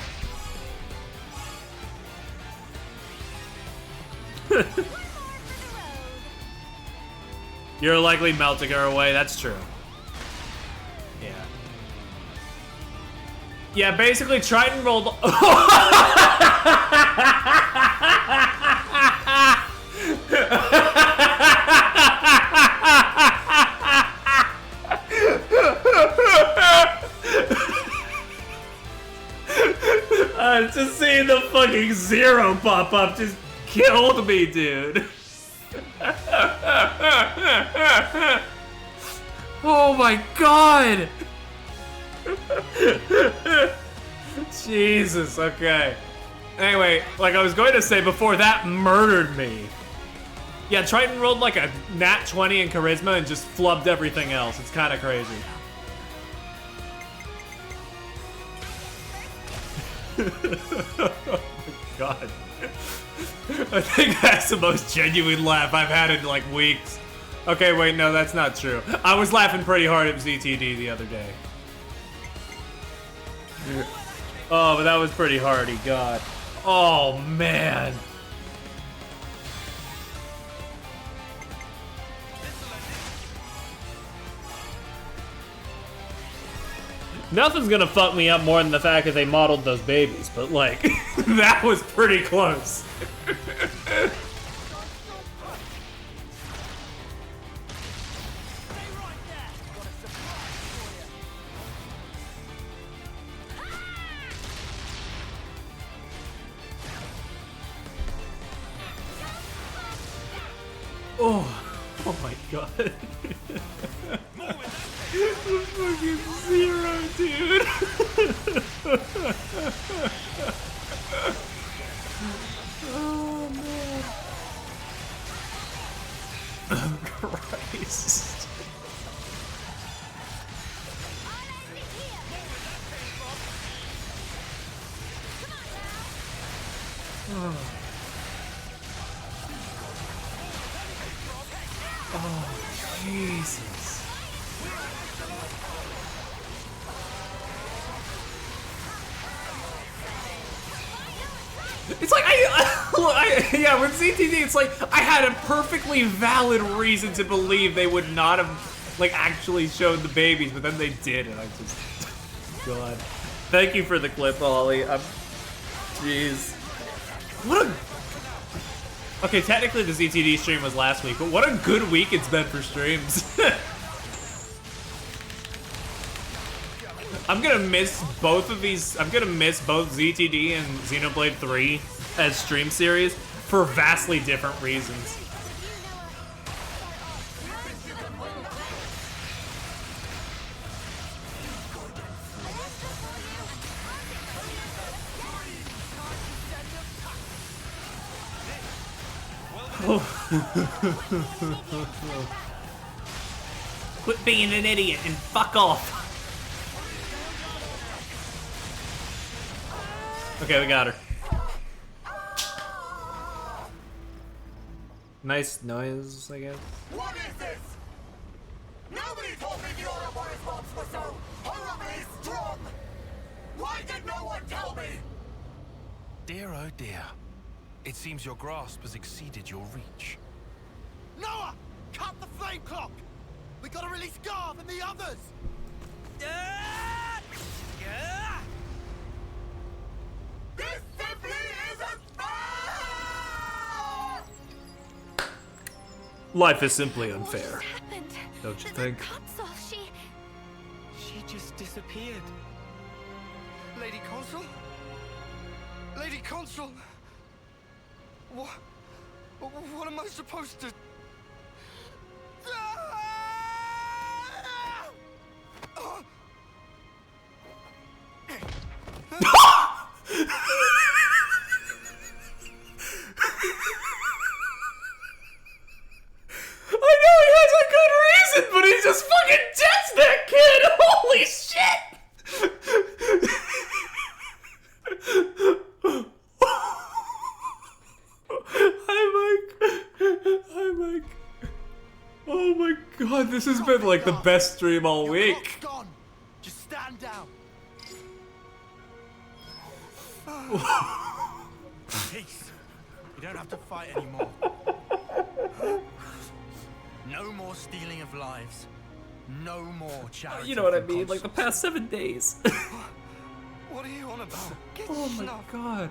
You're likely melting her away, that's true. Yeah. Yeah, basically Triton rolled... Just seeing the fucking 0 pop up just killed me, dude. Oh my god! Jesus, okay. Anyway, like I was going to say before, that murdered me. Yeah, Triton rolled like a nat 20 in charisma and just flubbed everything else. It's kind of crazy. Oh my god. I think that's the most genuine laugh I've had in like weeks. Okay, wait, no, that's not true. I was laughing pretty hard at ZTD the other day. Oh, but that was pretty hardy, god. Oh, man. Nothing's gonna fuck me up more than the fact that they modeled those babies, but like, that was pretty close. Oh my god. Fucking 0, dude. Oh man. Oh Christ. Oh. Oh, Jesus. It's like, yeah, with ZTD, it's like, I had a perfectly valid reason to believe they would not have, like, actually shown the babies, but then they did, and I just, God. Thank you for the clip, Ollie. Jeez. What a... Okay, technically the ZTD stream was last week, but what a good week it's been for streams. I'm gonna miss both of these. I'm gonna miss both ZTD and Xenoblade 3 as stream series for vastly different reasons. Quit being an idiot and fuck off. Okay, we got her. Nice noise, I guess. What is this? Nobody told me the Ouroboros mobs were so horribly strong! Why did no one tell me? Dear oh dear. It seems your grasp has exceeded your reach. Noah! Cut the flame clock! We gotta release Garv and the others! This simply isn't fair! Life is simply unfair. Happened. Don't you think? Console, she just disappeared. Lady Consul? Lady Consul? What am I supposed to... I know he has a good reason, but he just fucking deads that kid! Holy shit! Hi, Mike. Oh my god, this has been like the best stream all week. Gone. Just stand down. Peace. You don't have to fight anymore. No more stealing of lives. No more charity. You know what I mean? Like the past 7 days. What are you on about? Get Oh my snuff. god.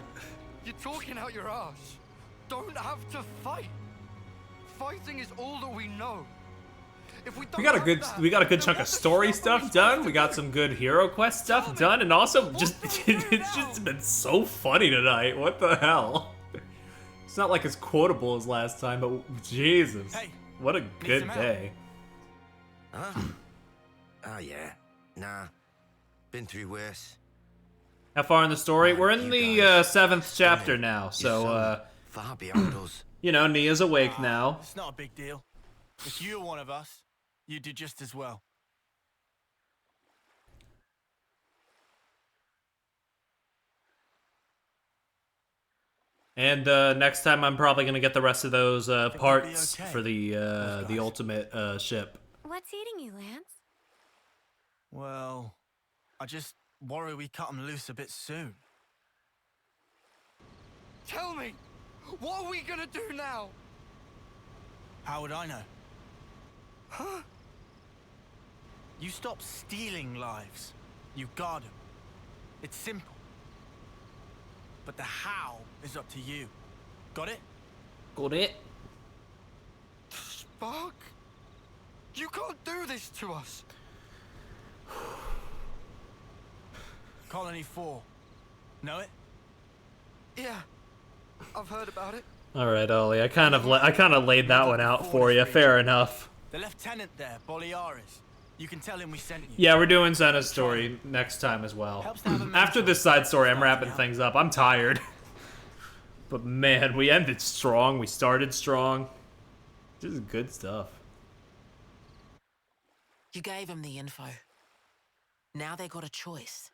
You're talking out your ass. Don't have to fight. Fighting is all that we know. If we don't We got a have good that, chunk of story stuff done. We got some good hero quest stuff done, and also just it's just been so funny tonight. What the hell? It's not like as quotable as last time, but Jesus, what a good day. Huh? Oh yeah. Nah. Been through worse. How far in the story? We're in the 7th chapter now, so far beyond us. You know, Nia's awake now. It's not a big deal. If you were one of us, you'd do just as well. And next time, I'm probably gonna get the rest of those parts for the ultimate ship. What's eating you, Lance? Well, I just worry we cut them loose a bit soon. Tell me, what are we gonna do now? How would I know? Huh? You stop stealing lives. You guard them. It's simple. But the how is up to you. Got it? Got it. Spark? You can't do this to us. Colony 4. Know it? Yeah, I've heard about it. All right, Ollie. I kind of laid that one out for you. Fair enough. The lieutenant there, Boliaris. You can tell him we sent you. Yeah, we're doing Xena's story next time as well. After this side story, I'm wrapping things up. I'm tired. But man, we ended strong. We started strong. This is good stuff. You gave them the info. Now they got a choice.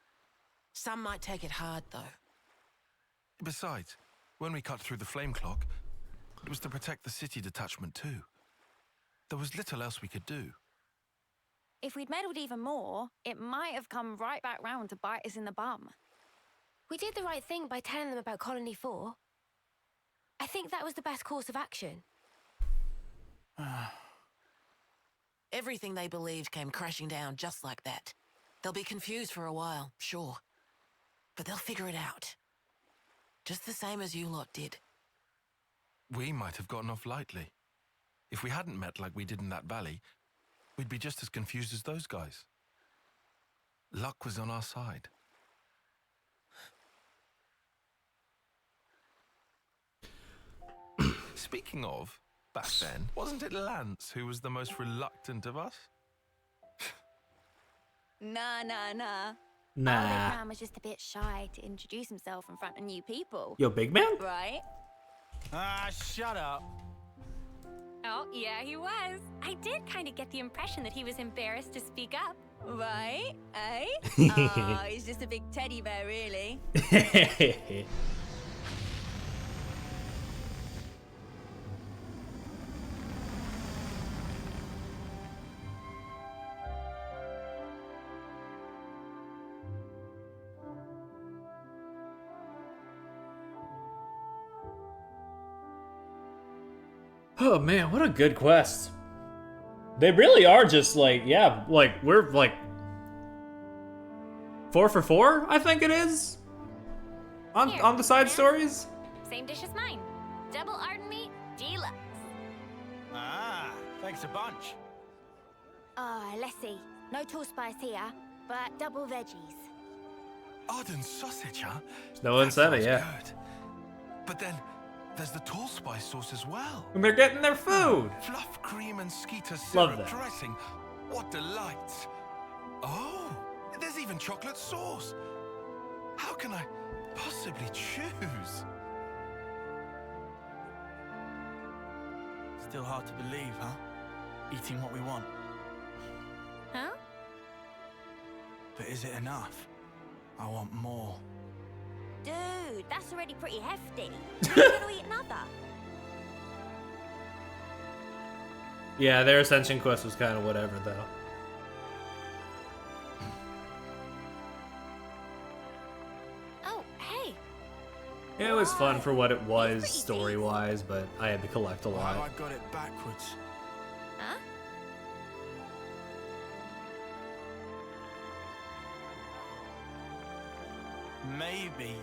Some might take it hard, though. Besides, when we cut through the flame clock, it was to protect the city detachment too. There was little else we could do. If we'd meddled even more, it might have come right back round to bite us in the bum. We did the right thing by telling them about Colony 4. I think that was the best course of action. Everything they believed came crashing down just like that. They'll be confused for a while, sure. But they'll figure it out. Just the same as you lot did. We might have gotten off lightly. If we hadn't met like we did in that valley, we'd be just as confused as those guys. Luck was on our side. Speaking of, back then, wasn't it Lance who was the most reluctant of us? Nah. Nah. Big man was just a bit shy to introduce himself in front of new people. Yo, big man? Right? Ah, shut up. Oh, yeah, he was. I did kind of get the impression that he was embarrassed to speak up. Right? Eh? Oh, he's just a big teddy bear, really. Oh man, what a good quest. They really are just like, yeah, like we're like 4 for 4, I think it is. On the side stories. Same dish as mine. Double Arden meat, deluxe. Ah, thanks a bunch. Let's see. No tall spice here, but double veggies. Arden sausage, huh? No one said it, yeah. Good. But then there's the tall spice sauce as well. And they're getting their food. Fluff cream and skeeter Love syrup that. dressing. What delights. Oh, there's even chocolate sauce. How can I possibly choose? Still hard to believe, huh? Eating what we want. Huh? But is it enough? I want more. Dude, that's already pretty hefty. You're gonna eat another. Yeah, their ascension quest was kind of whatever though. Oh, hey. It was fun for what it was story-wise, but I had to collect a Wow, lot. I got it backwards. Huh? Maybe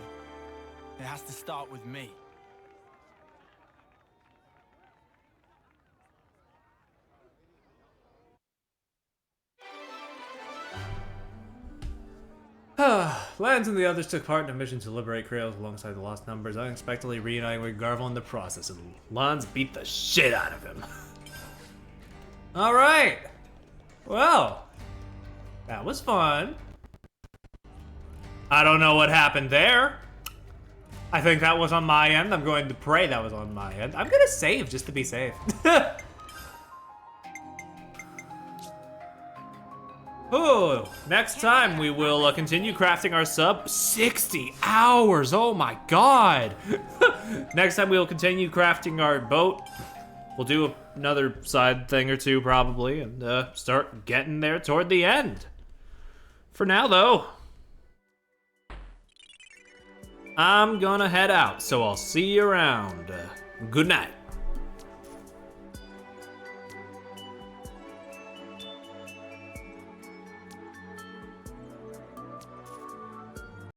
it has to start with me. Lance and the others took part in a mission to liberate Krails alongside the Lost Numbers, unexpectedly reuniting with Garvel in the process, and Lance beat the shit out of him. Alright! Well, that was fun. I don't know what happened there. I think that was on my end. I'm going to pray that was on my end. I'm gonna save just to be safe. Oh, next time we will continue crafting our sub. 60 hours, oh my god. Next time we will continue crafting our boat. We'll do another side thing or two probably and start getting there toward the end. For now though, I'm gonna head out, so I'll see you around. Good night.